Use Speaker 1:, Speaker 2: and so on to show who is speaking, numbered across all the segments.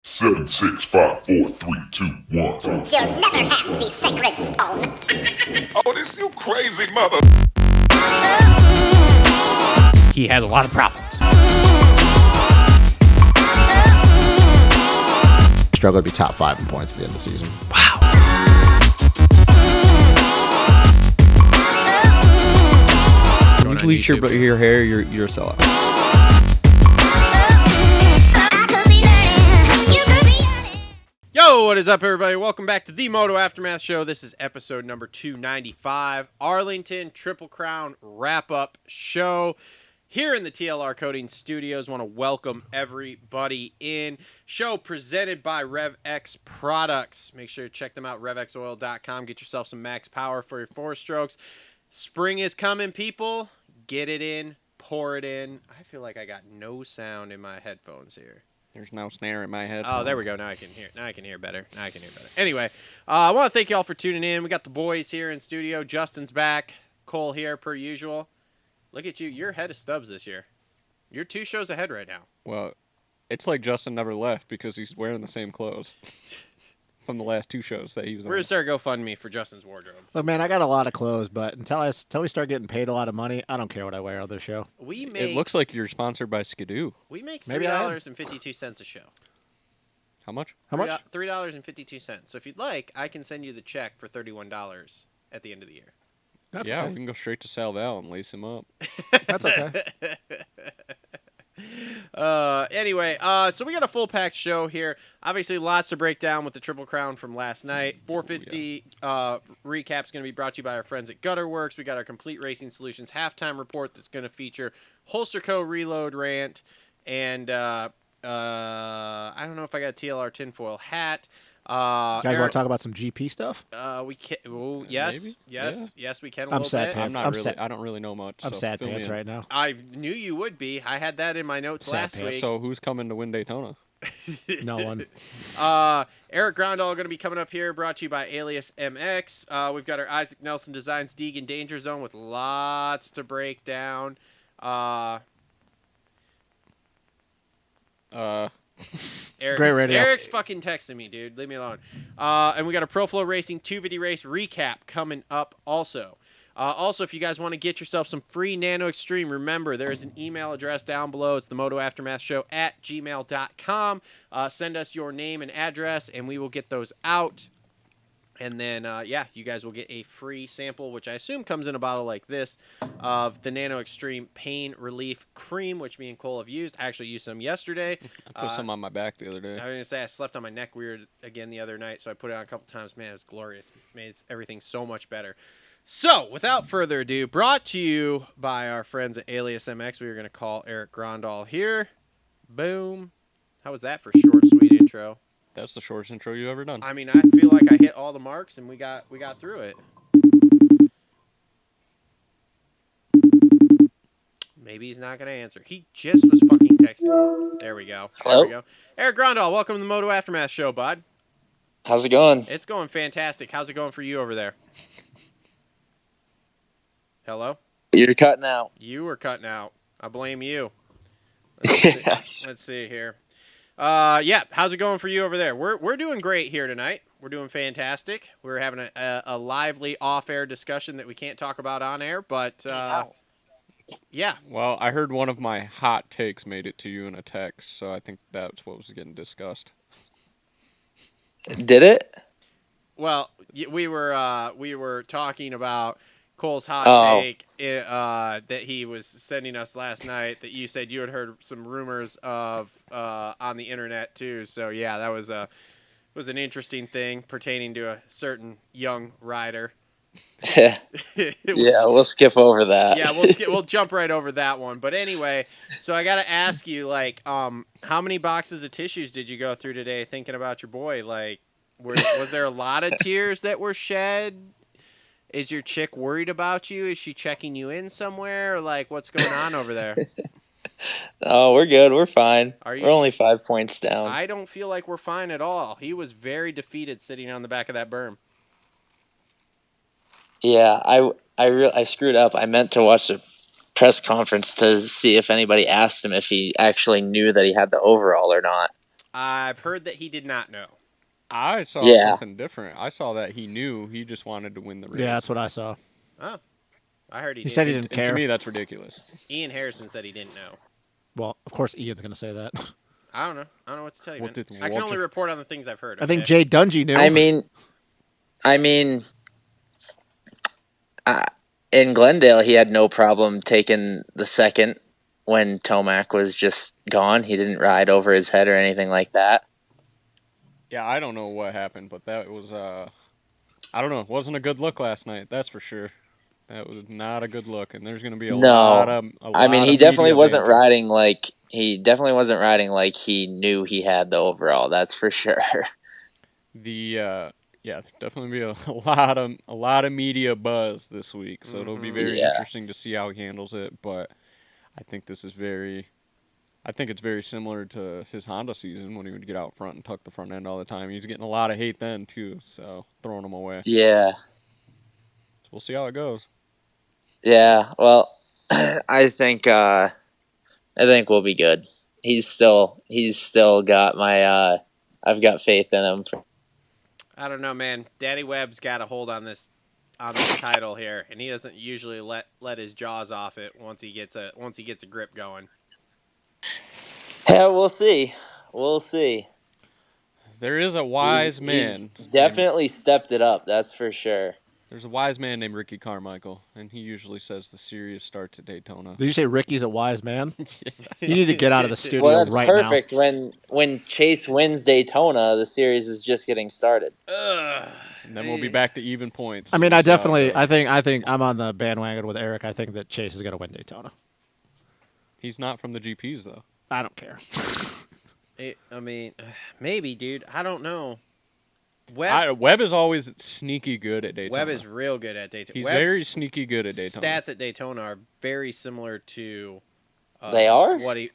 Speaker 1: 7, 6, 5, 4, 3, 2, 1.
Speaker 2: You'll never have the sacred stone.
Speaker 1: Oh, this you crazy mother.
Speaker 3: He has a lot of problems.
Speaker 4: Struggle to be top 5 in points at the end of the season.
Speaker 3: Wow. You bleach your hair, you're a sellout. Yo, what is up, everybody? Welcome back to the Moto Aftermath Show. This is episode number 295, Arlington Triple Crown wrap-up show. Here in the TLR Coatings studios, want to welcome everybody in. Show presented by Rev X Products. Make sure to check them out, revxoil.com. Get yourself some max power for your 4-strokes. Spring is coming, people. Get it in, pour it in. I feel like I got no sound in my headphones here.
Speaker 5: There's no snare in my head.
Speaker 3: Oh, there we go. Now I can hear. Better. Anyway, I want to thank you all for tuning in. We got the boys here in studio. Justin's back. Cole here, per usual. Look at you. You're ahead of Stubbs this year. You're 2 shows ahead right now.
Speaker 5: Well, it's like Justin never left because he's wearing the same clothes from the last 2 shows that he was on.
Speaker 3: We're going to start a GoFundMe for Justin's wardrobe.
Speaker 4: Look, man, I got a lot of clothes, but until we start getting paid a lot of money, I don't care what I wear on this show.
Speaker 5: It looks like you're sponsored by Skidoo.
Speaker 3: We make
Speaker 4: Maybe I am.
Speaker 3: $3.52 a show.
Speaker 5: How much?
Speaker 4: How much?
Speaker 3: $3.52. So if you'd like, I can send you the check for $31 at the end of the year.
Speaker 4: That's
Speaker 5: yeah,
Speaker 4: okay.
Speaker 5: we can go straight to Sal Val and lace him up.
Speaker 4: That's okay.
Speaker 3: Anyway, so we got a full packed show here. Obviously, lots to break down with the Triple Crown from last night. 450 recap's going to be brought to you by our friends at Worx. We got our Complete Racing Solutions halftime report that's going to feature Holster Co. Reload Rant, and I don't know if I got a TLR tinfoil hat.
Speaker 4: Guys want to talk about some GP stuff?
Speaker 3: We can. Oh, yes,
Speaker 5: Maybe?
Speaker 3: yes, we can.
Speaker 4: I'm sad
Speaker 3: bit.
Speaker 4: pants.
Speaker 5: I don't really know much.
Speaker 4: I'm
Speaker 5: so
Speaker 4: sad
Speaker 5: fill me
Speaker 4: pants
Speaker 5: in.
Speaker 4: right now.
Speaker 3: I knew you would be. I had that in my notes
Speaker 4: Sad
Speaker 3: last
Speaker 4: pants.
Speaker 3: week.
Speaker 5: So who's coming to win Daytona?
Speaker 4: No one.
Speaker 3: Eric Grondahl going to be coming up here, brought to you by Alias MX. We've got our Isaac Nelson Designs Deegan Danger Zone with lots to break down.
Speaker 4: Great radio.
Speaker 3: Eric's fucking texting me, dude. Leave me alone. And we got a Pro Flo Racing 250 race recap coming up also. Also, if you guys want to get yourself some free NANO XTREME, remember, there is an email address down below. It's themotoaftermathshow@gmail.com. Send us your name and address, and we will get those out. And then, you guys will get a free sample, which I assume comes in a bottle like this, of the NANO XTREME Pain Relief Cream, which me and Cole have used. I actually used some yesterday.
Speaker 5: I put some on my back the other day.
Speaker 3: I was going to say, I slept on my neck weird again the other night, so I put it on a couple times. Man, it was glorious. It made everything so much better. So, without further ado, brought to you by our friends at Alias MX, we are going to call Eric Grondahl here. Boom. How was that for a short, sweet intro?
Speaker 5: That's the shortest intro you've ever done.
Speaker 3: I mean, I feel like I hit all the marks and we got through it. Maybe he's not going to answer. He just was fucking texting me. There we go.
Speaker 6: Hello?
Speaker 3: There we go. Eric Grondahl, welcome to the Moto Aftermath Show, bud.
Speaker 6: How's it going?
Speaker 3: It's going fantastic. How's it going for you over there? Hello?
Speaker 6: You're cutting out.
Speaker 3: You were cutting out. I blame you. Let's see here. How's it going for you over there? We're doing great here tonight. We're doing fantastic. We're having a lively off-air discussion that we can't talk about on air, but yeah.
Speaker 5: Well, I heard one of my hot takes made it to you in a text, so I think that's what was getting discussed.
Speaker 6: Did it?
Speaker 3: Well, we were talking about Cole's hot take that he was sending us last night that you said you had heard some rumors of on the internet too. So yeah, that was an interesting thing pertaining to a certain young rider.
Speaker 6: Yeah, we'll skip over that.
Speaker 3: Yeah, we'll jump right over that one. But anyway, so I got to ask you, like, how many boxes of tissues did you go through today thinking about your boy? Like, was there a lot of tears that were shed? Is your chick worried about you? Is she checking you in somewhere? Or like, what's going on over there?
Speaker 6: Oh, we're good. We're fine.
Speaker 3: We're
Speaker 6: only 5 points down.
Speaker 3: I don't feel like we're fine at all. He was very defeated sitting on the back of that berm.
Speaker 6: Yeah, I screwed up. I meant to watch the press conference to see if anybody asked him if he actually knew that he had the overall or not.
Speaker 3: I've heard that he did not know.
Speaker 5: I saw
Speaker 6: Yeah.
Speaker 5: something different. I saw that he knew he just wanted to win the race.
Speaker 4: Yeah, that's what I saw.
Speaker 3: Oh, I heard he
Speaker 4: He said he
Speaker 3: didn't.
Speaker 4: didn't
Speaker 5: And to
Speaker 4: care.
Speaker 5: me, that's ridiculous.
Speaker 3: Ian Harrison said he didn't know.
Speaker 4: Well, of course Ian's going to say that.
Speaker 3: I don't know. I don't know what to tell you,
Speaker 5: What
Speaker 3: man.
Speaker 5: did
Speaker 3: I can only
Speaker 5: Walter-
Speaker 3: report on the things I've heard.
Speaker 4: I think
Speaker 3: okay?
Speaker 4: Jay Dungy knew.
Speaker 6: I mean, in Glendale, he had no problem taking the second when Tomac was just gone. He didn't ride over his head or anything like that.
Speaker 5: Yeah, I don't know what happened, but that was I don't know. It wasn't a good look last night. That's for sure. That was not a good look, and there's going to be a lot of.
Speaker 6: He definitely wasn't riding like he knew he had the overall. That's for sure.
Speaker 5: Yeah, definitely be a lot of media buzz this week, so it'll be very interesting to see how he handles it. But I think it's very similar to his Honda season when he would get out front and tuck the front end all the time. He was getting a lot of hate then too, so throwing him away.
Speaker 6: Yeah.
Speaker 5: So we'll see how it goes.
Speaker 6: Yeah. Well, I think we'll be good. He's still got my I've got faith in him.
Speaker 3: I don't know, man. Daddy Webb's got a hold on this title here, and he doesn't usually let his jaws off it once he gets a grip going.
Speaker 6: Yeah, we'll see. We'll see.
Speaker 5: There is a wise man.
Speaker 6: He's definitely stepped it up. That's for sure.
Speaker 5: There's a wise man named Ricky Carmichael, and he usually says the series starts at Daytona.
Speaker 4: Did you say Ricky's a wise man? You need to get out of the studio
Speaker 6: Well, that's
Speaker 4: right
Speaker 6: perfect.
Speaker 4: now.
Speaker 6: When Chase wins Daytona, the series is just getting started.
Speaker 5: And then we'll be back to even points.
Speaker 4: I mean, I think I'm on the bandwagon with Eric. I think that Chase is going to win Daytona.
Speaker 5: He's not from the GPs, though.
Speaker 4: I don't care.
Speaker 3: Maybe, dude. I don't know.
Speaker 5: Webb is always sneaky good at Daytona.
Speaker 3: Webb is real good at Daytona.
Speaker 5: He's
Speaker 3: Webb's
Speaker 5: very sneaky good at Daytona.
Speaker 3: Stats at Daytona are very similar to.
Speaker 6: They are?
Speaker 3: I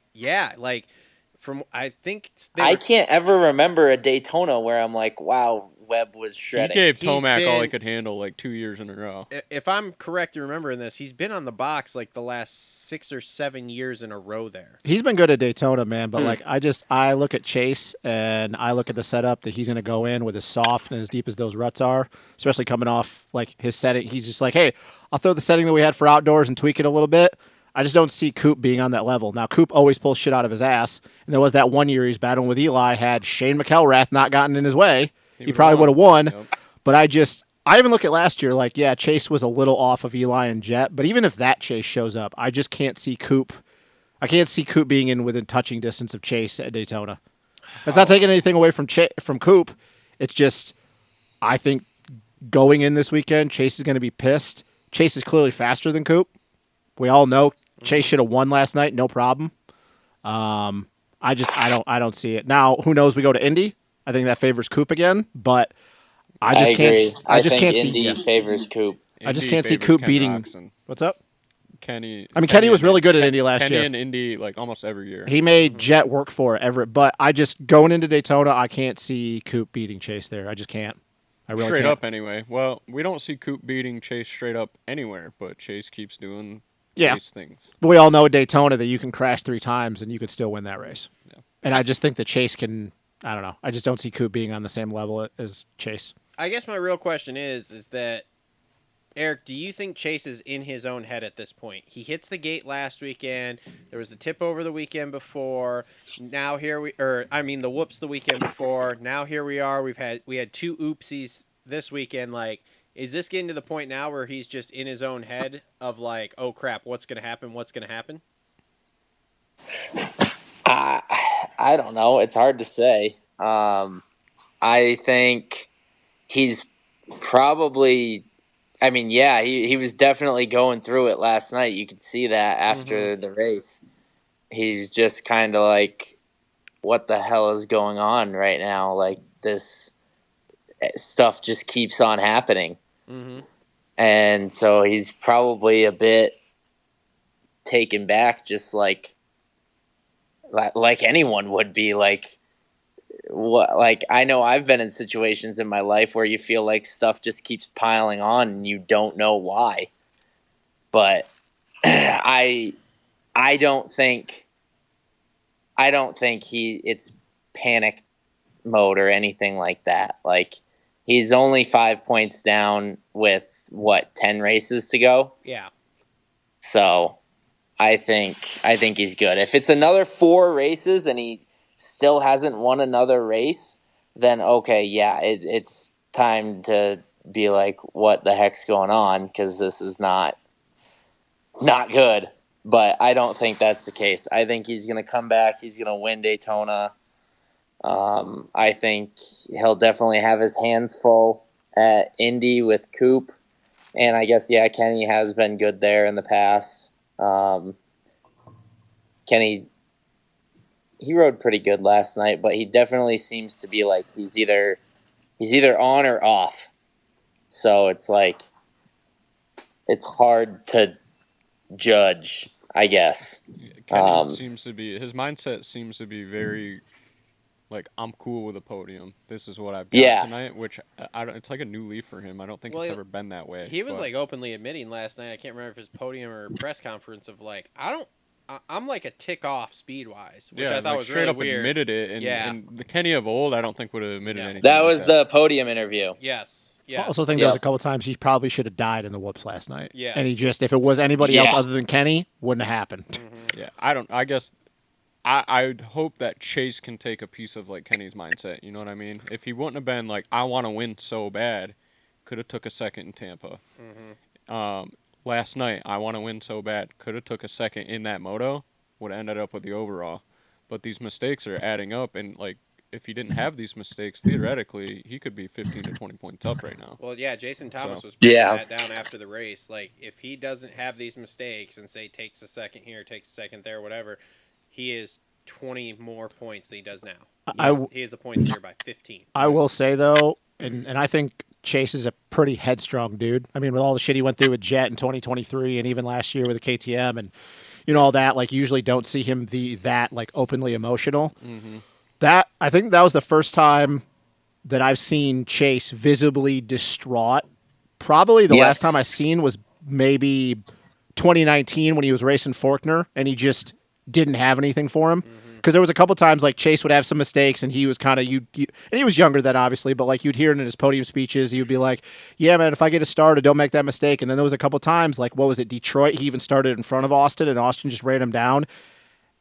Speaker 6: can't ever remember a Daytona where I'm like, wow, Webb was shredding.
Speaker 5: He gave Tomac all he could handle like 2 years in a row.
Speaker 3: If I'm correct in remembering this, he's been on the box like the last 6 or 7 years in a row there.
Speaker 4: He's been good at Daytona, man. But I look at Chase and I look at the setup that he's going to go in with as soft and as deep as those ruts are, especially coming off like his setting. He's just like, hey, I'll throw the setting that we had for outdoors and tweak it a little bit. I just don't see Coop being on that level. Now, Coop always pulls shit out of his ass. And there was that 1 year he's battling with Eli. Had Shane McElrath not gotten in his way, he probably would have won. Yep. But I even look at last year, like, yeah, Chase was a little off of Eli and Jet. But even if that Chase shows up, I just can't see Coop. I can't see Coop being in within touching distance of Chase at Daytona. That's not taking anything away from Coop. It's just, I think going in this weekend, Chase is going to be pissed. Chase is clearly faster than Coop. We all know Chase should have won last night, no problem. I don't see it. Now, who knows? We go to Indy. I think that favors Coop again, but I just can't. I just can't see.
Speaker 6: Indy favors Coop.
Speaker 4: I just can't see Coop beating.
Speaker 5: Oxen.
Speaker 4: What's up?
Speaker 5: Kenny
Speaker 4: was really good at Indy last year.
Speaker 5: Kenny and Indy like almost every year.
Speaker 4: He made Jet work for Everett, but I just going into Daytona, I can't see Coop beating Chase there. I just can't. I really
Speaker 5: straight
Speaker 4: can't.
Speaker 5: up anyway. Well, we don't see Coop beating Chase straight up anywhere, but Chase keeps doing. Chase things.
Speaker 4: But we all know at Daytona that you can crash 3 times and you could still win that race. Yeah. And I just think that Chase can. I don't know. I just don't see Coop being on the same level as Chase.
Speaker 3: I guess my real question is that, Eric, do you think Chase is in his own head at this point? He hits the gate last weekend. There was a tip over the weekend before. Now the whoops the weekend before. Now here we are. We had 2 oopsies this weekend. Like, is this getting to the point now where he's just in his own head of like, oh crap, what's gonna happen? What's gonna happen?
Speaker 6: I don't know. It's hard to say. I think he's probably. I mean, yeah, he was definitely going through it last night. You could see that after the race. He's just kind of like, what the hell is going on right now? Like, this stuff just keeps on happening. Mm-hmm. And so he's probably a bit taken back, just like anyone would be. Like, what? Like, I know I've been in situations in my life where you feel like stuff just keeps piling on and you don't know why. But I don't think it's panic mode or anything like that. Like, he's only 5 points down with 10 races to go.
Speaker 3: Yeah.
Speaker 6: So I think he's good. If it's another 4 races and he still hasn't won another race, then okay, yeah, it's time to be like, what the heck's going on? Because this is not good. But I don't think that's the case. I think he's going to come back. He's going to win Daytona. I think he'll definitely have his hands full at Indy with Coop. And I guess, yeah, Kenny has been good there in the past. Kenny, he rode pretty good last night, but he definitely seems to be like he's either on or off. So it's like, it's hard to judge, I guess.
Speaker 5: Kenny seems to be, his mindset seems to be very, like, I'm cool with a podium. This is what I've got tonight, which it's like a new leaf for him. I don't think it's ever been that way.
Speaker 3: He was like openly admitting last night, I can't remember if his podium or press conference, of like, I'm like a tick off speed wise, which I thought was
Speaker 5: straight
Speaker 3: really
Speaker 5: up
Speaker 3: weird.
Speaker 5: Admitted it, and the Kenny of old, I don't think would have admitted anything.
Speaker 6: That was the podium interview.
Speaker 3: Yes.
Speaker 4: I also think there was a couple times he probably should have died in the whoops last night.
Speaker 3: Yes.
Speaker 4: And he just, if it was anybody else other than Kenny, wouldn't have happened.
Speaker 3: Mm-hmm.
Speaker 5: Yeah, I guess I'd hope that Chase can take a piece of like Kenny's mindset. You know what I mean? If he wouldn't have been like, I want to win so bad, could have took a second in Tampa.
Speaker 3: Mm-hmm.
Speaker 5: Last night, I want to win so bad, could have took a second in that moto, would have ended up with the overall. But these mistakes are adding up, and like, if he didn't have these mistakes, theoretically, he could be 15 to 20 points up right now.
Speaker 3: Well, yeah, Jason Thomas was breaking that down after the race. Like, if he doesn't have these mistakes and say takes a second here, takes a second there, whatever, he is 20 more points than he does now. He is the points leader by 15.
Speaker 4: I will say, though, and I think Chase is a pretty headstrong dude. I mean, with all the shit he went through with Jet in 2023 and even last year with the KTM and, all that, like, you usually don't see him that like, openly emotional.
Speaker 5: Mm-hmm.
Speaker 4: That, I think that was the first time that I've seen Chase visibly distraught. Probably the last time I seen was maybe 2019 when he was racing Faulkner and he just didn't have anything for him. Because there was a couple times like Chase would have some mistakes and he was kind of, and he was younger then obviously, but like you'd hear it in his podium speeches, he would be like, yeah, man, if I get a start, don't make that mistake. And then there was a couple times, like, what was it, Detroit? He even started in front of Austin and Austin just ran him down.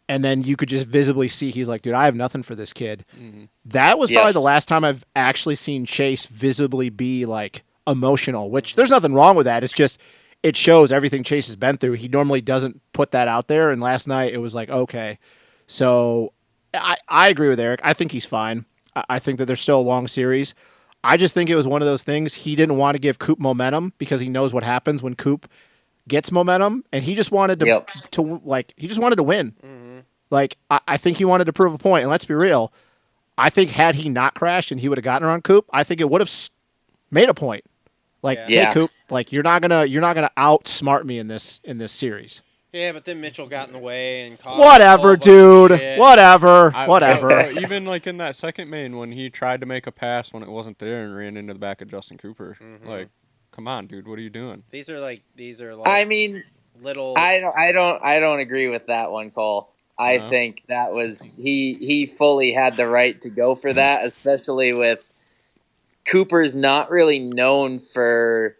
Speaker 4: And then you could just visibly see he's like, dude, I have nothing for this kid.
Speaker 5: Mm-hmm.
Speaker 4: That was probably the last time I've actually seen Chase visibly be like emotional, which there's nothing wrong with that. It's just, it shows everything Chase has been through. He normally doesn't put that out there. And last night it was like, okay. So I agree with Eric. I think he's fine. I think that there's still a long series. I just think it was one of those things. He didn't want to give Coop momentum because he knows what happens when Coop gets momentum, and he just wanted to he just wanted to win.
Speaker 3: Mm-hmm.
Speaker 4: Like, I think he wanted to prove a point. And let's be real, I think had he not crashed and he would have gotten around Coop, I think it would have made a point. Like, hey Coop, like you're not gonna outsmart me in this series.
Speaker 3: Yeah, but then Mitchell got in the way and caused
Speaker 4: whatever, dude. Whatever.
Speaker 5: Even like in that second main when he tried to make a pass when it wasn't there and ran into the back of Justin Cooper. Mm-hmm. Like, come on, dude, what are you doing?
Speaker 3: These are like
Speaker 6: I mean,
Speaker 3: little.
Speaker 6: I don't agree with that one, Cole. I think that was he fully had the right to go for that, especially with Cooper's not really known for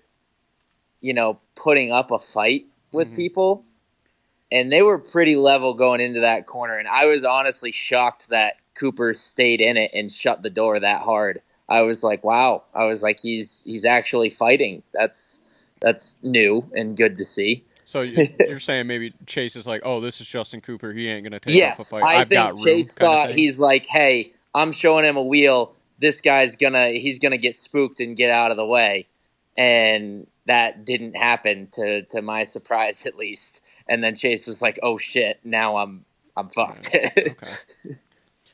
Speaker 6: putting up a fight with people. And they were pretty level going into that corner. And I was honestly shocked that Cooper stayed in it and shut the door that hard. I was like, wow. I was like, he's actually fighting. That's new and good to see.
Speaker 5: So you're saying maybe Chase is like, oh, this is Justin Cooper. He ain't going to take up a fight.
Speaker 6: I think Chase thought he's like, hey, I'm showing him a wheel. This guy's he's going to get spooked and get out of the way. And that didn't happen to my surprise, at least. And then Chase was like, "Oh shit! Now I'm fucked."
Speaker 5: Okay.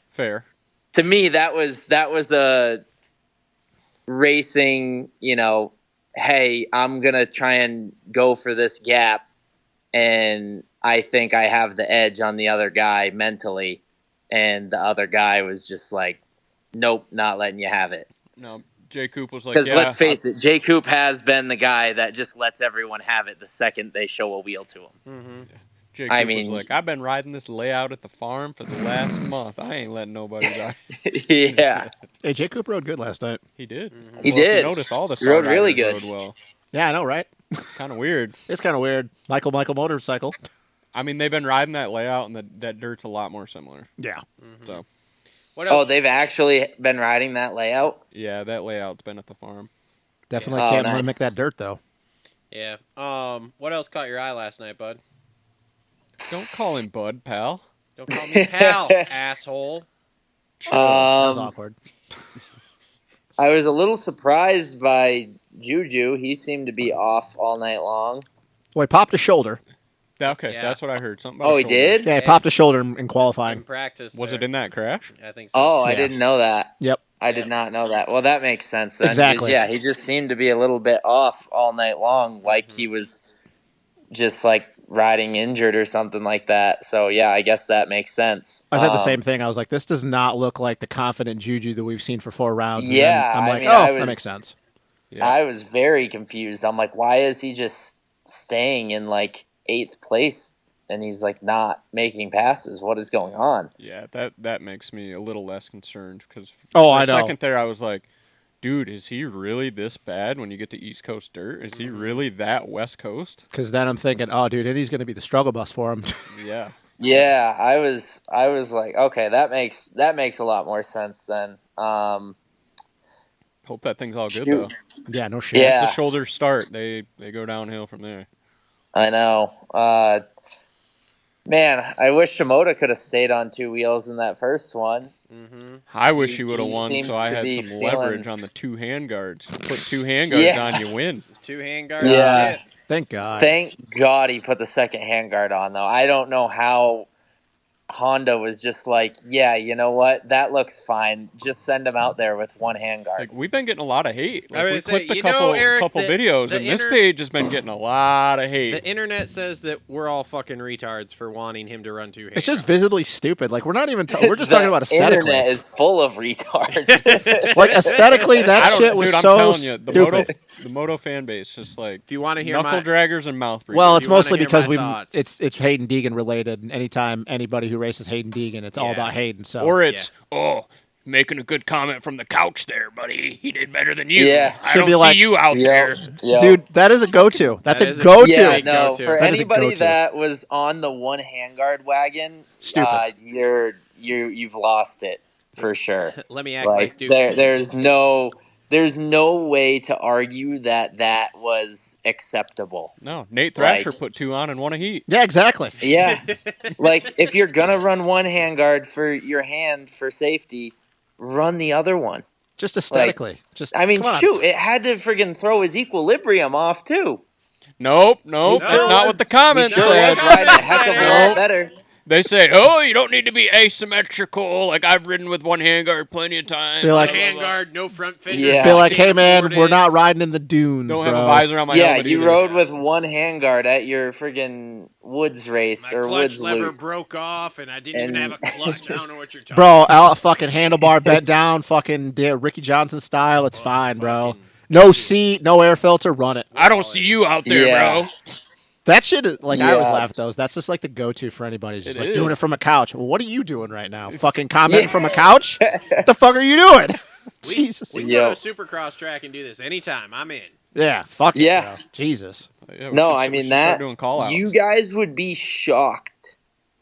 Speaker 5: Fair.
Speaker 6: To me, that was a racing. Hey, I'm gonna try and go for this gap, and I think I have the edge on the other guy mentally, and the other guy was just like, "Nope, not letting you have it."
Speaker 5: No, Jay Coop was like,
Speaker 6: because let's face it, Jay Coop has been the guy that just lets everyone have it the second they show a wheel to him.
Speaker 3: Mm-hmm.
Speaker 5: Jake
Speaker 6: I
Speaker 5: Cooper's
Speaker 6: mean-
Speaker 5: like, I've been riding this layout at the farm for the last month. I ain't letting nobody die.
Speaker 6: Yeah,
Speaker 4: Hey, Jake Cooper rode good last night.
Speaker 5: He did.
Speaker 6: He
Speaker 5: Well, if
Speaker 6: did.
Speaker 5: you notice, all the
Speaker 6: He rode
Speaker 5: star
Speaker 6: really
Speaker 5: riders
Speaker 6: good.
Speaker 5: rode well.
Speaker 4: Yeah, I know, right?
Speaker 5: Kind of weird.
Speaker 4: It's kind of weird. Michael motorcycle.
Speaker 5: I mean, they've been riding that layout, and that dirt's a lot more similar.
Speaker 4: Yeah.
Speaker 5: So,
Speaker 3: What else?
Speaker 6: Oh, they've actually been riding that layout.
Speaker 5: yeah, that layout's been at the farm.
Speaker 4: Definitely
Speaker 6: Oh,
Speaker 4: can't
Speaker 6: nice.
Speaker 4: mimic that dirt, though.
Speaker 3: Yeah. What else caught your eye last night, bud?
Speaker 5: Don't call him Bud, pal.
Speaker 3: Don't call me pal, asshole.
Speaker 4: That was
Speaker 6: Um,
Speaker 4: awkward.
Speaker 6: I was a little surprised by Juju. He seemed to be off all night long.
Speaker 4: Well, he popped his shoulder.
Speaker 5: Okay,
Speaker 3: Yeah.
Speaker 5: that's what I heard. Something about
Speaker 6: Oh,
Speaker 5: a
Speaker 6: he
Speaker 5: shoulder.
Speaker 6: did?
Speaker 4: Yeah, he
Speaker 3: Hey.
Speaker 4: popped his shoulder in
Speaker 3: In
Speaker 4: qualifying.
Speaker 3: practice.
Speaker 5: Was
Speaker 3: there.
Speaker 5: it in that crash?
Speaker 6: Oh,
Speaker 3: I think so.
Speaker 6: I
Speaker 4: Yeah.
Speaker 6: didn't know that.
Speaker 4: Yep.
Speaker 6: I did not know that. Well, that makes sense then. 'Cause,
Speaker 4: Exactly.
Speaker 6: Yeah, he just seemed to be a little bit off all night long, like he was just like riding injured or something like that. So yeah, I guess that makes sense.
Speaker 4: I said the same thing. I was like, this does not look like the confident Juju that we've seen for 4 rounds. And then
Speaker 6: Yeah,
Speaker 4: I'm
Speaker 6: I
Speaker 4: like,
Speaker 6: mean,
Speaker 4: oh,
Speaker 6: I
Speaker 4: that
Speaker 6: was-
Speaker 4: makes sense.
Speaker 5: Yeah.
Speaker 6: I was very confused. I'm like, why is he just staying in like 8th place and he's like not making passes? What is going on?
Speaker 5: Yeah, that makes me a little less concerned because
Speaker 4: Oh,
Speaker 5: for
Speaker 4: I
Speaker 5: a
Speaker 4: know.
Speaker 5: second there I was like, dude, is he really this bad when you get to East Coast dirt? Is he really that West Coast?
Speaker 4: Because then I'm thinking, oh, dude, Eddie's going to be the struggle bus for him.
Speaker 5: Yeah.
Speaker 6: Yeah, I was like, okay, that makes a lot more sense then.
Speaker 5: Hope that thing's all good
Speaker 6: Shoot.
Speaker 5: though.
Speaker 4: Yeah, no shit.
Speaker 6: Yeah.
Speaker 5: Once the shoulders start, they go downhill from there.
Speaker 6: I know. Man, I wish Shimoda could have stayed on 2 wheels in that first one.
Speaker 3: Mm-hmm.
Speaker 5: I wish
Speaker 6: He-
Speaker 5: he would have
Speaker 6: he
Speaker 5: won,
Speaker 6: seems
Speaker 5: so I
Speaker 6: to
Speaker 5: had
Speaker 6: be
Speaker 5: some
Speaker 6: feeling-
Speaker 5: leverage on the 2 handguards. Put 2 handguards
Speaker 6: Yeah.
Speaker 5: on, you win.
Speaker 3: 2 handguards.
Speaker 6: Yeah.
Speaker 3: Yeah.
Speaker 4: Thank God.
Speaker 6: Thank God he put the second handguard on, though. I don't know how Honda was just like, yeah, you know what? That looks fine. Just send him out there with 1 handguard.
Speaker 5: Like we've been getting a lot of hate.
Speaker 3: I
Speaker 5: Like,
Speaker 3: would
Speaker 5: we
Speaker 3: say,
Speaker 5: clicked a
Speaker 3: you know,
Speaker 5: couple
Speaker 3: Eric,
Speaker 5: videos,
Speaker 3: the
Speaker 5: and this
Speaker 3: inter-
Speaker 5: page has been getting a lot of hate.
Speaker 3: The internet says that we're all fucking retards for wanting him to run 2 handguards.
Speaker 4: It's just visibly stupid. Like, we're not even, we're just talking about
Speaker 6: The
Speaker 4: aesthetically.
Speaker 6: internet is full of retards.
Speaker 4: Like, aesthetically, that
Speaker 5: I don't,
Speaker 4: shit was
Speaker 5: dude, I'm
Speaker 4: so
Speaker 5: telling you,
Speaker 4: stupid.
Speaker 5: the moto fan base just like
Speaker 3: If you want to hear
Speaker 5: knuckle
Speaker 3: my,
Speaker 5: draggers and mouth breathers.
Speaker 4: Well,
Speaker 3: If
Speaker 4: it's
Speaker 3: you wanna
Speaker 4: mostly
Speaker 3: hear
Speaker 4: because
Speaker 3: my thoughts.
Speaker 4: it's Hayden Deegan related, and anytime anybody who races Hayden Deegan, it's all
Speaker 3: Yeah.
Speaker 4: about Hayden. So
Speaker 5: or it's making a good comment from the couch there, buddy. He did better than you.
Speaker 6: Yeah.
Speaker 5: I
Speaker 4: Should
Speaker 5: don't
Speaker 4: be
Speaker 5: see
Speaker 4: like-
Speaker 5: you out there.
Speaker 4: dude, that is a go-to. That's
Speaker 3: That
Speaker 4: a
Speaker 3: is a-
Speaker 4: go-to.
Speaker 6: Yeah,
Speaker 3: Big
Speaker 6: no.
Speaker 3: go-to.
Speaker 6: For
Speaker 4: That is a
Speaker 6: anybody
Speaker 4: go-to.
Speaker 6: that was on the 1 handguard wagon,
Speaker 4: Stupid.
Speaker 6: you've lost it for sure.
Speaker 3: let me act
Speaker 6: Like
Speaker 3: like Duke.
Speaker 6: there's no way to argue that was acceptable.
Speaker 5: No, Nate Thrasher
Speaker 6: Like-
Speaker 5: put 2 on and won a heat.
Speaker 4: Yeah, exactly.
Speaker 6: Yeah, like if you're gonna run 1 handguard for your hand for safety, run the other one.
Speaker 4: Just aesthetically. Just
Speaker 6: I mean,
Speaker 4: come on.
Speaker 6: shoot, it had to friggin' throw his equilibrium off too.
Speaker 5: Nope, that's
Speaker 3: sure
Speaker 5: not
Speaker 3: was-
Speaker 5: what the comments
Speaker 6: Sure
Speaker 5: said.
Speaker 6: was riding a heck of a
Speaker 3: Nope.
Speaker 6: lot better.
Speaker 5: They say, oh, you don't need to be asymmetrical. Like, I've ridden with 1 handguard plenty of times.
Speaker 4: Be like-
Speaker 3: No handguard, no front fender.
Speaker 6: Yeah.
Speaker 4: Be like, hey
Speaker 3: Can't
Speaker 4: man,
Speaker 3: afford
Speaker 4: we're
Speaker 3: it.
Speaker 4: not riding in the dunes,
Speaker 5: Don't
Speaker 4: bro.
Speaker 5: have a visor on my
Speaker 6: Yeah,
Speaker 5: helmet
Speaker 6: you
Speaker 5: either.
Speaker 6: rode with 1 handguard at your friggin' Woods race
Speaker 3: My
Speaker 6: or
Speaker 3: clutch
Speaker 6: Woods
Speaker 3: lever
Speaker 6: loop.
Speaker 3: broke off, and I didn't even have a clutch. I don't know what you're talking
Speaker 4: Bro, out fucking handlebar bent down, fucking Ricky Johnson style. It's fine, bro.
Speaker 3: fucking-
Speaker 4: No seat, no air filter, run it.
Speaker 5: I don't see you out there,
Speaker 6: Yeah.
Speaker 5: bro.
Speaker 4: That shit is like I always
Speaker 6: Yeah.
Speaker 4: laugh at those. That's just like the go-to for anybody. It's just
Speaker 5: It
Speaker 4: like
Speaker 5: is.
Speaker 4: doing it from a couch. Well, what are you doing right now? Fucking commenting from a couch? What the fuck are you doing? Jesus.
Speaker 3: We can
Speaker 6: Yo.
Speaker 3: go to a supercross track and do this anytime. I'm in.
Speaker 4: Yeah, fuck it,
Speaker 6: Yeah.
Speaker 4: bro. Jesus.
Speaker 5: Yeah, we
Speaker 6: No,
Speaker 5: should-
Speaker 6: I
Speaker 5: we
Speaker 6: mean
Speaker 5: should start
Speaker 6: that
Speaker 5: doing call-outs.
Speaker 6: you guys would be shocked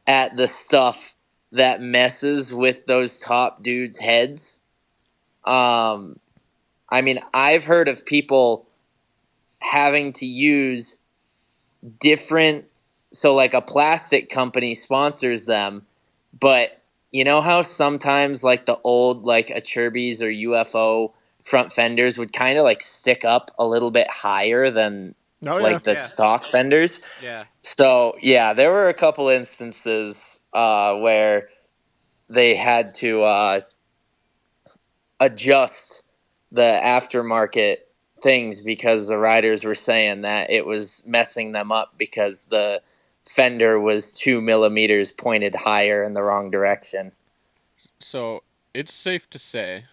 Speaker 6: at the stuff that messes with those top dudes' heads. I mean, I've heard of people having to use different, so like a plastic company sponsors them, but you know how sometimes like the old like Acherbys or UFO front fenders would kind of like stick up a little bit higher than
Speaker 4: Oh, yeah.
Speaker 6: like the
Speaker 3: Yeah.
Speaker 6: stock fenders.
Speaker 3: Yeah.
Speaker 6: So yeah, there were a couple instances where they had to adjust the aftermarket things because the riders were saying that it was messing them up because the fender was 2 millimeters pointed higher in the wrong direction.
Speaker 5: So it's safe to say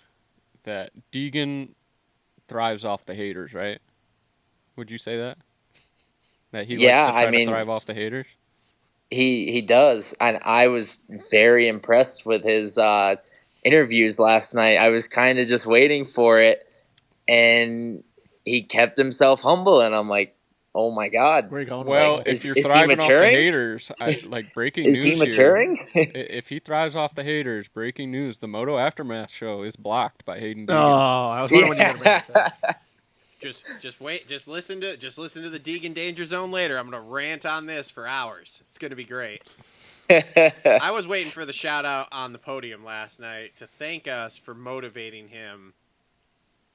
Speaker 5: that Deegan thrives off the haters, right? Would you say that? That he
Speaker 6: Yeah,
Speaker 5: likes to
Speaker 6: I
Speaker 5: try
Speaker 6: mean-
Speaker 5: to thrive off the haters?
Speaker 6: he does, and I was very impressed with his interviews last night. I was kind of just waiting for it, and he kept himself humble, and I'm like, oh my god.
Speaker 4: Where are you going?
Speaker 5: Well,
Speaker 4: with
Speaker 5: if you're
Speaker 6: is he
Speaker 5: thriving off the
Speaker 6: maturing?
Speaker 5: haters, like breaking
Speaker 6: Is
Speaker 5: news
Speaker 6: he maturing?
Speaker 5: here. If he thrives off the haters, breaking news: the Moto Aftermath Show is blocked by Hayden
Speaker 4: Oh,
Speaker 5: Deegan.
Speaker 4: I was wondering when you were going to bring this up.
Speaker 3: Just wait. Just listen to the Deegan Danger Zone later. I'm gonna rant on this for hours. It's gonna be great. I was waiting for the shout out on the podium last night to thank us for motivating him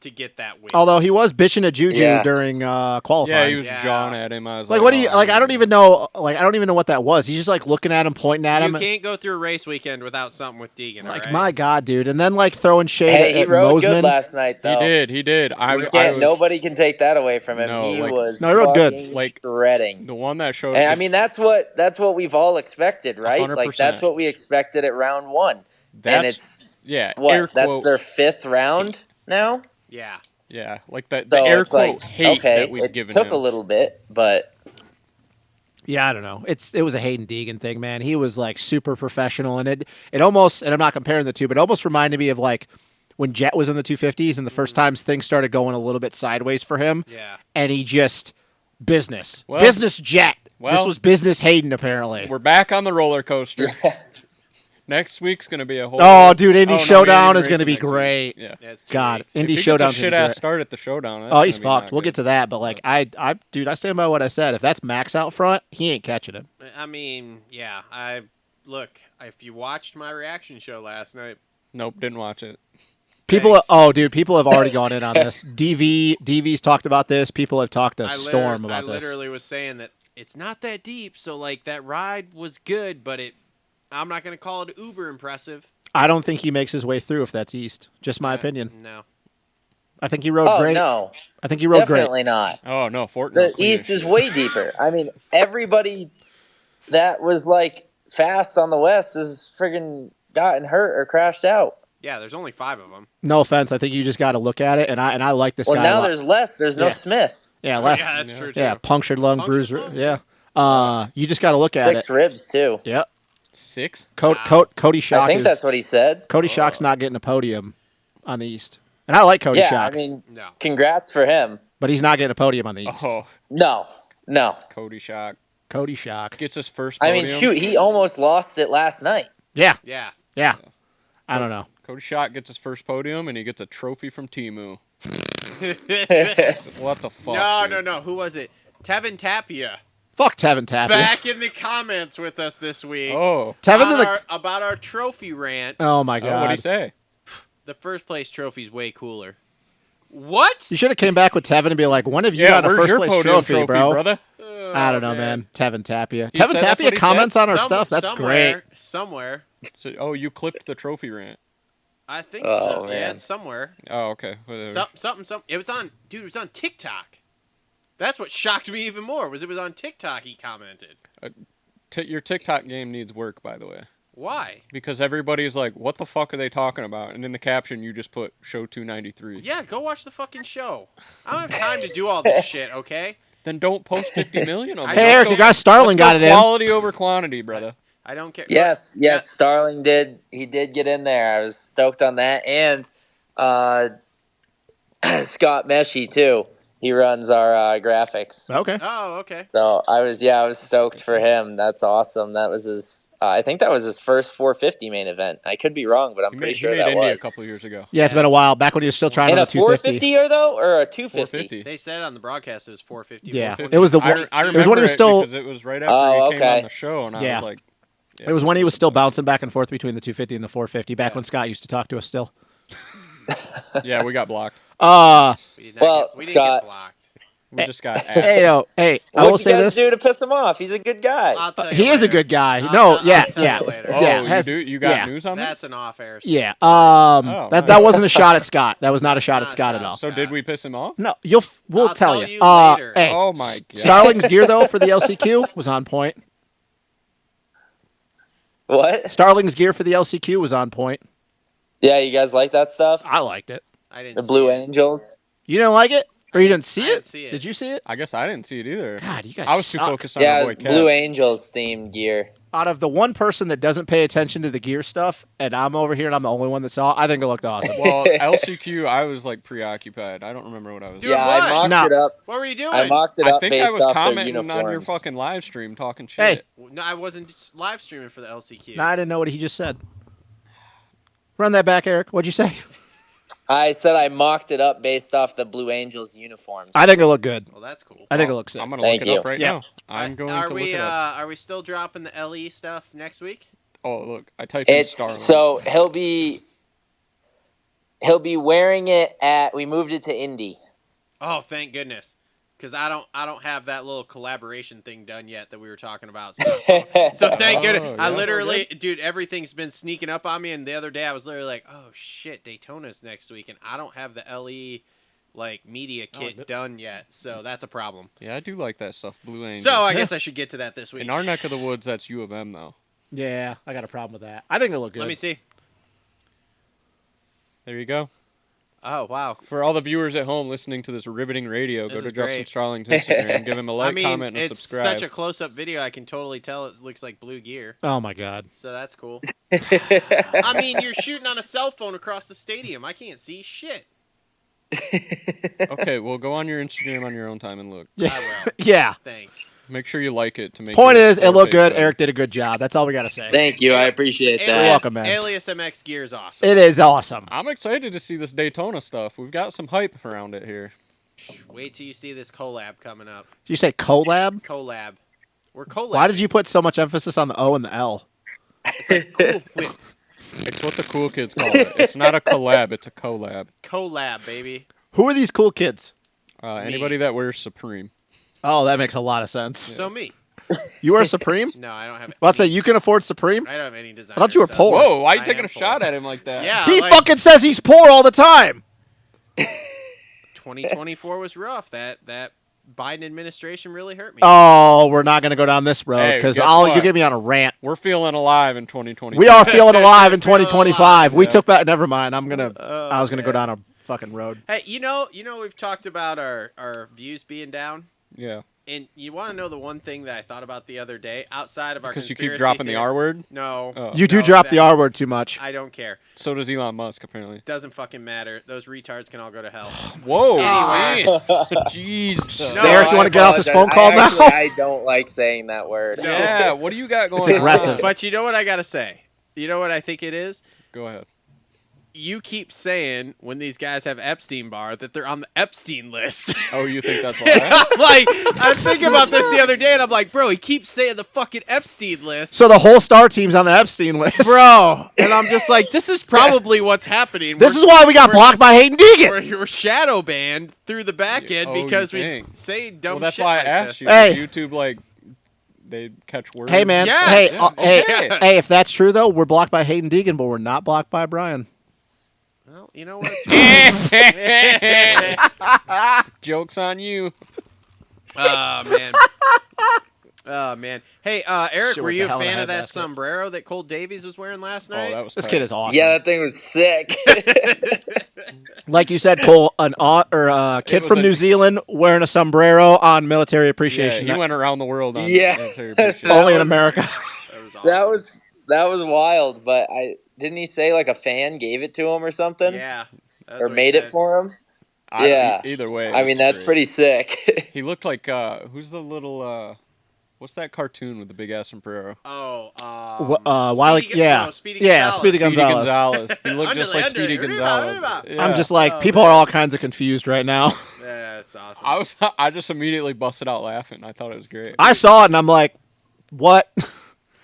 Speaker 3: to get that win.
Speaker 4: Although he was bitching at Juju during qualifying.
Speaker 5: Yeah, he was
Speaker 3: Yeah.
Speaker 5: jawing at him. I was
Speaker 4: Like, what do you like? I don't even know. Like, I don't even know what that was. He's just like looking at him, pointing at
Speaker 3: you
Speaker 4: him.
Speaker 3: can't go through a race weekend without something with Deegan.
Speaker 4: Like,
Speaker 3: all right?
Speaker 4: my God, dude. And then like throwing shade
Speaker 6: Hey, he
Speaker 4: at
Speaker 6: rode good
Speaker 4: Mosman.
Speaker 6: last night, though.
Speaker 5: He did.
Speaker 6: Nobody can take that away from him.
Speaker 5: No,
Speaker 6: he
Speaker 5: like-
Speaker 6: was
Speaker 4: No, he rode good.
Speaker 6: fucking
Speaker 5: Like,
Speaker 6: shredding.
Speaker 5: the one that showed.
Speaker 6: And I mean, that's what we've all expected, right?
Speaker 5: 100%.
Speaker 6: Like that's what we expected at round one. And it's
Speaker 5: yeah,
Speaker 6: what?
Speaker 5: air
Speaker 6: That's
Speaker 5: quote.
Speaker 6: their 5th round now.
Speaker 3: Yeah.
Speaker 5: Yeah, like the
Speaker 6: So
Speaker 5: air
Speaker 6: it's
Speaker 5: quote
Speaker 6: like,
Speaker 5: hate
Speaker 6: okay,
Speaker 5: that we've
Speaker 6: it
Speaker 5: given
Speaker 6: took
Speaker 5: him.
Speaker 6: a little bit, but
Speaker 4: Yeah, I don't know. It was a Hayden Deegan thing, man. He was like super professional, and it almost, and I'm not comparing the two, but it almost reminded me of like when Jet was in the 250s and the first times things started going a little bit sideways for him.
Speaker 3: Yeah.
Speaker 4: And he just business Jet. This
Speaker 5: well,
Speaker 4: was business Hayden apparently.
Speaker 5: We're back on the roller coaster. Next week's gonna be a whole.
Speaker 4: Oh, dude, Indy
Speaker 5: no,
Speaker 4: Showdown
Speaker 5: Indy
Speaker 4: is going to
Speaker 5: racing
Speaker 4: be
Speaker 5: next week.
Speaker 4: great.
Speaker 5: Yeah.
Speaker 3: Yeah, it's 2
Speaker 4: God,
Speaker 3: weeks.
Speaker 4: Indy
Speaker 5: If he
Speaker 4: Showdown's
Speaker 5: gets a
Speaker 4: going
Speaker 5: shit
Speaker 4: to be
Speaker 5: ass
Speaker 4: great.
Speaker 5: start at the showdown. That's
Speaker 4: Oh, he's
Speaker 5: gonna be not
Speaker 4: fucked. We'll
Speaker 5: good.
Speaker 4: get to that, but like dude, I stand by what I said. If that's Max out front, he ain't catching him.
Speaker 3: I mean, yeah. If you watched my reaction show last night,
Speaker 5: Nope, didn't watch it.
Speaker 4: People,
Speaker 3: Thanks.
Speaker 4: people have already gone in on this. DV's talked about this. People have talked a storm about
Speaker 3: I
Speaker 4: this.
Speaker 3: literally was saying that it's not that deep. So like that ride was good, but I'm not going to call it uber impressive.
Speaker 4: I don't think he makes his way through if that's east. Just my opinion.
Speaker 3: No.
Speaker 4: I think he rode great.
Speaker 6: no,
Speaker 4: I think he rode
Speaker 6: definitely not.
Speaker 5: Oh no, Fortnite.
Speaker 6: The East is way deeper. I mean, everybody that was like fast on the West has friggin' gotten hurt or crashed out.
Speaker 3: Yeah, there's only 5 of them.
Speaker 4: No offense. I think you just got to look at it, and I like this
Speaker 6: Well,
Speaker 4: guy.
Speaker 6: now
Speaker 4: a lot.
Speaker 6: there's less. There's no
Speaker 4: Yeah.
Speaker 6: Smith.
Speaker 4: Yeah, left.
Speaker 3: Yeah, that's true too.
Speaker 4: Yeah, punctured lung,
Speaker 3: Punctured
Speaker 4: bruised.
Speaker 3: lung.
Speaker 4: Yeah. You just got to look at
Speaker 6: 6
Speaker 4: it.
Speaker 6: ribs too.
Speaker 4: Yep.
Speaker 5: 6.
Speaker 4: Cody Schock
Speaker 6: I think
Speaker 4: is.
Speaker 6: that's what he said.
Speaker 4: Cody Schock's not getting a podium on the East, and I like Cody
Speaker 6: Yeah,
Speaker 4: Schock,
Speaker 6: I mean,
Speaker 3: No.
Speaker 6: congrats for him.
Speaker 4: but he's not getting a podium on the East.
Speaker 5: Oh,
Speaker 6: No.
Speaker 5: Cody Schock
Speaker 4: Cody Schock.
Speaker 5: gets his first
Speaker 6: I
Speaker 5: podium.
Speaker 6: mean, shoot, he almost lost it last night.
Speaker 4: Yeah.
Speaker 3: Yeah.
Speaker 4: Yeah. I don't know.
Speaker 5: Cody Schock gets his first podium, and he gets a trophy from Temu.
Speaker 3: no,
Speaker 5: What the fuck? dude?
Speaker 3: no. Who was it? Tevin Tapia.
Speaker 4: Fuck Tevin Tapia.
Speaker 3: Back in the comments with us this week.
Speaker 5: Oh,
Speaker 4: Tevin's in the.
Speaker 3: About our trophy rant.
Speaker 4: Oh my
Speaker 5: oh
Speaker 4: god.
Speaker 5: what'd he say?
Speaker 3: The first place trophy's way cooler. What?
Speaker 4: You should have came back with Tevin and be like, "When have you
Speaker 5: Yeah,
Speaker 4: got a
Speaker 5: where's
Speaker 4: first
Speaker 5: your
Speaker 4: place
Speaker 5: podium
Speaker 4: trophy, bro?"
Speaker 5: brother?
Speaker 4: I don't know, man. Tevin Tapia.
Speaker 5: He
Speaker 4: Tevin
Speaker 5: said that's
Speaker 4: Tapia
Speaker 5: what he
Speaker 4: comments
Speaker 5: said?
Speaker 4: on our stuff. That's great.
Speaker 3: Somewhere.
Speaker 5: So, you clipped the trophy rant.
Speaker 3: I think
Speaker 6: Oh,
Speaker 3: so. Yeah,
Speaker 6: man.
Speaker 3: it's somewhere.
Speaker 5: Oh, okay. Whatever.
Speaker 3: Something. It was on. Dude, it was on TikTok. That's what shocked me even more. Was it was on TikTok? He commented.
Speaker 5: Your TikTok game needs work, by the way.
Speaker 3: Why?
Speaker 5: Because everybody's like, what the fuck are they talking about? And in the caption, you just put show 293.
Speaker 3: Yeah, go watch the fucking show. I don't have time to do all this shit. Okay.
Speaker 5: Then don't post 50 million on
Speaker 3: Hey,
Speaker 5: there.
Speaker 4: Hey, Eric,
Speaker 5: Let's
Speaker 4: your
Speaker 5: go-
Speaker 4: guy Starling
Speaker 5: let's
Speaker 4: got
Speaker 5: go
Speaker 4: it in.
Speaker 5: Quality over quantity, brother.
Speaker 3: I don't care.
Speaker 6: Yes,
Speaker 3: Yeah.
Speaker 6: Starling did. He did get in there. I was stoked on that. And Scott Meshy, too. He runs our graphics.
Speaker 4: Okay.
Speaker 3: Oh, okay.
Speaker 6: So I was stoked for him. That's awesome. That was his. I think that was his first 450 main event. I could be wrong, but I'm
Speaker 5: He
Speaker 6: pretty
Speaker 5: made,
Speaker 6: sure
Speaker 5: he made
Speaker 6: that
Speaker 5: Indy
Speaker 6: was.
Speaker 5: a couple years ago.
Speaker 4: Yeah, it's been a while. Back when he was still trying
Speaker 6: In
Speaker 4: on
Speaker 6: a
Speaker 4: the 250.
Speaker 6: 450 year though, or a 250?
Speaker 5: 450.
Speaker 3: They said on the broadcast it was 450.
Speaker 4: Yeah.
Speaker 5: 450.
Speaker 4: It was the-
Speaker 5: I
Speaker 4: it
Speaker 5: remember
Speaker 4: was when he was still-
Speaker 5: because it was right after
Speaker 6: Oh,
Speaker 5: he came
Speaker 6: okay.
Speaker 5: on the show, and I
Speaker 4: Yeah.
Speaker 5: was like,
Speaker 4: It was when he was still bouncing back and forth between the 250 and the 450. Back when Scott used to talk to us still.
Speaker 5: yeah, we got blocked.
Speaker 3: We did not
Speaker 6: Well,
Speaker 3: get, we didn't
Speaker 6: Scott-
Speaker 3: get blocked.
Speaker 5: We just got
Speaker 4: Hey, I
Speaker 6: What
Speaker 4: will
Speaker 6: did
Speaker 4: say
Speaker 6: you guys
Speaker 4: this.
Speaker 6: do to piss him off? He's a good guy.
Speaker 3: I'll tell you
Speaker 4: He is a
Speaker 3: later.
Speaker 4: good guy.
Speaker 3: I'll
Speaker 4: No,
Speaker 3: tell-
Speaker 4: yeah,
Speaker 3: I'll tell
Speaker 4: yeah.
Speaker 3: you later.
Speaker 5: Oh,
Speaker 4: Yeah,
Speaker 5: you
Speaker 4: has-
Speaker 5: do? You got
Speaker 4: yeah.
Speaker 5: news on that?
Speaker 3: That's an off-air.
Speaker 4: Yeah.
Speaker 5: nice.
Speaker 4: That wasn't a shot at Scott. That was not a shot
Speaker 3: not
Speaker 4: at
Speaker 3: a
Speaker 4: Scott
Speaker 3: shot
Speaker 4: at all.
Speaker 3: at
Speaker 5: So did we piss him off?
Speaker 4: No, we'll
Speaker 3: I'll
Speaker 4: tell
Speaker 3: tell
Speaker 4: you.
Speaker 3: you later.
Speaker 4: Hey,
Speaker 5: Oh my god.
Speaker 4: Starling's gear though for the LCQ was on point.
Speaker 6: What?
Speaker 4: Starling's gear for the LCQ was on point.
Speaker 6: Yeah, you guys like that stuff?
Speaker 4: I liked it.
Speaker 3: I didn't.
Speaker 6: The
Speaker 3: see
Speaker 6: Blue
Speaker 3: it.
Speaker 6: Angels.
Speaker 4: You didn't like it? Or you didn't see
Speaker 3: I
Speaker 4: it?
Speaker 3: didn't see it.
Speaker 4: Did you see it?
Speaker 5: I guess I didn't see it either.
Speaker 4: God, you guys
Speaker 5: I was too
Speaker 4: suck.
Speaker 5: focused on
Speaker 6: Yeah,
Speaker 5: my boy
Speaker 6: it's Blue
Speaker 5: Kev.
Speaker 6: Angels themed gear.
Speaker 4: Out of the one person that doesn't pay attention to the gear stuff, and I'm over here and I'm the only one that saw it, I think it looked awesome.
Speaker 5: Well, LCQ, I was like preoccupied. I don't remember what I was
Speaker 3: Dude,
Speaker 5: doing.
Speaker 6: Yeah,
Speaker 3: what?
Speaker 6: I mocked
Speaker 4: No.
Speaker 6: it up.
Speaker 3: What were you doing?
Speaker 6: I mocked it
Speaker 5: I
Speaker 6: up
Speaker 5: think
Speaker 6: based
Speaker 5: I was
Speaker 6: off their
Speaker 5: commenting
Speaker 6: uniforms.
Speaker 5: on your fucking live stream talking
Speaker 4: Hey.
Speaker 5: shit.
Speaker 3: No, I wasn't just live streaming for the LCQ.
Speaker 4: No, I didn't know what he just said. Run that back, Eric. What'd you say?
Speaker 6: I said I mocked it up based off the Blue Angels uniforms.
Speaker 4: I think it looked good.
Speaker 3: Well, that's cool.
Speaker 4: I think it looks sick.
Speaker 5: I'm going to
Speaker 6: Thank
Speaker 5: look it up
Speaker 6: you.
Speaker 5: right
Speaker 4: Yeah.
Speaker 5: now. I'm going
Speaker 3: are
Speaker 5: to
Speaker 3: we,
Speaker 5: look it up.
Speaker 3: Are we still dropping the LE stuff next week?
Speaker 5: Oh, look. I typed in
Speaker 6: It's
Speaker 5: Starline.
Speaker 6: so he'll be wearing it at. We moved it to Indy.
Speaker 3: Oh, thank goodness. Because I don't have that little collaboration thing done yet that we were talking about. So, so thank goodness. I
Speaker 5: yeah.
Speaker 3: literally, dude, everything's been sneaking up on me. And the other day I was literally like, oh, shit, Daytona's next week. And I don't have the LE like media kit done yet. So that's a problem.
Speaker 5: Yeah, I do like that stuff. Blue Angels.
Speaker 3: So I guess I should get to that this week.
Speaker 5: In our neck of the woods, that's U of M, though.
Speaker 4: Yeah, I got a problem with that. I think it looked good.
Speaker 3: Let me see.
Speaker 5: There you go.
Speaker 3: Oh, wow.
Speaker 5: For all the viewers at home listening to this riveting radio,
Speaker 3: This
Speaker 5: go to
Speaker 3: is
Speaker 5: Justin
Speaker 3: great.
Speaker 5: Starling's Instagram, give him a like,
Speaker 3: I mean,
Speaker 5: comment, and a
Speaker 3: it's
Speaker 5: subscribe.
Speaker 3: such a close-up video. I can totally tell it looks like blue gear.
Speaker 4: Oh, my God.
Speaker 3: So that's cool. I mean, you're shooting on a cell phone across the stadium. I can't see shit.
Speaker 5: Okay, well, go on your Instagram on your own time and look.
Speaker 4: Yeah.
Speaker 3: I will.
Speaker 4: Yeah.
Speaker 3: Thanks.
Speaker 5: Make sure you like it to make
Speaker 4: Point
Speaker 5: your
Speaker 4: is, it
Speaker 5: score
Speaker 4: looked
Speaker 5: face
Speaker 4: good.
Speaker 5: better.
Speaker 4: Eric did a good job. That's all we got to say.
Speaker 6: Thank you. I appreciate
Speaker 3: Alias,
Speaker 6: that.
Speaker 4: You're welcome, man.
Speaker 3: Alias MX gear is awesome.
Speaker 4: It is awesome.
Speaker 5: I'm excited to see this Daytona stuff. We've got some hype around it here.
Speaker 3: Wait till you see this collab coming up.
Speaker 4: Did you say collab?
Speaker 3: Collab. We're collab.
Speaker 4: Why did you put so much emphasis on the O and the L?
Speaker 3: Cool. Wait,
Speaker 5: It's what the cool kids call it. It's not a collab, it's a collab.
Speaker 3: collab, baby.
Speaker 4: Who are these cool kids?
Speaker 5: Anybody that wears Supreme.
Speaker 4: Oh, that makes a lot of sense.
Speaker 3: So me.
Speaker 4: You are Supreme?
Speaker 3: No, I don't have.
Speaker 4: Well, I'd say
Speaker 3: any-
Speaker 4: you can afford Supreme?
Speaker 3: I don't have any design.
Speaker 4: I thought you were poor.
Speaker 5: Whoa, why are you
Speaker 3: I
Speaker 5: taking
Speaker 3: am
Speaker 5: a shot at him like that?
Speaker 3: Yeah.
Speaker 4: He
Speaker 3: like,
Speaker 4: fucking says he's poor all the time.
Speaker 3: 2024 was rough. That Biden administration really hurt me.
Speaker 4: Oh, we're not going to go down this road
Speaker 5: Hey,
Speaker 4: because
Speaker 5: guess
Speaker 4: you
Speaker 5: what?
Speaker 4: get me on a rant.
Speaker 5: We're feeling alive in 2020.
Speaker 4: We are feeling alive in
Speaker 3: Feeling
Speaker 4: 2025.
Speaker 3: alive,
Speaker 4: We
Speaker 5: yeah.
Speaker 4: took back. Never mind. I was gonna go down a fucking road.
Speaker 3: Hey, you know, we've talked about our views being down,
Speaker 5: Yeah.
Speaker 3: and you want to know the one thing that I thought about the other day outside of our
Speaker 5: Because you
Speaker 3: conspiracy
Speaker 5: keep dropping the
Speaker 3: theory-
Speaker 5: R word?
Speaker 3: No,
Speaker 5: Oh.
Speaker 4: You do
Speaker 3: no,
Speaker 4: drop the
Speaker 3: that-
Speaker 4: R word too much.
Speaker 3: I don't care.
Speaker 5: So does Elon Musk, apparently.
Speaker 3: Doesn't fucking matter. Those retards can all go to hell.
Speaker 5: Whoa.
Speaker 3: Anyway.
Speaker 5: Jeez.
Speaker 3: No,
Speaker 4: Eric, you want to get off this phone
Speaker 6: apologize.
Speaker 4: call
Speaker 6: Actually,
Speaker 4: now?
Speaker 6: I don't like saying that word.
Speaker 5: Yeah, what do you got going
Speaker 4: It's
Speaker 5: on?
Speaker 4: aggressive.
Speaker 3: But you know what I gotta say? You know what I think it is?
Speaker 5: Go ahead.
Speaker 3: You keep saying when these guys have Epstein Bar that they're on the Epstein list.
Speaker 5: Oh, you think that's why?
Speaker 3: Like, I'm thinking about this the other day, and I'm like, bro, he keeps saying the fucking Epstein list.
Speaker 4: So the whole star team's on the Epstein list.
Speaker 3: Bro, and I'm just like, this is probably what's happening.
Speaker 4: This is why we got
Speaker 3: we're-
Speaker 4: blocked by Hayden Deegan.
Speaker 3: We're shadow banned through the back end
Speaker 5: Oh, you
Speaker 3: because we
Speaker 5: think?
Speaker 3: say dumb
Speaker 5: Well, that's
Speaker 3: shit
Speaker 5: why I
Speaker 3: like
Speaker 5: asked
Speaker 3: this.
Speaker 5: you.
Speaker 4: Hey.
Speaker 5: Does YouTube, like, they catch words?
Speaker 4: Hey man,
Speaker 3: Yes.
Speaker 4: hey,
Speaker 3: Yes.
Speaker 4: hey, if that's true though, we're blocked by Hayden Deegan, but we're not blocked by Brian.
Speaker 3: Well, you know what?
Speaker 5: Joke's on you.
Speaker 3: Oh, man. Oh, man. Hey, Eric,
Speaker 4: Shit
Speaker 3: were
Speaker 4: went
Speaker 3: you
Speaker 4: to
Speaker 3: a
Speaker 4: hell in a
Speaker 3: fan of that
Speaker 4: handbasket.
Speaker 3: sombrero that Cole Davies was wearing last
Speaker 5: Oh,
Speaker 3: night?
Speaker 5: that was
Speaker 4: This
Speaker 5: tight.
Speaker 4: kid is awesome.
Speaker 6: Yeah, that thing was sick.
Speaker 4: Like you said, Cole, kid
Speaker 5: was
Speaker 4: from
Speaker 5: a-
Speaker 4: New Zealand wearing a sombrero on Military
Speaker 5: Yeah,
Speaker 4: Appreciation
Speaker 5: he
Speaker 4: Night.
Speaker 5: went around the world on
Speaker 6: Yeah.
Speaker 5: military appreciation.
Speaker 4: Only in
Speaker 6: was-
Speaker 4: America.
Speaker 3: That was awesome.
Speaker 6: that was wild. But didn't he say like a fan gave it to him or something,
Speaker 3: Yeah. That's
Speaker 6: or
Speaker 3: what he
Speaker 6: made it
Speaker 3: said.
Speaker 6: for him?
Speaker 5: Yeah. Either way.
Speaker 6: I mean, that's
Speaker 5: great.
Speaker 6: pretty sick.
Speaker 5: He looked like, who's the little, what's that cartoon with the big ass sombrero?
Speaker 3: Oh,
Speaker 4: Wiley,
Speaker 3: Speedy,
Speaker 4: yeah.
Speaker 3: no, Speedy
Speaker 4: Yeah,
Speaker 3: Gonzalez.
Speaker 4: Speedy
Speaker 5: Speedy
Speaker 4: Gonzalez.
Speaker 5: Gonzalez. He looked just like
Speaker 3: Under,
Speaker 5: Speedy
Speaker 3: under.
Speaker 5: Gonzalez. Yeah.
Speaker 4: I'm just like,
Speaker 3: Oh,
Speaker 4: people are all kinds of confused right now.
Speaker 3: Yeah, that's awesome.
Speaker 5: I just immediately busted out laughing. I thought it was great.
Speaker 4: I saw it and I'm like, what?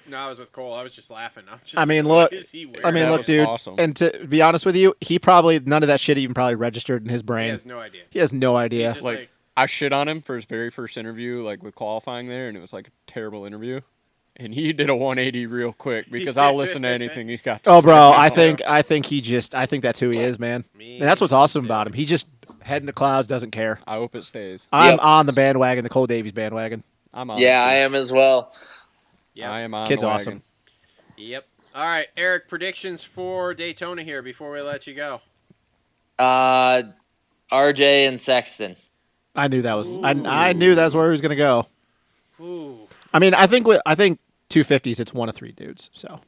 Speaker 3: No, I was with Cole. I was just laughing. I'm just
Speaker 4: I mean,
Speaker 3: like,
Speaker 4: look.
Speaker 3: what is he wearing?
Speaker 4: I mean,
Speaker 5: That
Speaker 4: look,
Speaker 5: was
Speaker 4: dude.
Speaker 5: awesome.
Speaker 4: And to be honest with you, he probably, none of that shit even probably registered in his
Speaker 3: he
Speaker 4: brain.
Speaker 3: has no idea.
Speaker 4: He has no idea.
Speaker 3: He's just
Speaker 5: like,
Speaker 3: like,
Speaker 5: I shit on him for his very first interview, like with qualifying there, and it was like a terrible interview. And he did a 180 real quick because I'll listen to anything he's got to
Speaker 4: Oh,
Speaker 5: say.
Speaker 4: bro, I think that's who he is, man.
Speaker 3: Me
Speaker 4: And that's what's awesome
Speaker 3: too.
Speaker 4: about him. He just head in the clouds, doesn't care.
Speaker 5: I hope it stays.
Speaker 4: I'm
Speaker 6: Yep.
Speaker 4: on the bandwagon, the Cole Davies bandwagon.
Speaker 5: I'm on.
Speaker 6: Yeah,
Speaker 5: it,
Speaker 6: I
Speaker 5: too.
Speaker 6: am as well.
Speaker 3: yep.
Speaker 5: I am on.
Speaker 4: Kid's
Speaker 5: the wagon.
Speaker 4: awesome.
Speaker 3: Yep. All right, Eric, predictions for Daytona here before we let you go.
Speaker 6: RJ and Sexton.
Speaker 4: I knew that was. I knew that's where he was going to go.
Speaker 3: Ooh.
Speaker 4: I mean, I think 250s. It's one of three dudes. So.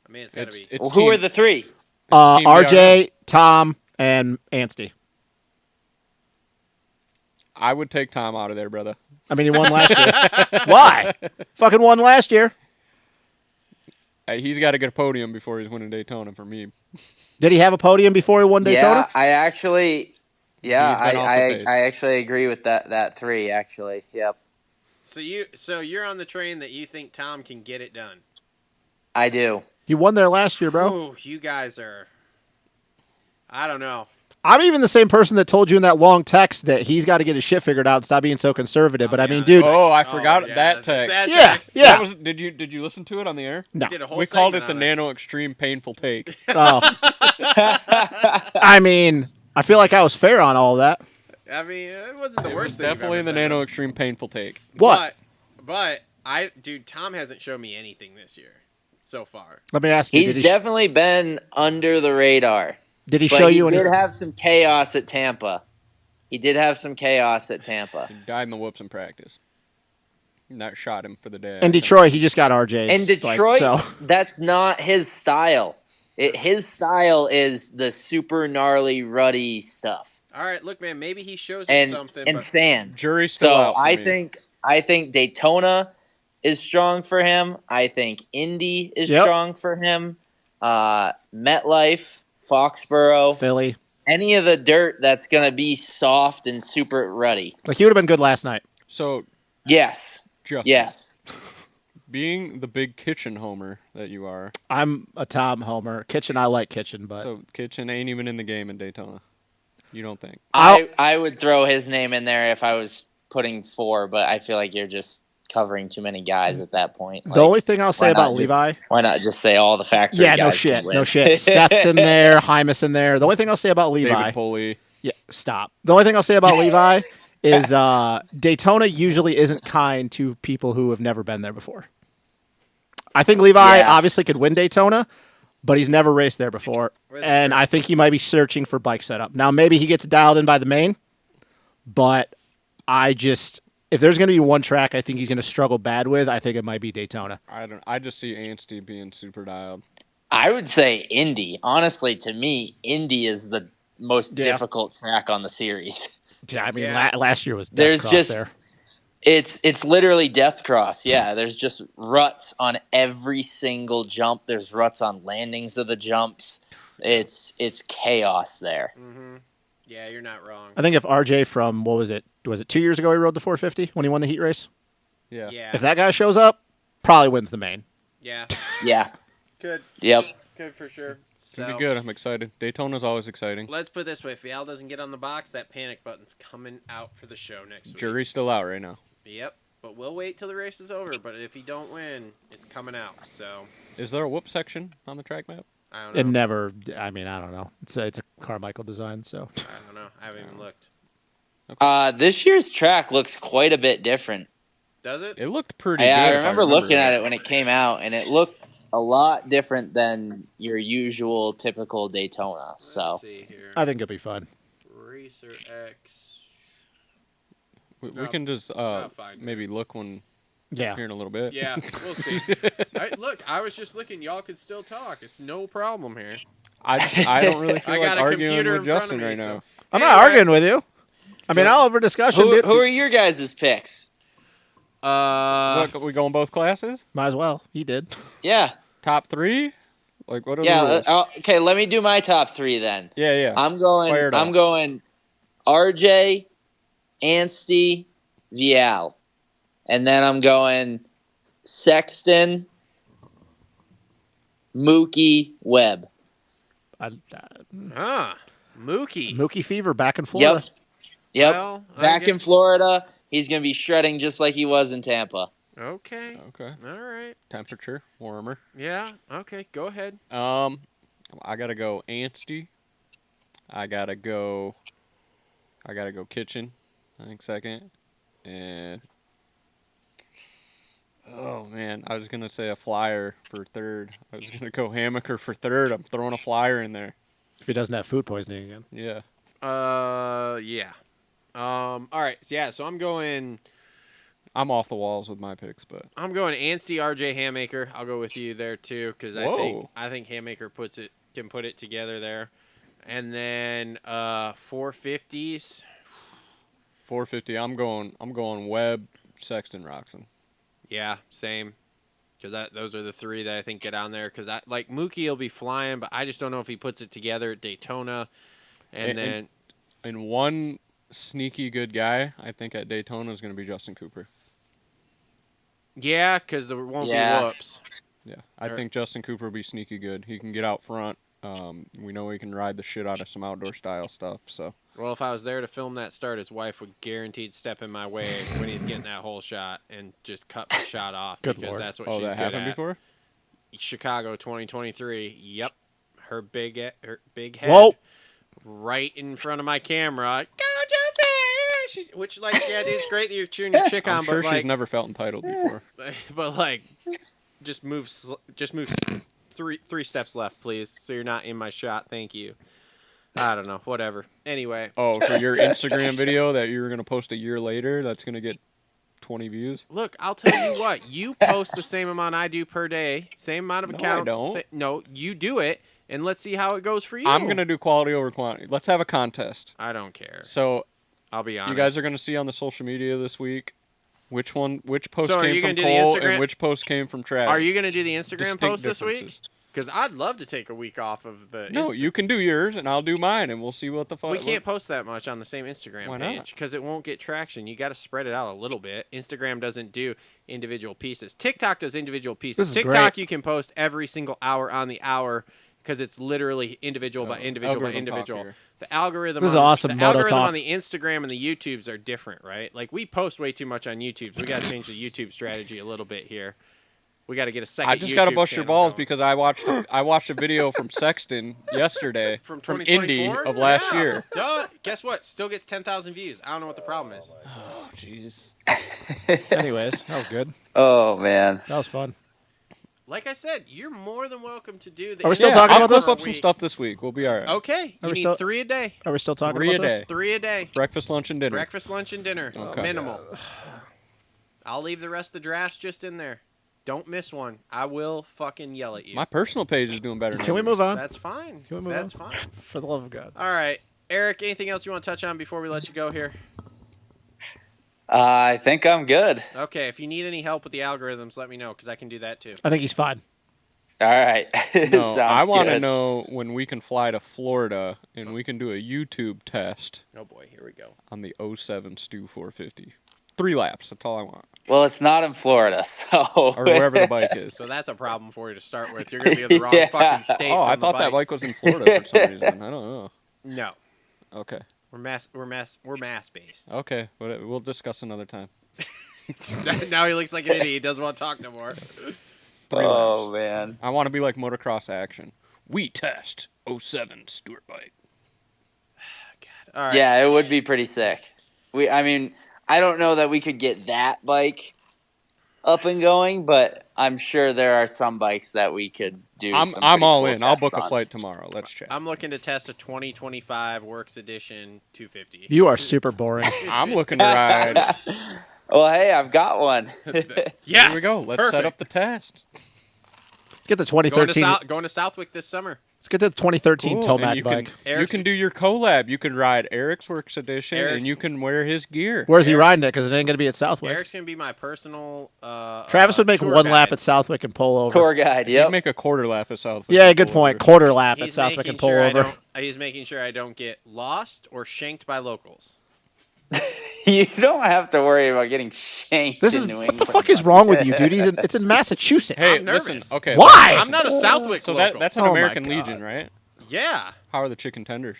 Speaker 3: I mean, it's got to be.
Speaker 6: Well, who are the three?
Speaker 4: RJ, Tom, and Ansty.
Speaker 5: I would take Tom out of there, brother.
Speaker 4: I mean, he won last year. Why? Fucking won last year.
Speaker 5: Hey, he's got to get a podium before he's winning Daytona for me.
Speaker 4: Did he have a podium before he won Daytona?
Speaker 6: Yeah, I actually
Speaker 5: I
Speaker 6: agree with that three. Actually, yep.
Speaker 3: So you're on the train that you think Tom can get it done.
Speaker 6: I do.
Speaker 4: He won there last year, bro.
Speaker 3: Oh, you guys are. I don't know.
Speaker 4: I'm even the same person that told you in that long text that he's got to get his shit figured out and stop being so conservative. But I mean, dude.
Speaker 5: Oh, I forgot that text.
Speaker 3: That
Speaker 4: Yeah,
Speaker 3: text.
Speaker 4: yeah.
Speaker 5: That was, did you listen to it on the air?
Speaker 4: No.
Speaker 3: Did a whole
Speaker 5: We called it
Speaker 3: segment
Speaker 5: the
Speaker 3: on it.
Speaker 5: Nano Extreme Painful Take.
Speaker 4: Oh. I mean, I feel like I was fair on all of that.
Speaker 3: I mean, it wasn't the
Speaker 5: It
Speaker 3: worst
Speaker 5: was
Speaker 3: thing.
Speaker 5: definitely
Speaker 3: you've
Speaker 5: the
Speaker 3: ever sent
Speaker 5: Nano
Speaker 3: us.
Speaker 5: Extreme Painful Take.
Speaker 4: What?
Speaker 3: But dude, Tom hasn't shown me anything this year so far.
Speaker 4: Let me ask you.
Speaker 6: He's definitely been under the radar.
Speaker 4: Did he
Speaker 6: But
Speaker 4: show
Speaker 6: he
Speaker 4: you any?
Speaker 6: did have some chaos at Tampa. He did have some chaos at Tampa.
Speaker 5: He died in the whoops in practice. And that shot him for the day.
Speaker 4: In Detroit, he just got RJ.
Speaker 6: In Detroit, that's not his style. His style is the super gnarly, ruddy stuff.
Speaker 3: All right, look, man, maybe he shows us
Speaker 6: And
Speaker 3: something.
Speaker 6: and
Speaker 3: but
Speaker 6: sand.
Speaker 5: Jury's still
Speaker 6: So
Speaker 5: out for
Speaker 6: I
Speaker 5: me.
Speaker 6: think Daytona is strong for him. I think Indy is strong for him. MetLife, Foxborough,
Speaker 4: Philly.
Speaker 6: any of the dirt that's gonna be soft and super ruddy.
Speaker 4: Like, he would have been good last night.
Speaker 5: So,
Speaker 6: Yes.
Speaker 5: Justin,
Speaker 6: Yes.
Speaker 5: being the big Kitchen homer that you are,
Speaker 4: I'm a Tom homer. Kitchen, I like Kitchen, but
Speaker 5: so Kitchen ain't even in the game in Daytona. You don't think?
Speaker 6: I would throw his name in there if I was putting 4, but I feel like you're just covering too many guys at that point.
Speaker 4: the only thing I'll say about Levi.
Speaker 6: Why not just say all the factory
Speaker 4: Yeah,
Speaker 6: guys
Speaker 4: no
Speaker 6: can
Speaker 4: shit.
Speaker 6: win?
Speaker 4: No shit. Seth's in there. Hymus in there. The only thing I'll say about Levi.
Speaker 5: David Pulley.
Speaker 4: Yeah, stop. The only thing I'll say about Levi is Daytona usually isn't kind to people who have never been there before. I think Levi obviously could win Daytona, but he's never raced there before. And I think he might be searching for bike setup. Now, maybe he gets dialed in by the main, but if there's going to be one track I think he's going to struggle bad with, I think it might be Daytona.
Speaker 5: I just see Ansty being super dialed.
Speaker 6: I would say Indy. Honestly, to me, Indy is the most difficult track on the series.
Speaker 4: Yeah, I mean, last year was
Speaker 6: There's
Speaker 4: Death Cross
Speaker 6: just
Speaker 4: there.
Speaker 6: It's literally death cross. Yeah, there's just ruts on every single jump. There's ruts on landings of the jumps. It's chaos there.
Speaker 3: Mm-hmm. Yeah, you're not wrong.
Speaker 4: I think if RJ from, what was it? Was it 2 years ago he rode the 450 when he won the heat race?
Speaker 5: Yeah.
Speaker 4: If that guy shows up, probably wins the main.
Speaker 3: Yeah.
Speaker 6: Yeah.
Speaker 3: Good.
Speaker 6: Yep.
Speaker 3: Good for sure.
Speaker 5: It's going to be good. I'm excited. Daytona's always exciting.
Speaker 3: Let's put it this way. If Al doesn't get on the box, that panic button's coming out for the show next week.
Speaker 5: Jury's still out right now.
Speaker 3: Yep. But we'll wait till the race is over. But if he don't win, it's coming out. So.
Speaker 5: Is there a whoop section on the track map?
Speaker 3: I don't know.
Speaker 4: It never, I mean, I don't know. It's a Carmichael design, so.
Speaker 3: I don't know. I haven't even looked.
Speaker 6: This year's track looks quite a bit different.
Speaker 3: Does it?
Speaker 5: It looked pretty good.
Speaker 6: I remember looking at it when it came out, and it looked a lot different than your usual typical Daytona. So
Speaker 3: Let's see here.
Speaker 4: I think it'll be fun.
Speaker 3: Racer X.
Speaker 5: We can just maybe look when here in a little bit.
Speaker 3: Yeah, we'll see. Look, I was just looking. Y'all could still talk. It's no problem here.
Speaker 5: I don't really feel
Speaker 3: I
Speaker 5: like
Speaker 3: got a
Speaker 5: arguing
Speaker 3: computer
Speaker 5: with
Speaker 3: in front
Speaker 5: Justin
Speaker 3: of me,
Speaker 5: right
Speaker 3: so-
Speaker 5: now.
Speaker 4: I'm not arguing with you. I mean, I'll have a discussion.
Speaker 6: who
Speaker 4: dude.
Speaker 6: are your guys' picks?
Speaker 5: Look, we going both classes?
Speaker 4: Might as well. He did.
Speaker 6: Yeah.
Speaker 5: Top 3? Like what are the
Speaker 6: Yeah.
Speaker 5: rules?
Speaker 6: Okay, let me do my top 3 then.
Speaker 5: Yeah.
Speaker 6: I'm going RJ, Ansty, Vial. And then I'm going Sexton, Mookie, Webb.
Speaker 3: Mookie.
Speaker 4: Mookie Fever back in Florida.
Speaker 6: Yep.
Speaker 3: Well, I
Speaker 6: Back in
Speaker 3: guess-
Speaker 6: Florida, he's going to be shredding just like he was in Tampa.
Speaker 3: Okay.
Speaker 5: Okay.
Speaker 3: All right.
Speaker 5: Temperature warmer.
Speaker 3: Yeah. Okay. Go ahead.
Speaker 5: I gotta go Ansty. I gotta go Kitchen. I think second. And oh man, I was gonna say a flyer for third. I was gonna go Hammaker for third. I'm throwing a flyer in there.
Speaker 4: If he doesn't have food poisoning again.
Speaker 5: Yeah.
Speaker 3: Yeah. All right. Yeah. So I'm going
Speaker 5: off the walls with my picks, but
Speaker 3: I'm going Ansty RJ Hammaker. I'll go with you there too because I think Hammaker can put it together there, and then 450s.
Speaker 5: 450. I'm going Webb, Sexton, Roxon.
Speaker 3: Yeah, same. Because those are the three that I think get on there. Because Mookie will be flying, but I just don't know if he puts it together at Daytona. And
Speaker 5: one sneaky good guy, I think at Daytona is going to be Justin Cooper.
Speaker 3: Yeah, because there won't be whoops.
Speaker 5: Yeah, I think Justin Cooper will be sneaky good. He can get out front. We know he can ride the shit out of some outdoor style stuff. So.
Speaker 3: Well, if I was there to film that start, his wife would guaranteed step in my way when he's getting that whole shot and just cut my shot off because
Speaker 4: Lord.
Speaker 3: that's what
Speaker 5: Oh,
Speaker 3: she's
Speaker 5: that
Speaker 3: good
Speaker 5: happened
Speaker 3: at.
Speaker 5: before?
Speaker 3: Chicago 2023. Yep, her big head,
Speaker 4: Whoa.
Speaker 3: right in front of my camera. Go Justin! Which yeah, dude, it's great that you're cheering your chick on,
Speaker 5: I'm sure
Speaker 3: but
Speaker 5: she's never felt entitled before.
Speaker 3: but just move three steps left, please, so you're not in my shot. Thank you. I don't know. Whatever. Anyway.
Speaker 5: Oh, for your Instagram video that you were going to post a year later, that's going to get 20 views?
Speaker 3: Look, I'll tell you what. You post the same amount I do per day. Same amount of accounts.
Speaker 5: I don't.
Speaker 3: No, you do it, and let's see how it goes for you.
Speaker 5: I'm going to do quality over quantity. Let's have a contest.
Speaker 3: I don't care.
Speaker 5: So,
Speaker 3: I'll be honest.
Speaker 5: you guys are going to see on the social media this week which post
Speaker 3: So
Speaker 5: came from Cole and which post came from Travis.
Speaker 3: Are you going to do the Instagram
Speaker 5: Distinct
Speaker 3: post this
Speaker 5: differences.
Speaker 3: week? Because I'd love to take a week off of the.
Speaker 5: No, you can do yours and I'll do mine, and we'll see what the fuck.
Speaker 3: We can't post that much on the same Instagram
Speaker 5: Why not?
Speaker 3: page because it won't get traction. You got to spread it out a little bit. Instagram doesn't do individual pieces. TikTok does individual pieces.
Speaker 4: This is
Speaker 3: TikTok
Speaker 4: great.
Speaker 3: you can post every single hour on the hour because it's literally individual by individual by
Speaker 5: algorithm
Speaker 3: individual.
Speaker 5: talk here.
Speaker 3: The algorithm.
Speaker 4: This is
Speaker 3: on,
Speaker 4: awesome,
Speaker 3: The
Speaker 4: Moto
Speaker 3: algorithm
Speaker 4: talk.
Speaker 3: on the Instagram and the YouTubes are different, right? Like we post way too much on YouTube. So we got to change the YouTube strategy a little bit here. We got to get a second.
Speaker 5: I just got to
Speaker 3: YouTube
Speaker 5: bust your
Speaker 3: channel
Speaker 5: balls
Speaker 3: going.
Speaker 5: because I watched a video from Sexton yesterday
Speaker 3: from
Speaker 5: Indy
Speaker 3: 2024?
Speaker 5: of last
Speaker 3: Yeah.
Speaker 5: year.
Speaker 3: Duh. Guess what? Still gets 10,000 views. I don't know what the problem is.
Speaker 5: Oh, jeez.
Speaker 4: Anyways, that was good.
Speaker 6: Oh man.
Speaker 4: That was fun.
Speaker 3: Like I said, you're more than welcome to do the.
Speaker 4: Are we still
Speaker 5: Yeah,
Speaker 4: talking
Speaker 5: I'll
Speaker 4: about
Speaker 5: clip
Speaker 4: this?
Speaker 5: up some stuff this week. We'll be all right.
Speaker 3: Okay,
Speaker 4: Are
Speaker 3: you
Speaker 4: we
Speaker 3: need
Speaker 4: still-
Speaker 3: 3 a day.
Speaker 4: Are we still talking
Speaker 5: 3
Speaker 4: about
Speaker 5: a
Speaker 4: this?
Speaker 5: day.
Speaker 3: 3 a day.
Speaker 5: Breakfast, lunch, and dinner.
Speaker 3: Breakfast, lunch, and dinner.
Speaker 5: Okay.
Speaker 3: Minimal. I'll leave the rest of the drafts just in there. Don't miss one. I will fucking yell at you.
Speaker 5: My personal page is doing better.
Speaker 4: Can we move on?
Speaker 3: That's fine.
Speaker 4: Can we move
Speaker 3: That's
Speaker 4: on?
Speaker 3: fine.
Speaker 4: For the love of God.
Speaker 3: All right, Eric. Anything else you want to touch on before we let you go here?
Speaker 6: I think I'm good.
Speaker 3: Okay. If you need any help with the algorithms, let me know because I can do that too.
Speaker 4: I think he's fine.
Speaker 6: All right.
Speaker 5: No,
Speaker 6: Sounds
Speaker 5: I want to
Speaker 6: good.
Speaker 5: know when we can fly to Florida and we can do a YouTube test
Speaker 3: Oh boy, here we go.
Speaker 5: on the 07 Stu 450. 3 laps. That's all I want.
Speaker 6: Well, it's not in Florida, so
Speaker 5: Or wherever the bike is.
Speaker 3: So that's a problem for you to start with. You're going to be in the wrong
Speaker 6: Yeah.
Speaker 3: fucking state.
Speaker 5: Oh, I
Speaker 3: from the
Speaker 5: thought that bike was in Florida for some reason. I don't know.
Speaker 3: No,
Speaker 5: Okay.
Speaker 3: we're mass based.
Speaker 5: Okay. We'll discuss another time.
Speaker 3: Now he looks like an idiot. He doesn't want to talk no more.
Speaker 5: 3
Speaker 6: oh
Speaker 5: laps.
Speaker 6: man.
Speaker 5: I want to be like motocross action. We test 07 Stewart bike.
Speaker 3: All right.
Speaker 6: Yeah, it would be pretty sick. I mean, I don't know that we could get that bike up and going, but I'm sure there are some bikes that we could do.
Speaker 5: I'm
Speaker 6: some
Speaker 5: all
Speaker 6: pretty
Speaker 5: in.
Speaker 6: cool
Speaker 5: I'll
Speaker 6: tests
Speaker 5: book a
Speaker 6: on.
Speaker 5: flight tomorrow. Let's chat.
Speaker 3: I'm looking to test a 2025 Worx Edition 250.
Speaker 4: You are super boring.
Speaker 5: I'm looking to ride.
Speaker 6: Well, hey, I've got one.
Speaker 3: Yes.
Speaker 5: Here we go. Let's set
Speaker 3: Perfect.
Speaker 5: up the test.
Speaker 4: Let's get the
Speaker 3: Going to,
Speaker 4: 2013.
Speaker 3: Going to Southwick this summer.
Speaker 4: Let's get the 2013
Speaker 5: Ooh, and
Speaker 4: Tomac
Speaker 5: you
Speaker 4: bike.
Speaker 5: Can,
Speaker 3: Eric's-
Speaker 5: you can do your collab. You can ride Eric's Works Edition,
Speaker 3: Eric's-
Speaker 5: and you can wear his gear.
Speaker 4: Where's he
Speaker 3: Eric's-
Speaker 4: riding it? Because it ain't going to be at Southwick.
Speaker 3: Eric's going to be my personal
Speaker 4: Travis would make
Speaker 3: tour
Speaker 4: one
Speaker 3: guide.
Speaker 4: lap at Southwick and pull over.
Speaker 6: Tour guide,
Speaker 5: You
Speaker 6: yep.
Speaker 5: make a quarter lap at South.
Speaker 4: Yeah, good point. Quarter lap at
Speaker 3: He's
Speaker 4: Southwick
Speaker 3: making
Speaker 4: and pull
Speaker 3: sure
Speaker 4: over.
Speaker 3: he's making sure I don't get lost or shanked by locals.
Speaker 6: You don't have to worry about getting shanked
Speaker 4: This
Speaker 6: in
Speaker 4: is
Speaker 6: New
Speaker 4: what
Speaker 6: England.
Speaker 4: the fuck is wrong with you, dude? It's in Massachusetts.
Speaker 5: Hey,
Speaker 3: I'm
Speaker 5: listen.
Speaker 3: nervous.
Speaker 5: Okay.
Speaker 4: Why?
Speaker 3: I'm not a Southwick
Speaker 5: So
Speaker 3: local.
Speaker 5: that's an
Speaker 4: Oh my
Speaker 5: American
Speaker 4: God.
Speaker 5: Legion, right?
Speaker 3: Yeah.
Speaker 5: How are the chicken tenders?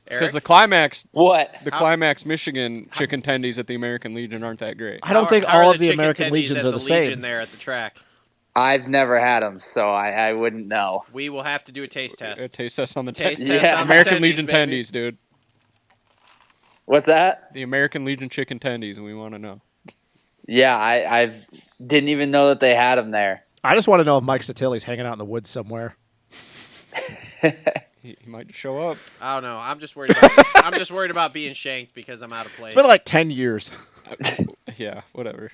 Speaker 3: Eric,
Speaker 5: Because the climax,
Speaker 6: What?
Speaker 5: Climax Michigan chicken tendies at the American Legion aren't that great.
Speaker 4: I don't
Speaker 3: how-
Speaker 4: think
Speaker 3: how are
Speaker 4: all of the
Speaker 3: chicken
Speaker 4: American
Speaker 3: tendies
Speaker 4: Legions
Speaker 3: at
Speaker 4: are
Speaker 3: the
Speaker 4: the
Speaker 3: Legion
Speaker 4: same.
Speaker 3: there at the track.
Speaker 6: I've never had them, so I wouldn't know.
Speaker 3: We will have to do a taste test.
Speaker 5: A taste test on the
Speaker 3: Taste
Speaker 5: ten-
Speaker 3: test
Speaker 6: Yeah.
Speaker 3: on the
Speaker 5: American
Speaker 3: tendies,
Speaker 5: Legion
Speaker 3: baby.
Speaker 5: tendies, dude.
Speaker 6: What's that?
Speaker 5: The American Legion chicken tendies, and we want to know.
Speaker 6: Yeah, I didn't even know that they had them there.
Speaker 4: I just want to know if Mike Satilli's hanging out in the woods somewhere.
Speaker 5: He might show up.
Speaker 3: I don't know. I'm just worried about being shanked because I'm out of place.
Speaker 4: It's been like 10 years.
Speaker 5: Yeah, whatever.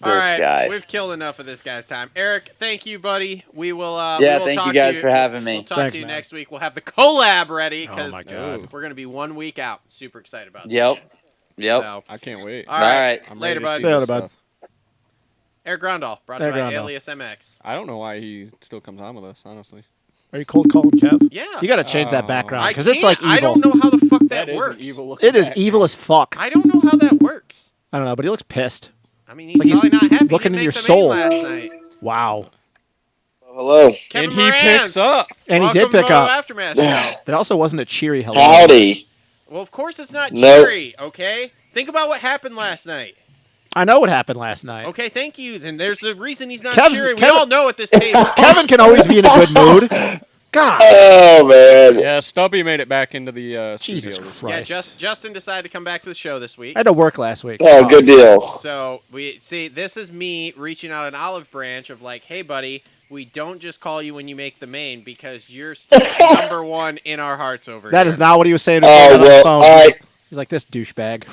Speaker 3: All right,
Speaker 6: guy.
Speaker 3: we've killed enough of this guy's time. Eric, thank you, buddy. We will.
Speaker 6: Yeah,
Speaker 3: we will
Speaker 6: thank
Speaker 3: talk
Speaker 6: you guys
Speaker 3: to
Speaker 6: for having me.
Speaker 3: We'll talk
Speaker 4: Thanks,
Speaker 3: to you
Speaker 4: man.
Speaker 3: next week. We'll have the collab ready
Speaker 4: Oh
Speaker 3: because
Speaker 4: my God.
Speaker 3: we're gonna be 1 week out. Super excited about
Speaker 6: Yep.
Speaker 3: this.
Speaker 6: Yep.
Speaker 3: So,
Speaker 5: I can't wait.
Speaker 3: all right.
Speaker 5: I'm
Speaker 3: Later,
Speaker 5: ready to
Speaker 3: bud.
Speaker 5: see
Speaker 4: See you
Speaker 5: this
Speaker 4: later, bud.
Speaker 5: stuff.
Speaker 3: Eric Grondahl, brought to you
Speaker 4: Eric
Speaker 3: by
Speaker 4: Grondahl.
Speaker 3: Alias MX.
Speaker 5: I don't know why he still comes on with us, honestly.
Speaker 4: Are you cold calling Kev?
Speaker 3: Yeah.
Speaker 4: You got to change that
Speaker 5: Oh.
Speaker 4: background
Speaker 3: I
Speaker 4: because it's like
Speaker 3: can't.
Speaker 4: evil.
Speaker 3: I don't know how the fuck that
Speaker 5: is
Speaker 3: works.
Speaker 5: an evil looking
Speaker 4: It is
Speaker 5: background.
Speaker 4: evil as fuck.
Speaker 3: I don't know how that works.
Speaker 4: I don't know, but he looks pissed.
Speaker 3: I mean, he's
Speaker 4: Like he's
Speaker 3: probably not happy.
Speaker 4: looking
Speaker 3: He
Speaker 4: in
Speaker 3: didn't
Speaker 4: your
Speaker 3: make the main
Speaker 4: soul.
Speaker 3: last night.
Speaker 4: Wow.
Speaker 6: Hello.
Speaker 3: Kevin
Speaker 5: And he
Speaker 3: Moranz.
Speaker 5: picks up.
Speaker 4: And
Speaker 3: Welcome
Speaker 4: he did pick
Speaker 3: to Moto
Speaker 4: up.
Speaker 3: Aftermath Show.
Speaker 4: That also wasn't a cheery hello.
Speaker 6: Howdy.
Speaker 3: Well, of course it's not
Speaker 6: Nope.
Speaker 3: cheery, okay? Think about what happened last night.
Speaker 4: I know what happened last night.
Speaker 3: Okay, thank you. Then there's a reason he's not
Speaker 4: Kev's-
Speaker 3: cheery. We
Speaker 4: Kevin-
Speaker 3: all know at this table.
Speaker 4: Kevin can always be in a good mood. God.
Speaker 6: Oh man.
Speaker 5: Yeah, Stubby made it back into the
Speaker 4: Jesus
Speaker 5: studio.
Speaker 4: Christ.
Speaker 3: Yeah, Justin decided to come back to the show this week.
Speaker 4: I had to work last week.
Speaker 6: Oh, good deal.
Speaker 3: So we see this is me reaching out an olive branch of like, hey buddy, we don't just call you when you make the main because you're still number one in our hearts over
Speaker 4: That
Speaker 3: here.
Speaker 4: is not what he was saying to me
Speaker 6: Oh
Speaker 4: on the
Speaker 6: well,
Speaker 4: phone. He's like, this douchebag.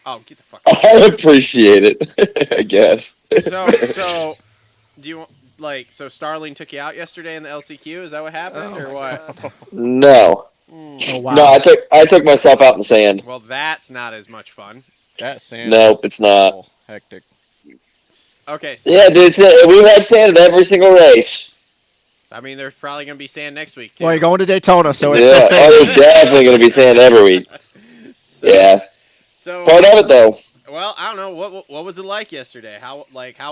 Speaker 3: Oh, get the fuck out.
Speaker 6: I appreciate it. I guess.
Speaker 3: So do you so Starling took you out yesterday in the LCQ? Is that what happened or what?
Speaker 6: No.
Speaker 4: Oh, wow.
Speaker 6: No, I took myself out in the sand.
Speaker 3: Well, that's not as much fun.
Speaker 5: That sand.
Speaker 6: Nope, it's not.
Speaker 5: Oh, hectic.
Speaker 3: Okay, so,
Speaker 6: Yeah, dude, we had sand at every single race.
Speaker 3: I mean, there's probably gonna be sand next week too.
Speaker 4: Well, you're going to Daytona, so it's
Speaker 6: Yeah,
Speaker 4: the same.
Speaker 6: there's definitely going to be sand every week. Yeah,
Speaker 3: So
Speaker 6: part of it though.
Speaker 3: well, I don't know what was it like yesterday. How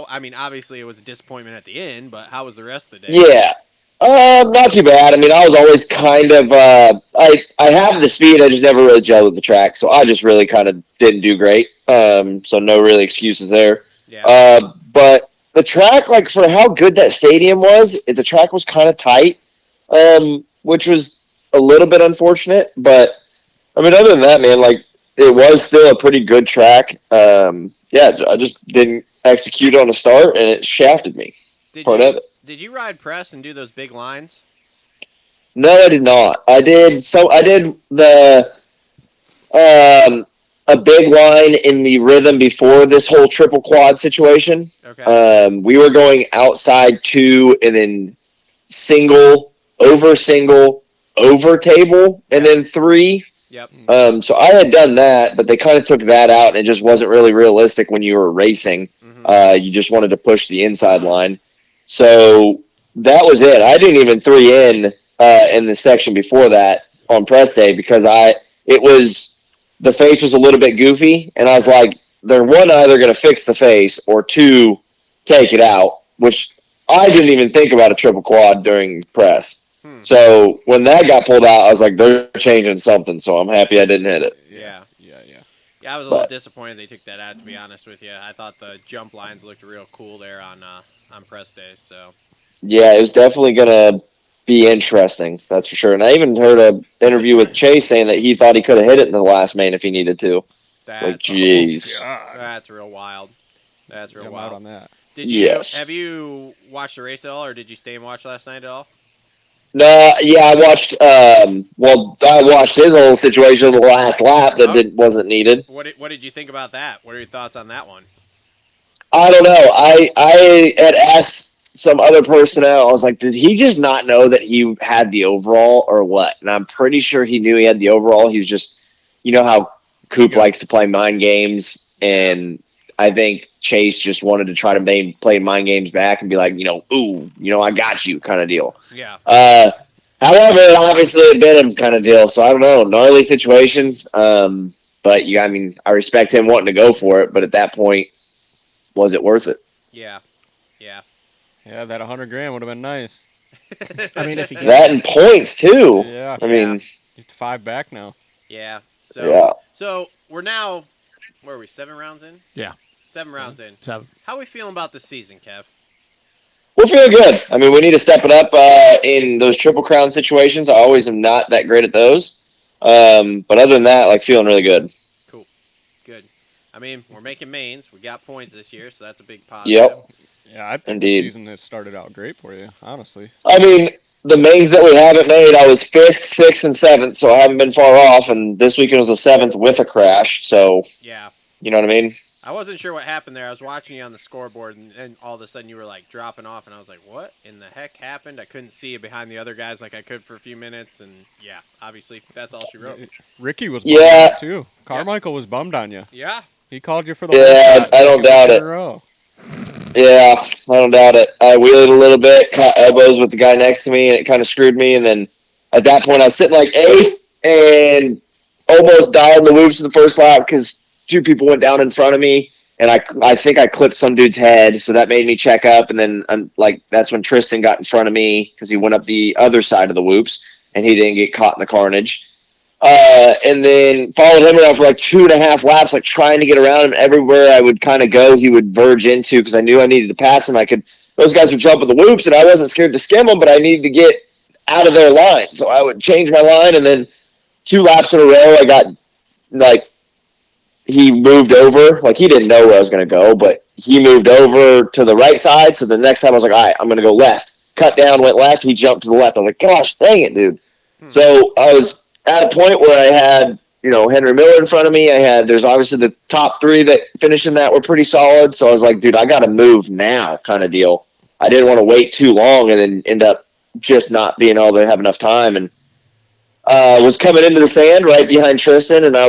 Speaker 3: I mean, obviously it was a disappointment at the end, but how was the rest of the day?
Speaker 6: Yeah, not too bad. I mean, I was always kind of I have the speed, I just never really gelled with the track, so I just really kind of didn't do great. So no really excuses there.
Speaker 3: Yeah.
Speaker 6: But the track, like for how good that stadium was, the track was kind of tight, which was a little bit unfortunate. But I mean, other than that, man, like it was still a pretty good track. Yeah, I just didn't execute on a start, and it shafted me. Part of it.
Speaker 3: Did you ride press and do those big lines?
Speaker 6: No, I did not. I did the a big line in the rhythm before this whole triple quad situation.
Speaker 3: Okay.
Speaker 6: We were going outside two and then single, over table, and then three.
Speaker 3: Yep.
Speaker 6: So I had done that, but they kind of took that out, and it just wasn't really realistic when you were racing.
Speaker 3: Mm-hmm.
Speaker 6: You just wanted to push the inside line. So that was it. I didn't even 3 in the section before that on press day because the face was a little bit goofy, and I was like, they're either going to fix the face or two, take it out, which I didn't even think about a triple quad during press. So when that got pulled out, I was like, they're changing something, so I'm happy I didn't hit it.
Speaker 3: Yeah. I was a little disappointed they took that out, to be honest with you. I thought the jump lines looked real cool there on press days. So
Speaker 6: Yeah, it was definitely going to be interesting, that's for sure. And I even heard an interview with Chase saying that he thought he could have hit it in the last main if he needed to. Like, jeez.
Speaker 3: That's real wild. That's real
Speaker 5: I'm
Speaker 3: wild.
Speaker 5: out on that.
Speaker 3: Have you watched the race at all, or did you stay and watch last night at all?
Speaker 6: No, yeah, I watched. I watched his whole situation in the last lap that wasn't needed.
Speaker 3: What did you think about that? What are your thoughts on that one?
Speaker 6: I don't know. I had asked some other personnel. I was like, did he just not know that he had the overall or what? And I'm pretty sure he knew he had the overall. He was just, you know how Coop likes to play mind games, and I think Chase just wanted to try to play mind games back and be like, I got you kind of deal.
Speaker 3: Yeah.
Speaker 6: However, it obviously had been him kind of deal, so I don't know. Gnarly situation. But I respect him wanting to go for it, but at that point, was it worth it?
Speaker 3: Yeah.
Speaker 5: Yeah, that $100,000 would have been nice.
Speaker 4: I mean, if you
Speaker 6: That and points too.
Speaker 5: Yeah.
Speaker 6: I mean,
Speaker 5: It's 5 back now.
Speaker 3: Yeah.
Speaker 6: yeah.
Speaker 3: So we're now, where are we, 7 rounds in?
Speaker 4: Yeah.
Speaker 3: 7 rounds in.
Speaker 4: 7.
Speaker 3: How are we feeling about this season, Kev?
Speaker 6: We're feeling good. I mean, we need to step it up in those Triple Crown situations. I always am not that great at those. But other than that, like, feeling really good.
Speaker 3: Cool. Good. I mean, we're making mains. We got points this year, so that's a big positive.
Speaker 6: Yep.
Speaker 5: Yeah, I think
Speaker 6: Indeed.
Speaker 5: the season has started out great for you, honestly.
Speaker 6: I mean,
Speaker 7: the mains that we haven't made, I was 5th, 6th, and 7th, so I haven't been far off. And this weekend was a 7th with a crash. So
Speaker 3: Yeah.
Speaker 7: you know what I mean?
Speaker 3: I wasn't sure what happened there. I was watching you on the scoreboard, and all of a sudden you were like dropping off, and I was like, "What in the heck happened?" I couldn't see you behind the other guys like I could for a few minutes, and yeah, obviously that's all she wrote.
Speaker 5: Ricky was bummed on you, too. Carmichael was bummed on you.
Speaker 3: Yeah.
Speaker 5: He called you for the
Speaker 7: I don't doubt it. Yeah, I don't doubt it. I wheeled a little bit, caught elbows with the guy next to me, and it kind of screwed me. And then at that point, I was sitting like 8th and almost died in the whoops in the first lap because 2 people went down in front of me, and I think I clipped some dude's head, so that made me check up. And then that's when Tristan got in front of me because he went up the other side of the whoops, and he didn't get caught in the carnage. And then followed him around for like 2.5 laps, like trying to get around him. Everywhere I would kind of go, he would verge into because I knew I needed to pass him. Those guys would jump at the whoops, and I wasn't scared to skim them, but I needed to get out of their line. So I would change my line, and then 2 laps in a row, I got he moved over. Like, he didn't know where I was going to go, but he moved over to the right side. So the next time I was like, all right, I'm going to go left. Cut down, went left. He jumped to the left. I was like, gosh, dang it, dude. So I was at a point where I had, Henry Miller in front of me. There's obviously the top 3 that finished in that were pretty solid. So I was like, dude, I got to move now kind of deal. I didn't want to wait too long and then end up just not being able to have enough time. And was coming into the sand right behind Tristan, and I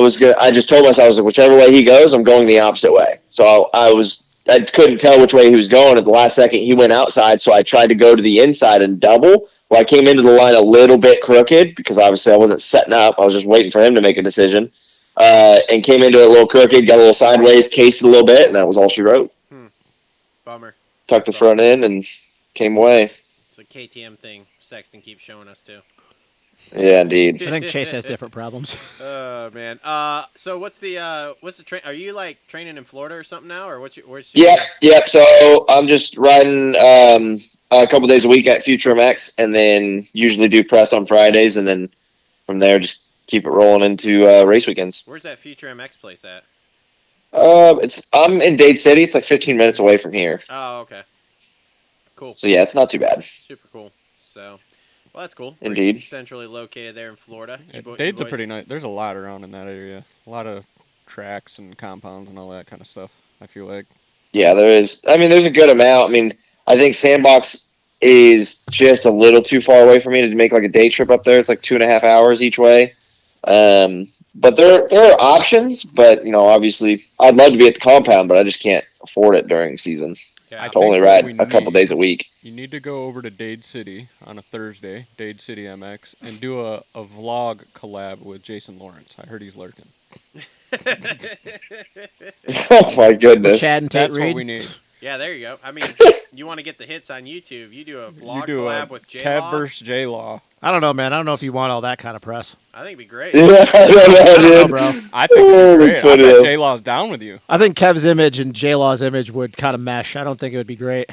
Speaker 7: just told myself, I was like, whichever way he goes, I'm going the opposite way. So I couldn't tell which way he was going. At the last second, he went outside, so I tried to go to the inside and double. Well, I came into the line a little bit crooked because obviously I wasn't setting up. I was just waiting for him to make a decision, and came into it a little crooked, got a little sideways, cased it a little bit, and that was all she wrote.
Speaker 3: Bummer.
Speaker 7: Tucked the front in and came away.
Speaker 3: It's a KTM thing. Sexton keeps showing us too.
Speaker 7: Yeah, indeed.
Speaker 4: I think Chase has different problems.
Speaker 3: Oh man. So what's the train? Are you like training in Florida or something now, or where's your?
Speaker 7: Yep. So I'm just riding a couple days a week at Future MX, and then usually do press on Fridays, and then from there just keep it rolling into race weekends.
Speaker 3: Where's that Future MX place at?
Speaker 7: I'm in Dade City. It's like 15 minutes away from here.
Speaker 3: Oh, okay. Cool.
Speaker 7: So yeah, it's not too bad.
Speaker 3: Super cool. So. Well, that's cool.
Speaker 7: Indeed.
Speaker 3: Pretty centrally located there in Florida.
Speaker 5: Yeah, Dade's a pretty nice. There's a lot around in that area. A lot of tracks and compounds and all that kind of stuff, I feel like.
Speaker 7: Yeah, there is. I mean, there's a good amount. I mean, I think Sandbox is just a little too far away for me to make like a day trip up there. It's like 2.5 hours each way. But there are options. But, obviously, I'd love to be at the compound, but I just can't afford it during season.
Speaker 3: Yeah,
Speaker 7: I only ride a couple days a week.
Speaker 5: You need to go over to Dade City on a Thursday, Dade City MX, and do a vlog collab with Jason Lawrence. I heard he's lurking.
Speaker 7: Oh, my goodness.
Speaker 4: Chad and Tate
Speaker 5: That's
Speaker 4: Reed.
Speaker 5: what we need.
Speaker 3: Yeah, there you go. I mean, you want to get the hits on YouTube. You do a vlog
Speaker 5: You do
Speaker 3: collab
Speaker 5: a
Speaker 3: with J
Speaker 5: Kev
Speaker 3: Law.
Speaker 5: versus J Law.
Speaker 4: I don't know, man. I don't know if you want all that kind of press.
Speaker 3: I think it'd be great.
Speaker 7: Yeah, I don't know,
Speaker 4: I don't know,
Speaker 7: dude.
Speaker 4: bro.
Speaker 5: I think it'd be great.
Speaker 7: That's
Speaker 5: I
Speaker 7: funny,
Speaker 5: bet
Speaker 7: though.
Speaker 5: J Law's down with you.
Speaker 4: I think Kev's image and J Law's image would kind of mesh. I don't think it would be great.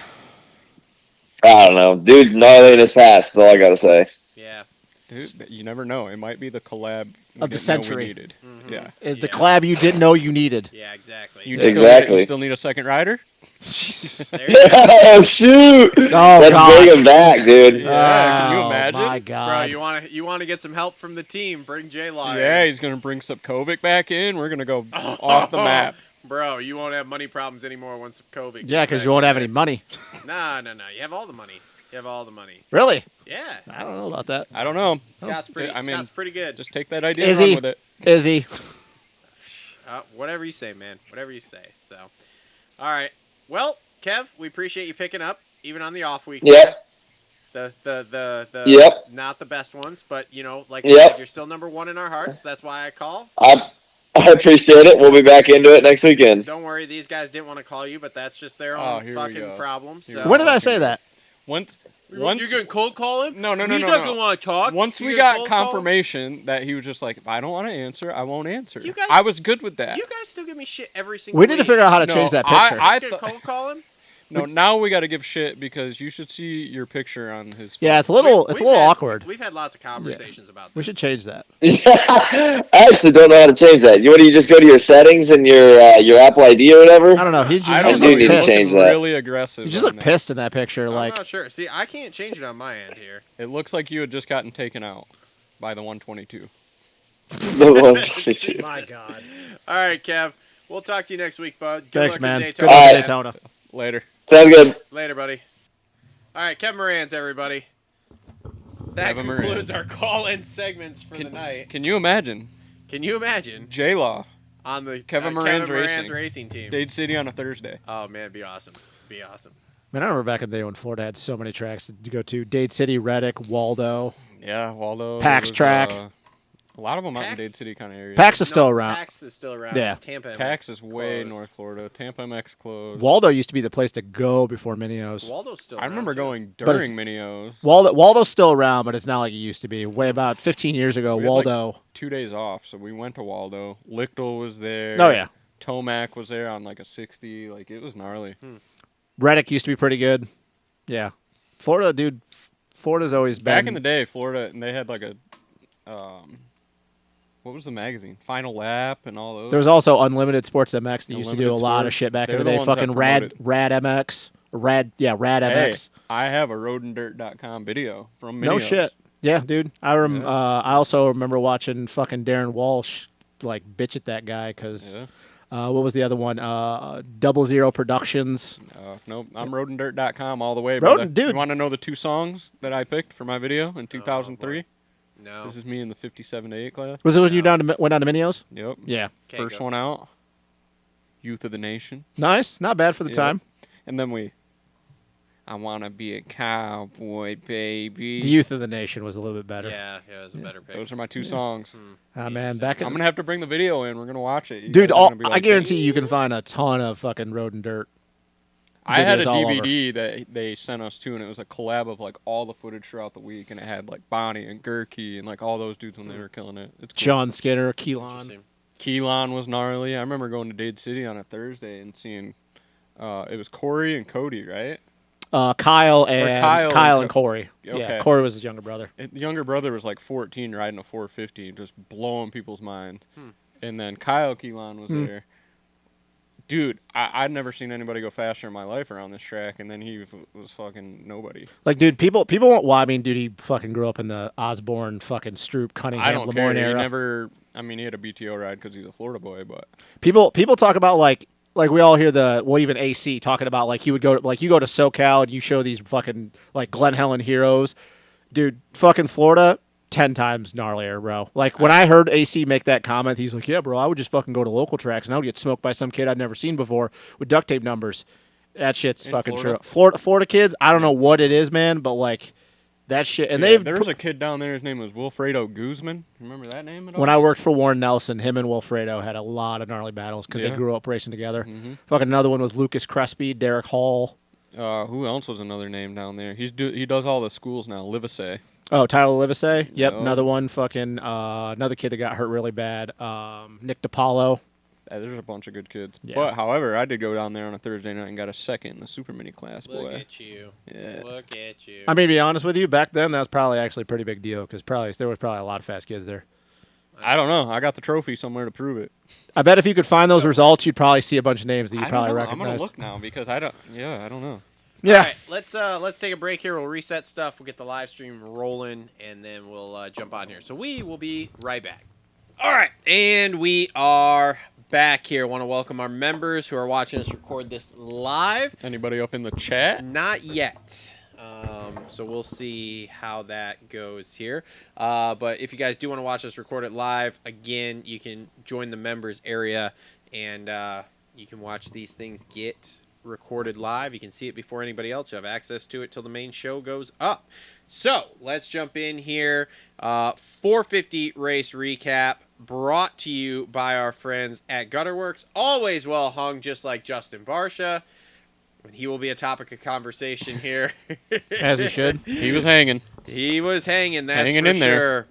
Speaker 7: I don't know. Dude's gnarly in his past. That's all I got to say.
Speaker 3: Yeah.
Speaker 5: Dude, you never know. It might be the collab we
Speaker 4: Of the
Speaker 5: didn't know we
Speaker 4: century.
Speaker 5: needed.
Speaker 3: Mm-hmm.
Speaker 5: Yeah.
Speaker 4: Is the collab you didn't know you needed.
Speaker 3: Yeah, exactly.
Speaker 5: You
Speaker 7: Exactly.
Speaker 5: still need a second rider?
Speaker 3: There you go.
Speaker 7: Oh, shoot.
Speaker 4: Oh,
Speaker 7: Let's
Speaker 4: God.
Speaker 7: bring him back, dude.
Speaker 5: Yeah, can you
Speaker 4: Oh,
Speaker 5: imagine?
Speaker 4: my
Speaker 3: Bro,
Speaker 4: God.
Speaker 3: you want to get some help from the team? Bring J Law.
Speaker 5: Yeah, he's going to bring Subkovic back in. We're going to go off the map.
Speaker 3: Bro, you won't have money problems anymore once COVID.
Speaker 4: Yeah, because you won't have any money.
Speaker 3: Nah. You have all the money. You have all the money.
Speaker 4: Really?
Speaker 3: Yeah.
Speaker 4: I don't know about that.
Speaker 5: I don't know.
Speaker 3: Scott's pretty.
Speaker 5: I mean,
Speaker 3: Scott's pretty good.
Speaker 5: Just take that idea
Speaker 4: Is
Speaker 5: and run
Speaker 4: he?
Speaker 5: with it.
Speaker 4: Is he?
Speaker 3: Whatever you say, man. Whatever you say. So, all right. Well, Kev, we appreciate you picking up, even on the off weeks.
Speaker 7: Yep.
Speaker 3: The
Speaker 7: Yep.
Speaker 3: not the best ones, but like I
Speaker 7: Yep.
Speaker 3: said, you're still number one in our hearts. That's why I call.
Speaker 7: I appreciate it. We'll be back into it next weekend.
Speaker 3: Don't worry, these guys didn't want to call you, but that's just their
Speaker 5: Oh,
Speaker 3: own
Speaker 5: here we
Speaker 3: fucking
Speaker 5: go.
Speaker 3: problem.
Speaker 5: Here
Speaker 3: So
Speaker 4: When did I say that?
Speaker 5: Once
Speaker 3: you're gonna cold call him?
Speaker 5: No,
Speaker 3: He's not gonna want to talk.
Speaker 5: Once
Speaker 3: You're
Speaker 5: we
Speaker 3: gonna
Speaker 5: got
Speaker 3: cold call him?
Speaker 5: confirmation that he was just like, if I don't want to answer, I won't answer.
Speaker 3: You guys-
Speaker 5: I was good with that.
Speaker 3: You guys still give me shit every single
Speaker 4: We need to
Speaker 3: week.
Speaker 4: figure out how to
Speaker 5: No,
Speaker 4: change that picture.
Speaker 5: I
Speaker 3: You're gonna cold call him?
Speaker 5: No, now we got to give shit because you should see your picture on his phone.
Speaker 4: Yeah, it's a little awkward.
Speaker 3: We've had lots of conversations about this.
Speaker 4: We should change that.
Speaker 7: I actually don't know how to change that. Do you just go to your settings and your Apple ID or whatever?
Speaker 4: I don't know. He
Speaker 5: I
Speaker 4: just
Speaker 5: don't know.
Speaker 7: need
Speaker 5: He
Speaker 7: to
Speaker 5: looks
Speaker 7: change that.
Speaker 5: really aggressive.
Speaker 4: You just
Speaker 5: on
Speaker 4: look
Speaker 5: there.
Speaker 4: pissed in that picture.
Speaker 3: I'm
Speaker 4: Like,
Speaker 3: not sure. See, I can't change it on my end here.
Speaker 5: It looks like you had just gotten taken out by the 122.
Speaker 4: my God.
Speaker 3: All right, Kev. We'll talk to you next week, bud. Good
Speaker 4: Thanks,
Speaker 3: luck
Speaker 4: man.
Speaker 3: in
Speaker 4: Good
Speaker 3: Daytona.
Speaker 4: luck
Speaker 7: All
Speaker 4: in
Speaker 7: right.
Speaker 4: Daytona.
Speaker 5: Later.
Speaker 7: Sounds good.
Speaker 3: Later, buddy. All right, Kevin Moranz, everybody. That
Speaker 5: Kevin
Speaker 3: concludes
Speaker 5: Moranz.
Speaker 3: our call-in segments for the night.
Speaker 5: Can you imagine
Speaker 3: Can you imagine
Speaker 5: J-Law,
Speaker 3: on the
Speaker 5: Kevin Moranz
Speaker 3: racing team?
Speaker 5: Dade City on a Thursday?
Speaker 3: Oh man, be awesome. Be awesome.
Speaker 4: Man, I remember back in the day when Florida had so many tracks to go to. Dade City, Reddick, Waldo.
Speaker 5: Yeah, Waldo.
Speaker 4: Pax
Speaker 5: there was,
Speaker 4: track.
Speaker 5: A lot of them out in
Speaker 3: Pax?
Speaker 5: Dade City kind of area.
Speaker 4: Pax is still around.
Speaker 3: Pax is still around.
Speaker 4: Yeah.
Speaker 3: It's Tampa MX
Speaker 5: Pax is way
Speaker 3: closed.
Speaker 5: North Florida. Tampa MX closed.
Speaker 4: Waldo used to be the place to go before Minios.
Speaker 3: Waldo's still
Speaker 5: I
Speaker 3: around,
Speaker 5: remember
Speaker 3: too.
Speaker 5: going
Speaker 4: But
Speaker 5: during
Speaker 4: it's-
Speaker 5: Minios.
Speaker 4: Waldo's still around, but it's not like it used to be. Way about 15 years ago,
Speaker 5: We had, like,
Speaker 4: Waldo.
Speaker 5: 2 days off, so we went to Waldo. Lichtel was there.
Speaker 4: Oh, yeah.
Speaker 5: Tomac was there on like a 60. Like, it was gnarly.
Speaker 4: Reddick used to be pretty good. Yeah. Florida, dude. Florida's always been.
Speaker 5: Back in the day, Florida, and they had like a, what was the magazine? Final Lap and all those.
Speaker 4: There was also Unlimited Sports MX that used to do a
Speaker 5: Unlimited
Speaker 4: lot of
Speaker 5: Sports.
Speaker 4: shit back in
Speaker 5: They're
Speaker 4: the day.
Speaker 5: the ones that
Speaker 4: Fucking Rad
Speaker 5: promoted.
Speaker 4: MX. Rad
Speaker 5: Hey,
Speaker 4: MX.
Speaker 5: I have a roadanddirt.com video from Minios.
Speaker 4: No shit. Yeah, dude. I also remember watching fucking Darren Walsh like bitch at that guy because
Speaker 5: Yeah.
Speaker 4: what was the other one? 00 Productions.
Speaker 5: Nope, I'm roadanddirt.com all the way,
Speaker 4: Road-
Speaker 5: brother.
Speaker 4: dude.
Speaker 5: You want to know the 2 songs that I picked for my video in 2003?
Speaker 3: No.
Speaker 5: This is me in the 57 to 8 class.
Speaker 4: Was it when you went down to Minios?
Speaker 5: Yep.
Speaker 4: Yeah.
Speaker 3: Can't
Speaker 5: First
Speaker 3: go.
Speaker 5: one out, Youth of the Nation.
Speaker 4: Nice. Not bad for the
Speaker 5: Yep.
Speaker 4: time.
Speaker 5: And then I want to be a cowboy, baby.
Speaker 4: The Youth of the Nation was a little bit better.
Speaker 3: Yeah, it was a better pick.
Speaker 5: Those are my 2 songs.
Speaker 4: Ah, man, back in
Speaker 5: I'm going to have to bring the video in. We're going to watch it. You
Speaker 4: dude,
Speaker 5: guys are gonna be
Speaker 4: I
Speaker 5: like,
Speaker 4: guarantee you can find a ton of fucking Road and Dirt.
Speaker 5: I had a
Speaker 4: videos all over.
Speaker 5: DVD that they sent us too, and it was a collab of like all the footage throughout the week, and it had like Bonnie and Gurkey and like all those dudes when they were killing it. It's cool.
Speaker 4: John Skinner, Keelan.
Speaker 3: Interesting.
Speaker 5: Keelan was gnarly. I remember going to Dade City on a Thursday and seeing it was Corey and Cody, right?
Speaker 4: Kyle and
Speaker 5: Kyle and
Speaker 4: Corey.
Speaker 5: Okay.
Speaker 4: Yeah, Corey was his younger brother.
Speaker 5: The younger brother was like 14 riding a 450, just blowing people's minds. And then Kyle Keelan was there. Dude, I'd never seen anybody go faster in my life around this track, and then he was fucking nobody.
Speaker 4: Like, dude, people won't. Well, I mean, dude, he fucking grew up in the Osborne, fucking Stroop, Cunningham,
Speaker 5: I don't care.
Speaker 4: Lemoyne
Speaker 5: He
Speaker 4: era.
Speaker 5: never. I mean, he had a BTO ride because he's a Florida boy, but
Speaker 4: People talk about like we all hear even AC talking about like he would go like you go to SoCal and you show these fucking like Glen Helen heroes, dude. Fucking Florida. 10 times gnarlier, bro. Like, when I heard AC make that comment, he's like, yeah, bro, I would just fucking go to local tracks and I would get smoked by some kid I'd never seen before with duct tape numbers. That shit's
Speaker 5: In
Speaker 4: fucking
Speaker 5: Florida?
Speaker 4: true. Florida kids, I don't know what it is, man, but, like, that shit. And
Speaker 5: yeah, there was a kid down there. His name was Wilfredo Guzman. Remember that name at all?
Speaker 4: when I worked for Warren Nelson, him and Wilfredo had a lot of gnarly battles because they
Speaker 5: Yeah.
Speaker 4: grew up racing together. Fucking another one was Lucas Crespi, Derek Hall.
Speaker 5: Who else was another name down there? He does all the schools now. Livesey.
Speaker 4: Oh, Tyler Livesey. Yep,
Speaker 5: No.
Speaker 4: another one. Fucking another kid that got hurt really bad. Nick DiPaolo.
Speaker 5: There's a bunch of good kids.
Speaker 4: Yeah.
Speaker 5: But, however, I did go down there on a Thursday night and got a second in the Super Mini class,
Speaker 3: Look
Speaker 5: boy.
Speaker 3: at you.
Speaker 5: Yeah.
Speaker 3: Look at you.
Speaker 4: I mean, to be honest with you, back then that was probably actually a pretty big deal because there was probably a lot of fast kids there.
Speaker 5: I don't know. I got the trophy somewhere to prove it.
Speaker 4: I bet if you could find those results, you'd probably see a bunch of names that you
Speaker 5: I don't
Speaker 4: probably
Speaker 5: know. I'm
Speaker 4: recognize.
Speaker 5: gonna look now because I don't know.
Speaker 4: Yeah.
Speaker 3: All right, let's take a break here. We'll reset stuff. We'll get the live stream rolling, and then we'll jump on here. So we will be right back. All right, and we are back here. I want to welcome our members who are watching us record this live.
Speaker 5: Anybody up in the chat?
Speaker 3: Not yet. So we'll see how that goes here. But if you guys do want to watch us record it live, again, you can join the members area, and you can watch these things get recorded live. You can see it before anybody else. You have access to it till the main show goes up. So let's jump in here. 450 race recap brought to you by our friends at Worx. Always well hung, just like Justin Barsha. He will be a topic of conversation here.
Speaker 4: As he should.
Speaker 5: He was hanging.
Speaker 3: He was hanging, that's
Speaker 5: Hanging
Speaker 3: for
Speaker 5: in there.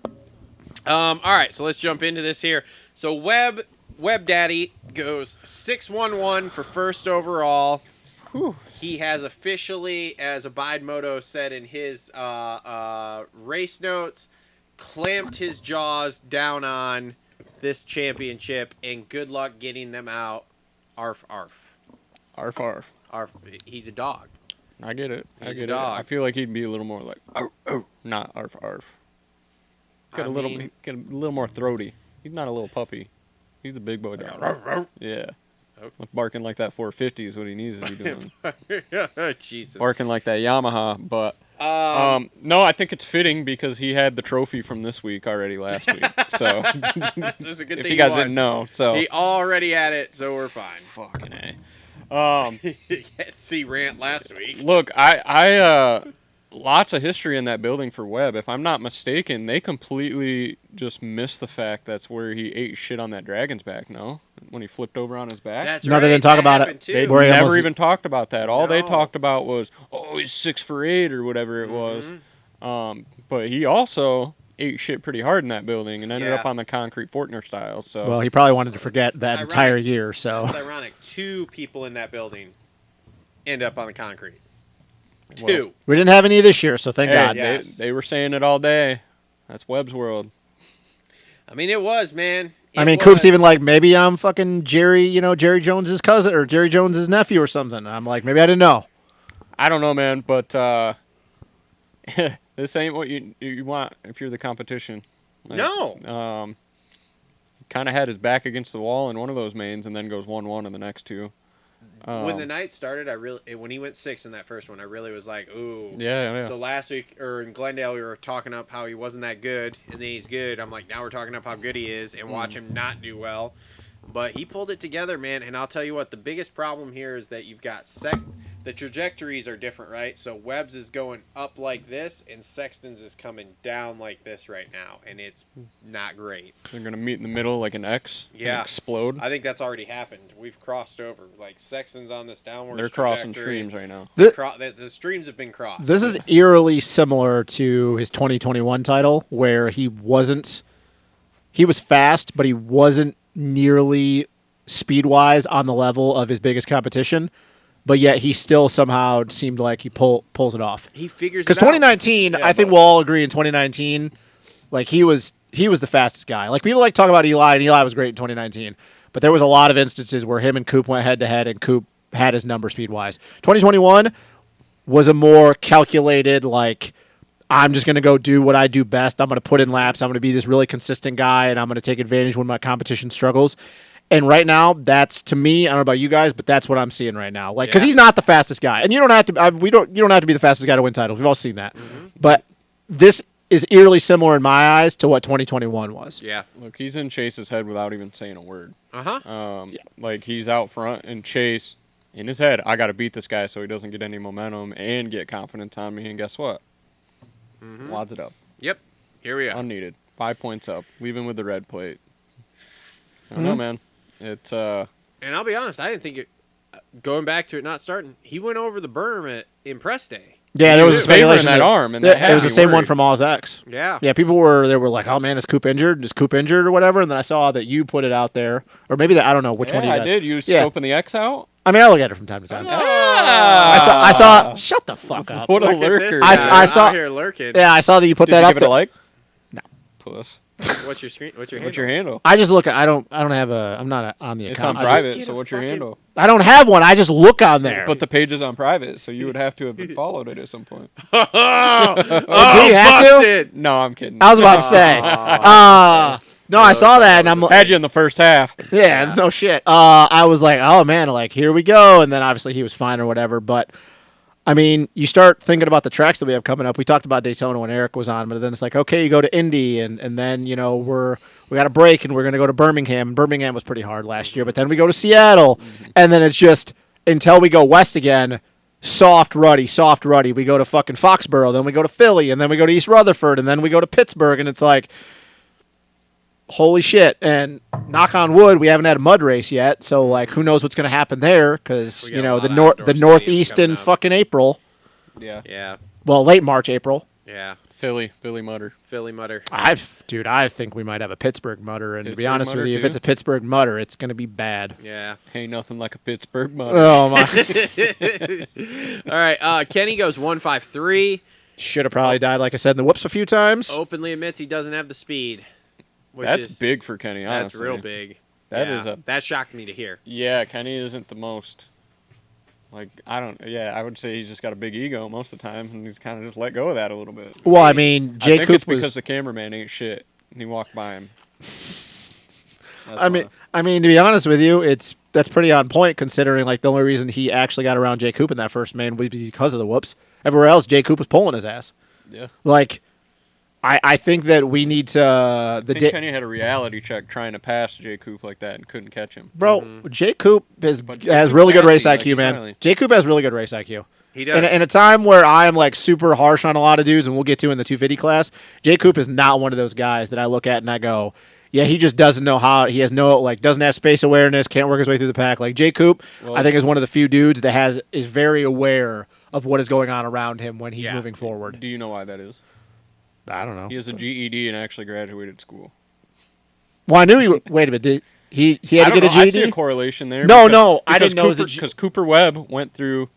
Speaker 3: sure. All right, so let's jump into this here. So Web Daddy goes 611 for first overall. he has officially, as Abide Moto said in his race notes, clamped his jaws down on this championship, and good luck getting them out. Arf, arf.
Speaker 5: Arf, arf.
Speaker 3: Arf. He's a dog.
Speaker 5: I get it.
Speaker 3: He's
Speaker 5: I get
Speaker 3: a dog.
Speaker 5: it. I feel like he'd be a little more like, oh, oh, not arf, arf. Get a little more throaty. He's not a little puppy. He's a big boy dog. Yeah.
Speaker 3: Okay.
Speaker 5: Barking like that 450 is what he needs to be doing.
Speaker 3: Jesus.
Speaker 5: Barking like that Yamaha, but no, I think it's fitting because he had the trophy from this week already last week. So
Speaker 3: It's a good
Speaker 5: if
Speaker 3: thing
Speaker 5: you guys
Speaker 3: won.
Speaker 5: didn't know, so
Speaker 3: He already had it, so we're fine.
Speaker 5: fucking A.
Speaker 3: See rant last week.
Speaker 5: Look, I lots of history in that building for Webb. If I'm not mistaken, they completely just missed the fact that's where he ate shit on that dragon's back, no? When he flipped over on his back?
Speaker 3: That's
Speaker 4: No,
Speaker 3: right.
Speaker 4: they didn't talk
Speaker 3: that
Speaker 4: about it.
Speaker 3: happened too.
Speaker 5: They
Speaker 4: Where he
Speaker 5: never
Speaker 4: almost-
Speaker 5: even talked about that. All they
Speaker 3: No.
Speaker 5: talked about was, oh, he's 6 for 8 or whatever it was. But he also ate shit pretty hard in that building and ended
Speaker 3: Yeah.
Speaker 5: up on the concrete Fortner style. So
Speaker 4: Well, he probably wanted to forget that
Speaker 3: Ironic.
Speaker 4: entire year. So
Speaker 3: It's ironic. 2 people in that building end up on the concrete.
Speaker 5: Well,
Speaker 3: 2.
Speaker 4: we didn't have any this year. So thank
Speaker 5: hey,
Speaker 4: God.
Speaker 3: Yes.
Speaker 5: they were saying it all day. That's Webb's world.
Speaker 3: I mean, it was, man.
Speaker 4: I mean, Coop's even like, maybe I'm fucking Jerry, Jerry Jones's cousin or Jerry Jones's nephew or something. And I'm like, maybe I didn't know.
Speaker 5: I don't know, man, but this ain't what you want if you're the competition. Like,
Speaker 3: No.
Speaker 5: He kind of had his back against the wall in one of those mains and then goes 1-1 in the next 2.
Speaker 3: When the night started, when he went 6 in that first one, I really was like, ooh.
Speaker 5: Yeah.
Speaker 3: So last week, or in Glendale, we were talking up how he wasn't that good, and then he's good. I'm like, now we're talking up how good he is, and watch him not do well. But he pulled it together, man. And I'll tell you what, the biggest problem here is that you've got the trajectories are different, right? So Webb's is going up like this, and Sexton's is coming down like this right now, and it's not great.
Speaker 5: They're going to meet in the middle like an X and
Speaker 3: Yeah.
Speaker 5: explode.
Speaker 3: I think that's already happened. We've crossed over. Like, Sexton's on this downward
Speaker 5: They're crossing
Speaker 3: trajectory.
Speaker 5: streams right now.
Speaker 3: The streams have been crossed.
Speaker 4: This is eerily similar to his 2021 title, where he was fast, but he wasn't nearly speed-wise on the level of his biggest competition, but yet he still somehow seemed like he pulls it off.
Speaker 3: He figures it
Speaker 4: Because
Speaker 3: out.
Speaker 4: 2019,
Speaker 5: Yeah,
Speaker 4: I think
Speaker 5: but-
Speaker 4: we'll all agree in 2019, like he was the fastest guy. Like people like talk about Eli, and Eli was great in 2019, but there was a lot of instances where him and Coop went head-to-head, and Coop had his number speed-wise. 2021 was a more calculated, like, I'm just going to go do what I do best. I'm going to put in laps. I'm going to be this really consistent guy, and I'm going to take advantage when my competition struggles. And right now, that's, to me, I don't know about you guys, but that's what I'm seeing right now. Like, because
Speaker 3: Yeah.
Speaker 4: he's not the fastest guy, and you don't have to. You don't have to be the fastest guy to win titles. We've all seen that. But this is eerily similar in my eyes to what 2021 was.
Speaker 3: Yeah.
Speaker 5: Look, he's in Chase's head without even saying a word.
Speaker 3: Uh-huh.
Speaker 5: Like he's out front and Chase, in his head, I got to beat this guy so he doesn't get any momentum and get confidence on me. And guess what? Wads it up.
Speaker 3: Yep. Here we are.
Speaker 5: Unneeded. 5 points up. Leaving with the red plate. I don't know, man. It's
Speaker 3: And I'll be honest, I didn't think it. Going back to it not starting, he went over the berm in press day.
Speaker 4: Yeah, there was a
Speaker 5: was favoring
Speaker 4: speculation
Speaker 5: that arm, and that had
Speaker 4: it was
Speaker 5: me
Speaker 4: the same one
Speaker 5: worried.
Speaker 4: from Oz X.
Speaker 3: Yeah.
Speaker 4: Yeah, people were like, "Oh man, is Coop injured? Is Coop injured or whatever?" And then I saw that you put it out there, or maybe that I don't know which one of you
Speaker 5: I
Speaker 4: guys.
Speaker 5: did. You
Speaker 4: Yeah.
Speaker 5: scoping the X out?
Speaker 4: I mean, I look at it from time to time.
Speaker 5: Ah!
Speaker 4: I saw. Shut the fuck up.
Speaker 5: What a
Speaker 3: Look at
Speaker 5: lurker.
Speaker 3: this
Speaker 4: I
Speaker 3: guy
Speaker 4: saw-
Speaker 3: out here lurking.
Speaker 4: Yeah, I saw that you put
Speaker 5: Did
Speaker 4: that
Speaker 5: you
Speaker 4: up
Speaker 5: give it a
Speaker 4: there.
Speaker 5: like?
Speaker 4: No.
Speaker 5: Puss.
Speaker 3: What's your screen? What's your
Speaker 5: What's
Speaker 3: handle?
Speaker 5: your handle?
Speaker 4: I just look at. I don't have a. I'm not on the
Speaker 5: It's
Speaker 4: account.
Speaker 5: on
Speaker 4: I just-
Speaker 5: private,
Speaker 3: get
Speaker 5: so
Speaker 3: a
Speaker 5: what's your
Speaker 3: fucking-
Speaker 5: handle?
Speaker 4: I don't have one. I just look on there.
Speaker 5: But the page is on private, so you would have to have followed it at some point.
Speaker 4: do you have to?
Speaker 3: busted.
Speaker 5: No, I'm kidding.
Speaker 4: I was about to say. No, I saw that, and I'm
Speaker 5: Had you in the first half.
Speaker 4: yeah, no shit. I was like, oh man, like here we go, and then obviously he was fine or whatever. But I mean, you start thinking about the tracks that we have coming up. We talked about Daytona when Eric was on, but then it's like, okay, you go to Indy, and then we got a break, and we're gonna go to Birmingham. And Birmingham was pretty hard last year, but then we go to Seattle, and then it's just until we go west again. Soft, ruddy. We go to fucking Foxborough, then we go to Philly, and then we go to East Rutherford, and then we go to Pittsburgh, and it's like, holy shit. And knock on wood, we haven't had a mud race yet, so like who knows what's going to happen there, because
Speaker 3: We got a lot of
Speaker 4: the
Speaker 3: outdoor
Speaker 4: northeast
Speaker 3: stadiums
Speaker 4: in
Speaker 3: coming up.
Speaker 4: fucking April,
Speaker 5: Yeah.
Speaker 3: Yeah.
Speaker 4: well, late March, April.
Speaker 3: Yeah.
Speaker 5: Philly mutter.
Speaker 3: Philly mutter.
Speaker 4: I think we might have a Pittsburgh mutter, and to be
Speaker 5: Pittsburgh
Speaker 4: honest with
Speaker 5: mutter
Speaker 4: you, if
Speaker 5: too?
Speaker 4: it's a Pittsburgh mutter, it's going to be bad.
Speaker 3: Yeah.
Speaker 5: Ain't nothing like a Pittsburgh mutter.
Speaker 4: Oh my!
Speaker 3: All right. Kenny goes 153.
Speaker 4: Should have probably died, like I said, in the whoops a few times.
Speaker 3: Openly admits he doesn't have the speed. Which
Speaker 5: That's
Speaker 3: is,
Speaker 5: big for Kenny, honestly.
Speaker 3: That's real big.
Speaker 5: That
Speaker 3: Yeah,
Speaker 5: is a...
Speaker 3: That shocked me to hear.
Speaker 5: Yeah, Kenny isn't the most... Like, I would say he's just got a big ego most of the time, and he's kind of just let go of that a little bit.
Speaker 4: Well, I mean, Jay
Speaker 5: I think
Speaker 4: Coop
Speaker 5: it's
Speaker 4: was.
Speaker 5: because the cameraman ain't shit, and he walked by him. That's
Speaker 4: I mean, to be honest with you, that's pretty on point considering like the only reason he actually got around Jay Coop in that first main was because of the whoops. Everywhere else, Jay Coop was pulling his ass.
Speaker 5: yeah.
Speaker 4: Like, I think that we need to
Speaker 5: I think Kenny had a reality check trying to pass Jay Coop like that and couldn't catch him.
Speaker 4: bro. Jay Coop has
Speaker 5: But
Speaker 4: really good race
Speaker 5: like,
Speaker 4: IQ,
Speaker 5: he's
Speaker 4: man.
Speaker 5: really-
Speaker 4: Jay Coop has really good race IQ.
Speaker 3: He does.
Speaker 4: In a time where I'm like super harsh on a lot of dudes, and we'll get to in the 250 class, Jay Coop is not one of those guys that I look at and I go, yeah, he just doesn't know how. He has doesn't have space awareness, can't work his way through the pack. Like Jay Coop, I think is one of the few dudes that is very aware of what is going on around him when he's moving forward.
Speaker 5: Do you know why that is?
Speaker 4: I don't know.
Speaker 5: He has a GED and actually graduated school.
Speaker 4: Well, I knew he. Wait a minute. Did he had
Speaker 5: I
Speaker 4: to
Speaker 5: don't
Speaker 4: get a
Speaker 5: know. I
Speaker 4: GED?
Speaker 5: see a correlation there.
Speaker 4: No, I didn't know it was the
Speaker 5: because Cooper Webb went through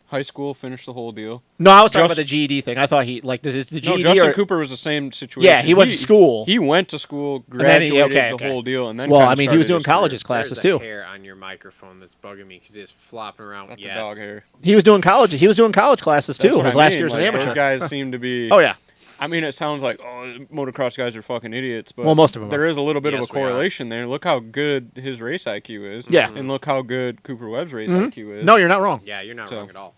Speaker 5: high school, finished the whole deal.
Speaker 4: No, I was talking
Speaker 5: Just-
Speaker 4: about the GED thing. I thought he does it the
Speaker 5: No,
Speaker 4: GED
Speaker 5: Justin
Speaker 4: or
Speaker 5: Cooper was the same situation.
Speaker 4: Yeah, he went to school.
Speaker 5: He went to school,
Speaker 4: then he-
Speaker 5: graduated
Speaker 4: okay.
Speaker 5: the whole deal, and then
Speaker 4: well,
Speaker 5: kinda
Speaker 4: I mean, he was
Speaker 5: started
Speaker 4: doing
Speaker 5: his career.
Speaker 4: colleges classes
Speaker 3: There's
Speaker 4: too.
Speaker 3: a hair on your microphone that's bugging me because it's flopping around.
Speaker 5: That's
Speaker 3: Yes.
Speaker 5: a dog hair.
Speaker 4: He was doing college. He was doing college classes
Speaker 5: That's
Speaker 4: too.
Speaker 5: what
Speaker 4: His
Speaker 5: I
Speaker 4: last
Speaker 5: mean.
Speaker 4: year as an
Speaker 5: Like,
Speaker 4: amateur.
Speaker 5: Those guys seem to be.
Speaker 4: Oh yeah.
Speaker 5: I mean, it sounds like motocross guys are fucking idiots, but
Speaker 4: Well, most of them
Speaker 5: there
Speaker 4: are.
Speaker 5: is a little bit of
Speaker 3: Yes,
Speaker 5: a
Speaker 3: we are.
Speaker 5: correlation there. Look how good his race IQ is.
Speaker 4: Yeah.
Speaker 5: and look how good Cooper Webb's race IQ is.
Speaker 4: No, you're not wrong.
Speaker 3: Yeah, you're not
Speaker 5: So-
Speaker 3: wrong at all.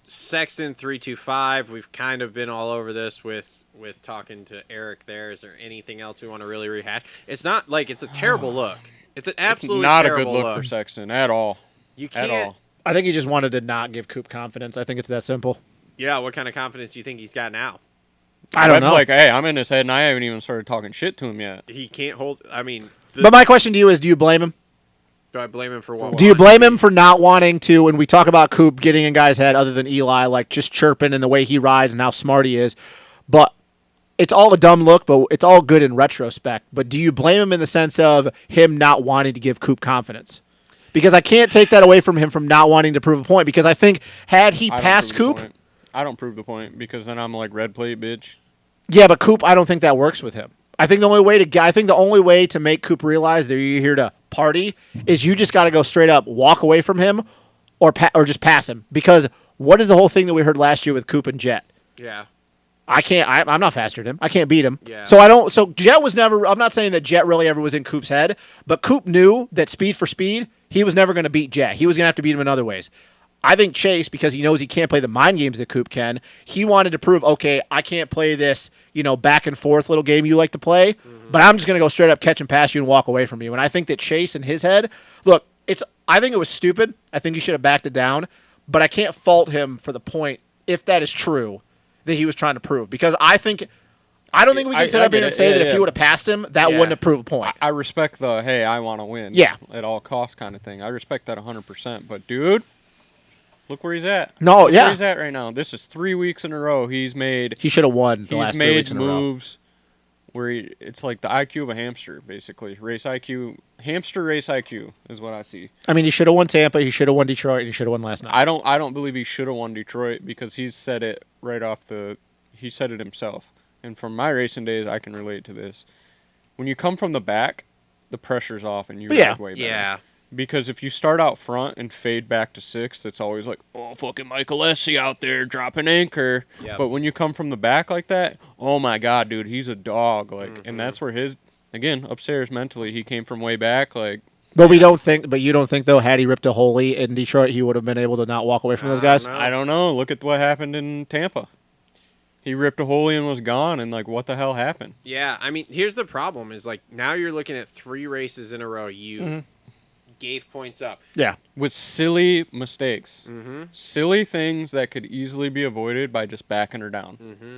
Speaker 3: Sexton 325. We've kind of been all over this with talking to Eric there. Is there anything else we want to really rehash? It's not like it's a terrible look. It's an absolutely
Speaker 5: not a good
Speaker 3: terrible
Speaker 5: look for Sexton at all.
Speaker 3: You
Speaker 5: At
Speaker 3: can't.
Speaker 5: all.
Speaker 4: I think he just wanted to not give Coop confidence. I think it's that simple.
Speaker 3: Yeah, what kind of confidence do you think he's got now?
Speaker 4: I don't
Speaker 5: Webb's
Speaker 4: know.
Speaker 5: like, hey, I'm in his head, and I haven't even started talking shit to him yet.
Speaker 3: He can't hold. I mean,
Speaker 4: But my question to you is, do you blame him?
Speaker 3: do I blame him for what?
Speaker 4: Do you blame him for not wanting to, when we talk about Coop getting in guys' head other than Eli, like just chirping and the way he rides and how smart he is? But it's all a dumb look, but it's all good in retrospect. But do you blame him in the sense of him not wanting to give Coop confidence? Because I can't take that away from him from not wanting to prove a point. Because I think had he
Speaker 5: I don't
Speaker 4: passed
Speaker 5: prove the
Speaker 4: Coop,
Speaker 5: point. I don't prove the point because then I'm like red plate, bitch.
Speaker 4: yeah, but Coop, I don't think that works with him. I think the only way to make Coop realize that you're here to party is you just got to go straight up, walk away from him, or just pass him. Because what is the whole thing that we heard last year with Coop and Jet?
Speaker 3: Yeah.
Speaker 4: I can't. I'm not faster than him. I can't beat him.
Speaker 3: Yeah.
Speaker 4: So I don't. So Jet was never. I'm not saying that Jet really ever was in Coop's head, but Coop knew that speed for speed, he was never going to beat Jet. He was going to have to beat him in other ways. I think Chase, because he knows he can't play the mind games that Coop can, he wanted to prove, okay, I can't play this, back and forth little game you like to play, but I'm just going to go straight up, catch and pass you, and walk away from you. And I think that Chase in his head, look, I think it was stupid. I think he should have backed it down, but I can't fault him for the point, if that is true, that he was trying to prove. Because I don't think we can sit up here and say that if he would have passed him, that wouldn't have proved a point.
Speaker 5: I respect the, hey, I want to win.
Speaker 4: Yeah.
Speaker 5: At all costs kind of thing. I respect that 100%. But, dude, look where he's at.
Speaker 4: No,
Speaker 5: Look
Speaker 4: yeah.
Speaker 5: where he's at right now. This is 3 weeks in a row. He
Speaker 4: should have won the last 3 weeks
Speaker 5: made
Speaker 4: in a row.
Speaker 5: moves where it's like the IQ of a hamster, basically. Race IQ, hamster race IQ is what I see.
Speaker 4: I mean, he should have won Tampa, he should have won Detroit, and he should have won last night.
Speaker 5: I don't believe he should have won Detroit because he's said it he said it himself. And from my racing days, I can relate to this. When you come from the back, the pressure's off and you ride way better.
Speaker 3: Yeah.
Speaker 5: Because if you start out front and fade back to sixth, it's always like, oh, fucking Michael Essie out there dropping anchor.
Speaker 3: Yep.
Speaker 5: But when you come from the back like that, oh my God, dude, he's a dog. Like, and that's where again, upstairs mentally, he came from way back. Like,
Speaker 4: But you don't think though, had he ripped a Holy in Detroit, he would have been able to not walk away from those guys?
Speaker 5: I don't know. Look at what happened in Tampa. He ripped a Holy and was gone, and like, what the hell happened?
Speaker 3: Yeah, I mean, here's the problem: is like now you're looking at 3 races in a row. You gave points up.
Speaker 4: Yeah.
Speaker 5: With silly mistakes,
Speaker 3: Mm-hmm.
Speaker 5: silly things that could easily be avoided by just backing her down.
Speaker 3: Mm-hmm.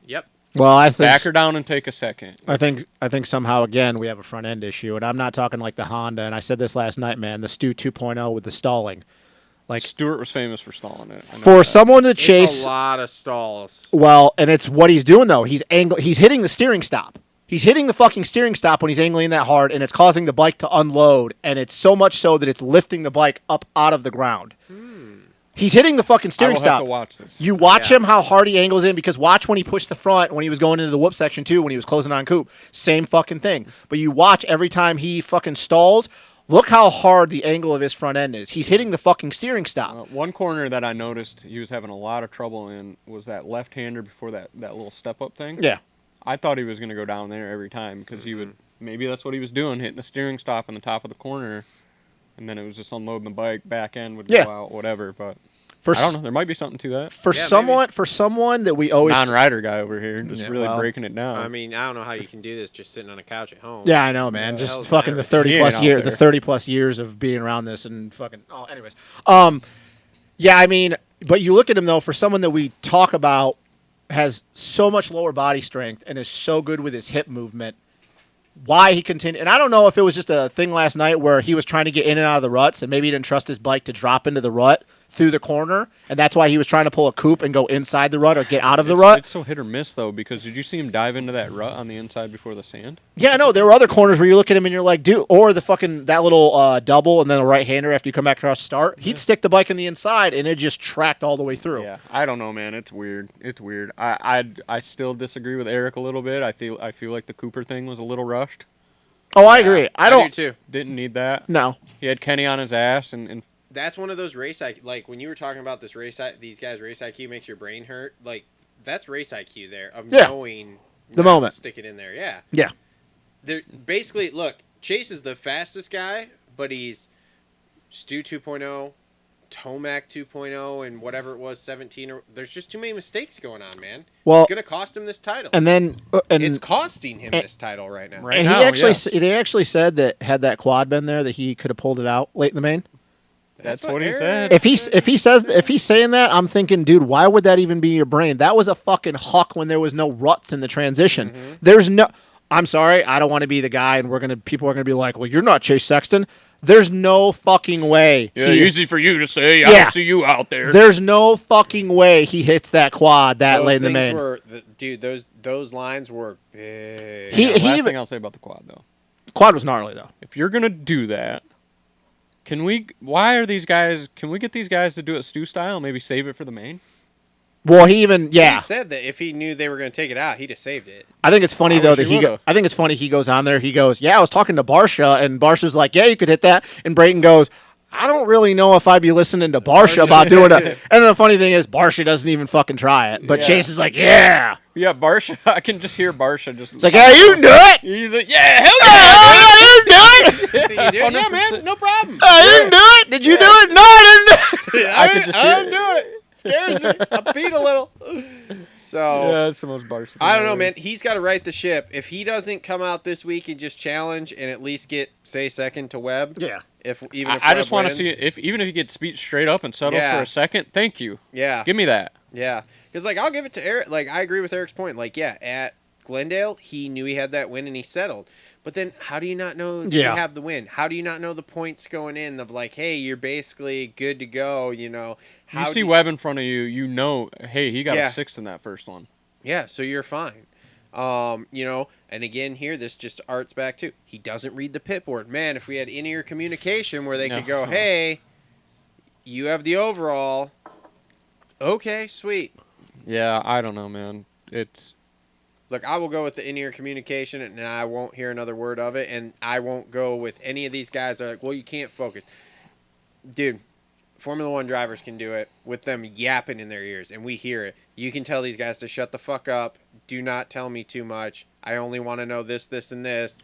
Speaker 3: Yep.
Speaker 4: Well, I think
Speaker 5: Back her down and take a second.
Speaker 4: I think somehow again we have a front end issue, and I'm not talking like the Honda. And I said this last night, man. The Stu 2.0 with the stalling. Like
Speaker 5: Stewart was famous for stalling it. I know
Speaker 4: for
Speaker 5: that.
Speaker 4: someone to
Speaker 3: It's
Speaker 4: chase.
Speaker 3: a lot of stalls.
Speaker 4: Well, and it's what he's doing though. He's hitting the steering stop. He's hitting the fucking steering stop when he's angling that hard, and it's causing the bike to unload. And it's so much so that it's lifting the bike up out of the ground. He's hitting the fucking steering
Speaker 5: I will
Speaker 4: stop.
Speaker 5: have to watch this.
Speaker 4: You watch him how hard he angles in, because watch when he pushed the front when he was going into the whoop section too, when he was closing on coupe. Same fucking thing. But you watch every time he fucking stalls. Look how hard the angle of his front end is. He's hitting the fucking steering stop.
Speaker 5: One corner that I noticed he was having a lot of trouble in was that left-hander before that little step-up thing.
Speaker 4: Yeah.
Speaker 5: I thought he was going to go down there every time because he would. Maybe that's what he was doing, hitting the steering stop in the top of the corner, and then it was just unloading the bike. Back end would go out, whatever. But I don't know. There might be something to that.
Speaker 4: For someone that we always
Speaker 5: non-rider guy over here, just really breaking it down.
Speaker 3: I mean, I don't know how you can do this just sitting on a couch at home.
Speaker 4: Yeah, I know, man. Just fucking the 30 plus years of being around this and fucking. Oh, anyways. Yeah, I mean, but you look at him though. For someone that we talk about has so much lower body strength and is so good with his hip movement. Why he continued, and I don't know if it was just a thing last night where he was trying to get in and out of the ruts, and maybe he didn't trust his bike to drop into the rut through the corner, and that's why he was trying to pull a coupe and go inside the rut or get out of the rut.
Speaker 5: It's so hit or miss though, because did you see him dive into that rut on the inside before the sand?
Speaker 4: Yeah, no, there were other corners where you look at him and you're like, dude, or the fucking that little double and then a right hander after you come back across the start. He'd stick the bike in the inside and it just tracked all the way through.
Speaker 5: Yeah, I don't know, man. It's weird. It's weird. I still disagree with Eric a little bit. I feel like the Cooper thing was a little rushed.
Speaker 4: Oh, I agree. I
Speaker 3: do too.
Speaker 5: Didn't need that.
Speaker 4: No.
Speaker 5: He had Kenny on his ass and
Speaker 3: that's one of those race IQ. Like when you were talking about this these guys race IQ makes your brain hurt. Like that's race IQ there of knowing
Speaker 4: the moment
Speaker 3: to stick it in there. Yeah.
Speaker 4: Yeah.
Speaker 3: They're basically look. Chase is the fastest guy, but he's Stu 2.0, Tomac 2.0, and whatever it was 17. Or there's just too many mistakes going on, man.
Speaker 4: Well,
Speaker 3: it's gonna cost him this title.
Speaker 4: And then
Speaker 3: it's costing him this title right now.
Speaker 4: And he actually said that had that quad been there, that he could have pulled it out late in the main.
Speaker 5: That's what he said.
Speaker 4: If he's saying that, I'm thinking, dude, why would that even be your brain? That was a fucking huck when there was no ruts in the transition. There's no. I'm sorry, I don't want to be the guy, and people are gonna be like, well, you're not Chase Sexton. There's no fucking way.
Speaker 5: Yeah, easy for you to say. I don't see you out there.
Speaker 4: There's no fucking way he hits that quad that late in the main.
Speaker 3: Dude, those lines were big.
Speaker 5: Last thing I'll say about the quad though.
Speaker 4: Quad was gnarly though.
Speaker 5: If you're gonna do that. Can we get these guys to do it Stu style? Maybe save it for the main?
Speaker 4: Well, he
Speaker 3: said that if he knew they were going to take it out, he'd have saved it.
Speaker 4: I think it's funny though that I think it's funny he goes on there. He goes, "Yeah, I was talking to Barsha, and Barsha's like, yeah, you could hit that." And Brayton goes, "I don't really know if I'd be listening to Barsha about doing it." And then the funny thing is, Barsha doesn't even fucking try it. But Chase is like, "Yeah."
Speaker 5: Yeah, Barsha. I can just hear Barsha just.
Speaker 4: It's like, "Yeah, you can do it."
Speaker 5: He's like, "Yeah, hell yeah,
Speaker 4: you can do it."
Speaker 3: Yeah, man, no problem.
Speaker 4: You can do it. Did you do it? No, I didn't do it.
Speaker 3: I didn't do it. Scares me. I beat a little. So
Speaker 5: yeah, that's the most Barsha.
Speaker 3: I don't know, man. He's got to right the ship. If he doesn't come out this week and just challenge and at least get second to Webb.
Speaker 4: Yeah.
Speaker 5: I just want to see even if he gets beat straight up and settles for a second. Thank you.
Speaker 3: Yeah.
Speaker 5: Give me that.
Speaker 3: Yeah, because I'll give it to Eric. I agree with Eric's point. At Glendale, he knew he had that win and he settled. But then, how do you not know you have the win? How do you not know the points going in of hey, you're basically good to go? You
Speaker 5: see Webb in front of you. You know, hey, he got a 6th in that first one.
Speaker 3: Yeah, so you're fine. And again here, this just arts back too. He doesn't read the pit board. Man, if we had in-ear communication where they could go, hey, you have the overall. Okay, sweet.
Speaker 5: Yeah, I don't know, man.
Speaker 3: Look, I will go with the in-ear communication, and I won't hear another word of it, and I won't go with any of these guys that are like, well, you can't focus. Dude, Formula One drivers can do it with them yapping in their ears, and we hear it. You can tell these guys to shut the fuck up. Do not tell me too much. I only want to know this, this, and this,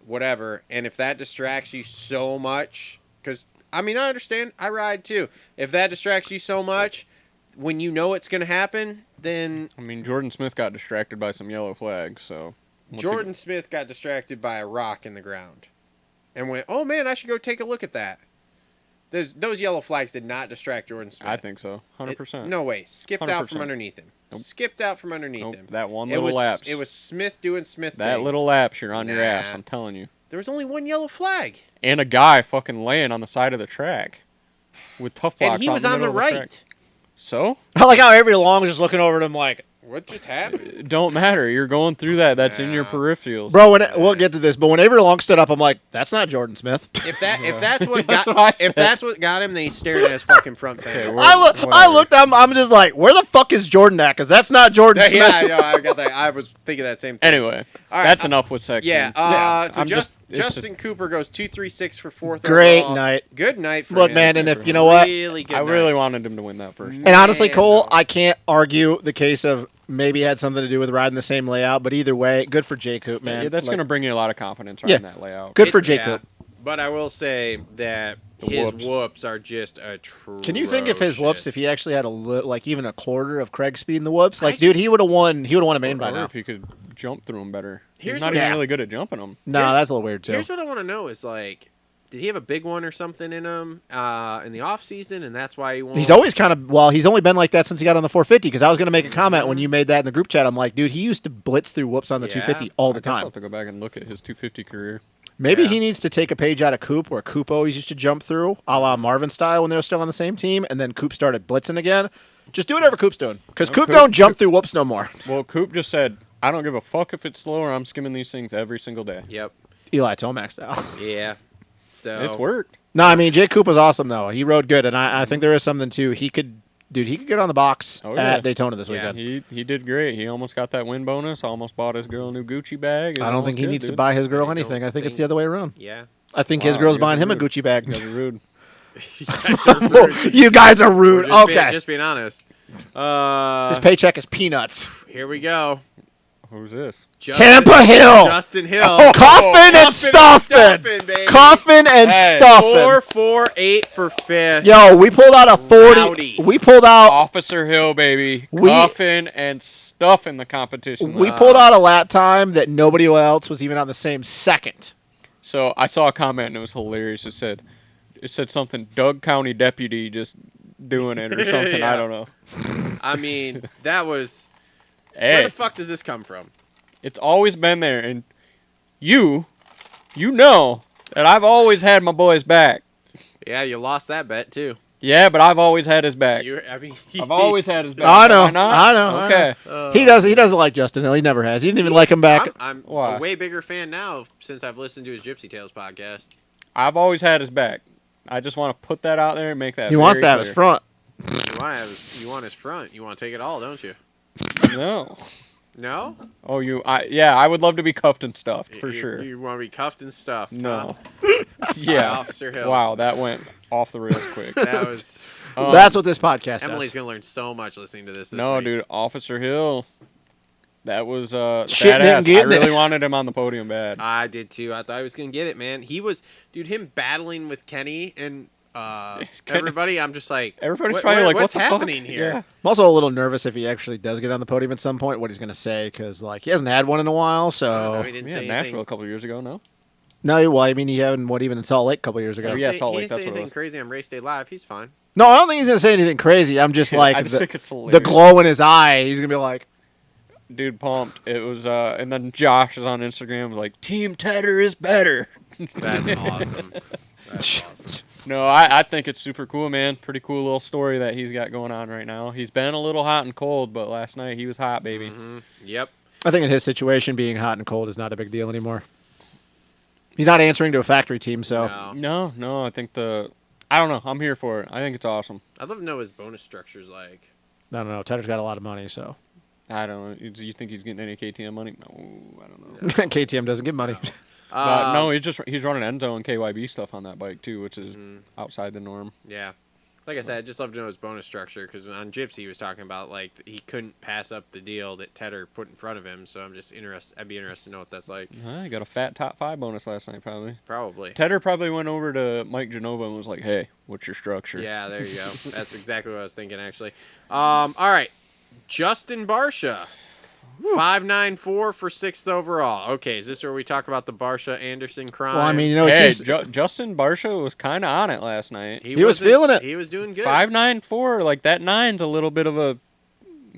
Speaker 3: whatever. And if that distracts you so much, because, I understand. I ride, too. If that distracts you so much, when you know it's going to happen, then...
Speaker 5: Jordan Smith got distracted by some yellow flags, so...
Speaker 3: Jordan Smith got distracted by a rock in the ground and went, oh, man, I should go take a look at that. Those yellow flags did not distract Jordan Smith.
Speaker 5: I think so. 100%.
Speaker 3: No way. Skipped 100%. Out from underneath him.
Speaker 5: Nope.
Speaker 3: Skipped out from underneath him.
Speaker 5: That one little lapse.
Speaker 3: It was Smith doing Smith
Speaker 5: That
Speaker 3: things.
Speaker 5: little lapse, you're on your ass, I'm telling you.
Speaker 3: There was only one yellow flag.
Speaker 5: And a guy fucking laying on the side of the track. with tough blocks.
Speaker 3: And he was on the right.
Speaker 5: So?
Speaker 4: I like how Avery Long was just looking over at him like,
Speaker 3: What just happened?
Speaker 5: It don't matter. You're going through that. That's in your peripherals.
Speaker 4: Bro, we'll get to this, but when Avery Long stood up, I'm like, that's not Jordan Smith.
Speaker 3: If that's what got
Speaker 5: That's what
Speaker 3: got him, then he's staring at his fucking front fender.
Speaker 5: Okay,
Speaker 4: I looked, I'm just like, where the fuck is Jordan at? Because that's not Jordan Smith.
Speaker 3: Yeah, no, I got that. I was thinking that same thing.
Speaker 5: Anyway,
Speaker 3: All right,
Speaker 5: that's enough with sex.
Speaker 3: Yeah. So
Speaker 5: I'm
Speaker 3: Justin Cooper goes 236 for fourth.
Speaker 4: Great
Speaker 3: overall.
Speaker 4: night.
Speaker 3: Good night for
Speaker 4: Look,
Speaker 3: him.
Speaker 4: man, and if you know what,
Speaker 3: Really good
Speaker 5: I
Speaker 3: night.
Speaker 5: really wanted him to win that first.
Speaker 4: and honestly,
Speaker 3: Man,
Speaker 4: Cole,
Speaker 3: no.
Speaker 4: I can't argue the case of maybe it had something to do with riding the same layout, but either way, good for J Coop, man.
Speaker 5: Yeah, that's
Speaker 4: Like,
Speaker 5: going to bring you a lot of confidence riding that layout.
Speaker 4: good for J Coop.
Speaker 3: But I will say that his whoops are just atrocious.
Speaker 4: Can you think if his whoops, if he actually had like even a quarter of Craig's speed in the whoops, like dude, he would have won. He would have won a main by
Speaker 5: Or
Speaker 4: now.
Speaker 5: if he could jump through them better.
Speaker 3: Here's
Speaker 5: He's not
Speaker 3: what-
Speaker 5: even
Speaker 4: Yeah.
Speaker 5: really good at jumping them.
Speaker 4: No, that's a little weird too.
Speaker 3: Here's what I want to know is like, did he have a big one or something in him in the off season, and that's why he won?
Speaker 4: He's always kind of he's only been like that since he got on the 450. Because I was going to make a comment when you made that in the group chat. I'm like, dude, he used to blitz through whoops on the
Speaker 3: Yeah.
Speaker 4: 250 all the
Speaker 5: I guess I'll
Speaker 4: time.
Speaker 5: have to go back and look at his 250 career.
Speaker 4: Maybe
Speaker 3: Yeah.
Speaker 4: he needs to take a page out of Coop, where Coop always used to jump through, a la Marvin style when they were still on the same team, and then Coop started blitzing again. Just do whatever Coop's doing, because Coop
Speaker 5: Coop-
Speaker 4: don't jump through whoops no more.
Speaker 5: Well, Coop just said, I don't give a fuck if it's slow or I'm skimming these things every single day.
Speaker 3: Yep.
Speaker 4: Eli Tomac style.
Speaker 3: Yeah. So
Speaker 5: It's worked.
Speaker 4: No, I mean Jay Coop was awesome though. He rode good, and I think there is something too. He could get on the box
Speaker 5: Oh, yeah.
Speaker 4: at Daytona this
Speaker 3: Yeah,
Speaker 4: weekend.
Speaker 5: He did great. He almost got that win bonus. Almost bought his girl a new Gucci bag.
Speaker 4: I don't think he needs to buy his girl
Speaker 3: I
Speaker 4: anything.
Speaker 3: don't
Speaker 4: I think it's
Speaker 3: think-
Speaker 4: the other way around.
Speaker 3: Yeah.
Speaker 4: I think his
Speaker 5: Wow,
Speaker 4: girl's
Speaker 5: you guys
Speaker 4: buying
Speaker 5: are
Speaker 4: him a
Speaker 5: rude.
Speaker 4: Gucci bag.
Speaker 5: You guys are rude.
Speaker 4: You guys are rude.
Speaker 3: Just
Speaker 4: Okay.
Speaker 3: just being honest.
Speaker 4: His paycheck is peanuts.
Speaker 3: Here we go.
Speaker 5: Who's this?
Speaker 4: Tampa Hill.
Speaker 3: Justin Hill.
Speaker 4: Coffin and stuffing.
Speaker 3: baby.
Speaker 4: Coffin and
Speaker 5: Hey.
Speaker 4: stuffing.
Speaker 3: 448 for fifth.
Speaker 4: Yo, we pulled out a 40.
Speaker 3: Rowdy.
Speaker 4: We pulled out.
Speaker 5: Officer Hill, baby.
Speaker 4: We-
Speaker 5: Cuffing and stuffing the competition.
Speaker 4: We pulled out a lap time that nobody else was even on the same second.
Speaker 5: So I saw a comment and it was hilarious. It said something, Doug County deputy just doing it or something.
Speaker 3: Yeah.
Speaker 5: I don't know.
Speaker 3: I mean, that was. Where
Speaker 5: Hey,
Speaker 3: the fuck does this come from?
Speaker 5: it's always been there. And you know that I've always had my boy's back.
Speaker 3: Yeah, you lost that bet too.
Speaker 5: Yeah, but I've always had his back.
Speaker 3: I mean,
Speaker 5: I've always had his back.
Speaker 4: I know.
Speaker 5: Have not?
Speaker 4: I know.
Speaker 5: Okay.
Speaker 4: He doesn't like Justin Hill. He never has. He didn't even like him back.
Speaker 3: I'm
Speaker 5: Why?
Speaker 3: a way bigger fan now since I've listened to his Gypsy Tales podcast.
Speaker 5: I've always had his back. I just want to put that out there and make that
Speaker 4: He wants to
Speaker 5: very
Speaker 4: have his
Speaker 5: clear.
Speaker 4: front.
Speaker 3: You want his front. You want to take it all, don't you?
Speaker 5: No.
Speaker 3: No?
Speaker 5: Oh, I would love to be cuffed and stuffed for
Speaker 3: You-
Speaker 5: sure.
Speaker 3: You want to be cuffed and stuffed?
Speaker 5: No.
Speaker 3: Huh?
Speaker 5: Yeah.
Speaker 3: Officer Hill.
Speaker 5: Wow, that went off the rails quick.
Speaker 3: That was.
Speaker 4: That's what this podcast
Speaker 3: Emily's
Speaker 4: does.
Speaker 3: gonna learn so much listening to this.
Speaker 5: No,
Speaker 3: week.
Speaker 5: dude, Officer Hill. That was
Speaker 4: Shit didn't
Speaker 5: badass.
Speaker 4: get
Speaker 5: I
Speaker 4: it.
Speaker 5: really wanted him on the podium bad.
Speaker 3: I did too. I thought I was gonna get it, man. He was, dude. Him battling with Kenny and everybody. I'm just like,
Speaker 5: Everybody's probably like,
Speaker 3: what's
Speaker 5: what the fuck?
Speaker 3: happening here?
Speaker 5: Yeah.
Speaker 4: I'm also a little nervous if he actually does get on the podium at some point, what he's going to say, because like he hasn't had one in a while.
Speaker 3: No,
Speaker 4: So
Speaker 3: he didn't
Speaker 5: Yeah,
Speaker 3: say
Speaker 5: Nashville
Speaker 3: anything.
Speaker 5: a couple years ago, no?
Speaker 4: no, well, I mean, he hadn't even in Salt Lake a couple years ago.
Speaker 3: He
Speaker 5: Yeah,
Speaker 3: didn't say-
Speaker 5: Salt
Speaker 3: he
Speaker 5: Lake,
Speaker 3: didn't say
Speaker 5: that's what it
Speaker 3: anything
Speaker 5: was.
Speaker 3: crazy on Race Day Live. He's fine.
Speaker 4: No, I don't think he's going to say anything crazy. I'm just like
Speaker 5: I just think it's
Speaker 4: the
Speaker 5: hilarious.
Speaker 4: glow in his eye. He's going to be like,
Speaker 5: Dude, pumped. It was, and then Josh is on Instagram like, Team Tedder is better.
Speaker 3: That's awesome. That's awesome.
Speaker 5: No, I think it's super cool, man. Pretty cool little story that he's got going on right now. He's been a little hot and cold, but last night he was hot, baby.
Speaker 3: Mhm. Yep.
Speaker 4: I think in his situation, being hot and cold is not a big deal anymore. He's not answering to a factory team, so
Speaker 3: No.
Speaker 5: No, I think I don't know. I'm here for it. I think it's awesome.
Speaker 3: I'd love to know what his bonus structure's like.
Speaker 4: I don't know. Tedder's got a lot of money, so
Speaker 5: I don't know. Do you think he's getting any KTM money? No, I don't know.
Speaker 4: KTM doesn't give money.
Speaker 5: But no, he's running Enzo and KYB stuff on that bike too, which is
Speaker 3: Mhm.
Speaker 5: outside the norm.
Speaker 3: Yeah. Like I said, I'd just love to know his bonus structure because on Gypsy he was talking about like he couldn't pass up the deal that Tedder put in front of him. So I'm just interested. I'd be interested to know what that's like.
Speaker 5: He got a fat top 5 bonus last night, probably.
Speaker 3: Probably.
Speaker 5: Tedder probably went over to Mike Genova and was like, "Hey, what's your structure?"
Speaker 3: Yeah, there you go. That's exactly what I was thinking actually. All right, Justin Barsha, 594 for 6th overall. Okay, is this where we talk about the Barsha Anderson crime?
Speaker 4: Well, I mean, you know,
Speaker 5: Hey,
Speaker 4: he keeps-
Speaker 5: Justin Barsha was kind of on it last night.
Speaker 4: He was
Speaker 3: wasn't-
Speaker 4: feeling it.
Speaker 3: He was doing good.
Speaker 5: 594, like that 9's a little bit of a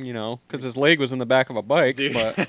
Speaker 5: you know, because his leg was in the back of a bike.
Speaker 3: Dude.
Speaker 5: But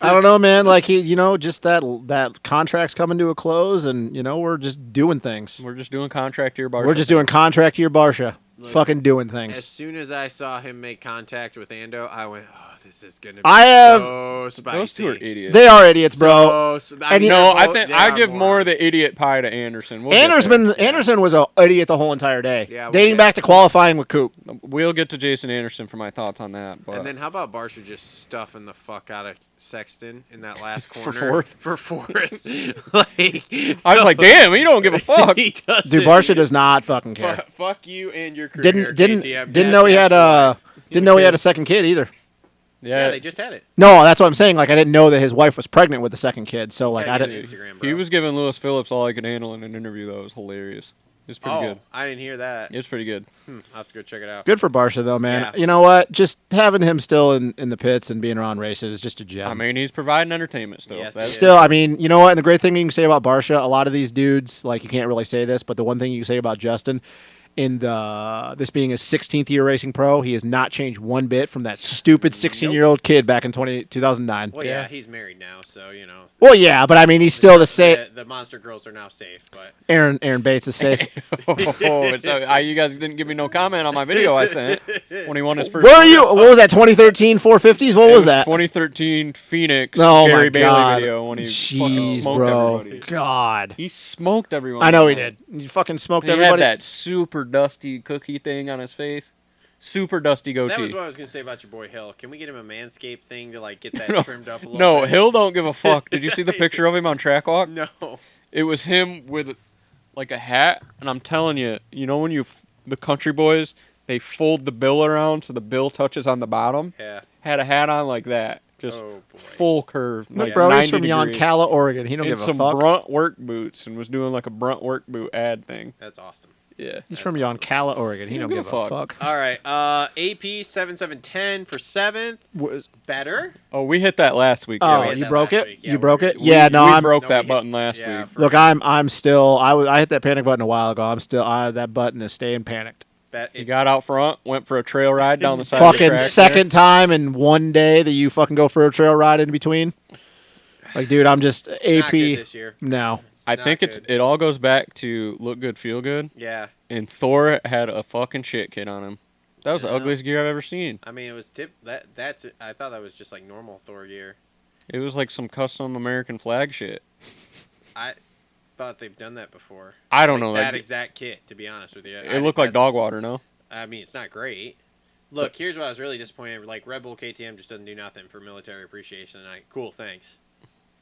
Speaker 4: I don't know, man. Like he, you know, just that contract's coming to a close, and you know, we're just doing things.
Speaker 5: we're just doing contract year Barsha.
Speaker 4: We're just doing contract year Barsha.
Speaker 3: Look,
Speaker 4: Fucking doing
Speaker 3: As
Speaker 4: things.
Speaker 3: soon as I saw him make contact with Ando, I went, "Oh, this is gonna be
Speaker 4: I am.
Speaker 3: so spicy."
Speaker 5: Those two are idiots.
Speaker 4: They are idiots, bro.
Speaker 3: And
Speaker 5: no, I think I give more the idiot pie to Anderson. We'll get there.
Speaker 4: Anderson was an idiot the whole entire day,
Speaker 3: Yeah,
Speaker 4: dating
Speaker 3: we'll
Speaker 4: back to qualifying with Coop.
Speaker 5: We'll get to Jason Anderson for my thoughts on that. But
Speaker 3: And then how about Barsha just stuffing the fuck out of Sexton in that last
Speaker 5: For
Speaker 3: corner
Speaker 5: fourth?
Speaker 3: For fourth, like
Speaker 5: I was like, damn, you don't give a fuck.
Speaker 3: he doesn't.
Speaker 4: Dude, Barsha does not fucking care.
Speaker 3: Fuck you and your career.
Speaker 4: Didn't
Speaker 3: KTM.
Speaker 4: know he had
Speaker 3: a.
Speaker 4: didn't know he had a second kid either.
Speaker 3: Yeah, they just had it.
Speaker 4: No, that's what I'm saying. Like I didn't know that his wife was pregnant with the second kid. So like
Speaker 3: Yeah,
Speaker 4: I
Speaker 3: he
Speaker 4: didn't.
Speaker 3: had Instagram, bro.
Speaker 5: He was giving Lewis Phillips all I could handle in an interview. That was hilarious. It's pretty
Speaker 3: Oh,
Speaker 5: good.
Speaker 3: I didn't hear that.
Speaker 5: It's pretty good.
Speaker 3: I'll have to go check it out.
Speaker 4: Good for Barsha though, man.
Speaker 3: Yeah.
Speaker 4: You know what? Just having him still in the pits and being around races is just a gem.
Speaker 5: I mean, he's providing entertainment still.
Speaker 3: Yes,
Speaker 5: That's
Speaker 3: he
Speaker 4: Still, I mean, you know what? And the great thing you can say about Barsha, a lot of these dudes, like you can't really say this, but the one thing you can say about Justin, in this being his 16th year racing pro, he has not changed one bit from that stupid 16-year-old kid back in 2009.
Speaker 3: Well, yeah, he's married now, so you know.
Speaker 4: Well, yeah, but I mean, he's still the same.
Speaker 3: The Monster Girls are now safe, but
Speaker 4: Aaron Bates is safe.
Speaker 5: you guys didn't give me no comment on my video I sent when he won his first.
Speaker 4: Where are you? What was that? 2013 450s? What
Speaker 5: It
Speaker 4: was that?
Speaker 5: 2013 Phoenix
Speaker 4: Oh
Speaker 5: Gary
Speaker 4: my
Speaker 5: Bailey
Speaker 4: God.
Speaker 5: video when he fucking
Speaker 4: Jeez,
Speaker 5: smoked
Speaker 4: bro.
Speaker 5: everybody.
Speaker 4: God.
Speaker 5: He smoked everyone.
Speaker 4: I know he did. He fucking smoked
Speaker 5: He
Speaker 4: everybody.
Speaker 5: had that super dusty cookie thing on his face. Super dusty goatee.
Speaker 3: that was what I was gonna say about your boy Hill. Can we get him a Manscaped thing to like get that trimmed up a little
Speaker 5: No,
Speaker 3: bit?
Speaker 5: Hill don't give a fuck. Did you see the picture of him on track walk?
Speaker 3: No.
Speaker 5: It was him with like a hat, and I'm telling you, you know when the country boys, they fold the bill around so the bill touches on the bottom?
Speaker 3: Yeah.
Speaker 5: Had a hat on like that. Just
Speaker 3: Oh, boy.
Speaker 5: full curve.
Speaker 4: Look,
Speaker 5: Like
Speaker 4: bro, he's
Speaker 5: 90
Speaker 4: from
Speaker 5: degrees.
Speaker 4: Yoncalla, Oregon. He don't
Speaker 5: And
Speaker 4: give a
Speaker 5: some
Speaker 4: fuck.
Speaker 5: brunt work boots and was doing like a brunt work boot ad thing.
Speaker 3: That's awesome.
Speaker 5: Yeah.
Speaker 4: He's from Yoncalla, Oregon. He don't give a fuck.
Speaker 3: All right. AP 7710 for 7th.
Speaker 4: Was-
Speaker 3: Better.
Speaker 5: Oh, we hit that last week.
Speaker 4: Oh,
Speaker 3: we had
Speaker 4: you
Speaker 3: that
Speaker 4: broke
Speaker 3: last
Speaker 4: it?
Speaker 3: week. Yeah,
Speaker 4: You broke
Speaker 3: we-
Speaker 4: it?
Speaker 3: we-
Speaker 4: Yeah, no,
Speaker 5: we
Speaker 4: I'm
Speaker 5: broke
Speaker 3: No,
Speaker 5: that
Speaker 3: we
Speaker 5: button
Speaker 3: hit-
Speaker 5: last
Speaker 3: yeah,
Speaker 5: week.
Speaker 3: for-
Speaker 4: Look, I'm still. I hit that panic button a while ago. I'm still. That button is staying panicked.
Speaker 5: He got out front, went for a trail ride down the side of the
Speaker 4: Fucking
Speaker 5: track.
Speaker 4: second time in one day that you fucking go for a trail ride in between. Like, dude, I'm just
Speaker 3: Not
Speaker 4: AP.
Speaker 3: good this year.
Speaker 4: No.
Speaker 5: I
Speaker 3: Not
Speaker 5: think
Speaker 3: good.
Speaker 5: it all goes back to look good, feel good.
Speaker 3: Yeah.
Speaker 5: And Thor had a fucking shit kit on him. That was the
Speaker 3: Yeah.
Speaker 5: ugliest gear I've ever seen.
Speaker 3: I mean, it was that's. I thought that was just like normal Thor gear.
Speaker 5: It was like some custom American flag shit.
Speaker 3: I thought they've done that before.
Speaker 5: I don't
Speaker 3: Like
Speaker 5: know.
Speaker 3: that
Speaker 5: Like,
Speaker 3: exact kit. To be honest with you,
Speaker 5: it looked like dog water, no?
Speaker 3: I mean, it's not great. Look, here's what I was really disappointed. Like Red Bull KTM just doesn't do nothing for military appreciation tonight. Cool, thanks.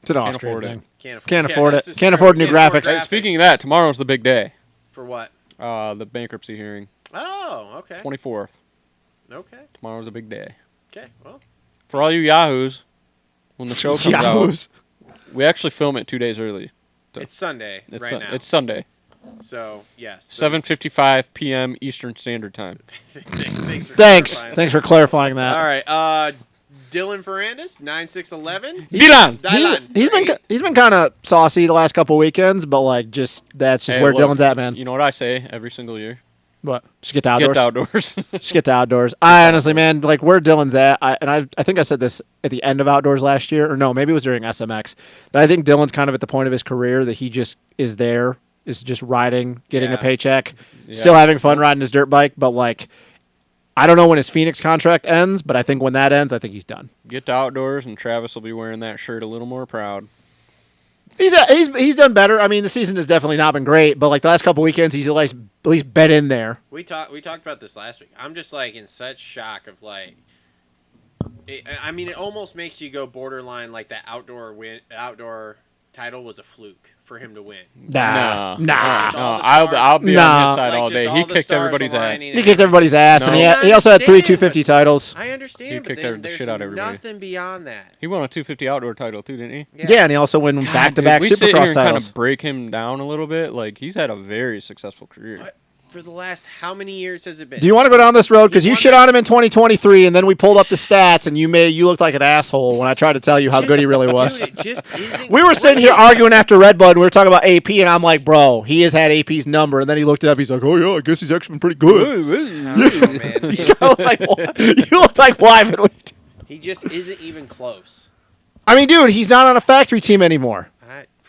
Speaker 4: It's an
Speaker 5: Can't
Speaker 4: Austrian
Speaker 5: afford it.
Speaker 4: thing.
Speaker 3: Can't
Speaker 4: Can't
Speaker 3: yeah,
Speaker 4: afford
Speaker 3: this
Speaker 4: it.
Speaker 3: is
Speaker 4: Can't
Speaker 3: true.
Speaker 4: afford new graphics.
Speaker 5: Hey, speaking of that, tomorrow's the big day.
Speaker 3: For what?
Speaker 5: The bankruptcy hearing.
Speaker 3: Oh, okay.
Speaker 5: 24th.
Speaker 3: Okay.
Speaker 5: Tomorrow's a big day.
Speaker 3: Okay. Well,
Speaker 5: For all you yahoos, when the show comes
Speaker 4: Yahoos.
Speaker 5: out, we actually film it 2 days early. So
Speaker 3: it's Sunday right now.
Speaker 5: It's Sunday.
Speaker 3: So yes. So
Speaker 5: 7:55 p.m. Eastern Standard Time.
Speaker 4: Thanks for clarifying that.
Speaker 3: All right. Dylan Ferrandis, 9611.
Speaker 5: Dylan!
Speaker 4: He's been kind of saucy the last couple weekends, but like that's just
Speaker 5: Hey,
Speaker 4: where
Speaker 5: look,
Speaker 4: Dylan's at, man.
Speaker 5: You know what I say every single year?
Speaker 4: What? Just get to outdoors.
Speaker 5: Get to outdoors.
Speaker 4: Just get to outdoors. I honestly, man, like where Dylan's at, I think I said this at the end of outdoors last year, or no, maybe it was during SMX. But I think Dylan's kind of at the point of his career that he just is there, is just riding, getting a
Speaker 3: Yeah.
Speaker 4: paycheck,
Speaker 5: Yeah.
Speaker 4: still having fun riding his dirt bike, but like. I don't know when his Phoenix contract ends, but I think when that ends, I think he's done.
Speaker 5: Get to outdoors, and Travis will be wearing that shirt a little more proud.
Speaker 4: He's done better. I mean, the season has definitely not been great, but like the last couple weekends, he's at least been in there.
Speaker 3: We talked about this last week. I'm just like in such shock of like. I mean, it almost makes you go borderline like that outdoor title was a fluke for him to win.
Speaker 4: Nah.
Speaker 3: Just all the
Speaker 5: I'll
Speaker 3: stars-
Speaker 5: be
Speaker 4: Nah.
Speaker 5: on his side
Speaker 3: Like,
Speaker 5: all
Speaker 3: just
Speaker 5: day.
Speaker 3: all
Speaker 5: He
Speaker 3: the
Speaker 5: kicked
Speaker 3: stars
Speaker 5: everybody's ass.
Speaker 3: aligning.
Speaker 4: He kicked everybody's ass, and
Speaker 3: No.
Speaker 4: he also had three
Speaker 3: I understand,
Speaker 4: 250 titles.
Speaker 3: I understand,
Speaker 5: He
Speaker 3: but
Speaker 5: kicked
Speaker 3: then
Speaker 5: the
Speaker 3: there's
Speaker 5: shit out of everybody.
Speaker 3: nothing beyond that.
Speaker 5: He won a 250 outdoor title too, didn't he?
Speaker 4: Yeah, and he also won back-to-back
Speaker 5: Dude, we sit here
Speaker 4: Supercross
Speaker 5: and kind
Speaker 4: titles.
Speaker 5: of break him down a little bit. Like he's had a very successful career.
Speaker 3: for the last how many years has it been?
Speaker 4: Do you want to go down this road? Because you
Speaker 3: won
Speaker 4: shit on him in 2023, and then we pulled up the stats, and you looked like an asshole when I tried to tell you how good he really was.
Speaker 3: Dude, it just isn't.
Speaker 4: We were sitting here arguing after Red Bud. We were talking about AP, and I'm like, bro, he has had AP's number. And then he looked it up. He's like, oh, yeah, I guess he's actually been pretty good.
Speaker 3: Oh, man.
Speaker 4: You look like Wyman.
Speaker 3: He just isn't even close.
Speaker 4: I mean, dude, he's not on a factory team anymore.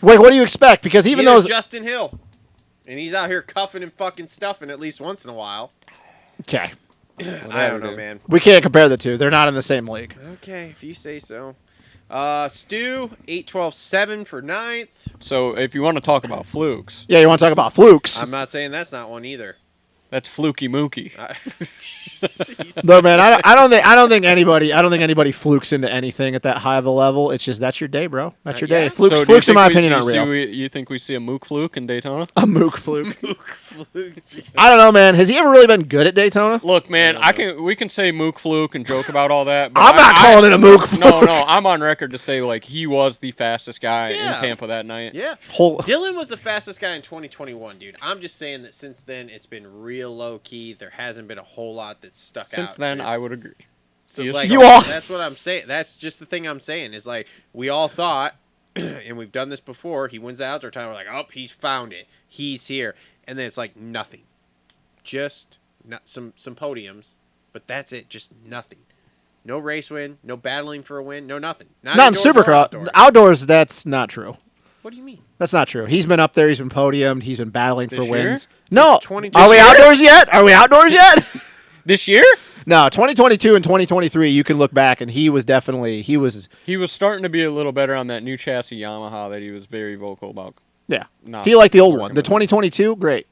Speaker 4: Wait, what do you expect? Because even though
Speaker 3: Justin Hill, and he's out here cuffing and fucking stuffing at least once in a while.
Speaker 4: Okay.
Speaker 3: I don't know, man.
Speaker 4: We can't compare the two. They're not in the same league.
Speaker 3: Okay, if you say so. Stu, 8-12-7 for 9th.
Speaker 5: So if you want to talk about flukes,
Speaker 4: Yeah, you want to talk about flukes?
Speaker 3: I'm not saying that's not one either.
Speaker 5: that's fluky mookie.
Speaker 4: No, man, I don't think anybody flukes into anything at that high of a level. It's just that's your day, bro. That's your day.
Speaker 3: Yeah.
Speaker 4: Flukes,
Speaker 5: So do you
Speaker 4: flukes in
Speaker 5: think
Speaker 4: my
Speaker 5: we-
Speaker 4: opinion,
Speaker 5: you
Speaker 4: aren't
Speaker 5: see
Speaker 4: real.
Speaker 5: You think we see a mook fluke in Daytona?
Speaker 4: A mook fluke.
Speaker 3: Jesus.
Speaker 4: I don't know, man. Has he ever really been good at Daytona?
Speaker 5: Look, man, we can say mook fluke and joke about all that. But
Speaker 4: I'm not calling it a mook fluke.
Speaker 5: No, I'm on record to say like he was the fastest guy
Speaker 3: Yeah.
Speaker 5: in Tampa that night.
Speaker 3: Yeah.
Speaker 4: Whole-
Speaker 3: Dylan was the fastest guy in 2021, dude. I'm just saying that since then, it's been real low-key. There hasn't been a whole lot that's stuck out.
Speaker 5: Since then,
Speaker 3: dude.
Speaker 5: I would agree.
Speaker 3: So,
Speaker 5: He is
Speaker 3: like,
Speaker 5: strong.
Speaker 3: that's what I'm saying. That's just the thing I'm saying is like we all thought, and we've done this before. He wins the outdoor time. We're like, oh, he's found it. He's here, and then it's like nothing, just not some podiums, but that's it. Just nothing. No race win. No battling for a win. No nothing.
Speaker 4: Not in
Speaker 3: indoors or
Speaker 4: Supercross. Outdoors, that's not true.
Speaker 3: What do you mean?
Speaker 4: That's not true. He's been up there. He's been podiumed. He's been battling
Speaker 5: This
Speaker 4: for
Speaker 5: year?
Speaker 4: wins. No.
Speaker 3: 22
Speaker 4: Are we
Speaker 3: this year?
Speaker 4: outdoors yet? Are we outdoors yet?
Speaker 5: This year,
Speaker 4: No, 2022 and 2023, you can look back, and he was
Speaker 5: he was starting to be a little better on that new chassis Yamaha that he was very vocal about.
Speaker 4: yeah.
Speaker 5: Not
Speaker 4: He liked the old
Speaker 5: working
Speaker 4: one. The
Speaker 5: with.
Speaker 4: 2022, great.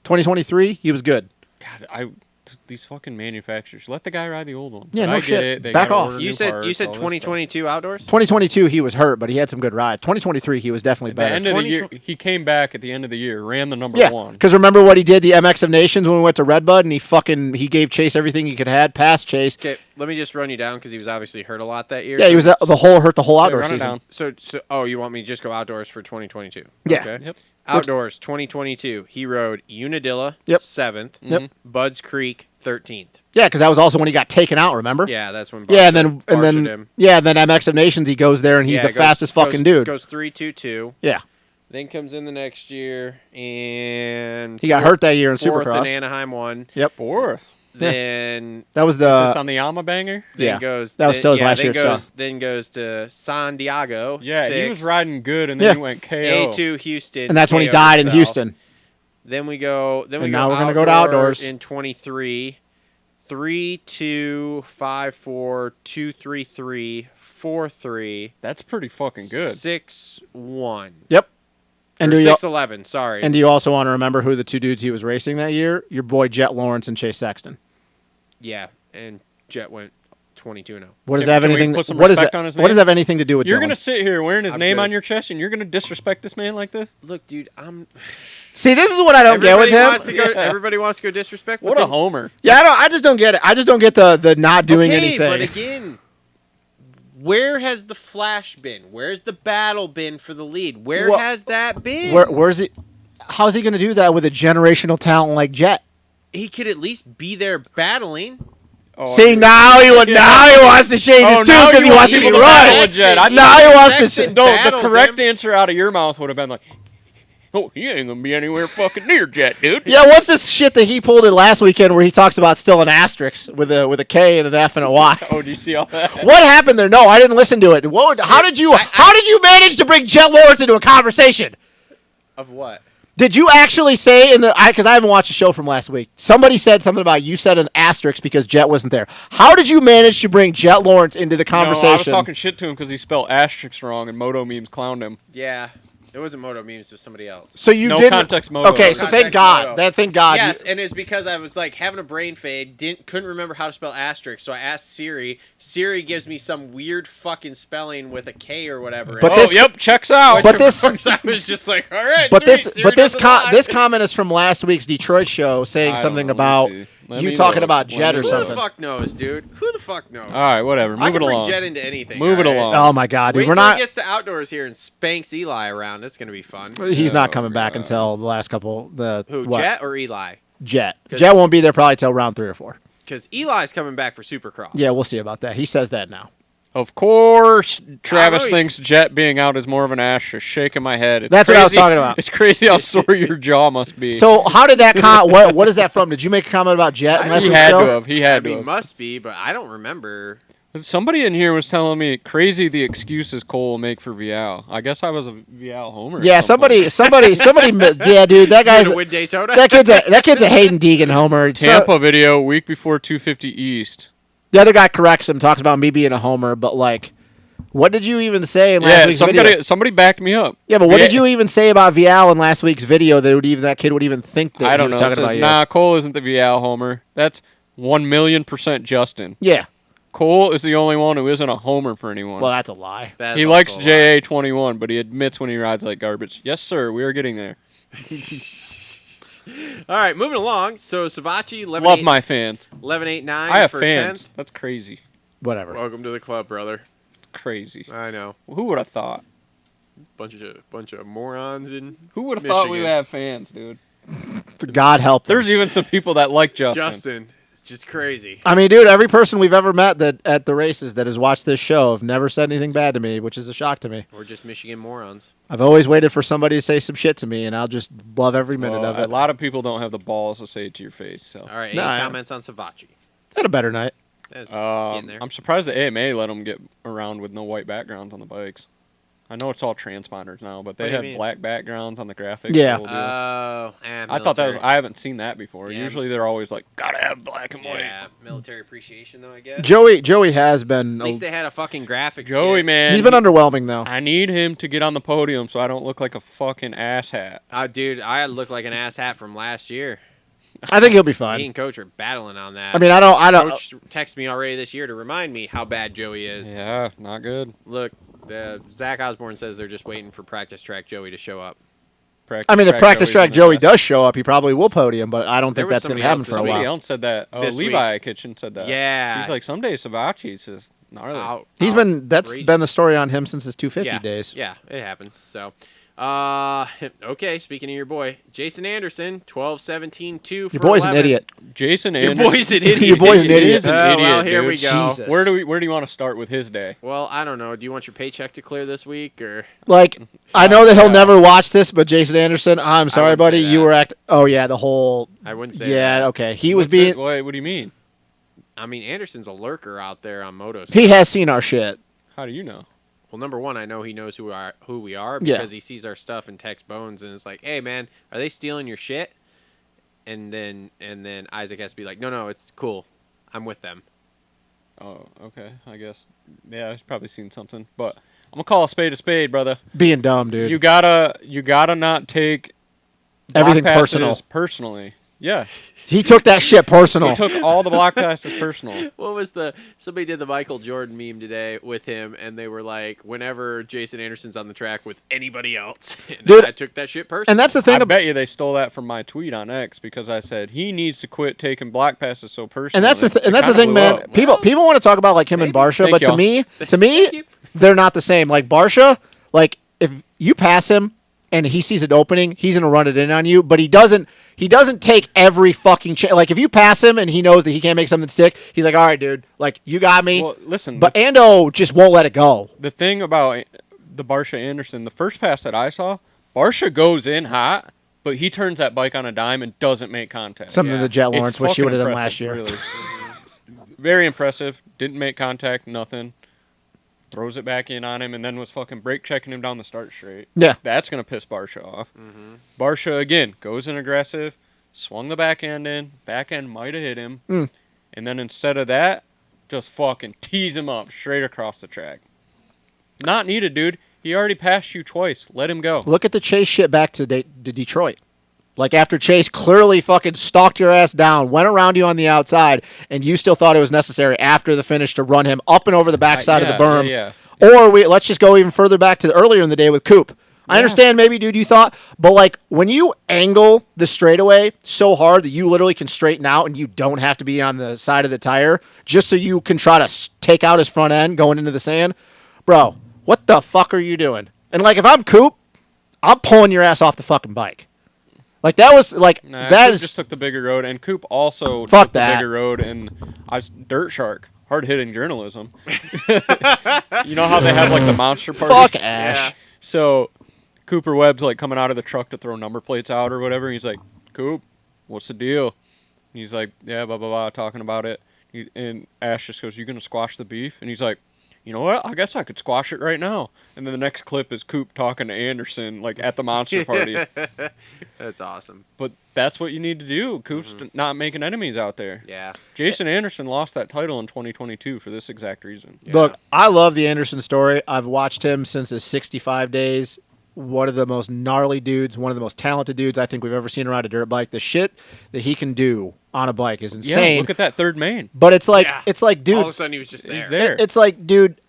Speaker 4: 2023, he was good.
Speaker 5: God, these fucking manufacturers let the guy ride the old one.
Speaker 4: Yeah,
Speaker 5: But
Speaker 4: no
Speaker 5: I
Speaker 4: shit.
Speaker 5: get it. They
Speaker 4: Back
Speaker 5: gotta
Speaker 4: off.
Speaker 5: order
Speaker 3: You
Speaker 5: new
Speaker 3: said
Speaker 5: parts,
Speaker 3: you said
Speaker 5: all this
Speaker 3: 2022 outdoors.
Speaker 4: 2022, he was hurt, but he had some good rides. 2023, he was definitely
Speaker 5: stuff. At the
Speaker 4: better.
Speaker 5: end of the year, he came back at the end of the year, ran the number
Speaker 4: Yeah,
Speaker 5: one.
Speaker 4: because remember what he did, the MX of Nations, when we went to Red Bud, and he gave Chase everything he could have, passed Chase.
Speaker 3: Okay, let me just run you down because he was obviously hurt a lot that year.
Speaker 4: Yeah, he was hurt the whole
Speaker 5: Yeah,
Speaker 4: outdoor
Speaker 5: run it
Speaker 4: season.
Speaker 5: down.
Speaker 3: So you want me to just go outdoors for 2022?
Speaker 4: Yeah.
Speaker 3: Okay.
Speaker 5: Yep.
Speaker 3: Outdoors 2022. He rode Unadilla
Speaker 4: Yep.
Speaker 3: 7th.
Speaker 4: Yep.
Speaker 3: Budds Creek 13th.
Speaker 4: Yeah, because that was also when he got taken out. Remember?
Speaker 3: Yeah, that's when.
Speaker 4: Yeah, and
Speaker 3: Barsha
Speaker 4: then
Speaker 3: him.
Speaker 4: yeah, and then MX of Nations, he goes there and he's
Speaker 3: Yeah,
Speaker 4: the fastest fucking dude.
Speaker 3: Goes 3-2-2.
Speaker 4: Yeah,
Speaker 3: Then comes in the next year and
Speaker 4: he got hurt that year in
Speaker 3: fourth
Speaker 4: Supercross.
Speaker 3: in Anaheim 1.
Speaker 4: Yep,
Speaker 5: Fourth.
Speaker 3: Then
Speaker 4: that was
Speaker 5: Is this
Speaker 4: the
Speaker 5: on the Yama banger?
Speaker 3: then
Speaker 4: yeah.
Speaker 3: goes
Speaker 4: That was
Speaker 3: then-
Speaker 4: still his
Speaker 3: yeah,
Speaker 4: last
Speaker 3: then
Speaker 4: year's
Speaker 3: goes,
Speaker 4: song.
Speaker 3: Then goes to San Diego.
Speaker 5: Yeah, he was
Speaker 3: 6th.
Speaker 5: riding good, and then
Speaker 4: Yeah.
Speaker 5: he went KO.
Speaker 3: A2 Houston.
Speaker 4: and that's when he
Speaker 3: KO'd
Speaker 4: died in
Speaker 3: himself.
Speaker 4: Houston.
Speaker 3: Then we go. Then we
Speaker 4: And
Speaker 3: go.
Speaker 4: now we're gonna go to outdoors.
Speaker 3: in 23. 3-2, 5-4, 2-3-3, 4-3,
Speaker 5: That's pretty fucking good.
Speaker 3: 6-1.
Speaker 4: Yep. And do you
Speaker 3: 6-11. Sorry.
Speaker 4: and do you also want to remember who the two dudes he was racing that year? Your boy Jet Lawrence and Chase Sexton.
Speaker 3: yeah, and Jet went 22-0.
Speaker 4: What does
Speaker 5: Can-
Speaker 4: that have
Speaker 5: can we
Speaker 4: anything?
Speaker 5: put some
Speaker 4: What does
Speaker 5: respect
Speaker 4: that?
Speaker 5: on his
Speaker 4: What does
Speaker 5: name?
Speaker 4: that have anything to do with?
Speaker 5: You're
Speaker 4: Dylan?
Speaker 5: gonna sit here wearing his
Speaker 3: I'm
Speaker 5: name
Speaker 3: good.
Speaker 5: on your chest, and you're gonna disrespect this man like this?
Speaker 3: Look, dude, I'm.
Speaker 4: See, this is what I don't get with him.
Speaker 3: Wants to go, Everybody wants to go disrespect.
Speaker 5: What
Speaker 3: but
Speaker 5: a
Speaker 3: then-
Speaker 5: homer!
Speaker 4: Yeah, I just don't get it. I just don't get the not doing
Speaker 3: okay,
Speaker 4: anything.
Speaker 3: But again, where has the flash been? Where's the battle been for the lead? Where
Speaker 4: Well,
Speaker 3: has that been?
Speaker 4: Where's it? How's he going to do that with a generational talent like Jet?
Speaker 3: He could at least be there battling.
Speaker 5: Oh,
Speaker 4: See, now he wants to shade his too
Speaker 5: now
Speaker 4: because he
Speaker 5: you
Speaker 4: wants to
Speaker 5: want
Speaker 4: be
Speaker 5: people to
Speaker 4: right.
Speaker 5: battle Jet. I-
Speaker 4: Now he wants to.
Speaker 3: Sexton
Speaker 5: No, the
Speaker 3: battles
Speaker 5: correct
Speaker 3: him.
Speaker 5: answer out of your mouth would have been like, "Oh, he ain't gonna be anywhere fucking near Jet, dude."
Speaker 4: Yeah, what's this shit that he pulled in last weekend where he talks about still an asterisk with a K and an F and a Y?
Speaker 5: Oh, do you see all that?
Speaker 4: What happened there? No, I didn't listen to it. How did you manage to bring Jet Lawrence into a conversation?
Speaker 3: Of what?
Speaker 4: Did you actually say because I haven't watched the show from last week. Somebody said something about you said an asterisk because Jet wasn't there. How did you manage to bring Jet Lawrence into the conversation?
Speaker 5: No, I was talking shit to him because he spelled asterisks wrong, and Moto memes clowned him.
Speaker 3: Yeah. It wasn't Moto Memes, it was somebody else.
Speaker 4: So you
Speaker 5: No
Speaker 4: didn't.
Speaker 5: context Moto.
Speaker 4: Okay,
Speaker 5: No
Speaker 4: so
Speaker 3: context
Speaker 4: thank God.
Speaker 3: Moto.
Speaker 4: Thank God.
Speaker 3: Yes, and it's because I was like having a brain fade, couldn't remember how to spell asterisk, so I asked Siri. Siri gives me some weird fucking spelling with a K or whatever.
Speaker 4: But
Speaker 3: and
Speaker 4: this-
Speaker 5: Yep, checks out.
Speaker 4: But this-
Speaker 3: of course I was just like, all right.
Speaker 4: But
Speaker 3: sweet,
Speaker 4: this,
Speaker 3: Siri
Speaker 4: but this,
Speaker 3: doesn't lie.
Speaker 4: this comment is from last week's Detroit show, saying
Speaker 5: I don't
Speaker 4: something
Speaker 5: know.
Speaker 4: about
Speaker 5: Let me see. Let
Speaker 4: you
Speaker 5: me
Speaker 4: talking
Speaker 5: look.
Speaker 4: about
Speaker 5: Let
Speaker 4: Jet
Speaker 5: me
Speaker 4: or
Speaker 3: Who
Speaker 5: look.
Speaker 3: the
Speaker 4: something.
Speaker 3: fuck knows, dude? Who the fuck knows?
Speaker 5: All right, whatever.
Speaker 3: I
Speaker 5: Move
Speaker 3: can
Speaker 5: it
Speaker 3: bring
Speaker 5: along.
Speaker 3: Jet into anything.
Speaker 5: Move it
Speaker 3: all right?
Speaker 5: along.
Speaker 4: Oh my God, dude,
Speaker 3: Wait
Speaker 4: we're
Speaker 3: till
Speaker 4: not.
Speaker 3: he gets to outdoors here and spanks Eli around. It's gonna be fun.
Speaker 4: He's
Speaker 5: Yeah,
Speaker 4: not coming
Speaker 5: oh
Speaker 4: back
Speaker 5: God.
Speaker 4: until the last couple.
Speaker 3: Who?
Speaker 4: What?
Speaker 3: Jet or Eli?
Speaker 4: Jet. Jet won't be there probably till round 3 or 4.
Speaker 3: Because Eli's coming back for Supercross.
Speaker 4: Yeah, we'll see about that. He says that now.
Speaker 5: Of course, Travis
Speaker 3: he's-
Speaker 5: thinks Jet being out is more of an ass. Just shaking my head. It's
Speaker 4: That's
Speaker 5: crazy.
Speaker 4: what I was talking about.
Speaker 5: It's crazy how sore your jaw must be.
Speaker 4: So how did that what is that from? Did you make a comment about Jet in last
Speaker 5: he
Speaker 4: week's
Speaker 5: had
Speaker 4: show?
Speaker 5: to have. He had to have.
Speaker 3: Must be, but I don't remember.
Speaker 5: Somebody in here was telling me crazy the excuses Cole will make for Vial. I guess I was a Vial homer.
Speaker 4: Yeah,
Speaker 5: at some
Speaker 4: somebody. Yeah, dude, that
Speaker 3: He's
Speaker 4: guy's
Speaker 3: gonna win Daytona.
Speaker 4: that kid's a Hayden Deegan homer.
Speaker 5: Tampa video week before 250 East.
Speaker 4: The other guy corrects him, talks about me being a homer, but like, what did you even say in last week's video?
Speaker 5: Somebody backed me up.
Speaker 4: Yeah, but what did you even say about Vial in last week's video that kid would even think that
Speaker 5: I don't
Speaker 4: he was
Speaker 5: know. It
Speaker 4: talking
Speaker 5: says,
Speaker 4: about you?
Speaker 5: nah, Cole isn't the Vial homer. That's 1,000,000% Justin.
Speaker 4: Yeah.
Speaker 5: Cole is the only one who isn't a homer for anyone.
Speaker 4: Well, that's a lie.
Speaker 3: That is
Speaker 5: He
Speaker 3: also
Speaker 5: likes
Speaker 3: a lie.
Speaker 5: JA21, but he admits when he rides like garbage. Yes, sir, we are getting there.
Speaker 3: All right, moving along. So Savachi, 11,
Speaker 5: Love my fans.
Speaker 3: 11.89
Speaker 5: I have
Speaker 3: for
Speaker 5: fans.
Speaker 3: 10th.
Speaker 5: That's crazy.
Speaker 4: Whatever.
Speaker 3: Welcome to the club, brother.
Speaker 5: Crazy.
Speaker 3: I know.
Speaker 5: Who would have thought?
Speaker 3: Bunch of morons in
Speaker 5: Who would have thought we would
Speaker 3: Michigan.
Speaker 5: have fans, dude?
Speaker 4: God help them.
Speaker 5: There's even some people that like Justin.
Speaker 3: Justin. It's just crazy.
Speaker 4: I mean, dude, every person we've ever met that at the races that has watched this show have never said anything bad to me, which is a shock to me.
Speaker 3: We're just Michigan morons.
Speaker 4: I've always waited for somebody to say some shit to me, and I'll just love every minute
Speaker 5: Well,
Speaker 4: of
Speaker 5: a
Speaker 4: it.
Speaker 5: lot of people don't have the balls to say it to your face. So
Speaker 3: All right,
Speaker 4: No,
Speaker 3: any
Speaker 4: I-
Speaker 3: comments on Savachi?
Speaker 4: Had a better night.
Speaker 3: That's getting there.
Speaker 5: I'm surprised the AMA let them get around with no white backgrounds on the bikes. I know it's all transponders now, but
Speaker 3: What
Speaker 5: they
Speaker 3: do you
Speaker 5: have
Speaker 3: mean?
Speaker 5: black backgrounds on the graphics.
Speaker 4: Yeah.
Speaker 5: the whole deal.
Speaker 3: I
Speaker 5: I thought that was. I haven't seen that before.
Speaker 3: Yeah.
Speaker 5: Usually they're always like, gotta have black and white.
Speaker 3: Yeah, military appreciation though, I guess.
Speaker 4: Joey has been.
Speaker 3: At least they had a fucking graphics.
Speaker 5: Joey,
Speaker 3: kit.
Speaker 5: man,
Speaker 4: He's been underwhelming though.
Speaker 5: I need him to get on the podium so I don't look like a fucking asshat.
Speaker 3: Dude, I look like an ass hat from last year.
Speaker 4: I think he'll be
Speaker 3: Me
Speaker 4: fine.
Speaker 3: and Coach are battling on that.
Speaker 4: I mean, I don't.
Speaker 3: Coach texted me already this year to remind me how bad Joey is.
Speaker 5: Yeah, not good.
Speaker 3: Look, Zach Osborne says they're just waiting for practice track Joey to show up.
Speaker 4: I mean, if practice track
Speaker 5: Joey's
Speaker 4: Joey
Speaker 5: in the
Speaker 4: does show up, he probably will podium, but I don't
Speaker 3: There
Speaker 4: think
Speaker 3: was
Speaker 4: that's going to
Speaker 3: somebody
Speaker 4: happen
Speaker 3: else
Speaker 4: for a
Speaker 3: this week.
Speaker 5: Somebody
Speaker 4: while.
Speaker 5: else said that. Oh,
Speaker 3: This
Speaker 5: Levi Kitchen said that.
Speaker 3: Yeah.
Speaker 5: She's like, someday Savachi's just gnarly.
Speaker 4: That's
Speaker 3: outrageous.
Speaker 4: been the story on him since his 250
Speaker 3: yeah.
Speaker 4: days.
Speaker 3: Yeah, it happens. So, okay. Speaking of your boy, Jason Anderson, 12-17-2 for
Speaker 4: Your boy's
Speaker 3: 11.
Speaker 4: an idiot.
Speaker 5: Jason
Speaker 3: Your
Speaker 5: Anderson.
Speaker 3: boy's an idiot.
Speaker 4: Your boy's an
Speaker 5: He
Speaker 4: idiot.
Speaker 5: is an
Speaker 3: Oh,
Speaker 5: idiot,
Speaker 3: well, here
Speaker 5: dude.
Speaker 3: we go.
Speaker 4: Jesus.
Speaker 5: Where do you want to start with his day?
Speaker 3: Well, I don't know. Do you want your paycheck to clear this week or?
Speaker 4: Like, I know that he'll
Speaker 5: Yeah.
Speaker 4: never watch this, but Jason Anderson, I'm sorry,
Speaker 3: wouldn't
Speaker 4: buddy.
Speaker 3: say
Speaker 4: You
Speaker 3: that.
Speaker 4: were Oh, yeah, the whole.
Speaker 3: I wouldn't say.
Speaker 4: Yeah,
Speaker 3: that.
Speaker 4: okay. He was
Speaker 5: What's it-
Speaker 4: being.
Speaker 5: What do you mean?
Speaker 3: I mean, Anderson's a lurker out there on motos.
Speaker 4: He has seen our shit.
Speaker 5: How do you know?
Speaker 3: Well, number one, I know he knows who we are
Speaker 4: Yeah.
Speaker 3: because he sees our stuff and texts Bones and is like, "Hey, man, are they stealing your shit?" And then Isaac has to be like, "No, it's cool. I'm with them."
Speaker 5: Oh, okay. I guess. Yeah, I've probably seen something, but I'm gonna call a spade, brother.
Speaker 4: Being dumb, dude.
Speaker 5: You gotta not take
Speaker 4: Everything
Speaker 5: block passes
Speaker 4: personal.
Speaker 5: personally. Yeah,
Speaker 4: He took that shit personal.
Speaker 5: he took all the block passes personal.
Speaker 3: What was somebody did the Michael Jordan meme today with him, and they were like, whenever Jason Anderson's on the track with anybody else, and
Speaker 4: Dude,
Speaker 3: I took that shit personally.
Speaker 4: And that's the thing
Speaker 5: I
Speaker 4: about.
Speaker 5: bet you they stole that from my tweet on X because I said he needs to quit taking block passes so personally.
Speaker 4: And that's the
Speaker 5: It
Speaker 4: that's the
Speaker 5: kinda
Speaker 4: thing,
Speaker 5: blew
Speaker 4: man.
Speaker 5: up.
Speaker 4: People want to talk about like him and
Speaker 3: Maybe.
Speaker 4: Barsha,
Speaker 5: Thank
Speaker 4: but to
Speaker 5: y'all.
Speaker 4: me,
Speaker 3: Thank you.
Speaker 4: they're not the same. Like Barsha, like if you pass him and he sees an opening, he's gonna run it in on you. But he doesn't take every fucking chance. Like if you pass him and he knows that he can't make something stick, he's like, all right, dude, like you got me.
Speaker 5: Well, listen,
Speaker 4: But Ando just won't let it go.
Speaker 5: the thing about the Barsha Anderson, the first pass that I saw, Barsha goes in hot, but he turns that bike on a dime and doesn't make contact.
Speaker 4: Something that Jet
Speaker 5: It's
Speaker 4: Lawrence wish she
Speaker 5: fucking
Speaker 4: would have done
Speaker 5: impressive,
Speaker 4: last year.
Speaker 5: Really. Very impressive. Didn't make contact, nothing. Throws it back in on him, and then was fucking brake checking him down the start straight.
Speaker 4: Yeah.
Speaker 5: That's going to piss Barsha off. Barsha, again, goes in aggressive, swung the back end in. Back end might have hit him. And then instead of that, just fucking tease him up straight across the track. Not needed, dude. He already passed you twice. Let him go.
Speaker 4: Look at the Chase shit back to Detroit. Like after Chase clearly fucking stalked your ass down, went around you on the outside, and you still thought it was necessary after the finish to run him up and over the backside of the berm.
Speaker 5: Yeah.
Speaker 4: Or let's just go even further back to earlier in the day with Coop. I understand maybe, dude, you thought, but like when you angle the straightaway so hard that you literally can straighten out and you don't have to be on the side of the tire just so you can try to take out his front end going into the sand, bro, what the fuck are you doing? And like if I'm Coop, I'm pulling your ass off the fucking bike. Like that was like
Speaker 5: Nah,
Speaker 4: that
Speaker 5: Coop
Speaker 4: is
Speaker 5: just took the bigger road, and Coop also
Speaker 4: Fuck
Speaker 5: took
Speaker 4: that.
Speaker 5: the bigger road, and Dirt Shark, hard-hitting journalism. You know how they have like the monster party?
Speaker 4: fuck Ash.
Speaker 3: Yeah.
Speaker 5: So Cooper Webb's like coming out of the truck to throw number plates out or whatever. And he's like, Coop, what's the deal? And he's like, yeah, blah, blah, blah, talking about it. And Ash just goes, you going to squash the beef? And he's like, you know what? I guess I could squash it right now. And then the next clip is Coop talking to Anderson, like at the monster party.
Speaker 3: That's awesome.
Speaker 5: But that's what you need to do. Coop's not making enemies out there.
Speaker 3: Yeah.
Speaker 5: Jason Anderson lost that title in 2022 for this exact reason.
Speaker 3: Yeah.
Speaker 4: Look, I love the Anderson story. I've watched him since his 65 days. One of the most gnarly dudes, one of the most talented dudes I think we've ever seen around a dirt bike. The shit that he can do on a bike is insane.
Speaker 5: Yeah, look at that third main.
Speaker 4: But it's like,
Speaker 3: Yeah.
Speaker 4: dude,
Speaker 3: All of a sudden he was just there.
Speaker 5: He's there.
Speaker 4: it's like, dude,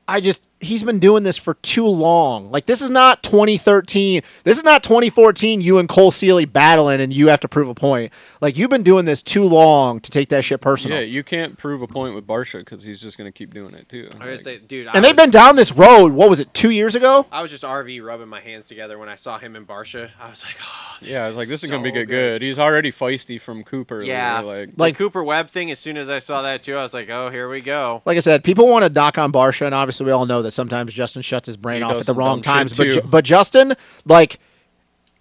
Speaker 4: he's been doing this for too long. Like, this is not 2013. This is not 2014, you and Cole Seeley battling and you have to prove a point. Like, you've been doing this too long to take that shit personal.
Speaker 5: Yeah, you can't prove a point with Barsha because he's just going to keep doing it, too.
Speaker 3: I was gonna say, dude,
Speaker 4: And they've been down this road, what was it, 2 years ago?
Speaker 3: I was just RV rubbing my hands together when I saw him in Barsha. I was like, oh,
Speaker 5: I was like, this is
Speaker 3: so
Speaker 5: going to be good. He's already feisty from Cooper.
Speaker 3: Yeah.
Speaker 4: Like-
Speaker 3: the Cooper Webb thing, as soon as I saw that too, I was like, oh, here we go.
Speaker 4: Like I said, people want to dock on Barsha, and obviously we all know that sometimes Justin shuts his brain
Speaker 5: He
Speaker 4: off
Speaker 5: does
Speaker 4: at the
Speaker 5: some
Speaker 4: wrong
Speaker 5: dumb
Speaker 4: times.
Speaker 5: shit, too.
Speaker 4: But Justin, like,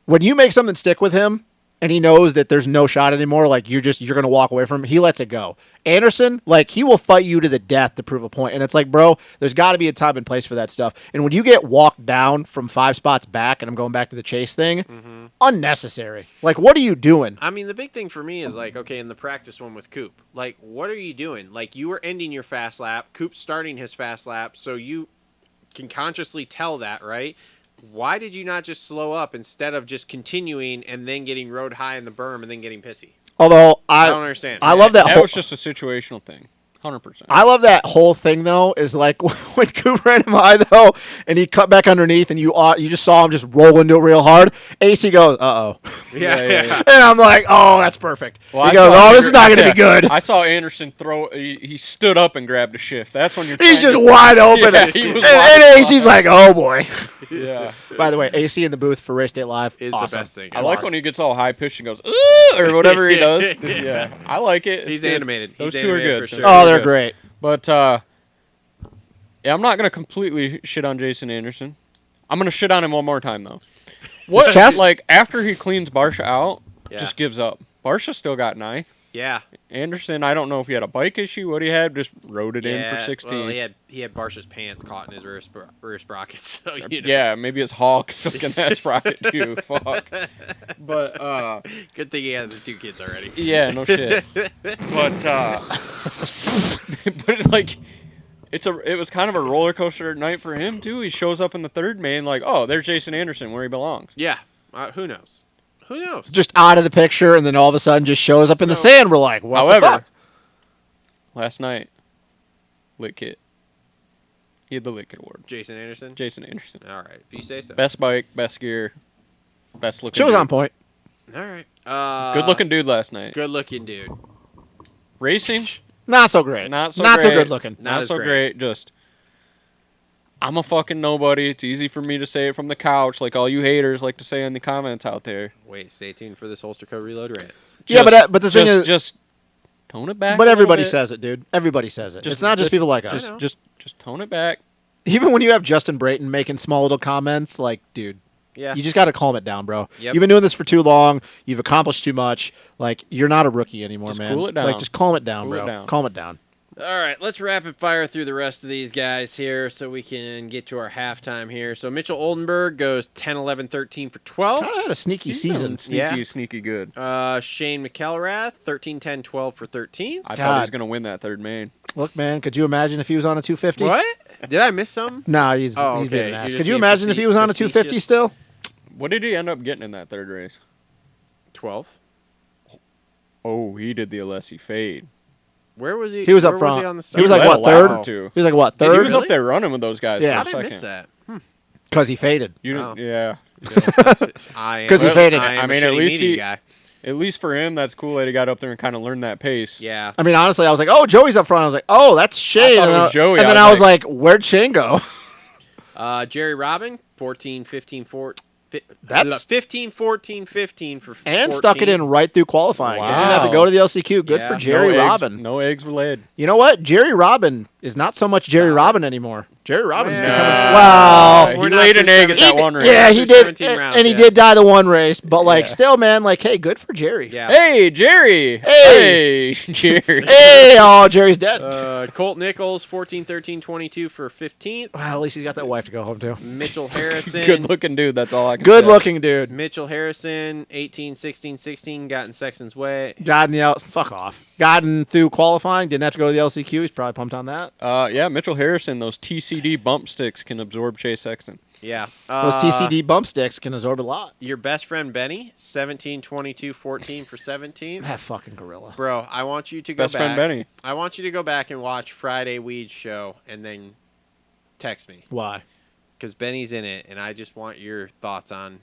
Speaker 4: when you make something stick with him, and he knows that there's no shot anymore, like you're gonna walk away from him, he lets it go. Anderson, like, he will fight you to the death to prove a point. And it's like, bro, there's got to be a time and place for that stuff. And when you get walked down from 5 spots back, and I'm going back to the chase thing, unnecessary. Like, what are you doing?
Speaker 3: I mean, the big thing for me is like, okay, in the practice one with Coop, like, what are you doing? Like, you were ending your fast lap, Coop's starting his fast lap, so you can consciously tell that, right? Why did you not just slow up instead of just continuing and then getting rode high in the berm and then getting pissy?
Speaker 4: Although
Speaker 3: I don't understand.
Speaker 4: I love that
Speaker 5: That
Speaker 4: whole.
Speaker 5: was just a situational thing. 100%.
Speaker 4: I love that whole thing though. Is like when Coop ran him high though, and he cut back underneath, and you just saw him just roll into it real hard. AC goes, "Uh oh,"
Speaker 3: Yeah.
Speaker 4: and I'm like, "Oh, that's perfect."
Speaker 5: Well,
Speaker 4: He
Speaker 5: I
Speaker 4: goes,
Speaker 5: saw
Speaker 4: "Oh, this is not going to be good."
Speaker 5: I saw Anderson throw. He stood up and grabbed a shift. That's when you're.
Speaker 4: He's
Speaker 5: trying
Speaker 4: just
Speaker 5: to-
Speaker 4: wide open,
Speaker 5: Yeah, he was
Speaker 4: and
Speaker 5: wide
Speaker 4: AC's like, "Oh boy."
Speaker 5: Yeah.
Speaker 4: By the way, AC in the booth for Race Day Live
Speaker 3: Is
Speaker 4: awesome.
Speaker 3: the best thing.
Speaker 5: I like when he gets all high pitched and goes "Ooh," or whatever he does. Yeah, I like it. It's
Speaker 3: He's
Speaker 5: good.
Speaker 3: animated.
Speaker 5: Those
Speaker 3: He's
Speaker 5: two are
Speaker 3: animated
Speaker 5: good.
Speaker 3: for sure.
Speaker 5: Those
Speaker 4: Oh,
Speaker 5: two are
Speaker 4: they're
Speaker 5: good.
Speaker 4: great.
Speaker 5: But yeah, I'm not gonna completely shit on Jason Anderson. I'm gonna shit on him one more time though. What
Speaker 4: chest?
Speaker 5: like after he cleans Barsha out,
Speaker 3: Yeah.
Speaker 5: just gives up. Barsha still got ninth.
Speaker 3: Yeah.
Speaker 5: Anderson, I don't know if he had a bike issue, what he had, just rode it in for 16.
Speaker 3: Well, he had Barsha's pants caught in his rear sprockets. So, you know.
Speaker 5: Yeah, maybe his Hawk stuck in that sprocket too. Fuck. But
Speaker 3: Good thing he had the 2 kids already.
Speaker 5: yeah, no shit. But but like it was kind of a roller coaster night for him too. He shows up in the third main like, oh, there's Jason Anderson where he belongs.
Speaker 3: Yeah. Who knows? Who knows?
Speaker 4: Just out of the picture, and then all of a sudden just shows up in the
Speaker 3: So-
Speaker 4: sand. We're like, what
Speaker 5: However,
Speaker 4: the fuck?
Speaker 5: last night, Lit Kit. He had the Lit Kit award.
Speaker 3: Jason Anderson?
Speaker 5: Jason Anderson.
Speaker 3: All right. If you say so.
Speaker 5: Best bike, best gear, best looking.
Speaker 4: She was
Speaker 5: dude.
Speaker 4: on point.
Speaker 3: All right.
Speaker 5: Good looking dude last night.
Speaker 3: Good looking dude.
Speaker 5: Racing,
Speaker 4: Not so great.
Speaker 5: not so
Speaker 4: so
Speaker 5: great.
Speaker 4: good looking.
Speaker 3: Not
Speaker 5: Not
Speaker 3: as
Speaker 5: so
Speaker 3: great.
Speaker 5: great. Just I'm a fucking nobody. It's easy for me to say it from the couch, like all you haters like to say in the comments out there.
Speaker 3: Wait, stay tuned for this Holster Co. Reload rant.
Speaker 4: Yeah, but the thing is,
Speaker 5: just tone it back.
Speaker 4: but
Speaker 5: a little
Speaker 4: everybody
Speaker 5: bit.
Speaker 4: says it, dude. Everybody says it. It's not just people like us.
Speaker 5: Just tone it back.
Speaker 4: Even when you have Justin Brayton making small little comments, like, dude,
Speaker 3: Yeah.
Speaker 4: you just got to calm it down, bro.
Speaker 3: Yep.
Speaker 4: You've been doing this for too long. You've accomplished too much. Like, you're not a rookie anymore,
Speaker 5: Just
Speaker 4: man.
Speaker 5: cool it down.
Speaker 4: Like, just calm it down,
Speaker 5: Cool it
Speaker 4: bro.
Speaker 5: down.
Speaker 4: Calm it down.
Speaker 3: All right, let's rapid fire through the rest of these guys here so we can get to our halftime here. So Mitchell Oldenburg goes 10, 11, 13 for 12.
Speaker 4: Kind of had a sneaky
Speaker 5: He's
Speaker 4: season.
Speaker 5: doing sneaky,
Speaker 3: Yeah.
Speaker 5: sneaky good.
Speaker 3: Shane McElrath, 13, 10, 12 for 13.
Speaker 5: I thought he
Speaker 4: God.
Speaker 5: was gonna win that third main.
Speaker 4: Look, man, could you imagine if he was on a 250?
Speaker 3: What? Did I miss some?
Speaker 4: No, he's
Speaker 3: Oh,
Speaker 4: being
Speaker 3: okay.
Speaker 4: an
Speaker 3: You're
Speaker 4: ass.
Speaker 3: just
Speaker 4: Could you
Speaker 3: being
Speaker 4: imagine if he was on a
Speaker 3: facetious.
Speaker 4: 250 still?
Speaker 5: What did he end up getting in that third race?
Speaker 3: 12.
Speaker 5: Oh, he did the Alessi fade.
Speaker 3: Where was he?
Speaker 4: He was up
Speaker 3: where
Speaker 4: front.
Speaker 3: Was he on the
Speaker 4: He was
Speaker 3: start?
Speaker 4: like,
Speaker 5: led
Speaker 4: what,
Speaker 5: a lap
Speaker 4: third?
Speaker 5: or two.
Speaker 4: He was like, what,
Speaker 5: He
Speaker 4: third?
Speaker 5: was up there running with those guys
Speaker 4: Yeah.
Speaker 3: How
Speaker 5: for
Speaker 3: did
Speaker 5: a
Speaker 3: I
Speaker 5: second.
Speaker 3: miss that?
Speaker 4: Because he faded.
Speaker 5: You didn't,
Speaker 3: Oh.
Speaker 5: yeah.
Speaker 3: I am.
Speaker 4: 'Cause he faded.
Speaker 3: I, am
Speaker 5: I mean,
Speaker 3: a
Speaker 5: at
Speaker 3: shitty
Speaker 5: least
Speaker 3: media
Speaker 5: he-
Speaker 3: guy.
Speaker 5: At least for him, that's cool that he got up there and kind of learned that pace.
Speaker 3: Yeah.
Speaker 4: I mean, honestly, I was like, oh, Joey's up front. I was like, oh, that's Shane.
Speaker 5: thought it
Speaker 4: and
Speaker 5: was Joey.
Speaker 4: And then I was like, where'd Shane go?
Speaker 3: Jerry Robin, 14, 15,
Speaker 4: That's
Speaker 3: 15, 14, 15 for 14.
Speaker 4: and stuck it in right through qualifying.
Speaker 5: Wow.
Speaker 4: Didn't have to go to the LCQ. Good for Jerry Robin.
Speaker 5: No eggs were laid.
Speaker 4: You know what? Jerry Robin is not so much Jerry Robin anymore. Jerry Robin's
Speaker 3: Well,
Speaker 4: becoming well.
Speaker 5: He
Speaker 3: we're not
Speaker 5: laid an
Speaker 3: through
Speaker 5: egg at that
Speaker 3: 17.
Speaker 5: one race.
Speaker 4: Yeah, he did,
Speaker 3: 17 rounds,
Speaker 4: and he
Speaker 3: yeah.
Speaker 4: did die the one race. But like, still, man, like, hey, good for Jerry.
Speaker 3: Yeah.
Speaker 5: Hey, Jerry.
Speaker 4: Hey.
Speaker 5: Jerry.
Speaker 4: Hey, oh, Jerry's dead.
Speaker 3: Colt Nichols, 14, 13, 22 for 15th.
Speaker 4: Well, at least he's got that wife to go home to.
Speaker 3: Mitchell Harrison.
Speaker 5: Good looking dude. That's all I can
Speaker 4: Good
Speaker 5: say.
Speaker 4: looking dude.
Speaker 3: Mitchell Harrison, 18, 16, 16, got in Sexton's way.
Speaker 4: Fuck off. Gotten through qualifying. Didn't have to go to the LCQ. He's probably pumped on that.
Speaker 5: Yeah, Mitchell Harrison, those TCD bump sticks can absorb Chase Sexton.
Speaker 3: Yeah.
Speaker 4: Those TCD bump sticks can absorb a lot.
Speaker 3: Your best friend Benny, 17, 22, 14 for 17.
Speaker 4: That fucking gorilla.
Speaker 3: Bro, I want you to go
Speaker 5: Best
Speaker 3: back.
Speaker 5: friend Benny.
Speaker 3: I want you to go back and watch Friday Weed Show and then text me
Speaker 4: Why?
Speaker 3: because Benny's in it, and I just want your thoughts on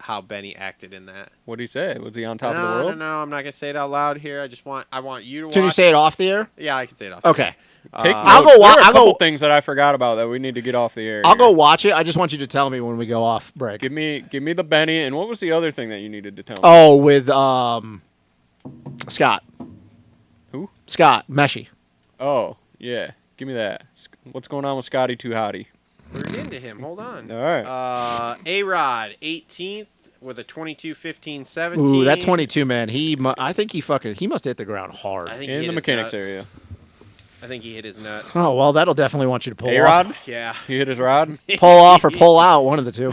Speaker 3: how Benny acted in that.
Speaker 5: What did he say? Was he on top
Speaker 3: no,
Speaker 5: of the world?
Speaker 3: No, I'm not gonna say it out loud here. I want you to watch.
Speaker 4: Can you say it off the air?
Speaker 3: Yeah, I can say it off.
Speaker 4: Okay.
Speaker 5: Take
Speaker 4: I'll
Speaker 5: notes.
Speaker 4: go wa-
Speaker 5: There are a
Speaker 4: I'll
Speaker 5: couple
Speaker 4: go-
Speaker 5: things that I forgot about that we need to get off the air.
Speaker 4: I'll
Speaker 5: here.
Speaker 4: go watch it. I just want you to tell me when we go off break.
Speaker 5: Give me the Benny, and what was the other thing that you needed to tell me?
Speaker 4: Oh, with Scott.
Speaker 5: Who?
Speaker 4: Scott Meshy.
Speaker 5: Oh, yeah. Give me that. What's going on with Scotty Too Hottie?
Speaker 3: We're getting to him. Hold on.
Speaker 5: All right.
Speaker 3: A-Rod, 18th with a 22, 15, 17.
Speaker 4: Ooh, that 22 man. I think he must hit the ground hard.
Speaker 3: I think he
Speaker 5: In
Speaker 3: hit
Speaker 5: the
Speaker 3: his
Speaker 5: mechanics
Speaker 3: nuts.
Speaker 5: area.
Speaker 3: I think he hit his nuts.
Speaker 4: Oh well, that'll definitely want you to pull
Speaker 5: A-Rod?
Speaker 4: off,
Speaker 3: Yeah.
Speaker 5: He hit his rod?
Speaker 4: pull off, or pull out. One of the two.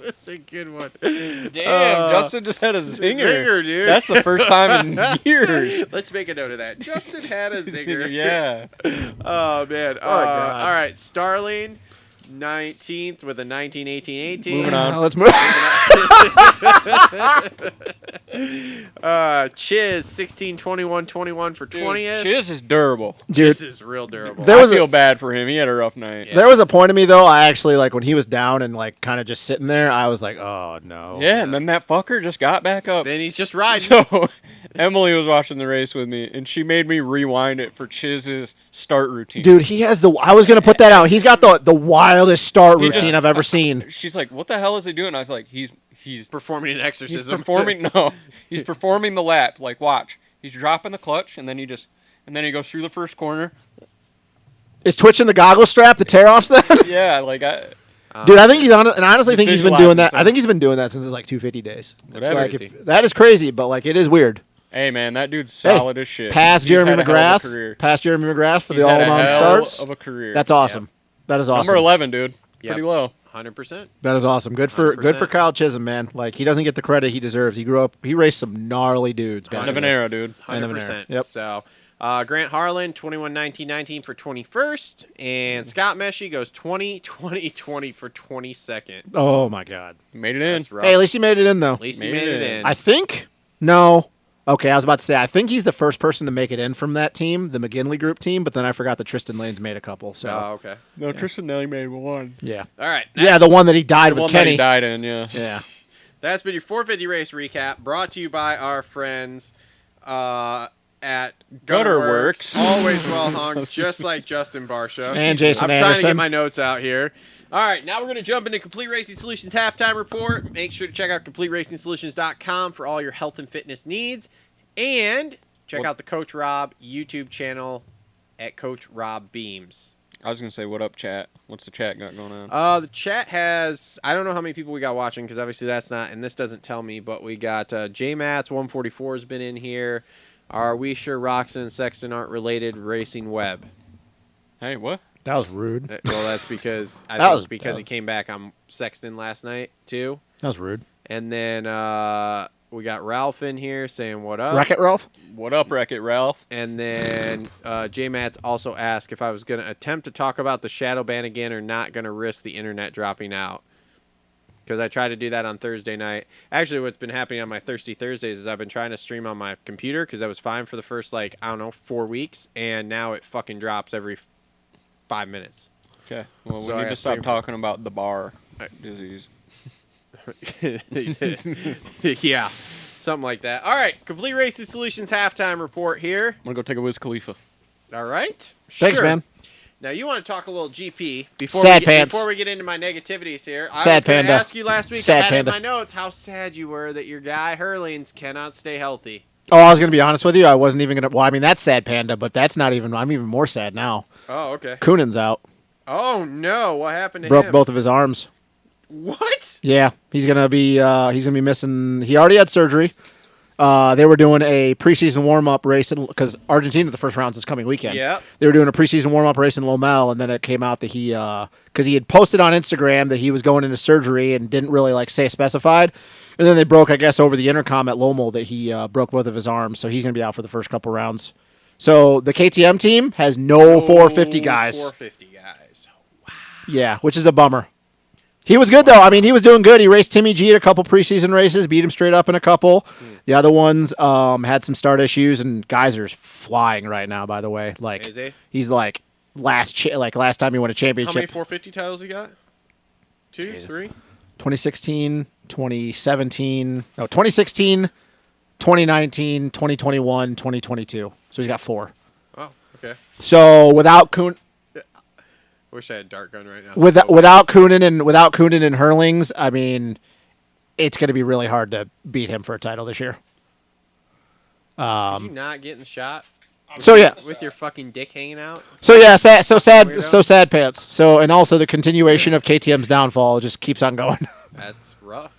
Speaker 3: That's a good one.
Speaker 5: Damn, Justin just had a zinger.
Speaker 3: Zinger, dude.
Speaker 5: That's the first time in years.
Speaker 3: Let's make a note of that. Justin had a zinger.
Speaker 5: Yeah.
Speaker 3: Oh, man.
Speaker 4: God.
Speaker 3: All right. Starling, 19th with a 19, 18, 18.
Speaker 5: Moving on.
Speaker 4: Let's move.
Speaker 3: Chiz, 16, 21, 21 for 20th.
Speaker 5: Chiz is durable.
Speaker 4: Dude,
Speaker 3: Chiz is real durable.
Speaker 4: There
Speaker 5: I
Speaker 4: was a-
Speaker 5: feel bad for him. He had a rough night.
Speaker 3: Yeah.
Speaker 4: there was a point of me though. I actually like when he was down and like kind of just sitting there. I was like, oh no.
Speaker 5: Yeah, and then that fucker just got back up.
Speaker 3: Then he's just riding.
Speaker 5: So Emily was watching the race with me, and she made me rewind it for Chiz's start routine.
Speaker 4: Dude, he has the. I was gonna put that out. He's got the wildest start
Speaker 5: He
Speaker 4: routine
Speaker 5: just-
Speaker 4: I've ever seen.
Speaker 5: She's like, "What the hell is he doing?" I was like, "He's
Speaker 3: performing an
Speaker 5: he's
Speaker 3: exorcism.
Speaker 5: performing he's performing the lap. Like, watch, he's dropping the clutch, and then he goes through the first corner.
Speaker 4: Is twitching the goggle strap to tear offs then?
Speaker 5: Yeah, like
Speaker 4: Dude, I think he's on it, and I honestly think he's been doing that.
Speaker 5: Visualizing
Speaker 4: I think he's been doing that since his like 250 days.
Speaker 5: Whatever.
Speaker 4: Like,
Speaker 3: Crazy.
Speaker 4: that is crazy, but like it is weird.
Speaker 5: hey man, that dude's solid as shit.
Speaker 4: Past
Speaker 5: He's
Speaker 4: Jeremy
Speaker 5: had a hell of a
Speaker 4: McGrath,
Speaker 5: career.
Speaker 4: past Jeremy McGrath for
Speaker 5: He's
Speaker 4: the
Speaker 5: had a
Speaker 4: all-around
Speaker 5: hell
Speaker 4: starts.
Speaker 5: of a career.
Speaker 4: That's awesome. That is awesome.
Speaker 5: Number 11, dude.
Speaker 3: Yep.
Speaker 5: Pretty low.
Speaker 3: 100%.
Speaker 4: That is awesome. Good for
Speaker 3: 100%.
Speaker 4: Kyle Chisholm, man. Like he doesn't get the credit he deserves. He grew up. He raced some gnarly dudes. back
Speaker 5: End
Speaker 4: in
Speaker 5: of an
Speaker 4: the day.
Speaker 5: era, dude.
Speaker 4: End of an era.
Speaker 3: 100%.
Speaker 4: Yep.
Speaker 3: So, Grant Harlan, 21, 19, 19 for 21st. And Scott Meshy goes 20, 20, 20 for 22nd.
Speaker 4: Oh my God.
Speaker 5: Made it in.
Speaker 3: That's rough.
Speaker 4: Hey, at least he made it in though.
Speaker 3: At least he
Speaker 5: Made
Speaker 3: made
Speaker 5: it
Speaker 3: it
Speaker 5: in.
Speaker 3: in.
Speaker 4: I think no. Okay, I was about to say I think he's the first person to make it in from that team, the McGinley Group team. But then I forgot that Tristan Lane's made a couple. So
Speaker 3: Oh, okay.
Speaker 5: No, Tristan Nelly made one.
Speaker 4: yeah,
Speaker 3: All right.
Speaker 4: yeah, the one that he died
Speaker 5: The
Speaker 4: with
Speaker 5: one that
Speaker 4: Kenny.
Speaker 5: he died in, yeah.
Speaker 4: Yeah.
Speaker 3: That's been your 450 race recap brought to you by our friends at
Speaker 5: Gutter
Speaker 3: Worx.
Speaker 5: Works.
Speaker 3: Always well hung, just like Justin Barsha.
Speaker 4: And Jason
Speaker 3: I'm trying to
Speaker 4: Anderson.
Speaker 3: get my notes out here. All right, now we're going to jump into Complete Racing Solutions halftime report. Make sure to check out CompleteRacingSolutions.com for all your health and fitness needs. And check out the Coach Rob YouTube channel at Coach Rob Beams.
Speaker 5: I was going to say, what up, chat? What's the chat got going on?
Speaker 3: The chat has, I don't know how many people we got watching because obviously that's not, and this doesn't tell me, but we got J-Mats 144 has been in here. Are we sure Roxon and Sexton aren't related? Racing Web.
Speaker 5: Hey, what?
Speaker 4: That was rude.
Speaker 3: Well, that's because I
Speaker 4: That
Speaker 3: think
Speaker 4: was-
Speaker 3: it's because he came back on Sexton last night too.
Speaker 4: That was rude.
Speaker 3: And then we got Ralph in here saying what up.
Speaker 4: Wreck-It Ralph.
Speaker 5: What up, Wreck-It Ralph?
Speaker 3: And then J-Mats also asked if I was going to attempt to talk about the shadow ban again or not going to risk the internet dropping out. Because I tried to do that on Thursday night. Actually, what's been happening on my Thirsty Thursdays is I've been trying to stream on my computer because that was fine for the first, 4 weeks. And now it fucking drops every 5 minutes.
Speaker 5: Okay. Well,
Speaker 3: So I
Speaker 5: we need
Speaker 3: got
Speaker 5: to stop
Speaker 3: stream-
Speaker 5: talking about the bar disease.
Speaker 3: Yeah, something like that. All right, Complete Racing Solutions halftime report here.
Speaker 5: I'm going to go take a Wiz Khalifa.
Speaker 3: All right.
Speaker 4: Thanks,
Speaker 3: Sure.
Speaker 4: man.
Speaker 3: Now you want to talk a little GP before
Speaker 4: Sad pants.
Speaker 3: before we get into my negativities here. I
Speaker 4: Sad
Speaker 3: was going
Speaker 4: panda.
Speaker 3: to ask you last week.
Speaker 4: Sad
Speaker 3: I had
Speaker 4: panda.
Speaker 3: in my notes how sad you were that your guy Hurlings cannot stay healthy.
Speaker 4: Oh, I was going to be honest with you. I wasn't even going to. Well, I mean, that's sad panda, but that's not even. I'm even more sad now.
Speaker 3: Oh, okay.
Speaker 4: Kunin's out.
Speaker 3: Oh no! What happened to
Speaker 4: Broke
Speaker 3: him?
Speaker 4: both of his arms.
Speaker 3: What?
Speaker 4: Yeah, he's gonna be missing. He already had surgery. They were doing a preseason warm up race because Argentina, the first round's this coming weekend.
Speaker 3: Yeah.
Speaker 4: They were doing a preseason warm up race in Lomel, and then it came out that he because he had posted on Instagram that he was going into surgery and didn't really like say specified. And then they broke, I guess, over the intercom at Lommel that he broke both of his arms, so he's gonna be out for the first couple rounds. So the KTM team has no 450 guys.
Speaker 3: 450 guys.
Speaker 4: Yeah, which is a bummer. He was good, though. I mean, he was doing good. He raced Timmy G at a couple preseason races, beat him straight up in a couple. The other ones had some start issues, and Geyser's flying right now, by the way. Like,
Speaker 3: Is he?
Speaker 4: He's like last time he won a
Speaker 3: How
Speaker 4: championship.
Speaker 3: many 450 titles he got? 2, 3?
Speaker 4: 2016, 2017, 2019, 2021, 2022. So he's got 4.
Speaker 3: Oh, okay.
Speaker 4: So without Kuhn...
Speaker 3: Wish I had a dart gun right now.
Speaker 4: Without Kunin and Hurlings, I mean, it's going to be really hard to beat him for a title this year.
Speaker 3: Did you not get in the shot?
Speaker 4: So yeah,
Speaker 3: With your fucking dick hanging out?
Speaker 4: so sad,
Speaker 3: Weirdo.
Speaker 4: so sad pants. So and also the continuation of KTM's downfall just keeps on going.
Speaker 3: That's rough.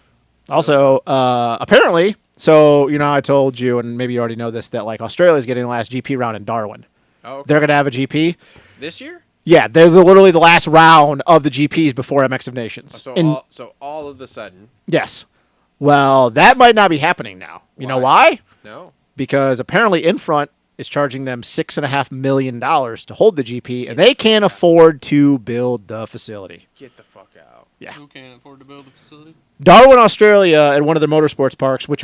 Speaker 4: Also, apparently, so I told you, and maybe you already know this, that like Australia's getting the last GP round in Darwin.
Speaker 3: Oh, okay.
Speaker 4: They're going to have a GP.
Speaker 3: This year?
Speaker 4: Yeah, they're literally the last round of the GPs before MX of Nations.
Speaker 3: So all of the sudden.
Speaker 4: Yes. Well, that might not be happening now. You know why?
Speaker 3: No.
Speaker 4: Because apparently Infront is charging them $6.5 million to hold the GP, and they can't afford to build the facility.
Speaker 3: Get the fuck out.
Speaker 4: Yeah.
Speaker 5: Who can't afford to build a facility?
Speaker 4: Darwin, Australia, at one of their motorsports parks, which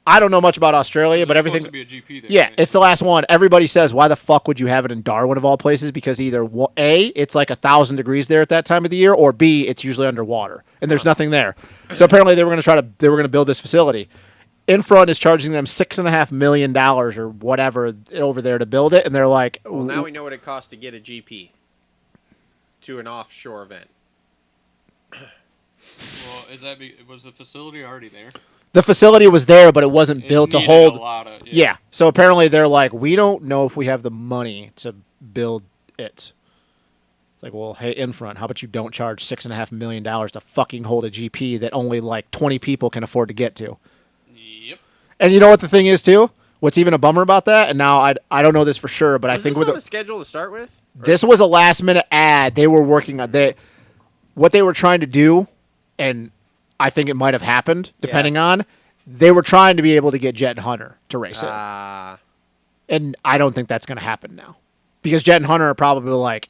Speaker 4: I don't know much about Australia, but
Speaker 5: There's
Speaker 4: everything.
Speaker 5: supposed to be a GP there,
Speaker 4: Yeah,
Speaker 5: right?
Speaker 4: it's the last one. Everybody says, why the fuck would you have it in Darwin of all places? Because either A, it's like 1,000 degrees there at that time of the year, or B, it's usually underwater and there's nothing there. So apparently they were going to build this facility. Infront is charging them $6.5 million or whatever over there to build it, and they're like,
Speaker 3: Well, now we know what it costs to get a GP to an offshore event.
Speaker 5: Well, was the facility already there?
Speaker 4: the facility was there, but it wasn't
Speaker 5: It
Speaker 4: built to
Speaker 5: needed
Speaker 4: hold.
Speaker 5: a lot of,
Speaker 4: Yeah. So apparently they're like, we don't know if we have the money to build it. It's like, well, hey, Infront, how about you don't charge $6.5 million to fucking hold a GP that only like 20 people can afford to get to?
Speaker 5: Yep.
Speaker 4: And you know what the thing is too? What's even a bummer about that? And now I don't know this for sure, but I
Speaker 3: Was
Speaker 4: think
Speaker 3: this
Speaker 4: with
Speaker 3: on the schedule to start with?
Speaker 4: this was a last minute ad. They were working on what they were trying to do, and I think it might have happened depending on. They were trying to be able to get Jet and Hunter to race it, and I don't think that's going to happen now because Jet and Hunter are probably like,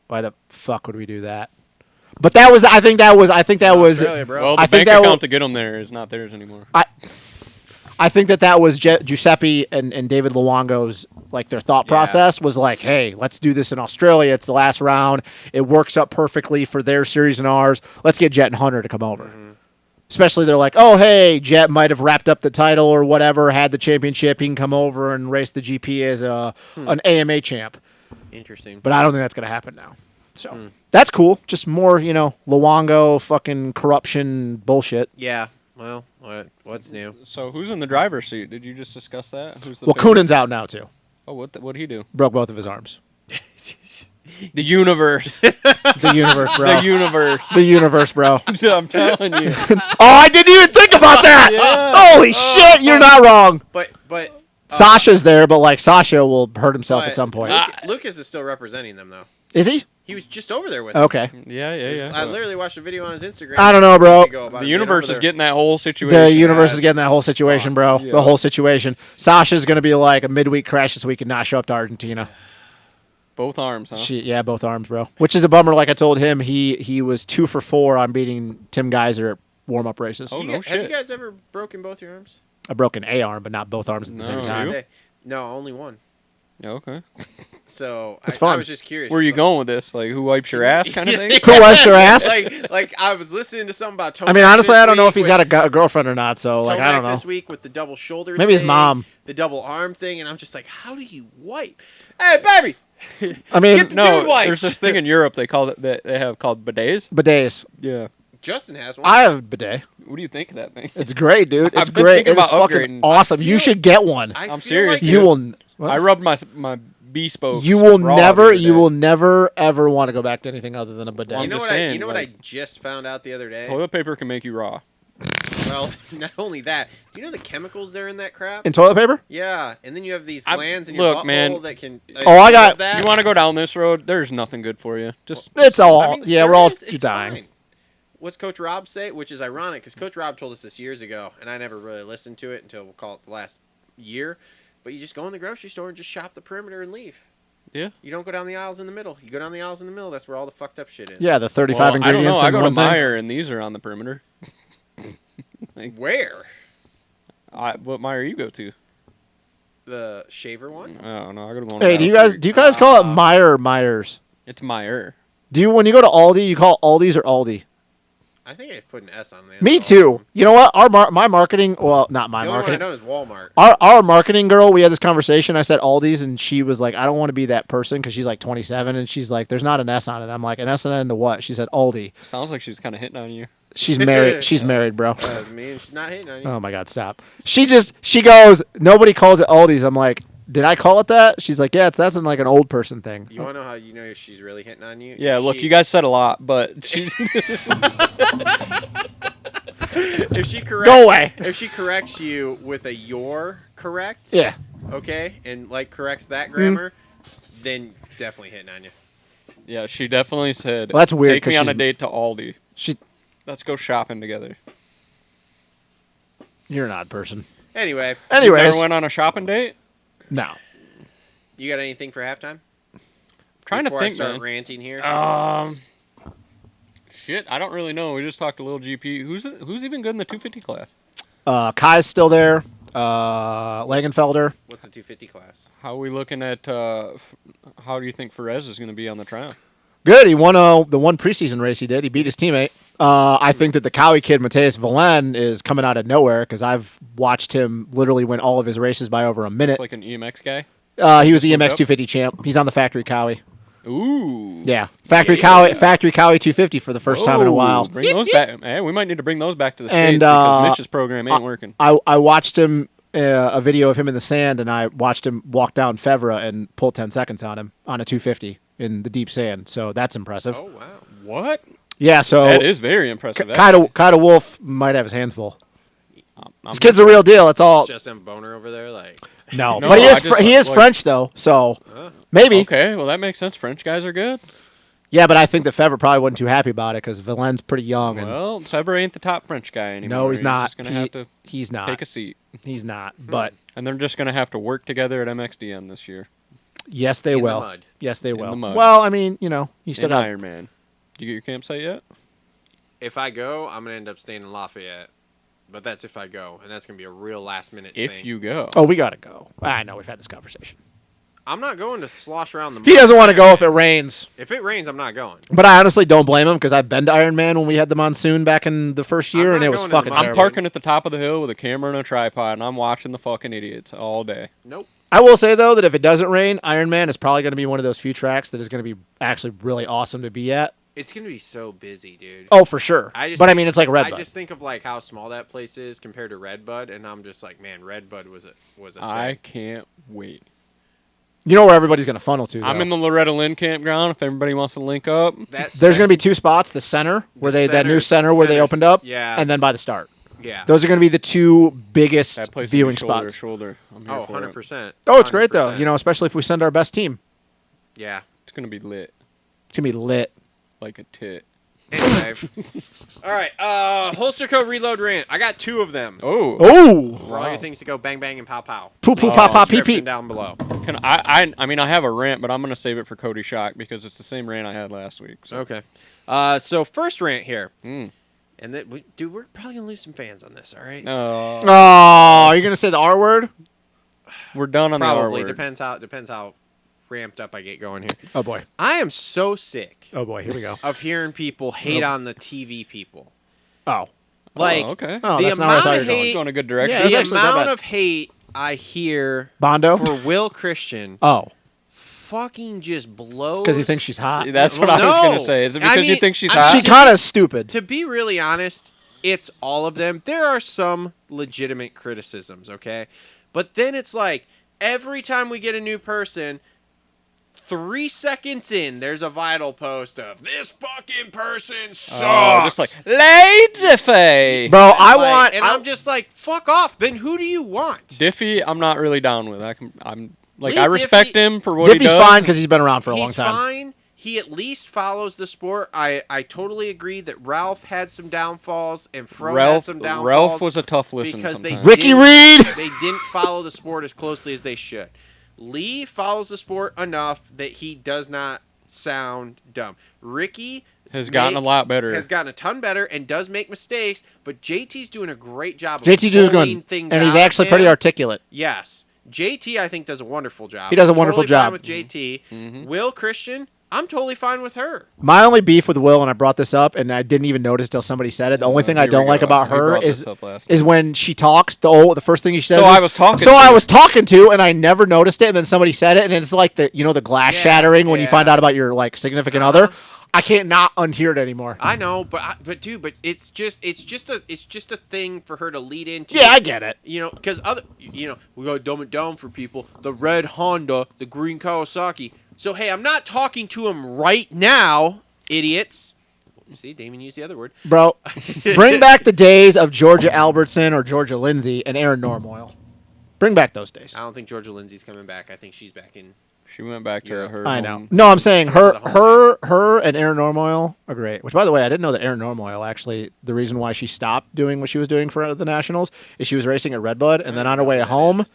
Speaker 4: why the fuck would we do that? But that was, I think that was,
Speaker 3: Australia, bro.
Speaker 5: Well,
Speaker 4: I
Speaker 5: the
Speaker 4: think
Speaker 5: bank
Speaker 4: that
Speaker 5: account to get them there is not theirs anymore.
Speaker 4: I think that was Giuseppe and David Luongo's, like, their thought process was like, hey, let's do this in Australia. It's the last round. It works up perfectly for their series and ours. Let's get Jet and Hunter to come over. Mm-hmm. Especially they're like, oh, hey, Jet might have wrapped up the title or whatever, had the championship. He can come over and race the GP as an AMA champ.
Speaker 3: Interesting.
Speaker 4: But I don't think that's going to happen now. So that's cool. Just more, Luongo fucking corruption bullshit.
Speaker 3: Yeah. Well, what's new?
Speaker 5: So who's in the driver's seat? Did you just discuss that? Who's the
Speaker 4: Well,
Speaker 5: favorite?
Speaker 4: Kunin's out now, too.
Speaker 5: Oh, what'd he do?
Speaker 4: Broke both of his arms.
Speaker 5: The universe.
Speaker 4: The universe, bro.
Speaker 5: The universe.
Speaker 4: The universe, bro.
Speaker 5: I'm telling you.
Speaker 4: Oh, I didn't even think about that.
Speaker 5: Yeah.
Speaker 4: Holy shit, you're not wrong.
Speaker 3: But
Speaker 4: Sasha's there, but like Sasha will hurt himself at some point.
Speaker 3: Lucas is still representing them though.
Speaker 4: Is he?
Speaker 3: He was just over there with them.
Speaker 4: Okay.
Speaker 5: Yeah.
Speaker 3: I literally watched a video on his Instagram.
Speaker 4: I don't know, bro.
Speaker 5: The universe is getting that whole situation.
Speaker 4: The universe is getting that whole situation, bro.
Speaker 5: Yeah.
Speaker 4: The whole situation. Sasha's gonna be like a midweek crash this week and not show up to Argentina.
Speaker 5: Both arms, huh?
Speaker 4: Both arms, bro. Which is a bummer. Like I told him, he was 2 for 4 on beating Tim Geyser at warm up races.
Speaker 5: Oh, no
Speaker 3: Have
Speaker 5: shit.
Speaker 3: you guys ever broken both your arms?
Speaker 4: I broke an A arm, but not both arms at the same
Speaker 5: No.
Speaker 4: time.
Speaker 5: You?
Speaker 3: No, only one.
Speaker 5: Yeah, okay.
Speaker 3: So
Speaker 4: It's
Speaker 3: I
Speaker 4: fun.
Speaker 3: was just curious.
Speaker 5: Where are you going with this? Like, who wipes your ass kind of thing?
Speaker 4: Who wipes your ass?
Speaker 3: like I was listening to something about Tomac
Speaker 4: I mean, honestly,
Speaker 3: this
Speaker 4: I don't know
Speaker 3: week
Speaker 4: if he's
Speaker 3: with-
Speaker 4: got a girlfriend or not. So, like, I don't know.
Speaker 3: This week with the double shoulder
Speaker 4: Maybe his
Speaker 3: thing,
Speaker 4: mom.
Speaker 3: the double arm thing, and I'm just like, how do you wipe? Hey, baby,
Speaker 4: I mean,
Speaker 3: Get the
Speaker 5: No,
Speaker 3: dude wipes.
Speaker 5: there's this thing in Europe they call it that they have called bidets.
Speaker 4: bidets.
Speaker 5: Yeah.
Speaker 3: Justin has one.
Speaker 4: I have a bidet.
Speaker 5: What do you think of that thing?
Speaker 4: It's great, dude. It's
Speaker 5: I've been
Speaker 4: great.
Speaker 5: thinking
Speaker 4: It is
Speaker 5: about
Speaker 4: fucking
Speaker 5: upgrading.
Speaker 4: awesome. You should get one.
Speaker 3: I
Speaker 5: I'm
Speaker 3: feel
Speaker 5: serious,
Speaker 3: like
Speaker 5: dude.
Speaker 4: You will.
Speaker 5: I rubbed my B spokes.
Speaker 4: You will
Speaker 5: raw
Speaker 4: never.
Speaker 5: the other
Speaker 4: You
Speaker 5: day.
Speaker 4: will never ever want to go back to anything other than a bidet.
Speaker 5: Well,
Speaker 3: You know
Speaker 5: just
Speaker 3: what?
Speaker 5: saying,
Speaker 3: You know what I
Speaker 5: like-
Speaker 3: just found out the other day.
Speaker 5: Toilet paper can make you raw.
Speaker 3: Well, not only that. Do you know the chemicals that are in that crap?
Speaker 4: In toilet paper?
Speaker 3: Yeah, and then you have these
Speaker 5: I-
Speaker 3: glands in your
Speaker 5: look,
Speaker 3: butthole
Speaker 5: man.
Speaker 3: that can.
Speaker 4: Oh, I got-
Speaker 3: that.
Speaker 5: You want to go down this road? There's nothing good for you. Just
Speaker 4: It's all.
Speaker 3: I mean,
Speaker 4: yeah,
Speaker 3: there
Speaker 4: we're all
Speaker 3: is, it's
Speaker 4: dying.
Speaker 3: fine. What's Coach Rob say? Which is ironic because Coach Rob told us this years ago, and I never really listened to it until we'll call it the last year. But you just go in the grocery store and just shop the perimeter and leave.
Speaker 5: yeah.
Speaker 3: You don't go down the aisles in the middle. You go down the aisles in the middle. That's where all the fucked up shit is.
Speaker 4: Yeah, the 35
Speaker 5: Well, I don't
Speaker 4: ingredients
Speaker 5: know. I
Speaker 4: in
Speaker 5: go to
Speaker 4: one thing.
Speaker 5: Meijer and these are on the perimeter.
Speaker 3: Where?
Speaker 5: What Meijer you go to?
Speaker 3: The shaver one?
Speaker 5: I don't know. I go to the one.
Speaker 4: Hey,
Speaker 5: on
Speaker 4: do you
Speaker 5: Battle
Speaker 4: guys
Speaker 5: Creek.
Speaker 4: do you guys call it Meyer or Myers?
Speaker 5: It's Meijer.
Speaker 4: Do you when you go to Aldi, you call it Aldi's or Aldi?
Speaker 3: I think I put an S on there.
Speaker 4: Me too. You know what? My marketing, well, not my
Speaker 3: The only one I
Speaker 4: marketing.
Speaker 3: know is Walmart.
Speaker 4: Our marketing girl, we had this conversation. I said Aldi's, and she was like, I don't want to be that person because she's like 27, and she's like, there's not an S on it. I'm like, an S on it into what? She said Aldi.
Speaker 5: Sounds like she's kind of hitting on you.
Speaker 4: She's married. She's married, bro.
Speaker 3: That was me, and she's not hitting on you.
Speaker 4: Oh my God, stop. She goes, nobody calls it Aldi's. I'm like, did I call it that? She's like, yeah, that's in like an old person thing.
Speaker 3: You want to know how you know if she's really hitting on you?
Speaker 5: Yeah, look,
Speaker 3: She-
Speaker 5: you guys said a lot, but she's
Speaker 3: If she corrects,
Speaker 4: Go away.
Speaker 3: If she corrects you with a "you're correct,"
Speaker 4: Yeah.
Speaker 3: okay, and like corrects that grammar, then definitely hitting on you.
Speaker 5: yeah, she definitely said.
Speaker 4: Well, that's weird,
Speaker 5: Take me
Speaker 4: 'cause
Speaker 5: on a
Speaker 4: she's-
Speaker 5: date to Aldi.
Speaker 4: She,
Speaker 5: Let's go shopping together.
Speaker 4: you're an odd person.
Speaker 3: Anyway,
Speaker 5: You
Speaker 4: Anyways,
Speaker 5: never went on a shopping date?
Speaker 4: no.
Speaker 3: you got anything for halftime?
Speaker 5: Trying
Speaker 3: Before
Speaker 5: to think,
Speaker 3: I start
Speaker 5: man.
Speaker 3: ranting here.
Speaker 5: Shit, I don't really know. We just talked a little GP. Who's even good in the 250 class?
Speaker 4: Kai's still there. Langenfelder.
Speaker 3: What's the 250 class?
Speaker 5: How are we looking at? How do you think Perez is going to be on the trial?
Speaker 4: Good. He won the one preseason race he did. He beat his teammate. I think that the Cowie kid, Mateus Valen, is coming out of nowhere because I've watched him literally win all of his races by over a minute.
Speaker 5: It's like an EMX guy.
Speaker 4: He was the
Speaker 5: Moved
Speaker 4: EMX
Speaker 5: up?
Speaker 4: 250 champ. He's on the factory Cowie.
Speaker 5: Ooh.
Speaker 4: Yeah, factory Cowie 250 for the first time in a
Speaker 5: Whoa,
Speaker 4: while.
Speaker 5: Bring those back. Hey, we might need to bring those back to the
Speaker 4: And,
Speaker 5: States because Mitch's program ain't working.
Speaker 4: I watched him a video of him in the sand, and I watched him walk down Fevre and pull 10 seconds on him on a 250 in the deep sand. So that's impressive.
Speaker 3: Oh wow.
Speaker 5: What?
Speaker 4: Yeah, so
Speaker 5: That is very impressive.
Speaker 4: Kyle Wolf might have his hands full.
Speaker 5: I'm
Speaker 4: This kid's a real deal. It's all
Speaker 3: Justin Boner over there, like.
Speaker 4: no,
Speaker 5: No,
Speaker 4: but he
Speaker 5: I
Speaker 4: is
Speaker 5: just,
Speaker 4: he is
Speaker 5: like-
Speaker 4: French though, so maybe.
Speaker 5: Okay, well that makes sense. French guys are good.
Speaker 4: Yeah, but I think that Fevre probably wasn't too happy about it because Valen's pretty young. And
Speaker 5: Well, Feber ain't the top French guy anymore.
Speaker 4: no, he's not.
Speaker 5: Just gonna have to
Speaker 4: He's not.
Speaker 5: take a seat,
Speaker 4: He's not. But
Speaker 5: and they're just gonna have to work together at MXDM this year.
Speaker 4: yes, they
Speaker 3: In the
Speaker 4: will.
Speaker 3: mud.
Speaker 4: Yes, they will.
Speaker 5: the mud.
Speaker 4: Well, I mean, you still
Speaker 5: In
Speaker 4: got.
Speaker 5: Iron Man. Did you get your campsite yet?
Speaker 3: If I go, I'm gonna end up staying in Lafayette. But that's if I go, and that's gonna be a real last minute thing.
Speaker 5: If you go.
Speaker 4: Oh, we gotta go. I know we've had this conversation.
Speaker 3: I'm not going to slosh around the mud.
Speaker 4: He doesn't want to go if it rains.
Speaker 3: If it rains, I'm not going.
Speaker 4: But I honestly don't blame him because I've been to Iron Man when we had the monsoon back in the first year,
Speaker 3: I'm
Speaker 4: and
Speaker 3: not
Speaker 4: it was
Speaker 3: going to the
Speaker 4: fucking
Speaker 3: mud.
Speaker 5: I'm
Speaker 4: terrible.
Speaker 5: parking at the top of the hill with a camera and a tripod, and I'm watching the fucking idiots all day.
Speaker 3: Nope.
Speaker 4: I will say though that if it doesn't rain, Iron Man is probably going to be one of those few tracks that is going to be actually really awesome to be at.
Speaker 3: It's gonna be so busy, dude.
Speaker 4: Oh, for sure.
Speaker 3: I just
Speaker 4: But I
Speaker 3: think-
Speaker 4: mean, it's like
Speaker 3: I
Speaker 4: Redbud.
Speaker 3: just think of like how small that place is compared to Redbud, and I'm just like, man, Redbud was a
Speaker 5: I
Speaker 3: thing.
Speaker 5: can't wait.
Speaker 4: You know where everybody's going to funnel to.
Speaker 5: I'm
Speaker 4: though.
Speaker 5: in the Loretta Lynn campground if everybody wants to link up.
Speaker 3: That's
Speaker 4: There's going to be two spots: the center where that new center where they
Speaker 3: center's-
Speaker 4: opened up,
Speaker 3: yeah.
Speaker 4: and then by the start.
Speaker 3: yeah.
Speaker 4: Those are going to be the two biggest
Speaker 5: That place
Speaker 4: viewing
Speaker 5: shoulder
Speaker 4: spots.
Speaker 5: to shoulder. I'm here
Speaker 3: Oh,
Speaker 5: for it.
Speaker 3: 100%.
Speaker 4: Oh, it's great though.
Speaker 3: 100%.
Speaker 4: Especially if we send our best team.
Speaker 3: Yeah.
Speaker 5: It's gonna be lit
Speaker 4: It's going to be lit.
Speaker 5: like a tit.
Speaker 3: Anyway. All right. Holster code reload rant. I got 2 of them.
Speaker 5: Oh,
Speaker 4: Oh,
Speaker 3: For all your things to go bang bang and pow pow.
Speaker 4: poo poo
Speaker 5: Oh,
Speaker 4: pop pop pee
Speaker 3: Description
Speaker 4: pee.
Speaker 3: down below.
Speaker 5: can I mean I have a rant, but I'm gonna save it for Cody Shock because it's the same rant I had last week. So.
Speaker 3: Okay. So first rant here,
Speaker 5: Mm.
Speaker 3: and that dude, we're probably gonna lose some fans on this. All right.
Speaker 5: No,
Speaker 4: Oh, you're going to say the R word?
Speaker 5: we're done on the R
Speaker 3: Probably
Speaker 5: word.
Speaker 3: depends how ramped up I get going here.
Speaker 4: Oh boy.
Speaker 3: I am so sick
Speaker 4: Oh boy. Here we go.
Speaker 3: of hearing people hate on the TV people.
Speaker 4: Oh.
Speaker 3: Like
Speaker 5: okay.
Speaker 4: Oh,
Speaker 3: the
Speaker 4: that's not where I
Speaker 3: amount
Speaker 4: thought you
Speaker 3: of
Speaker 4: were going.
Speaker 3: hate,
Speaker 5: Going a good direction.
Speaker 4: Yeah, that's
Speaker 3: the
Speaker 4: actually not
Speaker 3: amount
Speaker 4: bad.
Speaker 3: of hate I hear
Speaker 4: Bondo?
Speaker 3: for Will Christian
Speaker 4: Oh.
Speaker 3: fucking just blows.
Speaker 4: Because he thinks she's hot.
Speaker 5: That's what I was going to say. Is it because you think she's hot?
Speaker 4: She kind of stupid.
Speaker 3: To be really honest, it's all of them. There are some legitimate criticisms, okay? But then it's like, every time we get a new person, 3 seconds in, there's a Vital post of, this fucking person sucks.
Speaker 5: Just like, lazy.
Speaker 4: Bro,
Speaker 3: I'm just like, fuck off. Then who do you want?
Speaker 5: Diffie, I'm not really down with.
Speaker 3: Leave
Speaker 5: I respect
Speaker 3: Diffie-
Speaker 5: him for what he
Speaker 4: Diffie's
Speaker 5: does.
Speaker 4: fine because he's been around for a long
Speaker 3: He's
Speaker 4: time.
Speaker 3: fine. He at least follows the sport. I totally agree that Ralph had some downfalls and Fro had some downfalls.
Speaker 5: Ralph was a tough listen
Speaker 3: because
Speaker 5: sometimes.
Speaker 4: Ricky Reed!
Speaker 3: They didn't follow the sport as closely as they should. Lee follows the sport enough that he does not sound dumb. Ricky
Speaker 5: has gotten a lot better.
Speaker 3: Has gotten a ton better and does make mistakes, but JT's doing a great job of
Speaker 4: JT does
Speaker 3: pulling
Speaker 4: good,
Speaker 3: things
Speaker 4: and he's
Speaker 3: out of
Speaker 4: actually
Speaker 3: him.
Speaker 4: pretty articulate.
Speaker 3: Yes. JT, I think, does a wonderful job.
Speaker 4: He does a wonderful
Speaker 3: totally fine
Speaker 4: job.
Speaker 3: with JT. Will Christian, I'm totally fine with her.
Speaker 4: My only beef with Will, and I brought this up, and I didn't even notice till somebody said it. The only thing I don't like about her is when she talks. The first thing she says.
Speaker 5: I was talking.
Speaker 4: I was talking to, and I never noticed it, and then somebody said it, and it's like the glass shattering when you find out about your significant other. I can't not unhear it anymore.
Speaker 3: I know, but it's just a thing for her to lead into.
Speaker 4: Yeah, I get it.
Speaker 3: Because we gotta dumb it down for people. The red Honda, the green Kawasaki. So hey, I'm not talking to him right now, idiots. See, Damien used the other word.
Speaker 4: Bro, bring back the days of Georgia Albertson or Georgia Lindsay and Aaron Normoyle. Bring back those days.
Speaker 3: I don't think Georgia Lindsay's coming back. I think she's back in.
Speaker 5: She went back to her.
Speaker 4: I know. No, I'm saying her and Aaron Normoyle are great. Which, by the way, I didn't know that Aaron Normoyle actually, the reason why she stopped doing what she was doing for the Nationals is she was racing at Redbud, and then on her way home.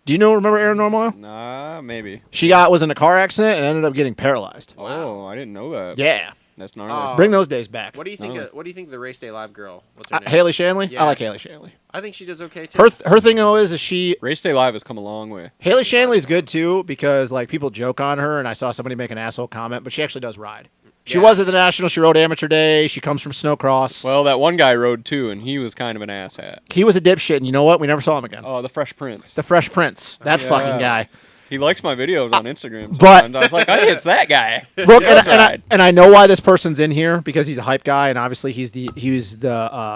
Speaker 4: Do you remember Aaron Normoyle?
Speaker 5: Nah, maybe.
Speaker 4: She was in a car accident and ended up getting paralyzed.
Speaker 5: Oh, I didn't know that.
Speaker 4: Yeah.
Speaker 5: That's gnarly.
Speaker 4: Bring those days back.
Speaker 3: What do you think? What do you think of the Race Day Live girl? What's her name?
Speaker 4: Haley Shanley?
Speaker 3: Yeah.
Speaker 4: I like Haley Shanley.
Speaker 3: I think she does okay too.
Speaker 4: Her thing though is she
Speaker 5: Race Day Live has come a long way.
Speaker 4: Haley Shanley's good too because people joke on her, and I saw somebody make an asshole comment, but she actually does ride. She was at the National. She rode Amateur Day. She comes from Snowcross.
Speaker 5: Well, that one guy rode too, and he was kind of an asshat.
Speaker 4: He was a dipshit, and you know what? We never saw him again.
Speaker 5: Oh, the Fresh Prince.
Speaker 4: The Fresh Prince. That fucking guy.
Speaker 5: He likes my videos on Instagram.
Speaker 4: But
Speaker 5: sometimes. I was like, hey, it's that guy.
Speaker 4: Look, and I know why this person's in here because he's a hype guy, and obviously he's the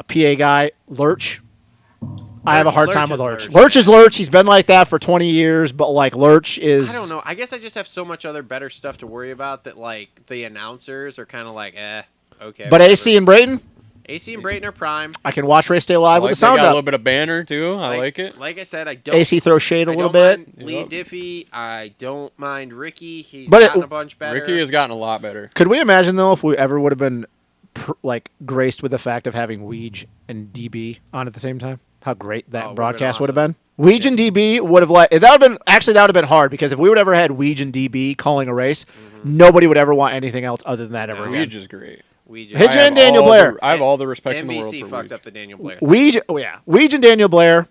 Speaker 4: PA guy. Lurch. I have a hard time with Lurch. Lurch is Lurch. He's been like that for 20 years, but Lurch is.
Speaker 3: I don't know. I guess I just have so much other better stuff to worry about that the announcers are kind of okay.
Speaker 4: But whatever. AC and Brayton.
Speaker 3: AC and Brayton are prime.
Speaker 4: I can watch Race Day Live with the sound
Speaker 5: got
Speaker 4: up.
Speaker 5: A little bit of banner too. I like it.
Speaker 3: Like I said, I don't.
Speaker 4: AC throws shade a little bit.
Speaker 3: Lee Diffie. I don't mind Ricky. He's gotten a bunch better.
Speaker 5: Ricky has gotten a lot better.
Speaker 4: Could we imagine though if we ever would have been graced with the fact of having Weege and DB on at the same time? How great that broadcast would have been. Weege and DB would have that would have been hard because if we would have ever had Weege and DB calling a race, nobody would ever want anything else other than that ever again.
Speaker 5: Weege is great.
Speaker 4: Weege and Daniel Blair.
Speaker 5: I have all the respect in the world for
Speaker 3: NBC fucked up the Daniel Blair.
Speaker 4: Weege and Daniel Blair,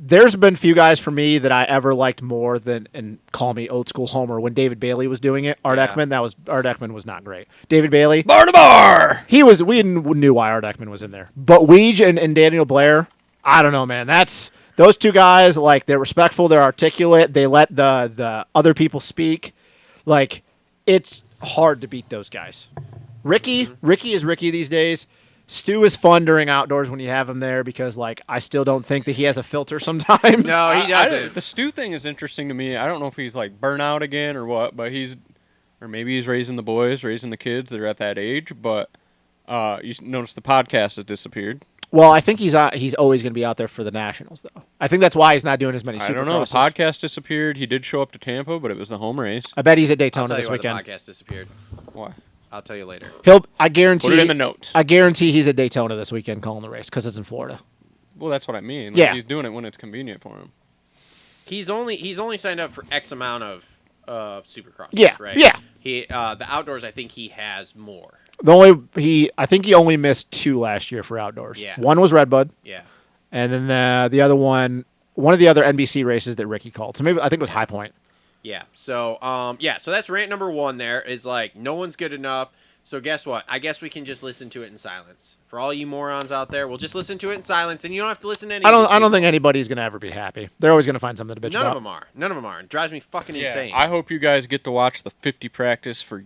Speaker 4: there's been few guys for me that I ever liked more than, and call me old school homer, when David Bailey was doing it. Art Ekman was not great. David Bailey.
Speaker 5: Bar to bar!
Speaker 4: We knew why Art Ekman was in there. But Weege and Daniel Blair, I don't know, man. Those two guys, they're respectful, they're articulate, they let the other people speak. It's hard to beat those guys. Ricky is Ricky these days. Stu is fun during outdoors when you have him there because, I still don't think that he has a filter sometimes.
Speaker 3: No, he doesn't.
Speaker 5: The Stu thing is interesting to me. I don't know if he's burnout again or what, but or maybe he's raising the boys, raising the kids that are at that age. But you notice the podcast has disappeared.
Speaker 4: Well, I think he's always going to be out there for the Nationals, though. I think that's why he's not doing as many Supercrosses.
Speaker 5: I don't know. The podcast disappeared. He did show up to Tampa, but it was the home race.
Speaker 4: I bet he's at Daytona this weekend.
Speaker 3: The podcast disappeared.
Speaker 5: Why?
Speaker 3: I'll tell you later.
Speaker 4: I guarantee.
Speaker 5: Put it in the notes.
Speaker 4: I guarantee he's at Daytona this weekend calling the race because it's in Florida.
Speaker 5: Well, that's what I mean. He's doing it when it's convenient for him.
Speaker 3: He's only signed up for X amount of Supercross.
Speaker 4: Yeah,
Speaker 3: right?
Speaker 4: yeah.
Speaker 3: The outdoors, I think he has more.
Speaker 4: I think he only missed 2 last year for outdoors.
Speaker 3: Yeah.
Speaker 4: One was Redbud.
Speaker 3: Yeah.
Speaker 4: And then the other one of the other NBC races that Ricky called. So maybe I think it was High Point.
Speaker 3: Yeah. So so that's rant number 1. There is no one's good enough. So guess what? I guess we can just listen to it in silence. For all you morons out there, we'll just listen to it in silence, and you don't have to listen to any.
Speaker 4: I don't think anybody's gonna ever be happy. They're always gonna find something to bitch
Speaker 3: None
Speaker 4: about.
Speaker 3: of them are. None of them are. It drives me fucking insane.
Speaker 5: I hope you guys get to watch the 50 practice for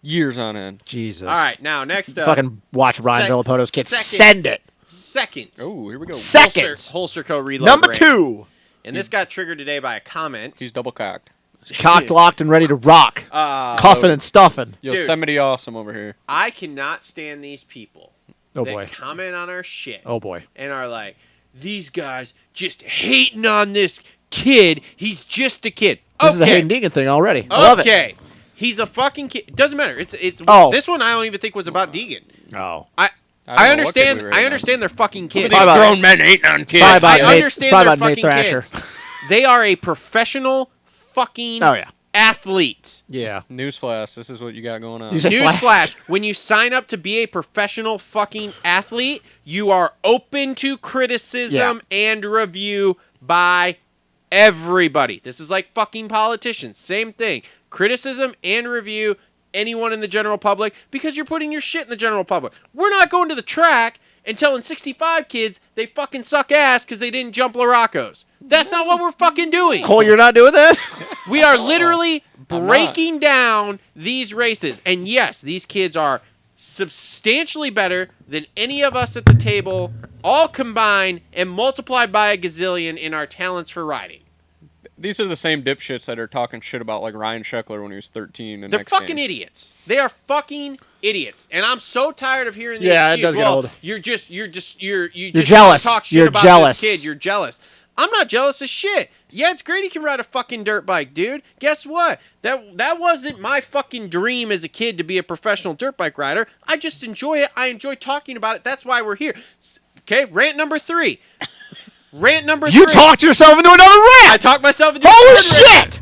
Speaker 5: years on end.
Speaker 4: Jesus.
Speaker 3: All right, now next up.
Speaker 4: Fucking watch Ryan Villapoto's kid.
Speaker 3: Seconds.
Speaker 4: Send it.
Speaker 3: Seconds.
Speaker 5: Oh, here we go.
Speaker 4: Seconds.
Speaker 3: Holster Co. Reload
Speaker 4: Number
Speaker 3: Range.
Speaker 4: 2.
Speaker 3: And this got triggered today by a comment.
Speaker 5: He's double cocked.
Speaker 4: Cocked, locked, and ready to rock. Cuffing and stuffing.
Speaker 5: Yosemite awesome over here.
Speaker 3: I cannot stand these people
Speaker 4: Oh
Speaker 3: that
Speaker 4: boy.
Speaker 3: comment on our shit.
Speaker 4: Oh boy.
Speaker 3: And are like, these guys just hating on this kid. He's just a kid.
Speaker 4: This is a Hayden Deegan thing already. I love it.
Speaker 3: Okay. He's a fucking kid. It doesn't matter. It's
Speaker 4: Oh.
Speaker 3: This one I don't even think was about Deegan.
Speaker 4: Oh.
Speaker 3: I understand. I understand they're fucking kids.
Speaker 5: These grown men hating on kids.
Speaker 3: I understand they're fucking
Speaker 4: Nate
Speaker 3: kids. They are a professional fucking athlete.
Speaker 4: Yeah.
Speaker 5: Newsflash, this is what you got going on.
Speaker 3: Newsflash, when you sign up to be a professional fucking athlete, you are open to criticism and review by everybody. This is like fucking politicians. Same thing. Criticism and review, anyone in the general public, because you're putting your shit in the general public. We're not going to the track and telling 65 kids they fucking suck ass because they didn't jump Larocos. That's not what we're fucking doing.
Speaker 4: Cole, you're not doing that?
Speaker 3: We are literally breaking down these races. And yes, these kids are substantially better than any of us at the table, all combined and multiplied by a gazillion in our talents for riding.
Speaker 5: These are the same dipshits that are talking shit about like Ryan Sheckler when he was 13. And
Speaker 3: They're fucking idiots. They are fucking idiots. And I'm so tired of hearing this.
Speaker 4: Yeah, it does get old.
Speaker 3: You're
Speaker 4: jealous.
Speaker 3: Talk shit
Speaker 4: You're
Speaker 3: about
Speaker 4: jealous.
Speaker 3: This kid. You're jealous. I'm not jealous of shit. Yeah, it's great he can ride a fucking dirt bike, dude. Guess what? That wasn't my fucking dream as a kid to be a professional dirt bike rider. I just enjoy it. I enjoy talking about it. That's why we're here. Okay, rant number 3. Rant number 3.
Speaker 4: You talked yourself into another rant!
Speaker 3: I talked myself into
Speaker 4: Holy
Speaker 3: another
Speaker 4: shit!
Speaker 3: rant.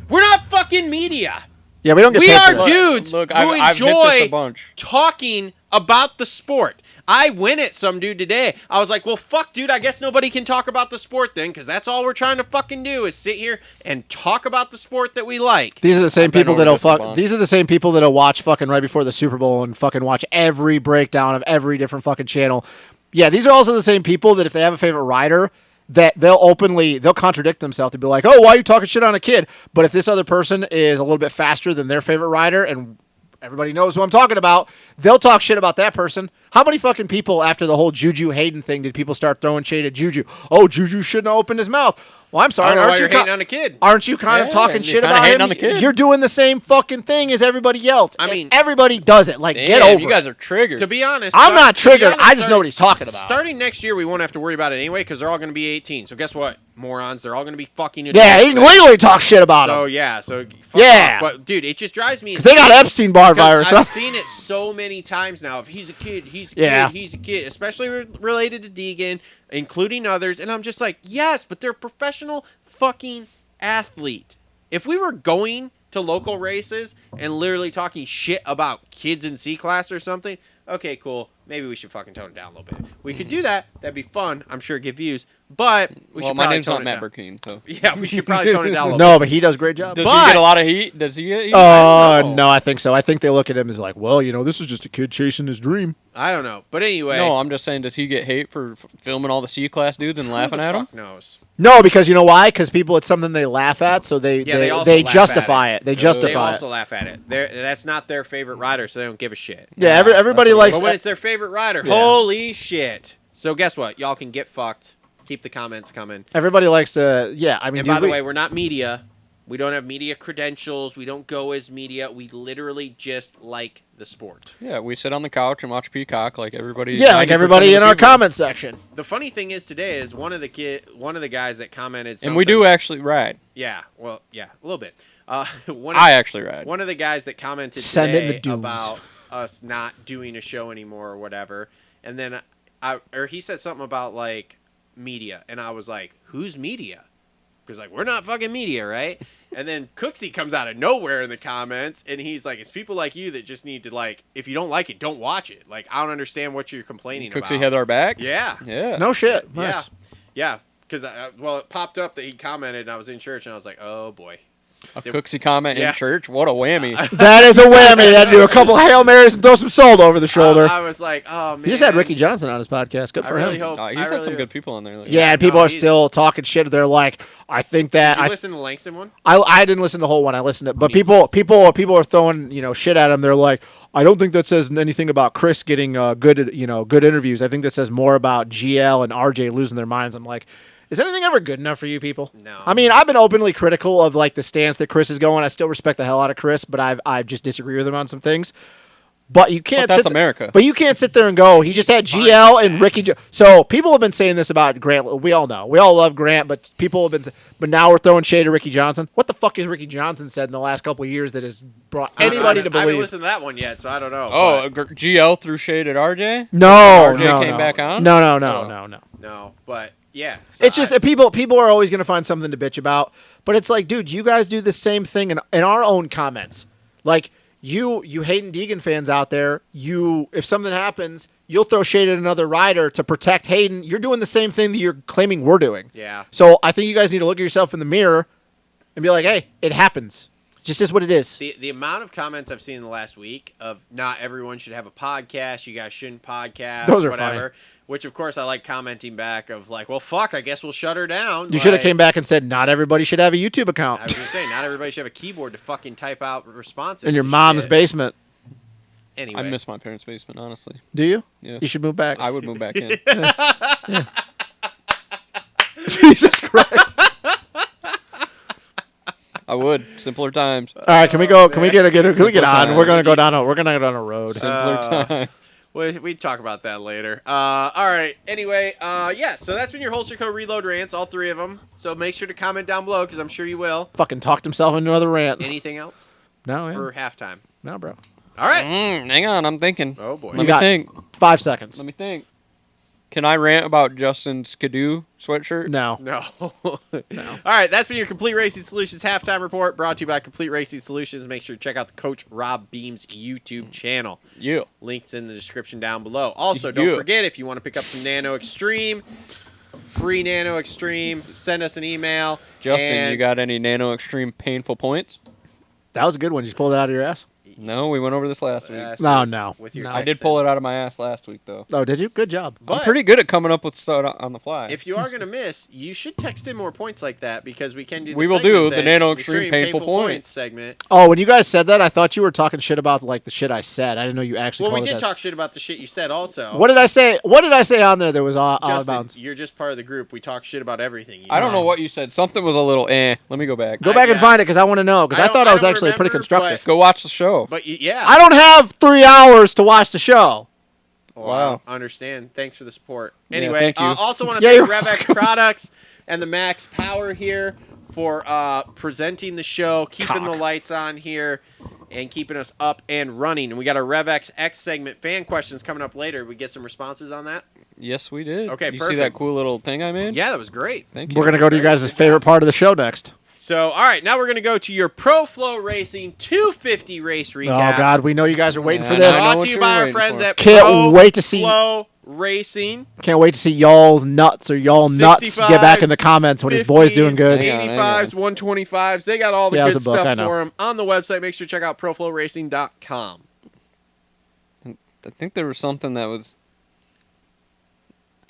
Speaker 3: We're not fucking media.
Speaker 4: Yeah, we don't get
Speaker 3: We
Speaker 4: paid
Speaker 3: are
Speaker 4: for this.
Speaker 3: dudes
Speaker 5: Look,
Speaker 3: who
Speaker 5: I've hit this a
Speaker 3: enjoy
Speaker 5: bunch.
Speaker 3: talking about the sport. I went at some dude today. I was like, well, fuck, dude, I guess nobody can talk about the sport then, because that's all we're trying to fucking do is sit here and talk about the sport that we like.
Speaker 4: These are the same people
Speaker 5: over
Speaker 4: that'll
Speaker 5: this a
Speaker 4: fuck.
Speaker 5: bunch.
Speaker 4: These are the same people that'll watch fucking right before the Super Bowl and fucking watch every breakdown of every different fucking channel. Yeah, these are also the same people that if they have a favorite rider, that they'll contradict themselves to be like, oh, why are you talking shit on a kid? But if this other person is a little bit faster than their favorite rider and everybody knows who I'm talking about, they'll talk shit about that person. How many fucking people after the whole Juju Hayden thing did people start throwing shade at Juju? Oh, Juju shouldn't have opened his mouth. Well, I'm sorry.
Speaker 3: I don't know why
Speaker 4: Aren't
Speaker 3: you're
Speaker 4: you
Speaker 3: hating on a kid.
Speaker 4: Aren't you kind of talking
Speaker 5: you're
Speaker 4: shit
Speaker 5: kinda
Speaker 4: about
Speaker 5: hating
Speaker 4: him?
Speaker 5: on the kid.
Speaker 4: You're doing the same fucking thing as everybody else.
Speaker 3: I mean,
Speaker 4: everybody does it. Like, get
Speaker 5: Damn,
Speaker 4: over
Speaker 5: you guys
Speaker 4: it.
Speaker 5: are triggered.
Speaker 3: To be honest,
Speaker 4: I'm not
Speaker 3: to be
Speaker 4: triggered.
Speaker 3: honest,
Speaker 4: I just know what he's talking about.
Speaker 3: Starting next year, we won't have to worry about it anyway because they're all going to be 18. So guess what, morons? They're all going to be fucking adults.
Speaker 4: Yeah, he can legally talk shit about
Speaker 3: So
Speaker 4: him.
Speaker 3: yeah, so fuck
Speaker 4: Yeah.
Speaker 3: off. But dude, it just drives me.
Speaker 4: Because they got Epstein-Barr virus.
Speaker 3: I've seen it so many times now. If he's a kid, he's a
Speaker 4: Yeah.
Speaker 3: kid, he's a kid. Especially related to Deegan, including others. And I'm just like, yes, but they're professional fucking athlete. If we were going to local races and literally talking shit about kids in C class or something, okay, cool. Maybe we should fucking tone it down a little bit. We could do that. That'd be fun. I'm sure it'd get views. But we should
Speaker 5: my
Speaker 3: probably
Speaker 5: name's
Speaker 3: tone
Speaker 5: not
Speaker 3: it
Speaker 5: Matt
Speaker 3: down.
Speaker 5: Burkeen, so.
Speaker 3: Yeah, we should probably tone it down a little
Speaker 4: No, but he does a great job.
Speaker 5: Does
Speaker 3: But-
Speaker 5: he get a lot of heat? Does he get heat?
Speaker 4: No, I think so. I think they look at him as like, well, this is just a kid chasing his dream.
Speaker 3: I don't know. But anyway.
Speaker 5: No, I'm just saying, does he get hate for filming all the C-class dudes and laughing at him?
Speaker 3: Fuck knows.
Speaker 4: No, because you know why? Because people, it's something they laugh at, so they
Speaker 3: also
Speaker 4: they
Speaker 3: laugh
Speaker 4: justify
Speaker 3: at
Speaker 4: it. They
Speaker 3: They
Speaker 4: justify
Speaker 3: also
Speaker 4: it.
Speaker 3: laugh at it. That's not their favorite rider, so they don't give a shit.
Speaker 4: Yeah, everybody likes.
Speaker 3: But when it's their favorite rider,
Speaker 4: Yeah.
Speaker 3: holy shit. So guess what? Y'all can get fucked. Keep the comments coming.
Speaker 4: Everybody likes to. Yeah, I mean.
Speaker 3: And
Speaker 4: dude,
Speaker 3: by the way, we're not media. We don't have media credentials. We don't go as media. We literally just like the sport.
Speaker 5: Yeah, we sit on the couch and watch Peacock like everybody.
Speaker 4: yeah, like
Speaker 5: 90%
Speaker 4: everybody
Speaker 5: of the
Speaker 4: in our
Speaker 5: people.
Speaker 4: comment section.
Speaker 3: The funny thing is today is one of the guys that commented something.
Speaker 5: And we do actually ride.
Speaker 3: Yeah, well, yeah, a little bit.
Speaker 5: I actually ride.
Speaker 3: One of the guys that commented
Speaker 4: Send it in the
Speaker 3: today
Speaker 4: dunes.
Speaker 3: about us not doing a show anymore or whatever, and then he said something about like media, and I was like, "Who's media?" Because like we're not fucking media, right? And then Cooksey comes out of nowhere in the comments, and he's like, "It's people like you that just need to like, if you don't like it, don't watch it. Like I don't understand what you're complaining about."
Speaker 5: Cooksey had our back?
Speaker 3: Yeah.
Speaker 5: Yeah.
Speaker 4: No shit. Nice.
Speaker 3: Yeah. Because, it popped up that he commented, and I was in church, and I was like, oh, boy.
Speaker 5: A Cooksey comment
Speaker 3: Yeah.
Speaker 5: in church? What a whammy.
Speaker 4: That is a whammy. That do a couple Hail Marys and throw some salt over the shoulder.
Speaker 3: I was like, oh, man.
Speaker 4: He just had Ricky Johnson on his podcast. Good
Speaker 3: I
Speaker 4: for
Speaker 3: really
Speaker 4: him.
Speaker 3: hope.
Speaker 5: He's
Speaker 3: I
Speaker 5: had
Speaker 3: really
Speaker 5: some
Speaker 3: hope-
Speaker 5: good people on there. Lately.
Speaker 4: Yeah, and people
Speaker 3: no,
Speaker 4: are
Speaker 3: he's-
Speaker 4: still talking shit. They're like, I think that
Speaker 3: Did you
Speaker 4: I
Speaker 3: listen to the Langston one?
Speaker 4: I didn't listen to the whole one. I listened to it, but people are throwing shit at him. They're like, I don't think that says anything about Chris getting good interviews. I think that says more about GL and RJ losing their minds. I'm like, is anything ever good enough for you people?
Speaker 3: No.
Speaker 4: I mean, I've been openly critical of like the stance that Chris is going. I still respect the hell out of Chris, but I just disagree with him on some things. But you can't.
Speaker 5: But that's
Speaker 4: sit
Speaker 5: America.
Speaker 4: But you can't sit there and go. He just had GL and Ricky. So people have been saying this about Grant. We all know. We all love Grant, but people have been. But now we're throwing shade at Ricky Johnson. What the fuck has Ricky Johnson said in the last couple of years that has brought anybody to
Speaker 3: I haven't
Speaker 4: believe?
Speaker 3: listened to that one yet, so I don't know.
Speaker 5: Oh, GL threw shade at RJ?
Speaker 4: No,
Speaker 5: RJ
Speaker 4: no,
Speaker 5: came
Speaker 4: no.
Speaker 5: back on?
Speaker 4: No.
Speaker 3: no, but yeah. So
Speaker 4: It's just that people are always going to find something to bitch about. But it's like, dude, you guys do the same thing in our own comments. Like you Hayden Deegan fans out there, if something happens, you'll throw shade at another rider to protect Hayden. You're doing the same thing that you're claiming we're doing.
Speaker 3: Yeah.
Speaker 4: So I think you guys need to look at yourself in the mirror and be like, hey, it happens. Just is what it is.
Speaker 3: The amount of comments I've seen in the last week of not everyone should have a podcast, you guys shouldn't podcast,
Speaker 4: Those are
Speaker 3: whatever. Which of course I like commenting back of like, well, fuck, I guess we'll shut her down.
Speaker 4: You should have came back and said, not everybody should have a YouTube account
Speaker 3: I was gonna say, not everybody should have a keyboard to fucking type out responses
Speaker 4: in your
Speaker 3: to
Speaker 4: mom's
Speaker 3: shit.
Speaker 4: basement.
Speaker 3: Anyway,
Speaker 5: I miss my parents' basement, honestly.
Speaker 4: Do you?
Speaker 5: Yeah.
Speaker 4: You should move back.
Speaker 5: I would move back in.
Speaker 4: Jesus Christ.
Speaker 5: I would. Simpler times.
Speaker 4: All right, can we go? Can we get on? We're gonna go down a road.
Speaker 5: Simpler times.
Speaker 3: We talk about that later. All right. Anyway, yeah. So that's been your Holster Co. Reload rants, all three of them. So make sure to comment down below because I'm sure you will.
Speaker 4: Fucking talked himself into another rant.
Speaker 3: Anything else
Speaker 4: No,
Speaker 3: for
Speaker 4: yeah.
Speaker 3: halftime?
Speaker 4: No, bro.
Speaker 3: All right.
Speaker 5: Hang on, I'm thinking.
Speaker 3: Oh boy.
Speaker 5: Let
Speaker 4: You
Speaker 5: me
Speaker 4: got
Speaker 5: think.
Speaker 4: 5 seconds.
Speaker 5: Let me think. Can I rant about Justin's Skidoo sweatshirt?
Speaker 4: No.
Speaker 3: No. All right, that's been your Complete Racing Solutions halftime report brought to you by Complete Racing Solutions. Make sure to check out the Coach Rob Beams YouTube channel.
Speaker 5: Yeah.
Speaker 3: Links in the description down below. Also, don't forget, if you want to pick up some NANO XTREME, free NANO XTREME, send us an email.
Speaker 5: Justin,
Speaker 3: and
Speaker 5: you got any Nano Extreme painful points?
Speaker 4: That was a good one. You just pulled it out of your ass?
Speaker 5: No, we went over this last week.
Speaker 4: No.
Speaker 3: With your
Speaker 4: No.
Speaker 5: I did pull it out of my ass last week, though.
Speaker 4: Oh, did you? Good job.
Speaker 3: But
Speaker 5: I'm pretty good at coming up with stuff on the fly.
Speaker 3: if you are going to miss, you should text in more points like that because we can do the
Speaker 5: We will
Speaker 3: segment
Speaker 5: do the
Speaker 3: that-
Speaker 5: NANO Extreme Painful
Speaker 3: Painful
Speaker 5: Points.
Speaker 3: segment.
Speaker 4: Oh, when you guys said that, I thought you were talking shit about like the shit I said. I didn't know you actually
Speaker 3: Well, we
Speaker 4: called it
Speaker 3: did
Speaker 4: that.
Speaker 3: talk shit about the shit you said also.
Speaker 4: What did I say? What did I say on there that was out of
Speaker 3: Justin,
Speaker 4: bounds?
Speaker 3: you're just part of the group. We talk shit about everything. You
Speaker 5: I don't
Speaker 3: say.
Speaker 5: know what you said. Something was a little Let me go back.
Speaker 4: Go back and
Speaker 3: yeah.
Speaker 4: find it because I want to know because I thought I was
Speaker 3: don't
Speaker 4: actually pretty
Speaker 3: remember,
Speaker 4: constructive.
Speaker 5: Go watch the show.
Speaker 3: But yeah.
Speaker 4: I don't have 3 hours to watch the show.
Speaker 5: Wow.
Speaker 3: Understand. Thanks for the support.
Speaker 5: Yeah,
Speaker 3: Anyway,
Speaker 5: thank you.
Speaker 3: also want to
Speaker 4: Yeah,
Speaker 3: thank
Speaker 4: you're-
Speaker 3: Rev X Products and the Max Power here for presenting the show, keeping the lights on here, and keeping us up and running. And we got our Rev X segment fan questions coming up later. We get some responses on that?
Speaker 5: Yes, we did.
Speaker 3: Okay,
Speaker 5: You see
Speaker 3: perfect.
Speaker 5: that cool little thing I made?
Speaker 3: Yeah, that was great.
Speaker 5: Thank you.
Speaker 4: We're gonna go to you guys' favorite part of the show next.
Speaker 3: So, all right, now we're going to go to your Pro Flo Racing 250 race recap.
Speaker 4: Oh God, we know you guys are waiting for
Speaker 5: Yeah,
Speaker 4: this.
Speaker 5: I know
Speaker 3: Brought
Speaker 5: what
Speaker 3: to you
Speaker 5: you're
Speaker 3: by our
Speaker 5: waiting
Speaker 3: friends
Speaker 5: for.
Speaker 3: at
Speaker 4: Can't
Speaker 3: Pro
Speaker 4: wait to see-
Speaker 3: Flo Racing.
Speaker 4: Can't wait to see y'all's nuts or y'all nuts get back in the comments when his boy's doing good.
Speaker 3: 85s, 125s. They got all the
Speaker 4: Yeah, it was
Speaker 3: good
Speaker 4: a book, I
Speaker 3: stuff
Speaker 4: know.
Speaker 3: for them on the website. Make sure to check out proflowracing.com.
Speaker 5: I think there was something that was.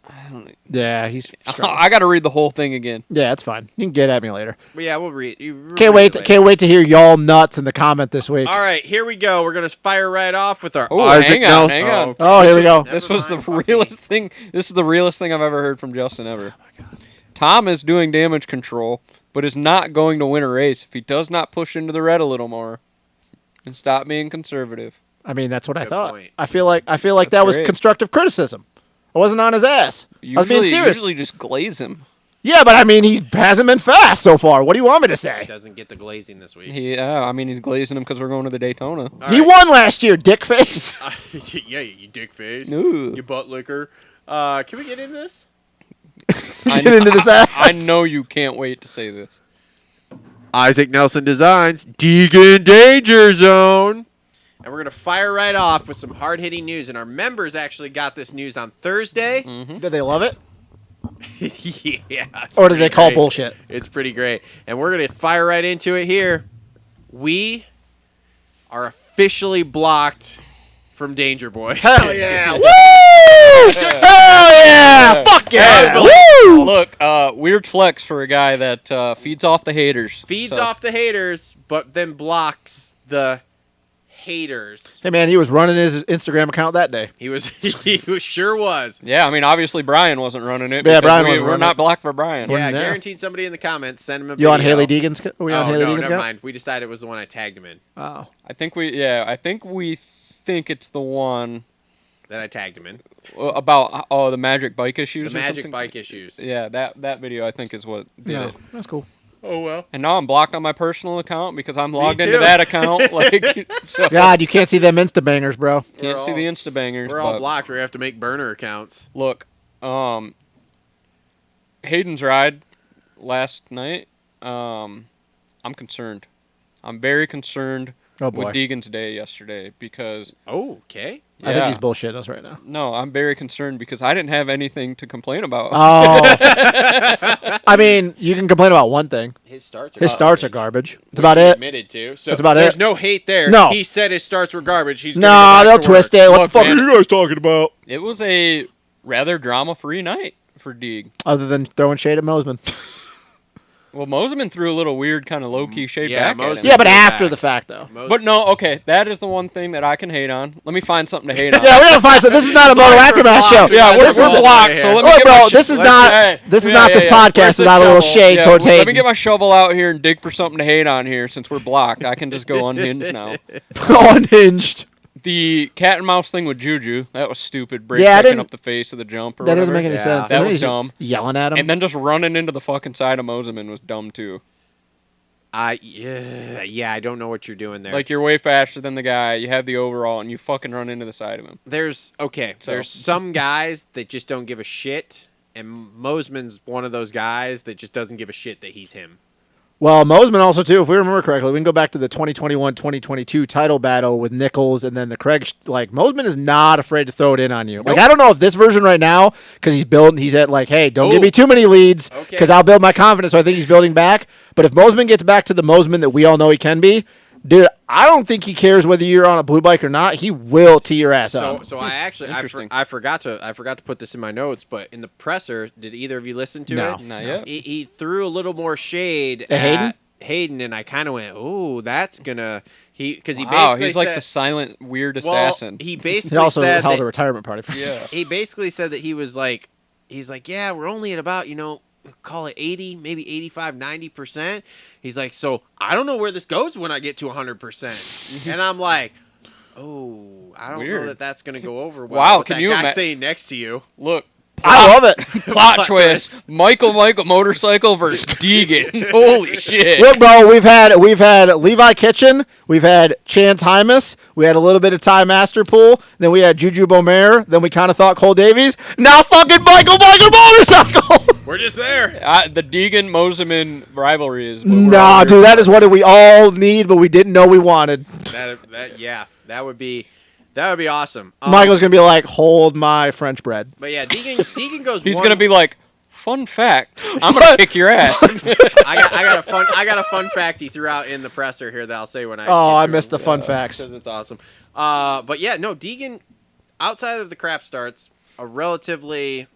Speaker 5: I don't know.
Speaker 4: Yeah, he's.
Speaker 5: I got to read the whole thing again.
Speaker 4: Yeah, it's fine. You can get at me later.
Speaker 3: But yeah, we'll read.
Speaker 4: Can't wait to hear y'all nuts in the comment this week.
Speaker 3: All right, here we go. We're going to fire right off with our
Speaker 5: Oh,
Speaker 3: Isaac
Speaker 5: hang on,
Speaker 3: Nelson-
Speaker 5: hang on.
Speaker 4: Oh, here we go.
Speaker 5: This
Speaker 3: Never
Speaker 5: was the
Speaker 3: mind, fuck
Speaker 5: realest thing. This is the realest thing I've ever heard from Justin ever. Tom is doing damage control, but is not going to win a race if he does not push into the red a little more and stop being conservative.
Speaker 4: I mean, that's what I
Speaker 3: Good
Speaker 4: thought.
Speaker 3: point.
Speaker 4: I feel like
Speaker 5: That's
Speaker 4: that was
Speaker 5: great.
Speaker 4: constructive criticism. I wasn't on his ass. I was being serious.
Speaker 5: Usually just glaze him.
Speaker 4: Yeah, but I mean, he hasn't been fast so far. What do you want me to say?
Speaker 3: Doesn't get the glazing this week.
Speaker 5: Yeah, I mean he's glazing him because we're going to the Daytona.
Speaker 3: All
Speaker 4: He
Speaker 3: right.
Speaker 4: won last year, dick face.
Speaker 3: Yeah, you dick face.
Speaker 5: Ooh.
Speaker 3: You butt licker. Can we get into this?
Speaker 5: I,
Speaker 4: Get into this ass.
Speaker 5: I know you can't wait to say this.
Speaker 3: Isaac Nelson Designs, Deegan Danger Zone. And we're going to fire right off with some hard-hitting news. And our members actually got this news on Thursday.
Speaker 4: Did they love it?
Speaker 3: Yeah. it's
Speaker 4: Or did they
Speaker 3: pretty
Speaker 4: call
Speaker 3: great.
Speaker 4: bullshit?
Speaker 3: It's pretty great. And we're going to fire right into it here. we are officially blocked from Danger Boy.
Speaker 4: Hell yeah! Woo! Hell yeah! Fuck yeah! Woo!
Speaker 5: Look, weird flex for a guy that feeds off the haters.
Speaker 3: Feeds off the haters, but then blocks the haters.
Speaker 4: Hey man, he was running his Instagram account that day.
Speaker 3: He sure was.
Speaker 5: Yeah, I mean, obviously Brian wasn't running it.
Speaker 4: Yeah,
Speaker 5: because
Speaker 4: Brian wasn't
Speaker 5: we're
Speaker 4: running
Speaker 5: not
Speaker 4: it.
Speaker 5: blocked for Brian.
Speaker 3: Yeah,
Speaker 4: there.
Speaker 3: guaranteed somebody in the comments send him a
Speaker 4: You
Speaker 3: video.
Speaker 4: on Haley Deegan's? Are we on Haley
Speaker 3: no,
Speaker 4: Deegan's
Speaker 3: never
Speaker 4: account?
Speaker 3: mind. We decided it was the one I tagged him in.
Speaker 4: Oh,
Speaker 5: I think we think it's the one
Speaker 3: That I tagged him in.
Speaker 5: about the magic bike issues.
Speaker 3: The
Speaker 5: or
Speaker 3: magic
Speaker 5: something.
Speaker 3: bike issues.
Speaker 5: Yeah, that video I think is what did
Speaker 4: yeah,
Speaker 5: it.
Speaker 4: that's cool.
Speaker 3: Oh well.
Speaker 5: And now I'm blocked on my personal account because I'm logged into
Speaker 3: too.
Speaker 5: that account. Like, so
Speaker 4: God, you can't see them Insta bangers, bro.
Speaker 5: can't see the Insta bangers.
Speaker 3: We're all
Speaker 5: but
Speaker 3: blocked. We have to make burner accounts.
Speaker 5: Look, Hayden's ride last night. I'm concerned. I'm very concerned
Speaker 4: Oh boy,
Speaker 5: with Deegan's day yesterday because
Speaker 3: Oh, okay.
Speaker 4: I think he's bullshitting us right now.
Speaker 5: No, I'm very concerned because I didn't have anything to complain about.
Speaker 4: Oh, I mean, you can complain about one thing.
Speaker 3: His starts are
Speaker 4: His starts are
Speaker 3: garbage.
Speaker 4: garbage. That's about it.
Speaker 3: Admitted to. So
Speaker 4: That's about
Speaker 3: there's
Speaker 4: it.
Speaker 3: no hate there.
Speaker 4: No.
Speaker 3: He said his starts were garbage. He's
Speaker 4: No,
Speaker 3: gonna go
Speaker 4: they'll
Speaker 3: back to
Speaker 4: twist
Speaker 3: work.
Speaker 4: it. What
Speaker 5: Look,
Speaker 4: the fuck
Speaker 5: man.
Speaker 4: are you guys talking about?
Speaker 5: It was a rather drama-free night for Deeg.
Speaker 4: Other than throwing shade at Mosman.
Speaker 5: Well, Moseman threw a little weird kind of low-key shade
Speaker 3: Yeah,
Speaker 5: back at him.
Speaker 4: Yeah, but
Speaker 3: Go
Speaker 4: after
Speaker 3: back.
Speaker 4: the fact, though.
Speaker 5: But no, okay, that is the one thing that I can hate on. Let me find something to hate on.
Speaker 4: Yeah, we gotta find some. This is not a Moto Aftermath show.
Speaker 5: Yeah,
Speaker 4: this
Speaker 5: we're
Speaker 4: is
Speaker 5: blocked, so let me
Speaker 4: Look,
Speaker 5: get my
Speaker 4: bro,
Speaker 5: sh-
Speaker 4: this is
Speaker 5: let's-
Speaker 4: not
Speaker 5: hey,
Speaker 4: this is
Speaker 5: yeah,
Speaker 4: not
Speaker 5: yeah,
Speaker 4: this
Speaker 5: yeah.
Speaker 4: podcast
Speaker 5: Where's the
Speaker 4: without a little
Speaker 5: shovel?
Speaker 4: shade
Speaker 5: Yeah,
Speaker 4: towards
Speaker 5: Let me
Speaker 4: Hayden.
Speaker 5: get my shovel out here and dig for something to hate on here since we're blocked. I can just go unhinged now.
Speaker 4: Unhinged.
Speaker 5: The cat and mouse thing with Juju, that was stupid. Brake
Speaker 4: Yeah, I
Speaker 5: picking
Speaker 4: didn't-
Speaker 5: up the face of the jump or
Speaker 4: That doesn't
Speaker 5: whatever.
Speaker 4: make any
Speaker 3: Yeah.
Speaker 4: sense.
Speaker 5: That
Speaker 4: And then
Speaker 5: was
Speaker 4: he's
Speaker 5: dumb.
Speaker 4: Yelling at him.
Speaker 5: And then just running into the fucking side of Moseman was dumb too.
Speaker 3: Yeah, I don't know what you're doing there.
Speaker 5: Like, you're way faster than the guy, you have the overall, and you fucking run into the side of him.
Speaker 3: there's some guys that just don't give a shit, and Mosman's one of those guys that just doesn't give a shit that he's him.
Speaker 4: Well, Mosman also, too, if we remember correctly, we can go back to the 2021-2022 title battle with Nichols and then the Craig. Like, Mosman is not afraid to throw it in on you. Like, I don't know if this version right now, because he's at, like, hey, don't give me too many leads because I'll build my confidence. So I think he's building back. But if Mosman gets back to the Mosman that we all know he can be, dude, I don't think he cares whether you're on a blue bike or not. He will tee your ass up.
Speaker 3: So I actually
Speaker 5: Interesting.
Speaker 3: I forgot to put this in my notes, but in the presser, did either of you listen to
Speaker 4: No.
Speaker 3: it?
Speaker 5: Not yet.
Speaker 3: He threw a little more shade
Speaker 4: At Hayden?
Speaker 3: Hayden, and I kind of went, "Oh, that's gonna because he
Speaker 5: Wow,
Speaker 3: basically
Speaker 5: he's like
Speaker 3: said,
Speaker 5: the silent, weird
Speaker 3: well,
Speaker 5: assassin.
Speaker 3: he
Speaker 4: He
Speaker 3: basically
Speaker 4: also
Speaker 3: said
Speaker 4: held
Speaker 3: that,
Speaker 4: a retirement party for
Speaker 3: he basically said that he's like, yeah, we're only at about, call it 80, maybe 85, 90%. He's like, so I don't know where this goes when I get to 100%. And I'm like, oh, I don't know
Speaker 5: Weird.
Speaker 3: that's going to go over well.
Speaker 5: Wow,
Speaker 3: with
Speaker 5: can
Speaker 3: that
Speaker 5: you
Speaker 3: guy
Speaker 5: ima-
Speaker 3: sitting next to you.
Speaker 5: Look,
Speaker 4: I love it.
Speaker 5: plot twist. Michael motorcycle versus Deegan. Holy shit.
Speaker 4: Look, bro, we've had Levi Kitchen, we've had Chance Hymas, we had a little bit of Ty Masterpool, then we had Juju Bomer, then we kind of thought Cole Davies, now fucking Michael Motorcycle.
Speaker 3: We're just there.
Speaker 5: The Deegan Moseman rivalry is what we're
Speaker 4: Nah,
Speaker 5: all here
Speaker 4: dude, that
Speaker 5: for.
Speaker 4: is what we all need, but we didn't know we wanted.
Speaker 3: That would be awesome.
Speaker 4: Michael's gonna be like, hold my French bread.
Speaker 3: But yeah, Deegan goes.
Speaker 5: He's
Speaker 3: one-
Speaker 5: going to be like, fun fact, I'm going to kick your ass.
Speaker 3: I got a fun fact he threw out in the presser here that I'll say when I.
Speaker 4: Oh,
Speaker 3: get
Speaker 4: I
Speaker 3: through
Speaker 4: missed the
Speaker 3: it,
Speaker 4: fun facts.
Speaker 3: because it's awesome. But yeah, no, Deegan, outside of the crap starts, a relatively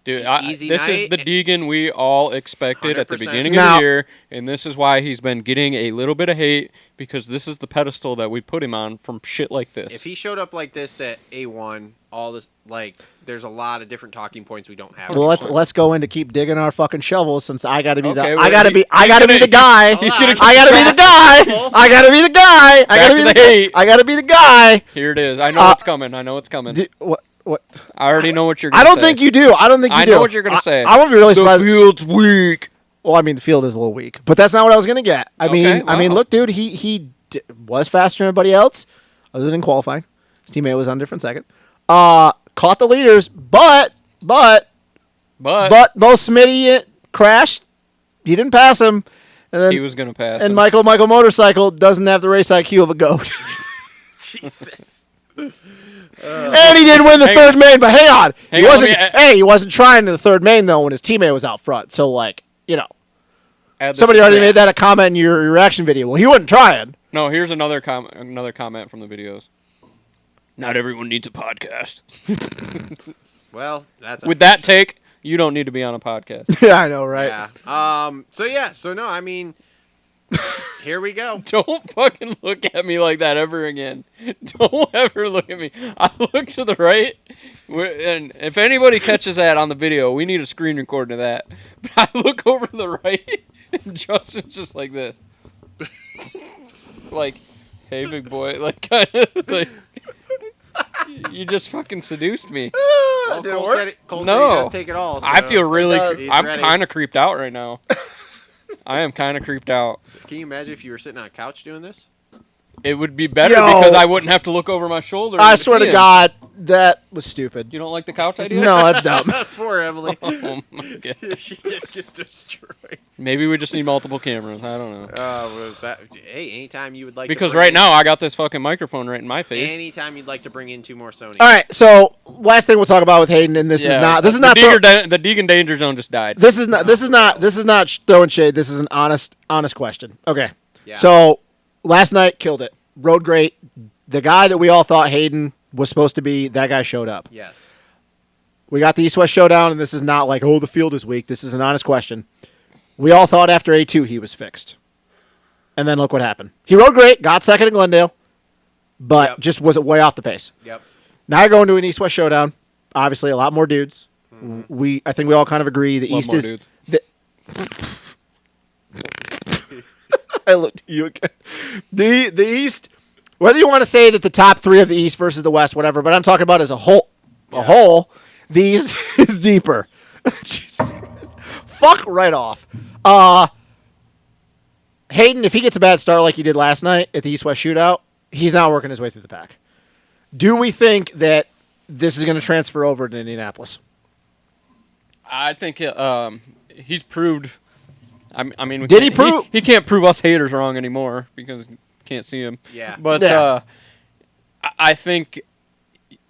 Speaker 5: Dude,
Speaker 3: easy
Speaker 5: this is
Speaker 3: night.
Speaker 5: the Deegan we all expected at the
Speaker 3: 100%.
Speaker 5: beginning
Speaker 4: Now-
Speaker 5: of the year, and this is why he's been getting a little bit of hate, because this is the pedestal that we put him on from shit like this.
Speaker 3: If he showed up like this at A1, all this there's a lot of different talking points we don't have.
Speaker 4: Well, let's go in to keep digging our fucking shovels since I gotta be
Speaker 5: Okay,
Speaker 4: the
Speaker 5: well,
Speaker 4: I gotta
Speaker 5: he's
Speaker 4: be
Speaker 5: gonna-
Speaker 4: the guy.
Speaker 3: He's gonna
Speaker 4: I gotta be the guy. I gotta be the guy. I
Speaker 5: Back
Speaker 4: gotta
Speaker 5: to
Speaker 4: be
Speaker 5: the
Speaker 4: the
Speaker 5: hate.
Speaker 4: I gotta be the guy.
Speaker 5: Here it is. I know what's coming. I know what's coming.
Speaker 4: What?
Speaker 5: I already know what you're going
Speaker 4: I
Speaker 5: to say.
Speaker 4: don't think you do. I don't think you
Speaker 5: I
Speaker 4: do.
Speaker 5: know what you're gonna say.
Speaker 4: I won't be really
Speaker 5: The
Speaker 4: surprised.
Speaker 5: field's weak.
Speaker 4: Well, I mean, the field is a little weak, but that's not what I was gonna get. I
Speaker 5: Okay,
Speaker 4: mean,
Speaker 5: wow.
Speaker 4: look, dude, he was faster than everybody else, other than qualifying. His teammate was on a different second. Caught the leaders, but both Smitty crashed. He didn't pass him, and then
Speaker 5: He was going to pass
Speaker 4: and
Speaker 5: him.
Speaker 4: Michael Motorcycle doesn't have the race IQ of a goat.
Speaker 3: Jesus.
Speaker 4: And he didn't win the third main, but hang on.
Speaker 5: Hang on, let me-
Speaker 4: He wasn't trying to the third main, though, when his teammate was out front. So, like, Somebody already made that a comment in your reaction video. Well, he wasn't trying.
Speaker 5: No, here's another comment from the videos. Not everyone needs a podcast.
Speaker 3: Well, that's
Speaker 5: with that take. You don't need to be on a podcast.
Speaker 4: Yeah, I know, right?
Speaker 3: Yeah. So no, I mean, here we go.
Speaker 5: Don't fucking look at me like that ever again. Don't ever look at me. I look to the right, and if anybody catches that on the video, we need a screen record of that. But I look over to the right, and Justin's just like this. Like, hey, big boy. Like, kind of like... You just fucking seduced me.
Speaker 3: Well, Cole said he does take it all. So
Speaker 5: I feel really... I'm
Speaker 3: ready.
Speaker 5: kind of creeped out right now. I am kind of creeped out.
Speaker 3: Can you imagine if you were sitting on a couch doing this?
Speaker 5: It would be better because I wouldn't have to look over my shoulder.
Speaker 4: I swear to God, that was stupid.
Speaker 5: You don't like the couch idea?
Speaker 4: No, that's dumb.
Speaker 3: Poor Emily.
Speaker 5: Oh, my God.
Speaker 3: She just gets destroyed.
Speaker 5: Maybe we just need multiple cameras. I don't know.
Speaker 3: Hey, anytime you would like
Speaker 5: because
Speaker 3: to
Speaker 5: right now I got this fucking microphone right in my face.
Speaker 3: Anytime you'd like to bring in 2 more Sonys.
Speaker 4: All right, so last thing we'll talk about with Hayden, and this is not
Speaker 5: the Deegan Danger Zone just died.
Speaker 4: This is not throwing shade. This is an honest question. Okay,
Speaker 3: Yeah.
Speaker 4: So last night killed it. Rode great. The guy that we all thought Hayden was supposed to be, that guy showed up.
Speaker 3: Yes.
Speaker 4: We got the East-West Showdown, and this is not like, oh, the field is weak. This is an honest question. We all thought after A2 he was fixed. And then look what happened. He rode great, got second in Glendale, but just was way off the pace.
Speaker 3: Yep.
Speaker 4: Now you're going to an East-West Showdown. Obviously, a lot more dudes. Mm-hmm. I think we all kind of agree the East is... I looked at you again. The East, whether you want to say that the top 3 of the East versus the West, whatever, but I'm talking about as a whole. The East is deeper. Jesus. Fuck right off. Hayden, if he gets a bad start like he did last night at the East-West Shootout, he's not working his way through the pack. Do we think that this is going to transfer over to Indianapolis?
Speaker 5: I think he's proved... I mean,
Speaker 4: did he prove?
Speaker 5: He can't prove us haters wrong anymore because we can't see him.
Speaker 3: Yeah.
Speaker 5: But I think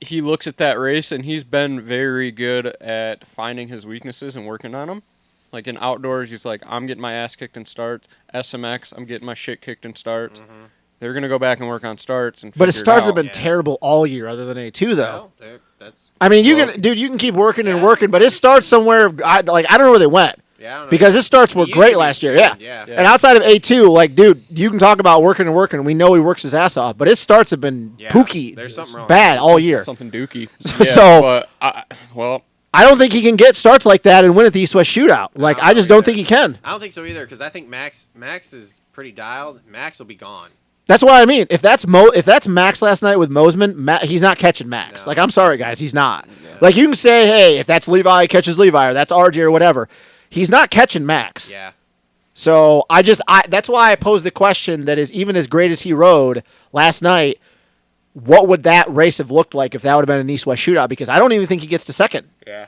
Speaker 5: he looks at that race and he's been very good at finding his weaknesses and working on them. Like in outdoors, he's like, I'm getting my ass kicked in starts. SMX, I'm getting my shit kicked in starts. Mm-hmm. They're gonna go back and work on starts and.
Speaker 4: But his starts have been terrible all year, other than A2 though.
Speaker 3: No, that's.
Speaker 4: I mean, you can keep working and working, but his starts somewhere. I don't know where they went.
Speaker 3: Yeah, I don't know.
Speaker 4: Because his starts were great last year. Yeah. And outside of A2, like, dude, you can talk about working and working. We know he works his ass off, but his starts have been pooky.
Speaker 3: There's something wrong.
Speaker 4: Bad all year.
Speaker 5: Something dookie.
Speaker 4: But
Speaker 5: I
Speaker 4: don't think he can get starts like that and win at the East-West Shootout. Like, I just don't think he can.
Speaker 3: I don't think so either, because I think Max is pretty dialed. Max will be gone.
Speaker 4: That's what I mean. If that's Max last night with Mosman, he's not catching Max. No. Like, I'm sorry, guys, he's not. Yeah. Like, you can say, hey, if that's Levi, he catches Levi, or that's RJ or whatever. He's not catching Max.
Speaker 3: Yeah.
Speaker 4: So that's why I posed the question that is, even as great as he rode last night, what would that race have looked like if that would have been an East-West Shootout? Because I don't even think he gets to second.
Speaker 5: Yeah.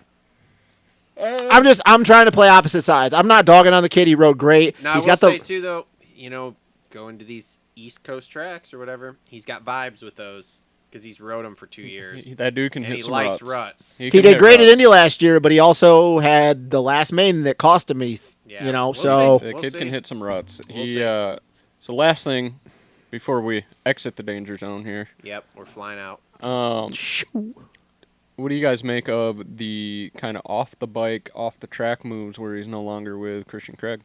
Speaker 4: I'm trying to play opposite sides. I'm not dogging on the kid. He rode great.
Speaker 3: Now, I will say too, though, going to these East Coast tracks or whatever, he's got vibes with those. Because he's rode them for 2 years.
Speaker 5: That dude can hit some ruts.
Speaker 3: He likes ruts.
Speaker 4: He did great at Indy last year, but he also had the last main that cost him. The
Speaker 5: kid can hit some ruts. So last thing before we exit the danger zone here.
Speaker 3: Yep, we're flying out.
Speaker 5: What do you guys make of the kind of off the bike, off the track moves where he's no longer with Christian Craig?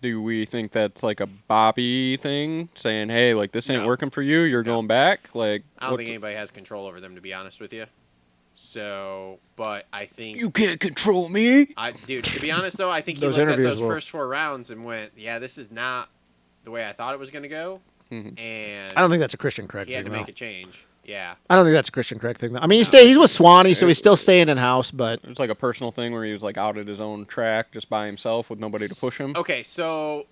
Speaker 5: Do we think that's like a Bobby thing, saying, "Hey, like this ain't working for you. You're going back"? Like,
Speaker 3: I don't think anybody has control over them, to be honest with you. So, but I think
Speaker 5: you can't control me,
Speaker 3: dude. To be honest, though, I think he looked at those first 4 rounds and went, "Yeah, this is not the way I thought it was going to go." Mm-hmm. And
Speaker 4: I don't think that's a Christian Craig thing.
Speaker 3: He had to make a change. Yeah.
Speaker 4: I don't think that's a Christian Craig thing. I mean, he's with Swanee, so he's still staying in house, but
Speaker 5: it's like a personal thing where he was like out at his own track just by himself with nobody to push him.
Speaker 3: Okay, so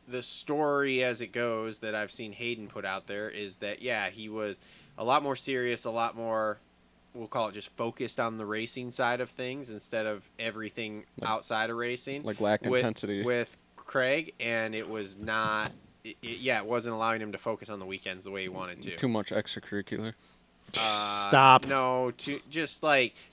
Speaker 3: the story as it goes that I've seen Hayden put out there is that he was a lot more serious, a lot more, we'll call it just focused on the racing side of things instead of everything outside of racing.
Speaker 5: Like lack intensity
Speaker 3: with Craig, and it was not. It wasn't allowing him to focus on the weekends the way he wanted to.
Speaker 5: Too much extracurricular.
Speaker 4: Stop.
Speaker 3: No,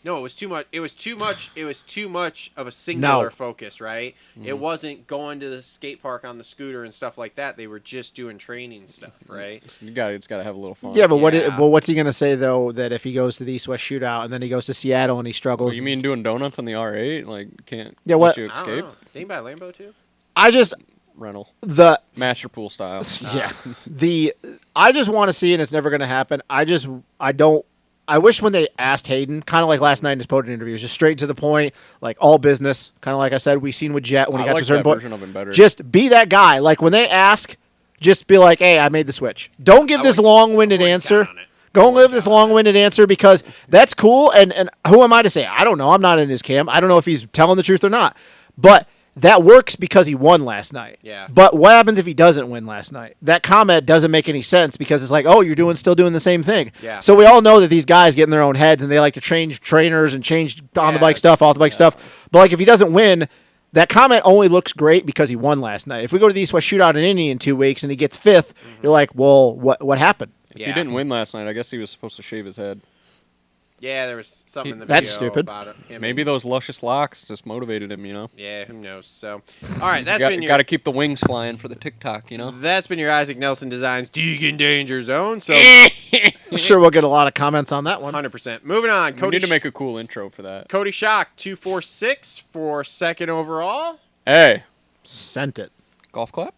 Speaker 3: no. It was too much. It was too much. It was too much of a singular focus, right? It wasn't going to the skate park on the scooter and stuff like that. They were just doing training stuff, right?
Speaker 5: You just gotta have a little fun.
Speaker 4: Yeah, but what's he gonna say though? That if he goes to the East-West Shootout and then he goes to Seattle and he struggles?
Speaker 5: What, you mean doing donuts on the R8? Like can't?
Speaker 4: Yeah,
Speaker 5: let you
Speaker 3: I don't
Speaker 5: escape?
Speaker 3: know. Did he buy a Lambo too?
Speaker 5: Rental.
Speaker 4: The
Speaker 5: Master pool style.
Speaker 4: Yeah. I just want to see, and it's never going to happen. I wish when they asked Hayden, kind of like last night in his podium interview, just straight to the point, like all business, kind of like I said, we seen with Jet when he got to a certain point. Just be that guy. Like when they ask, just be like, hey, I made the switch. Don't give this long-winded answer. Don't give this long-winded answer because that's cool, and who am I to say? I don't know. I'm not in his camp. I don't know if he's telling the truth or not. But that works because he won last night.
Speaker 3: Yeah.
Speaker 4: But what happens if he doesn't win last night? That comment doesn't make any sense because it's like, oh, you're still doing the same thing.
Speaker 3: Yeah.
Speaker 4: So we all know that these guys get in their own heads and they like to change trainers and change on the bike stuff, off the bike stuff. But like if he doesn't win, that comment only looks great because he won last night. If we go to the East-West Shootout in Indy in 2 weeks and he gets 5th, you're like, well, what happened?
Speaker 5: If he didn't win last night, I guess he was supposed to shave his head.
Speaker 3: Yeah, there was something in the video
Speaker 4: That's stupid.
Speaker 3: about it.
Speaker 5: Maybe those luscious locks just motivated him,
Speaker 3: Yeah, who knows? So, all right, that's
Speaker 5: been got to keep the wings flying for the TikTok,
Speaker 3: That's been your Isaac Nelson Designs Deegan Danger Zone. So,
Speaker 4: I'm sure we'll get a lot of comments on that one.
Speaker 3: 100%. Moving on.
Speaker 5: We need to make a cool intro for that.
Speaker 3: Cody Shock 246 for second overall.
Speaker 5: Hey,
Speaker 4: sent it.
Speaker 5: Golf clap.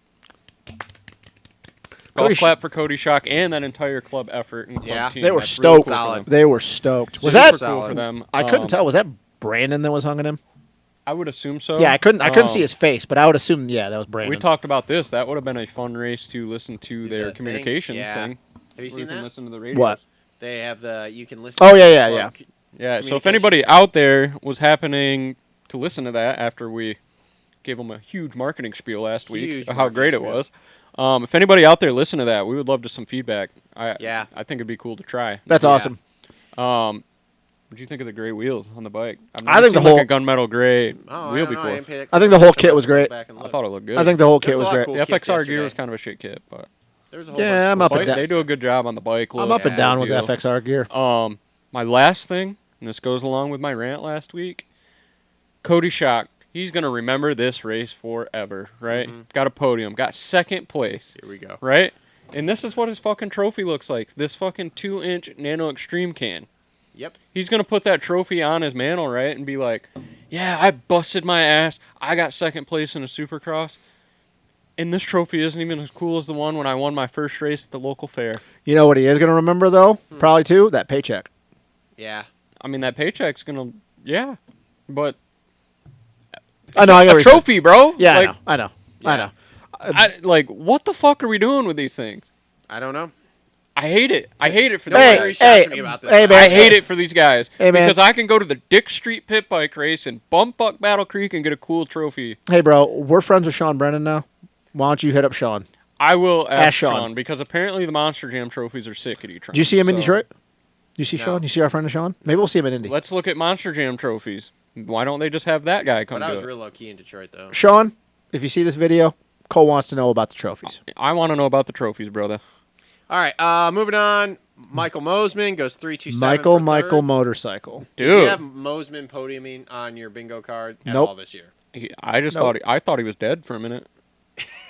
Speaker 5: Golf clap for Cody Shock and that entire club effort and club team.
Speaker 4: They were
Speaker 5: That's
Speaker 4: stoked.
Speaker 5: Really cool
Speaker 4: they were stoked. Was
Speaker 5: Super
Speaker 4: that
Speaker 5: cool for them?
Speaker 4: I couldn't tell. Was that Brandon that was hung on him?
Speaker 5: I would assume so.
Speaker 4: Yeah, I couldn't see his face, but I would assume that was Brandon.
Speaker 5: We talked about this. That would have been a fun race to listen to their communication thing.
Speaker 3: Have you seen that?
Speaker 5: Listen to the radio.
Speaker 4: What?
Speaker 3: They have you can listen.
Speaker 4: Oh,
Speaker 3: to
Speaker 5: yeah. So if anybody out there was happening to listen to that after we gave them a huge marketing spiel last week, how great it was. If anybody out there listen to that, we would love to some feedback. I think it'd be cool to try.
Speaker 4: That's awesome.
Speaker 5: What do you think of the gray wheels on the bike?
Speaker 4: I think the whole
Speaker 5: a gunmetal gray wheel before.
Speaker 4: I think the whole kit was great.
Speaker 5: I thought it looked good.
Speaker 4: I think the whole kit was great.
Speaker 5: The FXR gear was kind of a shit kit, but
Speaker 4: I'm up and down.
Speaker 5: They do a good job on the bike.
Speaker 4: I'm up and down with the FXR gear.
Speaker 5: My last thing, and this goes along with my rant last week. Cody Shock. He's going to remember this race forever, right? Got a podium. Got second place.
Speaker 3: Here we go.
Speaker 5: Right? And this is what his fucking trophy looks like. This fucking 2-inch NANO XTREME can.
Speaker 3: Yep.
Speaker 5: He's going to put that trophy on his mantle, right? And be like, yeah, I busted my ass. I got second place in a Supercross. And this trophy isn't even as cool as the one when I won my first race at the local fair.
Speaker 4: You know what he is going to remember, though? Probably, too? That paycheck.
Speaker 3: Yeah.
Speaker 5: I mean, that paycheck's going to, but...
Speaker 4: I know. I got
Speaker 5: a trophy, bro.
Speaker 4: Yeah, I know.
Speaker 5: Like, what the fuck are we doing with these things?
Speaker 3: I don't know.
Speaker 5: I hate it. I hate it for these guys.
Speaker 3: Hey, man,
Speaker 5: I hate it for these guys.
Speaker 4: Hey, man.
Speaker 5: Because I can go to the Dick Street pit bike race and bumfuck Battle Creek and get a cool trophy.
Speaker 4: Hey, bro, we're friends with Sean Brennan now. Why don't you hit up Sean?
Speaker 5: I will ask Sean because apparently the Monster Jam trophies are sick at E-Tron.
Speaker 4: Did you see him in Detroit? Did you see Sean? You see our friend Sean? Maybe we'll see him in Indy.
Speaker 5: Let's look at Monster Jam trophies. Why don't they just have that guy come
Speaker 3: But
Speaker 5: do
Speaker 3: I was
Speaker 5: it?
Speaker 3: real low-key in Detroit, though.
Speaker 4: Sean, if you see this video, Cole wants to know about the trophies.
Speaker 5: I want to know about the trophies, brother.
Speaker 3: All right, moving on. Michael Mosman goes 327.
Speaker 4: Michael Motorcycle.
Speaker 5: Dude.
Speaker 3: Did you have Mosman podiuming on your bingo card at all this year?
Speaker 5: I thought he was dead for a minute.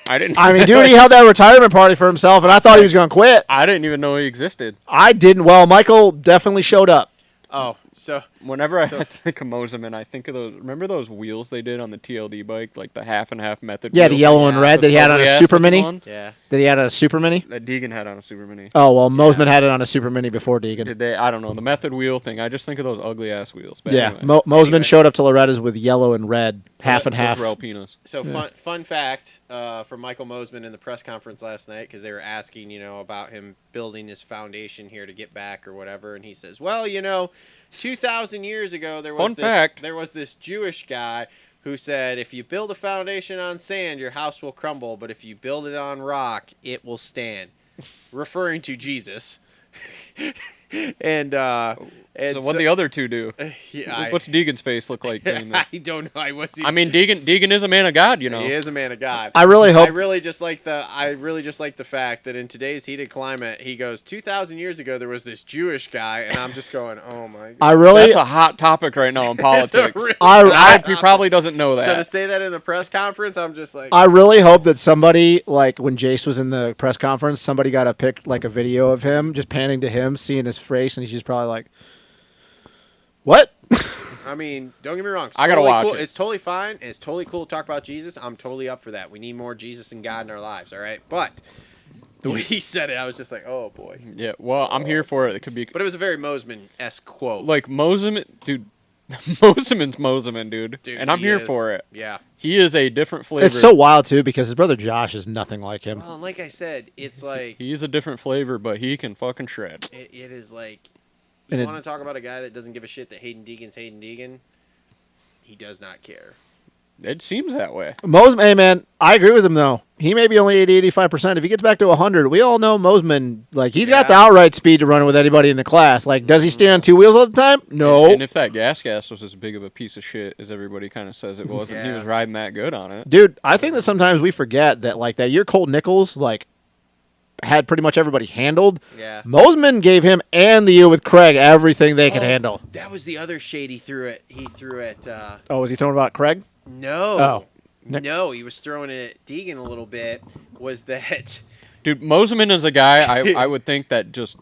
Speaker 5: I didn't.
Speaker 4: I mean, dude, he held that retirement party for himself, and I thought he was going to quit.
Speaker 5: I didn't even know he existed.
Speaker 4: I didn't. Well, Michael definitely showed up.
Speaker 3: Oh, so
Speaker 5: whenever I think of Moseman, I think of those. Remember those wheels they did on the TLD bike, like the half and half method?
Speaker 4: Yeah, the yellow and red that he had on a Super Mini.
Speaker 3: Yeah,
Speaker 4: that he had on a Super Mini.
Speaker 5: That Deegan had on a Super Mini.
Speaker 4: Oh well, Mosman had it on a Super Mini before Deegan.
Speaker 5: Did they? I don't know the method wheel thing. I just think of those ugly ass wheels. But
Speaker 4: yeah,
Speaker 5: anyway.
Speaker 4: Mosman showed up to Loretta's with yellow and red, half and half.
Speaker 5: Alpinas.
Speaker 3: So fun fact for Michael Mosman in the press conference last night because they were asking about him building his foundation here to get back or whatever, and he says, well, 2,000 years ago, there was this Jewish guy who said, if you build a foundation on sand, your house will crumble, but if you build it on rock, it will stand. Referring to Jesus. and
Speaker 5: So what the other two do?
Speaker 3: Yeah,
Speaker 5: What's Deegan's face look like doing this?
Speaker 3: I don't know.
Speaker 5: I mean, Deegan is a man of God, you know.
Speaker 3: He is a man of God.
Speaker 4: I really hope.
Speaker 3: I really just like the fact that in today's heated climate, he goes 2,000 years ago there was this Jewish guy, and I'm just going, oh my God.
Speaker 5: That's a hot topic right now in politics.
Speaker 3: Really
Speaker 5: I hope he probably doesn't know that.
Speaker 3: So to say that in the press conference, I'm just like,
Speaker 4: I really hope that somebody, like when Jace was in the press conference, somebody got a video of him just panning to him, seeing his face, and he's just probably like, what?
Speaker 3: I mean, don't get me wrong.
Speaker 5: I gotta watch it.
Speaker 3: It's totally fine, and it's totally cool to talk about Jesus. I'm totally up for that. We need more Jesus and God in our lives, all right? But the way he said it, I was just like, oh, boy.
Speaker 5: Yeah, well, I'm here for it. It could be...
Speaker 3: But it was a very Mosman-esque quote.
Speaker 5: Like, Mosman... Dude, Mosman's Mosman, dude. And I'm here for it.
Speaker 3: Yeah.
Speaker 5: He is a different flavor.
Speaker 4: It's so wild, too, because his brother Josh is nothing like him.
Speaker 3: Well, like I said, it's like...
Speaker 5: He's a different flavor, but he can fucking shred.
Speaker 3: It is like... You want to talk about a guy that doesn't give a shit that Hayden Deegan's Hayden Deegan? He does not care.
Speaker 5: It seems that way.
Speaker 4: Mosman, hey, man, I agree with him, though. He may be only 80, 85%. If he gets back to 100, we all know Mosman, like, he's got the outright speed to run with anybody in the class. Like, does he stay on two wheels all the time? No.
Speaker 5: And if that gas was as big of a piece of shit as everybody kind of says it wasn't, he was riding that good on it.
Speaker 4: Dude, I think that sometimes we forget that, like, that year Colt Nichols, like, had pretty much everybody handled.
Speaker 3: Yeah.
Speaker 4: Mosman gave him and the year with Craig everything they could handle.
Speaker 3: That was the other shade he threw at.
Speaker 4: Oh, was he throwing about Craig?
Speaker 3: No.
Speaker 4: Oh.
Speaker 3: No, he was throwing it at Deegan a little bit. Was that...
Speaker 5: Dude, Mosman is a guy I would think that just,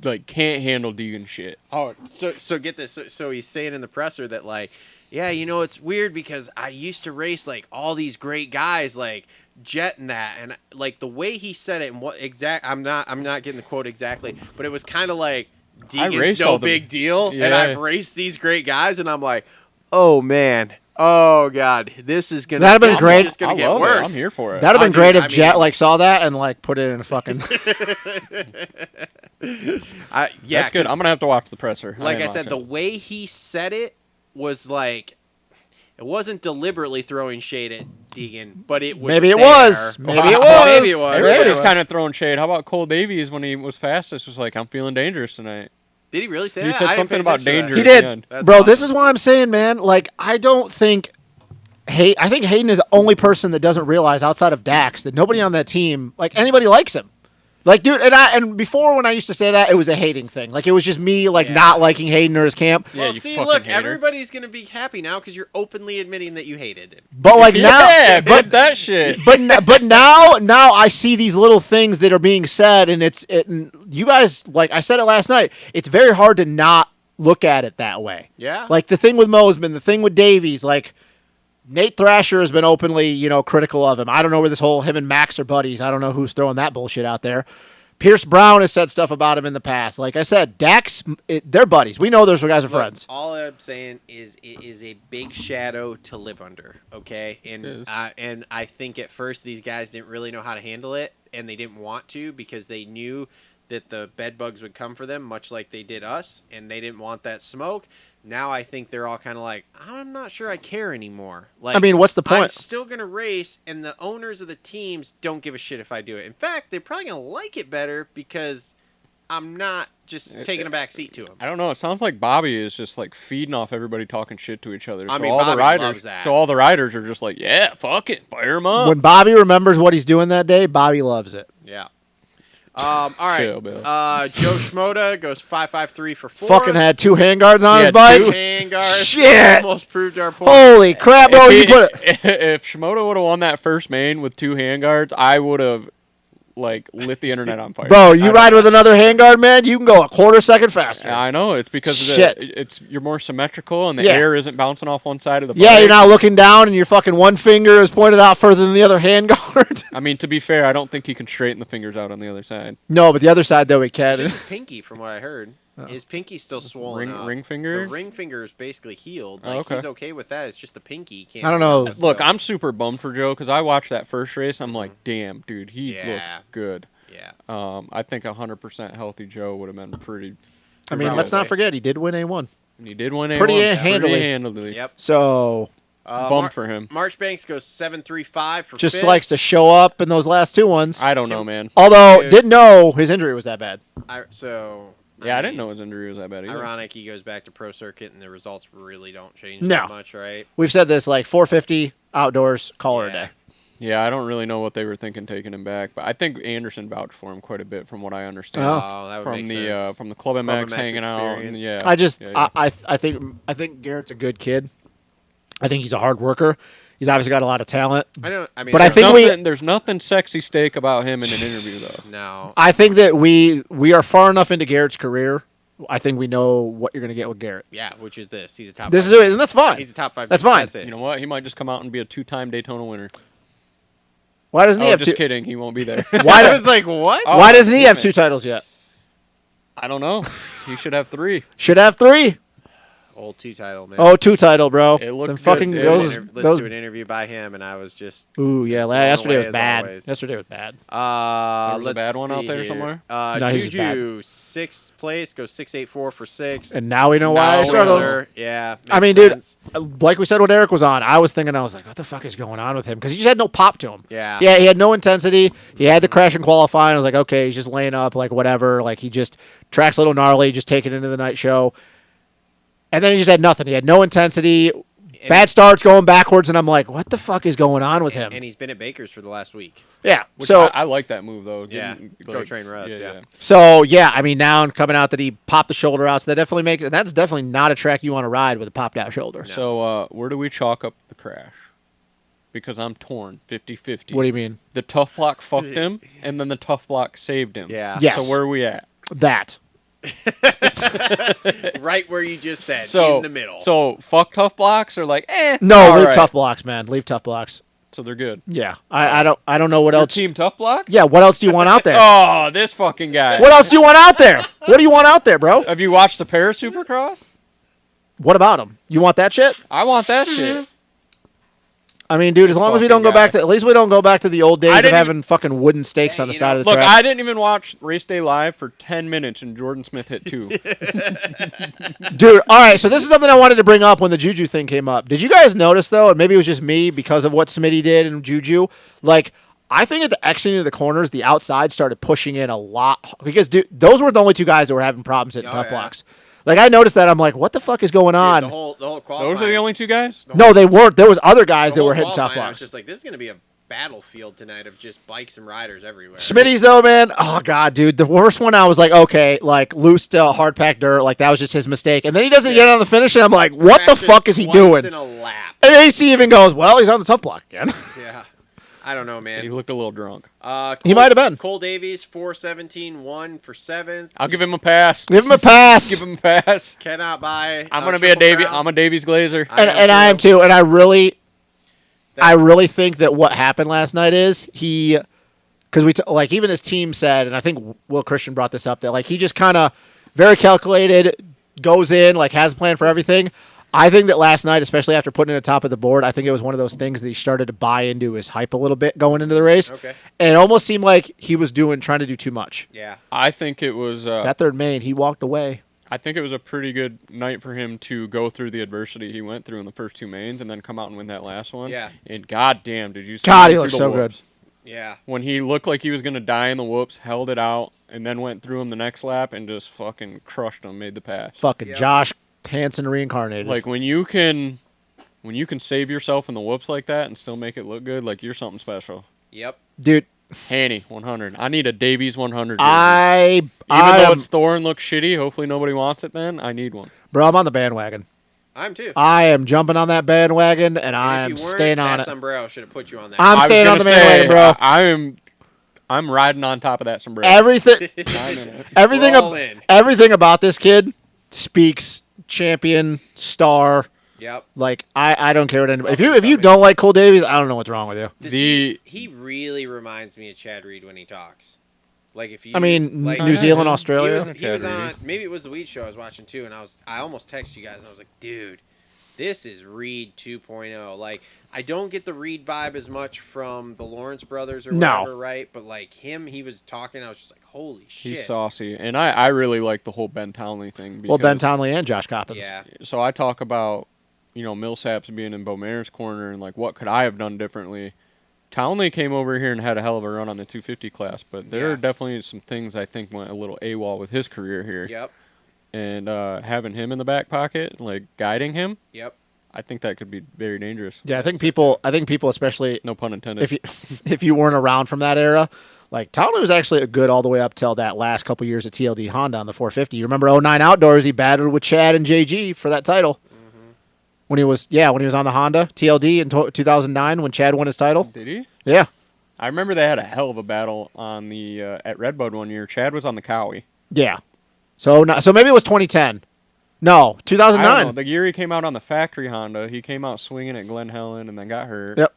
Speaker 5: like, can't handle Deegan shit.
Speaker 3: Oh, so get this. So he's saying in the presser that, like, yeah, you know, it's weird because I used to race, like, all these great guys, like... Jet and that, and like the way he said it and what exact I'm not getting the quote exactly, but it was kind of like Deegan's no big deal, and I've raced these great guys, and I'm like, oh man, oh god, this is gonna
Speaker 4: that'd have been great.
Speaker 3: Just gonna get worse.
Speaker 5: I'm here for it.
Speaker 4: That'd have been great if Jet like saw that and like put it in a fucking.
Speaker 3: Yeah,
Speaker 5: that's good. I'm gonna have to watch the presser.
Speaker 3: Like I said, the way he said it was like. It wasn't deliberately throwing shade at Deegan, but it was.
Speaker 4: Maybe it
Speaker 3: there.
Speaker 4: was. Maybe it was.
Speaker 3: Maybe it was.
Speaker 5: Everybody's kind of throwing shade. How about Cole Davies when he was fastest? Was like, I'm feeling dangerous tonight.
Speaker 3: Did he really say
Speaker 5: that? He said something about danger.
Speaker 4: He did, bro. Awesome. This is what I'm saying, man. Like, I don't think. I think Hayden is the only person that doesn't realize outside of Dax that nobody on that team, like anybody, likes him. Like, dude, and before when I used to say that, it was a hating thing. Like, it was just me, like, not liking Hayden or his camp.
Speaker 3: Well, see, look, everybody's going to be happy now because you're openly admitting that you hated it.
Speaker 4: But, like, now...
Speaker 5: but that shit.
Speaker 4: But now I see these little things that are being said, and you guys, like, I said it last night, it's very hard to not look at it that way.
Speaker 3: Yeah.
Speaker 4: Like, the thing with Mosman, the thing with Davies, like... Nate Thrasher has been openly, critical of him. I don't know where him and Max are buddies. I don't know who's throwing that bullshit out there. Pierce Brown has said stuff about him in the past. Like I said, Dax, they're buddies. We know those guys are friends.
Speaker 3: All I'm saying is it is a big shadow to live under, okay? And I think at first these guys didn't really know how to handle it, and they didn't want to because they knew that the bed bugs would come for them, much like they did us, and they didn't want that smoke. Now I think they're all kind of like, I'm not sure I care anymore. Like,
Speaker 4: I mean, what's the point?
Speaker 3: I'm still going to race, and the owners of the teams don't give a shit if I do it. In fact, they're probably going to like it better because I'm not just taking a back seat to them.
Speaker 5: I don't know. It sounds like Bobby is just like feeding off everybody talking shit to each other.
Speaker 3: I
Speaker 5: so
Speaker 3: mean,
Speaker 5: all
Speaker 3: Bobby
Speaker 5: the riders,
Speaker 3: loves that.
Speaker 5: So all the riders are just like, yeah, fuck it, fire him up.
Speaker 4: When Bobby remembers what he's doing that day, Bobby loves it.
Speaker 3: Yeah. All right.
Speaker 5: Chill,
Speaker 3: Joe Schmoda goes 5.53 for 4.
Speaker 4: Fucking had 2 handguards on his bike.
Speaker 3: 2 handguards.
Speaker 4: Shit.
Speaker 3: Almost proved our point.
Speaker 4: Holy crap, bro!
Speaker 5: If Schmoda would have won that first main with 2 handguards, I would have like lit the internet on fire.
Speaker 4: Bro, you ride with another handguard, man, you can go a quarter second faster.
Speaker 5: Yeah, I know. It's because you're more symmetrical and the air isn't bouncing off one side of the bike.
Speaker 4: Yeah, you're not looking down and your fucking one finger is pointed out further than the other handguard.
Speaker 5: I mean, to be fair, I don't think he can straighten the fingers out on the other side.
Speaker 4: No, but the other side, though, he can.
Speaker 3: It's just his pinky, from what I heard. His pinky's still swollen up.
Speaker 5: Ring finger?
Speaker 3: The ring finger is basically healed. Like, he's okay with that. It's just the pinky. He can't.
Speaker 4: I don't know.
Speaker 5: Look, I'm super bummed for Joe because I watched that first race. I'm like, damn, dude, he looks good.
Speaker 3: Yeah.
Speaker 5: I think 100% healthy Joe would have been pretty.
Speaker 4: I mean, let's not forget, he did win A1.
Speaker 5: And he did win A1.
Speaker 4: Pretty handily.
Speaker 3: Yep.
Speaker 4: So...
Speaker 5: bummed for him.
Speaker 3: Marchbanks goes 7.35 for
Speaker 4: just
Speaker 3: 5th.
Speaker 4: Likes to show up in those last 2 ones.
Speaker 5: I don't know, man.
Speaker 4: Although, didn't know his injury was that bad.
Speaker 5: Yeah, I didn't know his injury was that bad either.
Speaker 3: Ironic, he goes back to pro circuit, and the results really don't change
Speaker 4: No.
Speaker 3: that much, right?
Speaker 4: We've said this, like 450 outdoors, call her a day.
Speaker 5: Yeah, I don't really know what they were thinking taking him back, but I think Anderson vouched for him quite a bit from what I understand.
Speaker 3: Oh, that would
Speaker 5: from
Speaker 3: make
Speaker 5: the
Speaker 3: sense.
Speaker 5: from the Club MX
Speaker 3: MX
Speaker 5: hanging out.
Speaker 3: experience.
Speaker 5: Yeah,
Speaker 4: I just,
Speaker 5: yeah.
Speaker 4: I think Garrett's a good kid. I think he's a hard worker. He's obviously got a lot of talent.
Speaker 3: I mean,
Speaker 4: But I think
Speaker 5: there's nothing sexy steak about him in an interview though.
Speaker 3: no.
Speaker 4: I think that we are far enough into Garrett's career. I think we know what you're going to get with Garrett.
Speaker 3: Yeah, which is this. He's a top.
Speaker 4: This is
Speaker 3: 5.
Speaker 4: it, and that's fine.
Speaker 3: He's a top 5.
Speaker 4: That's fine.
Speaker 3: That's it.
Speaker 5: You know what? He might just come out and be a 2-time Daytona winner.
Speaker 4: Why doesn't he
Speaker 5: Oh,
Speaker 4: have
Speaker 5: just
Speaker 4: two?
Speaker 5: kidding. He won't be there.
Speaker 4: Why
Speaker 3: I
Speaker 4: does
Speaker 3: was like, what?
Speaker 5: Oh,
Speaker 4: Why doesn't he have
Speaker 5: damn
Speaker 4: 2
Speaker 5: it.
Speaker 4: titles yet?
Speaker 5: I don't know. He should have 3.
Speaker 4: Should have 3.
Speaker 3: Old 2 title, man.
Speaker 4: Oh, 2 title, bro.
Speaker 5: It looked
Speaker 4: Them
Speaker 5: good.
Speaker 4: fucking
Speaker 5: It
Speaker 4: those.
Speaker 3: Listen to an interview by him, and I was just.
Speaker 4: Ooh, yeah.
Speaker 3: blown
Speaker 4: Yesterday
Speaker 3: away
Speaker 4: was
Speaker 3: as
Speaker 4: bad.
Speaker 3: always.
Speaker 4: Yesterday was bad.
Speaker 5: There was a
Speaker 3: Let's
Speaker 5: bad one out
Speaker 3: see
Speaker 5: there
Speaker 3: here.
Speaker 5: somewhere?
Speaker 4: No, he's just
Speaker 3: Juju, 6th place, goes 6.84 for 6th.
Speaker 4: And now we know why I struggled.
Speaker 3: Wheeler, yeah.
Speaker 4: I mean,
Speaker 3: makes
Speaker 4: dude,
Speaker 3: sense.
Speaker 4: like we said when Eric was on, I was thinking, I was like, what the fuck is going on with him? Because he just had no pop to him.
Speaker 3: Yeah.
Speaker 4: Yeah, he had no intensity. He had the crash in qualifying. I was like, okay, he's just laying up, like whatever. Like he just tracks a little gnarly, just take it into the night show. And then he just had nothing. He had no intensity. Bad starts going backwards, and I'm like, what the fuck is going on with him?
Speaker 3: And he's been at Baker's for the last week.
Speaker 4: Yeah.
Speaker 5: Which
Speaker 4: So
Speaker 5: I like that move though.
Speaker 3: Yeah.
Speaker 5: Getting,
Speaker 3: Go train Revs, yeah.
Speaker 4: So yeah, I mean now coming out that he popped the shoulder out, so that definitely makes, and that's definitely not a track you want to ride with a popped out shoulder.
Speaker 5: So where do we chalk up the crash? Because I'm torn 50-50.
Speaker 4: What do you mean?
Speaker 5: The tough block fucked him, and then the tough block saved him.
Speaker 3: Yeah.
Speaker 4: Yes.
Speaker 5: So where are we at?
Speaker 4: That.
Speaker 3: Right where you just said,
Speaker 5: So
Speaker 3: in the middle.
Speaker 5: So fuck tough blocks or like
Speaker 4: No,
Speaker 5: all
Speaker 4: leave
Speaker 5: right.
Speaker 4: tough blocks, man. Leave tough blocks.
Speaker 5: So they're good.
Speaker 4: Yeah. I don't know what
Speaker 5: Your
Speaker 4: else.
Speaker 5: team tough block?
Speaker 4: Yeah, what else do you want out there?
Speaker 5: Oh, this fucking guy.
Speaker 4: What else do you want out there? What do you want out there, bro?
Speaker 5: Have you watched the Paris Supercross?
Speaker 4: What about him? You want that shit?
Speaker 5: I want that shit.
Speaker 4: I mean, dude, as long as we don't go
Speaker 5: fucking
Speaker 4: back to, at least we don't go back to the old days of
Speaker 5: didn't
Speaker 4: having fucking wooden stakes
Speaker 3: Yeah,
Speaker 4: on the
Speaker 3: you
Speaker 4: side
Speaker 3: know,
Speaker 4: of the
Speaker 5: Look,
Speaker 4: track.
Speaker 5: I didn't even watch Race Day Live for 10 minutes and Jordan Smith hit 2.
Speaker 4: Dude, all right, so this is something I wanted to bring up when the Juju thing came up. Did you guys notice, though, and maybe it was just me because of what Smitty did and Juju, like, I think at the exiting of the corners, the outside started pushing in a lot because, dude, those were the only 2 guys that were having problems hitting tough blocks. Like, I noticed that. I'm like, what the fuck is going on?
Speaker 3: the whole qualifying.
Speaker 5: Those are the only 2 guys?
Speaker 4: No, they weren't. There was other guys
Speaker 3: the
Speaker 4: that
Speaker 3: whole
Speaker 4: were hitting tough
Speaker 3: qualifying, I was
Speaker 4: blocks.
Speaker 3: just like, this is going to be a battlefield tonight of just bikes and riders everywhere.
Speaker 4: Smitty's though, man. Oh god, dude. The worst one, I was like, okay, like loose hard packed dirt, like that was just his mistake. And then he doesn't get on the finish, and I'm like, what the
Speaker 3: Crashed it
Speaker 4: fuck is he
Speaker 3: twice
Speaker 4: doing?
Speaker 3: in a lap.
Speaker 4: And AC even goes, well, he's on the tough block again.
Speaker 3: Yeah. I don't know, man.
Speaker 5: He looked a little drunk.
Speaker 4: He might have been.
Speaker 3: Cole Davies, 4:17.1 for 7th.
Speaker 5: I'll give him a pass.
Speaker 4: Give him a pass.
Speaker 5: Give him a pass.
Speaker 3: Cannot buy.
Speaker 5: I'm gonna be a
Speaker 3: Triple Crown.
Speaker 5: I'm a Davies Glazer.
Speaker 4: And I am too. And I really think that what happened last night is he, because like even his team said, and I think Will Christian brought this up, that like he just kind of very calculated, goes in, like has a plan for everything. I think that last night, especially after putting it at the top of the board, I think it was one of those things that he started to buy into his hype a little bit going into the race.
Speaker 3: Okay.
Speaker 4: And it almost seemed like he was trying to do too much.
Speaker 3: Yeah.
Speaker 5: I think it was.
Speaker 4: That third main, he walked away.
Speaker 5: I think it was a pretty good night for him to go through the adversity he went through in the first 2 mains and then come out and win that last one.
Speaker 3: Yeah.
Speaker 5: And goddamn, did you see
Speaker 4: God,
Speaker 5: him
Speaker 4: he
Speaker 5: through
Speaker 4: looks
Speaker 5: the
Speaker 4: so
Speaker 5: whoops?
Speaker 3: Yeah.
Speaker 5: When he looked like he was gonna die in the whoops, held it out, and then went through him the next lap and just fucking crushed him, made the pass.
Speaker 4: Fucking
Speaker 3: Yep.
Speaker 4: Josh Hansen reincarnated.
Speaker 5: Like when you can save yourself in the whoops like that and still make it look good, like you're something special.
Speaker 3: Yep.
Speaker 4: dude,
Speaker 5: Hanny 100. I need a Davies 100.
Speaker 4: even
Speaker 5: Even though it's Thor and looks shitty, hopefully nobody wants it then. I need one.
Speaker 4: bro, I'm on the bandwagon.
Speaker 3: I'm too.
Speaker 4: I am jumping on that bandwagon, and I
Speaker 3: And
Speaker 4: am
Speaker 3: if you weren't,
Speaker 4: staying on
Speaker 3: that
Speaker 4: it.
Speaker 3: sombrero should have put you on that.
Speaker 4: I'm
Speaker 5: I was
Speaker 4: staying on
Speaker 5: gonna
Speaker 4: the bandwagon,
Speaker 5: say,
Speaker 4: bro.
Speaker 5: I'm riding on top of that sombrero.
Speaker 4: Everything,
Speaker 5: I'm in it.
Speaker 4: everything,
Speaker 3: We're all in.
Speaker 4: everything about this kid speaks champion, star.
Speaker 3: Yep.
Speaker 4: Like I don't care what anybody. If you don't like Cole Davies, I don't know what's wrong with you.
Speaker 3: He really reminds me of Chad Reed when he talks. Like if you,
Speaker 4: I mean,
Speaker 3: like,
Speaker 4: New Zealand, Australia.
Speaker 3: He was on. Maybe it was the Weed Show I was watching too, and I almost texted you guys, and I was like, dude, this is Reed 2.0. Like I don't get the Reed vibe as much from the Lawrence brothers or
Speaker 4: No.
Speaker 3: whatever, right? But like him, he was talking. I was just like, holy shit.
Speaker 5: He's saucy. And I really like the whole Ben Townley thing.
Speaker 4: Well, Ben
Speaker 5: because-
Speaker 4: Townley and Josh Coppins.
Speaker 3: Yeah.
Speaker 5: So I talk about, Millsaps being in Beaumare's corner and like what could I have done differently. Townley came over here and had a hell of a run on the 250 class, but there
Speaker 3: Yeah.
Speaker 5: are definitely some things I think went a little AWOL with his career here.
Speaker 3: Yep.
Speaker 5: And having him in the back pocket, like guiding him,
Speaker 3: Yep.
Speaker 5: I think that could be very dangerous.
Speaker 4: Yeah, I think people, especially
Speaker 5: No pun intended.
Speaker 4: if you weren't around from that era, like Townley was actually good all the way up till that last couple years at TLD Honda on the 450. You remember 09 Outdoors? He battled with Chad and JG for that title. When he was on the Honda TLD in 2009 when Chad won his title.
Speaker 5: Did he?
Speaker 4: Yeah.
Speaker 5: I remember they had a hell of a battle on the at Redbud one year. Chad was on the Cowie.
Speaker 4: Yeah. So maybe it was 2010. No,
Speaker 5: I
Speaker 4: 2009.
Speaker 5: don't know. The year he came out on the factory Honda, he came out swinging at Glen Helen and then got hurt.
Speaker 4: Yep.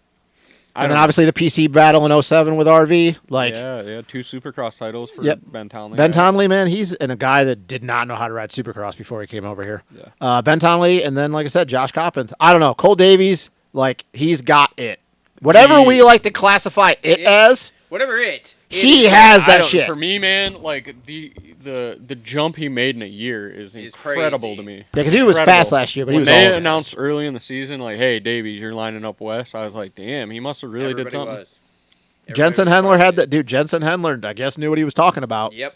Speaker 4: And then obviously the PC battle in 07 with RV. Like,
Speaker 5: yeah, 2 Supercross titles for
Speaker 4: Yep.
Speaker 5: Ben Townley.
Speaker 4: Ben Townley, man, he's a guy that did not know how to ride Supercross before he came over here.
Speaker 5: Yeah.
Speaker 4: Ben Townley, and then, like I said, Josh Coppins. I don't know. Cole Davies, like, he's got it. Whatever we like to classify it as,
Speaker 3: Whatever it.
Speaker 4: he has
Speaker 5: I
Speaker 4: that
Speaker 5: don't-
Speaker 4: shit.
Speaker 5: For me, man, like the jump he made in a year is
Speaker 3: Is
Speaker 5: incredible
Speaker 3: crazy.
Speaker 5: to me.
Speaker 4: Yeah, because he was
Speaker 5: Incredible.
Speaker 4: fast last year, but he
Speaker 5: When
Speaker 4: was
Speaker 5: they
Speaker 4: all
Speaker 5: announced early in the season, like, "Hey, Davies, you're lining up west," I was like, "Damn, he must have really did
Speaker 3: Everybody
Speaker 5: something."
Speaker 3: was.
Speaker 4: Jensen
Speaker 3: Everybody was
Speaker 4: Hendler had
Speaker 3: fucking-
Speaker 4: that. Dude, Jensen Hendler, I guess, knew what he was talking about.
Speaker 3: Yep.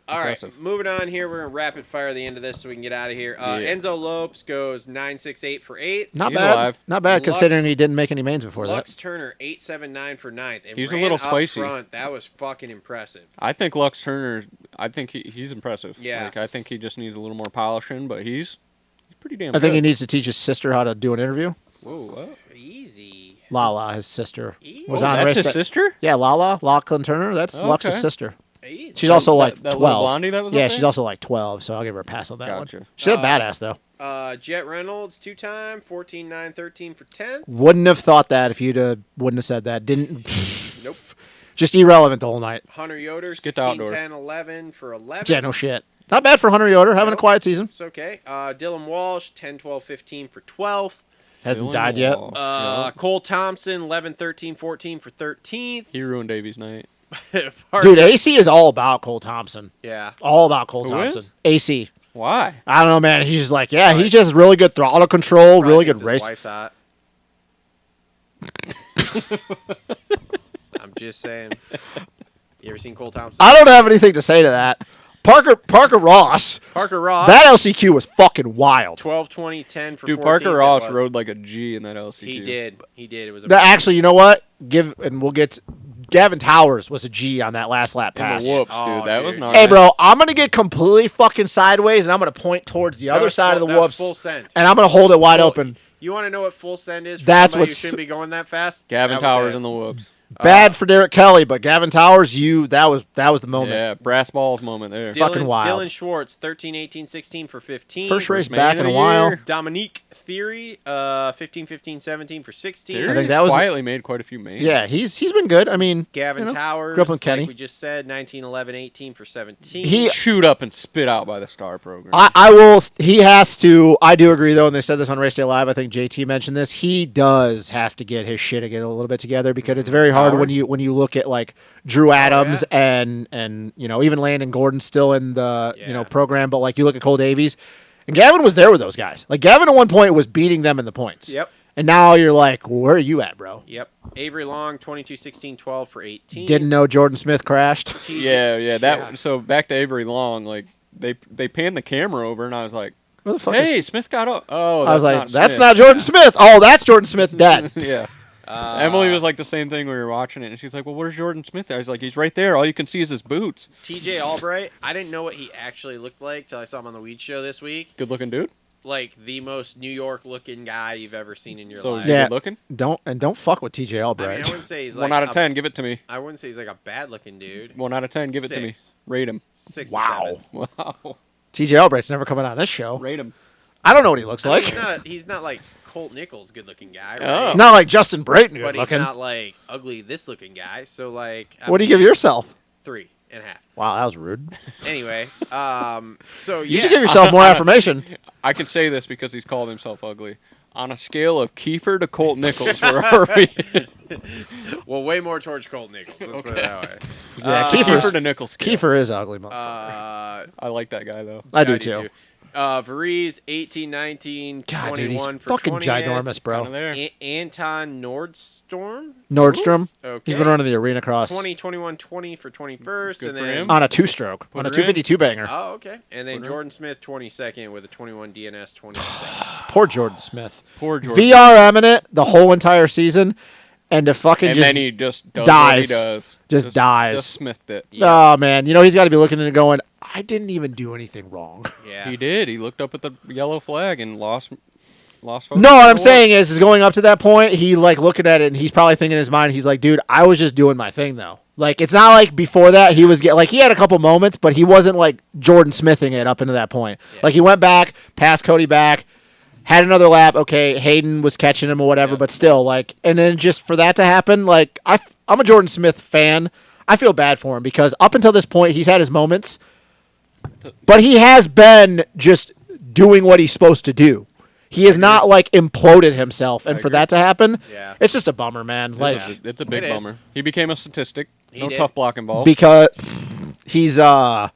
Speaker 3: All right,
Speaker 5: Impressive.
Speaker 3: moving on here. We're going to rapid fire the end of this so we can get out of here.
Speaker 5: Yeah.
Speaker 3: Enzo Lopes goes 9.68 for 8th.
Speaker 4: Not
Speaker 5: He's
Speaker 4: bad.
Speaker 5: alive.
Speaker 4: Not bad
Speaker 3: Lux-
Speaker 4: considering he didn't make any mains before
Speaker 3: Lux Turner 8.79 for 9th. And
Speaker 5: He's a
Speaker 3: ran
Speaker 5: little
Speaker 3: up
Speaker 5: spicy.
Speaker 3: Front. That was fucking impressive.
Speaker 5: I think Lux Turner. I think he's impressive.
Speaker 3: Yeah.
Speaker 5: Like, I think he just needs a little more polishing, but he's pretty damn.
Speaker 4: that. I think he
Speaker 5: good.
Speaker 4: needs to teach his sister how to do an interview.
Speaker 5: Whoa, what?
Speaker 3: Easy.
Speaker 4: Lala, his sister,
Speaker 3: Easy.
Speaker 4: was
Speaker 5: Oh,
Speaker 4: on
Speaker 5: that's
Speaker 4: race.
Speaker 5: his sister.
Speaker 4: Yeah, Lachlan Turner. That's
Speaker 5: Okay.
Speaker 4: Lux's sister.
Speaker 3: Easy.
Speaker 4: She's also like
Speaker 5: that little
Speaker 4: 12.
Speaker 5: blondie that was
Speaker 4: yeah,
Speaker 5: up
Speaker 4: she's
Speaker 5: there?
Speaker 4: also like 12, so I'll give her a pass on that
Speaker 5: Gotcha.
Speaker 4: one. She's a badass, though.
Speaker 3: Jet Reynolds, 2-time, 14.913 for 10th.
Speaker 4: Wouldn't have thought that if wouldn't have said that. Didn't.
Speaker 3: Nope.
Speaker 4: Just irrelevant the whole night.
Speaker 3: Hunter Yoder,
Speaker 5: get to outdoors.
Speaker 3: 16.10.11 for 11.
Speaker 4: Yeah, no shit. Not bad for Hunter Yoder, having a
Speaker 3: Nope.
Speaker 4: quiet season.
Speaker 3: It's okay. Dylan Walsh, 10.12.15 for 12th.
Speaker 4: Hasn't
Speaker 5: Dylan
Speaker 4: died yet.
Speaker 5: Walsh, yep.
Speaker 3: Cole Thompson, 11.13.14 for 13th.
Speaker 5: He ruined Davies' night.
Speaker 4: Dude, AC is all about Cole Thompson.
Speaker 3: Yeah.
Speaker 4: All about Cole
Speaker 5: Who is?
Speaker 4: Thompson. AC.
Speaker 5: Why?
Speaker 4: I don't know, man. He's just like, yeah, he's just really good throttle control,
Speaker 3: Probably
Speaker 4: really
Speaker 3: thinks
Speaker 4: good
Speaker 3: his
Speaker 4: race.
Speaker 3: wife's hot. I'm just saying. You ever seen Cole Thompson?
Speaker 4: I don't have anything to say to that. Parker Ross.
Speaker 3: Parker Ross.
Speaker 4: That LCQ was fucking wild.
Speaker 3: 12.20.10 for
Speaker 5: Dude,
Speaker 3: 14th.
Speaker 5: Parker
Speaker 3: It
Speaker 5: Ross
Speaker 3: was.
Speaker 5: rode like a G in that LCQ.
Speaker 3: He did. He did. It was
Speaker 4: Actually, you know what? We'll get Gavin Towers was a G on that last lap
Speaker 5: In
Speaker 4: pass.
Speaker 5: the whoops,
Speaker 3: Oh,
Speaker 5: dude. That was
Speaker 3: dude.
Speaker 5: not.
Speaker 4: Hey, bro, I'm gonna get completely fucking sideways, and I'm gonna point towards the other
Speaker 3: was
Speaker 4: side
Speaker 3: full-
Speaker 4: of the
Speaker 3: that was
Speaker 4: whoops,
Speaker 3: full send.
Speaker 4: and I'm gonna hold it wide
Speaker 3: Full-
Speaker 4: open.
Speaker 3: You want to know what full send is for
Speaker 4: That's
Speaker 3: somebody who
Speaker 4: what's-
Speaker 3: shouldn't be going that fast?
Speaker 5: Gavin
Speaker 3: That was
Speaker 5: Towers
Speaker 3: it.
Speaker 5: in the whoops.
Speaker 4: Bad for Derek Kelly, but Gavin Towers, that was the moment.
Speaker 5: Yeah, brass balls moment there.
Speaker 4: Fucking wild.
Speaker 3: Dylan Schwartz, 13.18.16 for 15.
Speaker 4: First race
Speaker 5: man
Speaker 4: back
Speaker 5: of
Speaker 4: in a
Speaker 5: the
Speaker 4: while.
Speaker 5: year.
Speaker 3: Dominique Theory, 15.15.17 for 16.
Speaker 5: Theory's
Speaker 4: I think that was-
Speaker 5: quietly made quite a few mains.
Speaker 4: Yeah, he's been good. I mean,
Speaker 3: Gavin
Speaker 4: you know,
Speaker 3: Towers,
Speaker 4: grew up with Kenny.
Speaker 3: like we just said, 19.11.18 for 17.
Speaker 4: He-
Speaker 5: chewed up and spit out by the Star program.
Speaker 4: I will. He has to. I do agree though, and they said this on Race Day Live. I think JT mentioned this. He does have to get his shit again a little bit together because it's very hard when you look at like Drew Adams and even Landon Gordon still in the
Speaker 3: Yeah.
Speaker 4: program, but like you look at Cole Davies, and Gavin was there with those guys. Like Gavin at one point was beating them in the points.
Speaker 3: Yep.
Speaker 4: And now you're like, where are you at, bro?
Speaker 3: Yep. Avery Long, 22.16.12 for 18.
Speaker 4: Didn't know Jordan Smith crashed.
Speaker 5: Yeah. So back to Avery Long, like they panned the camera over, and I was like,
Speaker 4: Where the fuck
Speaker 5: "Hey,
Speaker 4: is?
Speaker 5: Smith got up." Oh,
Speaker 4: I was like,
Speaker 5: not
Speaker 4: that's
Speaker 5: Smith.
Speaker 4: not Jordan Smith. Oh, that's Jordan Smith dead.
Speaker 5: Yeah. Emily was like the same thing when we were watching it, and she's like, "Well, where's Jordan Smith?" I was like, "He's right there. All you can see is his boots."
Speaker 3: TJ Albright, I didn't know what he actually looked like till I saw him on the Weed Show this week.
Speaker 5: Good looking dude.
Speaker 3: Like the most New York looking guy you've ever seen in your
Speaker 5: So
Speaker 3: life.
Speaker 5: is he
Speaker 4: Yeah.
Speaker 5: good looking?
Speaker 4: Don't fuck with TJ
Speaker 3: I mean,
Speaker 4: Albright.
Speaker 3: I wouldn't say he's like
Speaker 5: 1 out of 10. Give it to me.
Speaker 3: I wouldn't say he's like a bad looking dude.
Speaker 5: 1 out of 10. Give it to me.
Speaker 3: 6.
Speaker 5: Rate him.
Speaker 3: 6 to
Speaker 4: Wow.
Speaker 3: 7.
Speaker 5: Wow.
Speaker 4: TJ Albright's never coming on this show.
Speaker 5: Rate him.
Speaker 4: I don't know what he looks
Speaker 3: I mean,
Speaker 4: like.
Speaker 3: he's not like Colt Nichols good looking guy,
Speaker 5: Oh.
Speaker 3: right?
Speaker 4: Not like Justin Brayton good
Speaker 3: But he's
Speaker 4: looking.
Speaker 3: not like ugly this looking guy. So like
Speaker 4: What do you give yourself?
Speaker 3: 3.5.
Speaker 4: Wow, that was rude.
Speaker 3: Anyway, so
Speaker 4: You
Speaker 3: yeah.
Speaker 4: should give yourself more affirmation.
Speaker 5: I can say this because he's called himself ugly. On a scale of Kiefer to Colt Nichols, where are we?
Speaker 3: Well, way more towards Colt Nichols. Let's put it that way.
Speaker 4: Yeah,
Speaker 5: Kiefer
Speaker 4: Kiefer's,
Speaker 5: to Nichols scale.
Speaker 4: Kiefer is ugly, motherfucker.
Speaker 5: I like that guy though.
Speaker 4: I do too.
Speaker 3: Varese, 18, 19,
Speaker 4: God, dude, he's
Speaker 3: 21 for
Speaker 4: fucking
Speaker 3: 20th.
Speaker 4: ginormous, bro.
Speaker 5: Kinda there.
Speaker 3: Anton Nordstrom.
Speaker 4: Nordstrom.
Speaker 3: Okay.
Speaker 4: He's been running the arena cross
Speaker 3: 20, 21, 20 for 21st.
Speaker 5: Good
Speaker 3: and
Speaker 5: for
Speaker 3: then
Speaker 5: him.
Speaker 4: on a two-stroke, on a
Speaker 5: her in.
Speaker 4: 252 banger.
Speaker 3: Oh, okay. And then
Speaker 5: Put her
Speaker 3: Jordan Smith, 22nd with a 21 DNS, 22nd.
Speaker 4: Poor Jordan Smith.
Speaker 5: Poor Jordan.
Speaker 4: VR eminent the whole entire season, and to fucking
Speaker 5: And
Speaker 4: just
Speaker 5: then he just does
Speaker 4: dies.
Speaker 5: what he does.
Speaker 4: Just dies.
Speaker 5: Just smithed it.
Speaker 4: Oh man, you know he's got to be looking at it going, I didn't even do anything wrong.
Speaker 3: Yeah.
Speaker 5: He did. He looked up at the yellow flag and lost focus.
Speaker 4: No, what I'm saying is going up to that point, he like looking at it and he's probably thinking in his mind, he's like, dude, I was just doing my thing though. Like it's not like before that he was he had a couple moments, but he wasn't like Jordan Smithing it up into that point.
Speaker 3: Yeah.
Speaker 4: Like he went back, passed Cody back, had another lap. Okay, Hayden was catching him or whatever, but still like, and then just for that to happen, like I'm a Jordan Smith fan. I feel bad for him because up until this point he's had his moments, but he has been just doing what he's supposed to do. He has not like imploded himself, and for that to happen,
Speaker 3: Yeah.
Speaker 4: it's just a bummer, man. Like
Speaker 5: It's a big
Speaker 3: It is.
Speaker 5: bummer. He became a statistic.
Speaker 3: He
Speaker 5: No
Speaker 3: did.
Speaker 5: tough block involved.
Speaker 4: because he's well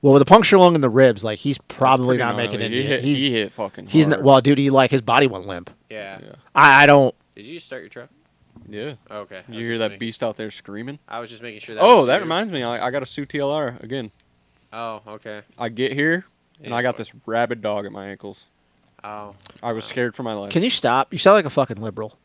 Speaker 4: with a puncture lung in the ribs, like he's probably
Speaker 5: Pretty
Speaker 4: not making
Speaker 5: gnarly.
Speaker 4: it.
Speaker 5: He hit fucking
Speaker 4: He's
Speaker 5: hard.
Speaker 4: not, well, dude. He like his body went limp.
Speaker 3: Yeah.
Speaker 4: I don't.
Speaker 3: Did you start your truck?
Speaker 5: Yeah.
Speaker 3: Okay. I was
Speaker 5: You hear
Speaker 3: just
Speaker 5: that
Speaker 3: making-
Speaker 5: beast out there screaming?
Speaker 3: I was just making sure that
Speaker 5: Oh,
Speaker 3: was
Speaker 5: that
Speaker 3: you.
Speaker 5: reminds me. I got a Sioux TLR again.
Speaker 3: Oh, okay.
Speaker 5: I get here, and
Speaker 3: Yeah.
Speaker 5: I got this rabid dog at my ankles.
Speaker 3: Oh.
Speaker 5: I was scared for my life.
Speaker 4: Can you stop? You sound like a fucking liberal.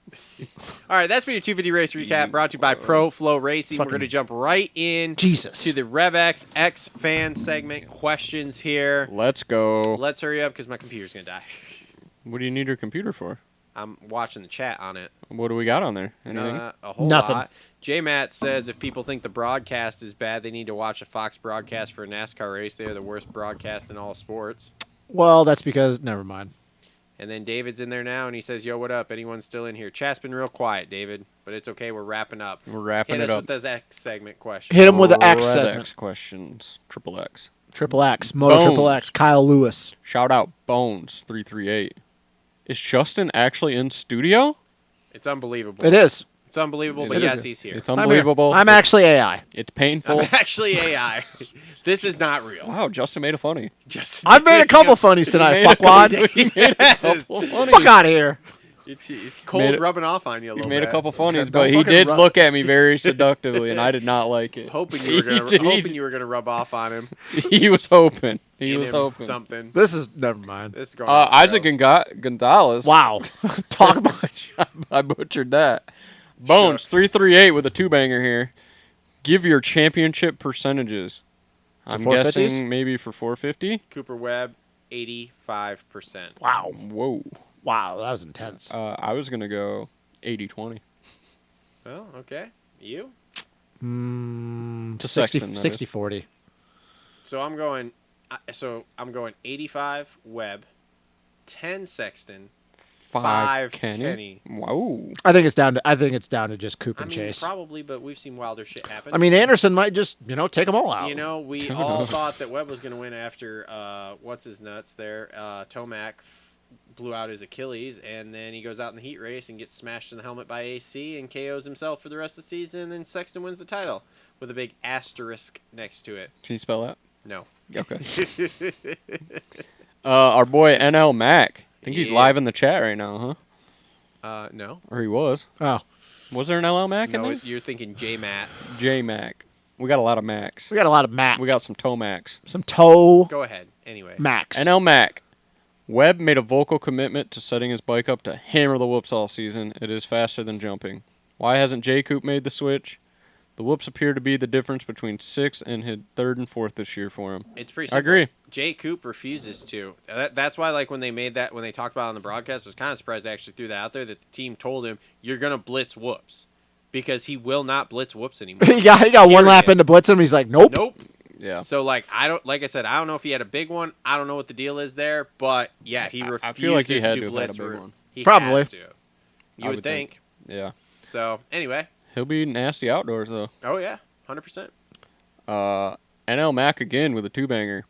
Speaker 3: All right, that's been your 250 race recap brought to you by Flo Racing. We're
Speaker 4: Fucking-
Speaker 3: going to jump right in
Speaker 4: Jesus.
Speaker 3: to the Rev X fan segment questions here.
Speaker 5: Let's go.
Speaker 3: Let's hurry up because my computer's going to die.
Speaker 5: What do you need your computer for?
Speaker 3: I'm watching the chat on it.
Speaker 5: What do we got on there? Anything?
Speaker 3: A whole
Speaker 4: Nothing.
Speaker 3: lot. J-Matt says if people think the broadcast is bad, they need to watch a Fox broadcast for a NASCAR race. They are the worst broadcast in all sports.
Speaker 4: Well, that's because never mind.
Speaker 3: And then David's in there now, and he says, yo, what up? Anyone still in here? Chat's been real quiet, David, but it's okay. We're wrapping up.
Speaker 5: We're wrapping
Speaker 3: Hit
Speaker 5: it
Speaker 3: us
Speaker 5: up.
Speaker 3: with those X segment questions.
Speaker 4: Hit him with the X
Speaker 5: Red
Speaker 4: segment.
Speaker 5: X questions. Triple X.
Speaker 4: Triple X. Moto
Speaker 5: Boom.
Speaker 4: Triple X. Kyle Lewis.
Speaker 5: Shout out Bones338. Is Justin actually in studio?
Speaker 3: It's unbelievable.
Speaker 4: It is.
Speaker 3: It's unbelievable, but
Speaker 5: It
Speaker 3: yes,
Speaker 5: is.
Speaker 3: he's here.
Speaker 5: It's
Speaker 4: I'm here.
Speaker 5: unbelievable.
Speaker 4: I'm actually AI.
Speaker 5: It's painful.
Speaker 3: I'm actually AI. This is not real.
Speaker 5: Wow, Justin made a funny.
Speaker 3: Just
Speaker 4: I've made a couple funnies tonight. Fuckwad.
Speaker 5: He made a
Speaker 3: Yes.
Speaker 5: couple funnies.
Speaker 4: Fuck out of here.
Speaker 3: It's Cole's
Speaker 5: Made it-
Speaker 3: rubbing off on you a
Speaker 5: He
Speaker 3: little
Speaker 5: made
Speaker 3: bit.
Speaker 5: a couple funnies,
Speaker 4: Don't
Speaker 5: but he
Speaker 4: fucking
Speaker 5: did
Speaker 4: rub-
Speaker 5: look at me very seductively, and I did not like it.
Speaker 3: Hoping you were
Speaker 5: He
Speaker 3: gonna rub off on him.
Speaker 5: He was hoping. He
Speaker 3: Eat
Speaker 5: was
Speaker 3: him
Speaker 5: hoping.
Speaker 3: something.
Speaker 4: This is never mind.
Speaker 3: This is going off the
Speaker 5: Isaac
Speaker 3: rails.
Speaker 5: Gonzalez.
Speaker 4: Wow. Talk about.
Speaker 5: I butchered that. Bones 338 with a two banger here. Give your championship percentages. I'm
Speaker 4: 450s?
Speaker 5: guessing maybe for 450.
Speaker 3: Cooper Webb, 85%.
Speaker 4: Wow.
Speaker 5: Whoa.
Speaker 4: Wow. That was intense.
Speaker 5: I was gonna go 80-20.
Speaker 3: Oh, okay. You?
Speaker 5: To
Speaker 4: 60,
Speaker 5: Sexton, that
Speaker 4: 60 40.
Speaker 3: So I'm going. 85 Webb, 10 Sexton, 5 Kenny.
Speaker 5: Whoa.
Speaker 4: I think it's down to just Coop
Speaker 3: I
Speaker 4: and
Speaker 3: mean,
Speaker 4: Chase.
Speaker 3: probably, but we've seen wilder shit happen.
Speaker 4: I mean, Anderson might just, take them all out.
Speaker 3: You know, we all thought that Webb was going to win after what's his nuts there. Tomac blew out his Achilles, and then he goes out in the heat race and gets smashed in the helmet by AC and KOs himself for the rest of the season. And then Sexton wins the title with a big asterisk next to it.
Speaker 5: Can you spell that?
Speaker 3: No.
Speaker 5: Okay. Our boy NL Mac. I think he's
Speaker 3: Yeah.
Speaker 5: live in the chat right now, huh?
Speaker 3: No.
Speaker 5: Or he was.
Speaker 4: Oh,
Speaker 5: Was there an LL Mac in
Speaker 3: No,
Speaker 5: there?
Speaker 3: you're thinking J Mats.
Speaker 5: J Mac. We got a lot of Macs.
Speaker 4: we got a lot of Mac.
Speaker 5: We got some Tomacs.
Speaker 4: some toe
Speaker 3: Go ahead. Anyway.
Speaker 4: Max.
Speaker 5: NL Mac. Webb made a vocal commitment to setting his bike up to hammer the whoops all season. It is faster than jumping. Why hasn't J Coop made the switch? The whoops appear to be the difference between 6th and his 3rd and 4th this year for him.
Speaker 3: It's pretty
Speaker 5: I
Speaker 3: simple.
Speaker 5: agree.
Speaker 3: Jay Coop refuses to. That's why, like, when they made that, when they talked about it on the broadcast, I was kind of surprised they actually threw that out there, that the team told him, you're going to blitz whoops. Because he will not blitz whoops anymore.
Speaker 4: he got one lap
Speaker 3: Period.
Speaker 4: into blitzing him. He's like, nope.
Speaker 3: Nope.
Speaker 5: Yeah.
Speaker 3: So, like I said, I don't know if he had a big one. I don't know what the deal is there. But, yeah, he refuses
Speaker 5: I feel like he had
Speaker 3: to
Speaker 5: to have had
Speaker 3: blitz.
Speaker 5: a big one.
Speaker 3: He
Speaker 4: Probably.
Speaker 3: has to. You
Speaker 5: I
Speaker 3: would
Speaker 5: would
Speaker 3: think.
Speaker 5: Yeah.
Speaker 3: So, anyway.
Speaker 5: He'll be nasty outdoors, though.
Speaker 3: Oh, yeah. 100%.
Speaker 5: NL Mac again with a two-banger.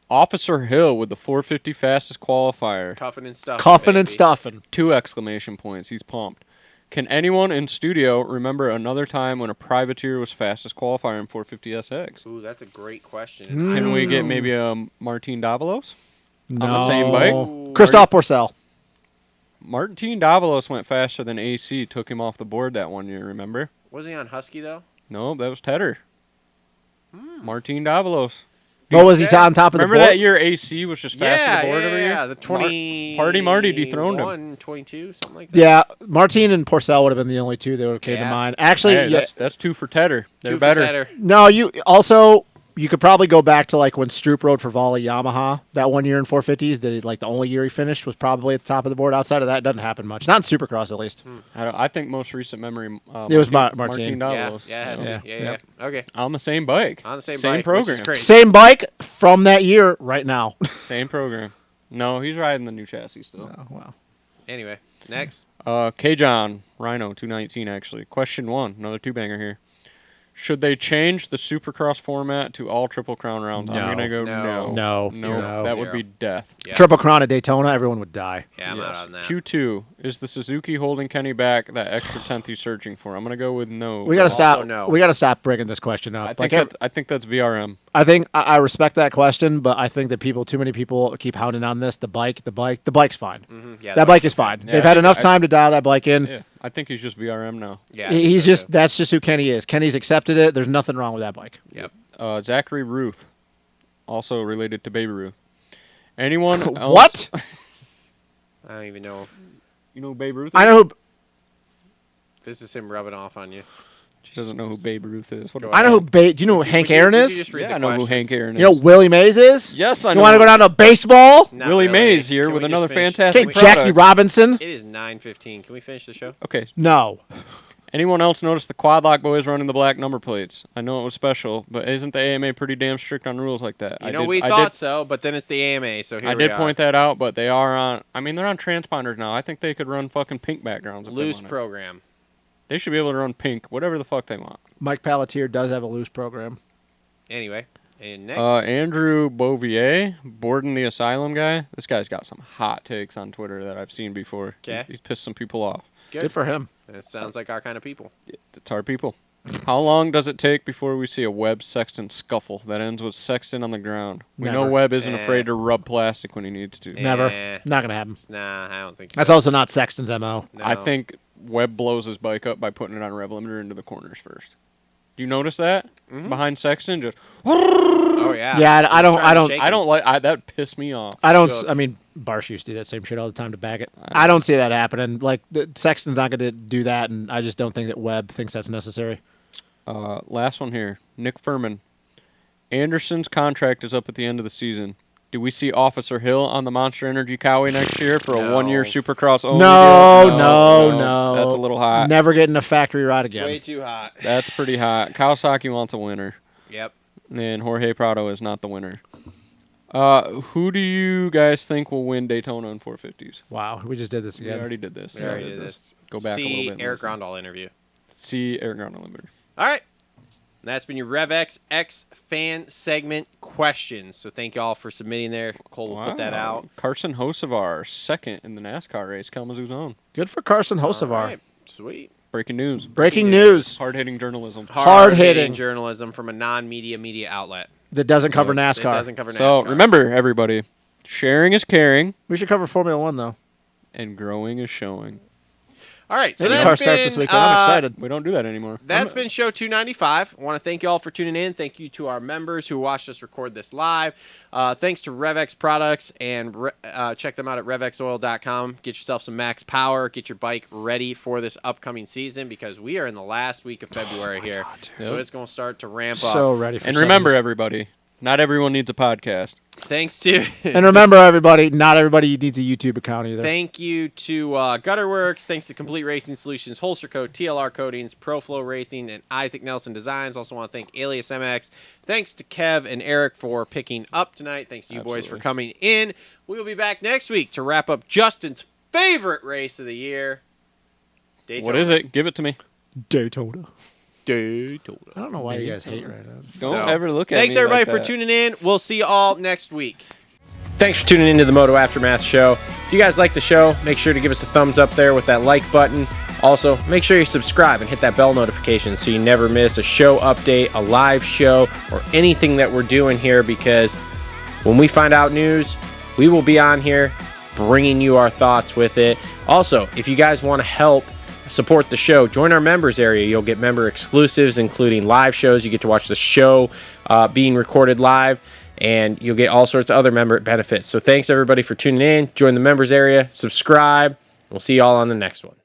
Speaker 5: Officer Hill with the 450 fastest qualifier.
Speaker 3: Cuffing and stuffing.
Speaker 4: Cuffing and
Speaker 3: baby.
Speaker 4: stuffing.
Speaker 5: 2 exclamation points. He's pumped. Can anyone in studio remember another time when a privateer was fastest qualifier in 450 SX?
Speaker 3: Ooh, that's a great question.
Speaker 5: Can we get maybe a Martin Davalos?
Speaker 4: No.
Speaker 5: On the same bike?
Speaker 4: Christophe Porcel.
Speaker 5: Martin Davalos went faster than AC, took him off the board that one year, remember?
Speaker 3: Was he on Husky, though?
Speaker 5: No, that was Tedder. Martin Davalos.
Speaker 4: What was he on top of the board?
Speaker 5: Remember that year AC was just fast to the board every year?
Speaker 3: Yeah, the 20...
Speaker 5: Marty dethroned him.
Speaker 3: 22, something like that.
Speaker 4: Yeah, Martin and Porcel would have been the only two that would have came to mind. Actually,
Speaker 5: Hey, that's two for Tedder. They're
Speaker 3: Two for
Speaker 5: better.
Speaker 3: Tedder.
Speaker 4: No, you could probably go back to like when Stroop rode for Volley Yamaha that one year in 450s. The only year he finished was probably at the top of the board. Outside of that, it doesn't happen much. Not in Supercross, at least.
Speaker 5: I think most recent memory.
Speaker 4: It was
Speaker 5: Martin
Speaker 4: Martin.
Speaker 5: Davalos.
Speaker 3: Yeah, it has to be. Yeah. Okay.
Speaker 5: On the same bike.
Speaker 3: On the same bike, which
Speaker 5: program.
Speaker 3: is crazy.
Speaker 4: Same bike from that year right now.
Speaker 5: Same program. No, he's riding the new chassis still.
Speaker 4: Oh, wow.
Speaker 3: Anyway, next.
Speaker 5: K-John, Rhino, 219 actually. Question 1, another two-banger here. Should they change the Supercross format to all Triple Crown rounds? I'm going to go no.
Speaker 4: No.
Speaker 5: That would be death.
Speaker 3: Yeah.
Speaker 4: Triple Crown at Daytona, everyone would die.
Speaker 3: Yeah, I'm out on that.
Speaker 5: Q2, is the Suzuki holding Kenny back that extra 10th he's searching for? I'm going to go with no.
Speaker 4: We got to stop.
Speaker 3: no.
Speaker 4: We got to stop bringing this question up.
Speaker 5: I think that's VRM.
Speaker 4: I think I respect that question, but I think that too many people keep hounding on this. The bike's fine.
Speaker 3: Yeah,
Speaker 4: that bike is fine.
Speaker 5: Yeah,
Speaker 4: They've had enough time to dial that bike in.
Speaker 5: Yeah, I think he's just VRM now.
Speaker 3: Yeah,
Speaker 4: That's just who Kenny is. Kenny's accepted it. There's nothing wrong with that bike.
Speaker 3: Yep.
Speaker 5: Zachary Ruth, also related to Baby Ruth. Anyone else?
Speaker 4: What?
Speaker 3: I don't even know.
Speaker 5: You know who Babe Ruth is?
Speaker 4: I know.
Speaker 3: This is him rubbing off on you.
Speaker 5: She doesn't know who Babe Ruth is. What
Speaker 4: I know who. Do you know who Hank Aaron
Speaker 3: Would you
Speaker 4: is?
Speaker 3: just read
Speaker 5: Yeah,
Speaker 3: the
Speaker 5: I know who
Speaker 3: question?
Speaker 5: Hank Aaron is.
Speaker 4: You know who Willie Mays is?
Speaker 5: Yes, I
Speaker 4: You
Speaker 5: know.
Speaker 4: want to go down to baseball?
Speaker 3: Not
Speaker 5: Willie
Speaker 3: really.
Speaker 5: Mays here
Speaker 3: Can
Speaker 5: with
Speaker 3: we just
Speaker 5: another
Speaker 3: finish-
Speaker 5: fantastic
Speaker 4: Okay, Jackie
Speaker 5: product.
Speaker 4: Robinson.
Speaker 3: It is 9:15. Can we finish the show?
Speaker 5: Okay.
Speaker 4: No.
Speaker 5: Anyone else notice the Quad Lock boys running the black number plates? I know it was special, but isn't the AMA pretty damn strict on rules like that?
Speaker 3: We thought so, but then it's the AMA, so here
Speaker 5: I
Speaker 3: we
Speaker 5: did
Speaker 3: are.
Speaker 5: point that out, but they are on. I mean, they're on transponders now. I think they could run fucking pink backgrounds. If
Speaker 3: Loose
Speaker 5: they wanted.
Speaker 3: program.
Speaker 5: They should be able to run pink, whatever the fuck they want.
Speaker 4: Mike Pelletier does have a loose program.
Speaker 3: Anyway, and next.
Speaker 5: Andrew Bouvier, Borden the Asylum guy. This guy's got some hot takes on Twitter that I've seen before.
Speaker 3: 'Kay.
Speaker 5: He's pissed some people off.
Speaker 4: Good for him.
Speaker 3: It sounds like our kind of people.
Speaker 5: It's our people. How long does it take before we see a Webb Sexton scuffle that ends with Sexton on the ground? We know
Speaker 4: Never.
Speaker 5: Webb isn't afraid to rub plastic when he needs to.
Speaker 4: Never.
Speaker 3: Eh.
Speaker 4: Not gonna happen.
Speaker 3: Nah, I don't think so.
Speaker 4: That's also not Sexton's MO.
Speaker 3: No.
Speaker 5: I think Webb blows his bike up by putting it on rev limiter into the corners first. Do you notice that? Behind Sexton, just
Speaker 3: Oh yeah.
Speaker 4: Yeah, I don't.
Speaker 5: that pissed me off.
Speaker 4: I don't.
Speaker 3: Shook.
Speaker 4: I mean, Barsh used to do that same shit all the time to bag it. I don't see that happening. Like Sexton's not going to do that, and I just don't think that Webb thinks that's necessary.
Speaker 5: Last one here. Nick Furman. Anderson's contract is up at the end of the season. Do we see Officer Hill on the Monster Energy Cowie next year for a
Speaker 3: No.
Speaker 5: 1-year Supercross only
Speaker 4: No,
Speaker 5: deal?
Speaker 4: no.
Speaker 5: That's a little hot.
Speaker 4: Never getting a factory ride again.
Speaker 3: Way too hot.
Speaker 5: That's pretty hot. Kawasaki wants a winner.
Speaker 3: Yep.
Speaker 5: And Jorge Prado is not the winner. Who do you guys think will win Daytona in 450s?
Speaker 4: Wow, we just did this
Speaker 5: We
Speaker 4: again.
Speaker 5: already did this.
Speaker 3: We already did this.
Speaker 5: Go back a little bit. and
Speaker 3: Eric
Speaker 5: listen.
Speaker 3: Grondahl interview.
Speaker 5: See Eric Grondahl limiter.
Speaker 3: All right. And that's been your Rev X fan segment questions. So thank you all for submitting there. Cole will put that out.
Speaker 5: Carson Hocevar, second in the NASCAR race, Kalamazoo's own.
Speaker 4: Good for Carson
Speaker 3: All
Speaker 4: Hocevar.
Speaker 3: right. Sweet.
Speaker 5: Breaking news.
Speaker 4: Breaking news
Speaker 5: Hard-hitting journalism.
Speaker 4: Hard-hitting.
Speaker 3: journalism from a non-media outlet.
Speaker 4: that doesn't cover
Speaker 3: It
Speaker 4: NASCAR.
Speaker 3: doesn't cover NASCAR.
Speaker 5: So remember, everybody, sharing is caring,
Speaker 4: We should cover Formula One though.
Speaker 5: and growing is showing.
Speaker 3: All right. So
Speaker 4: Maybe
Speaker 3: that's
Speaker 4: car starts
Speaker 3: been,
Speaker 4: this weekend. I'm excited.
Speaker 5: We don't do that anymore.
Speaker 3: That's been show 295. I want to thank you all for tuning in. Thank you to our members who watched us record this live. Thanks to Rev X Products, and check them out at revxoil.com. Get yourself some max power. Get your bike ready for this upcoming season because we are in the last week of February here. So it's going to start to ramp up.
Speaker 4: So ready for
Speaker 5: And remember,
Speaker 4: summers.
Speaker 5: everybody, not everyone needs a podcast.
Speaker 3: Thanks to
Speaker 4: And remember, everybody, not everybody needs a YouTube account either.
Speaker 3: Thank you to Gutter Works. Thanks to Complete Racing Solutions, Holster Coat, TLR Coatings, Flo Racing, and Isaac Nelson Designs. Also want to thank Alias MX. Thanks to Kev and Eric for picking up tonight. Thanks to you boys for coming in. We will be back next week to wrap up Justin's favorite race of the year. Daytona.
Speaker 5: What is it? Give it to me.
Speaker 4: Daytona.
Speaker 3: Daytona.
Speaker 4: I don't know why you guys hate right now.
Speaker 5: Don't ever look at
Speaker 3: Thanks
Speaker 5: me
Speaker 3: everybody
Speaker 5: like
Speaker 3: for
Speaker 5: that.
Speaker 3: tuning in. We'll see you all next week. Thanks for tuning into the Moto Aftermath Show. If you guys like the show, make sure to give us a thumbs up there with that like button. Also, make sure you subscribe and hit that bell notification so you never miss a show update, a live show, or anything that we're doing here because when we find out news, we will be on here bringing you our thoughts with it. Also, if you guys want to help support the show, join our members area. You'll get member exclusives, including live shows. You get to watch the show being recorded live, and you'll get all sorts of other member benefits. So thanks everybody for tuning in. Join the members area, subscribe. We'll see you all on the next one.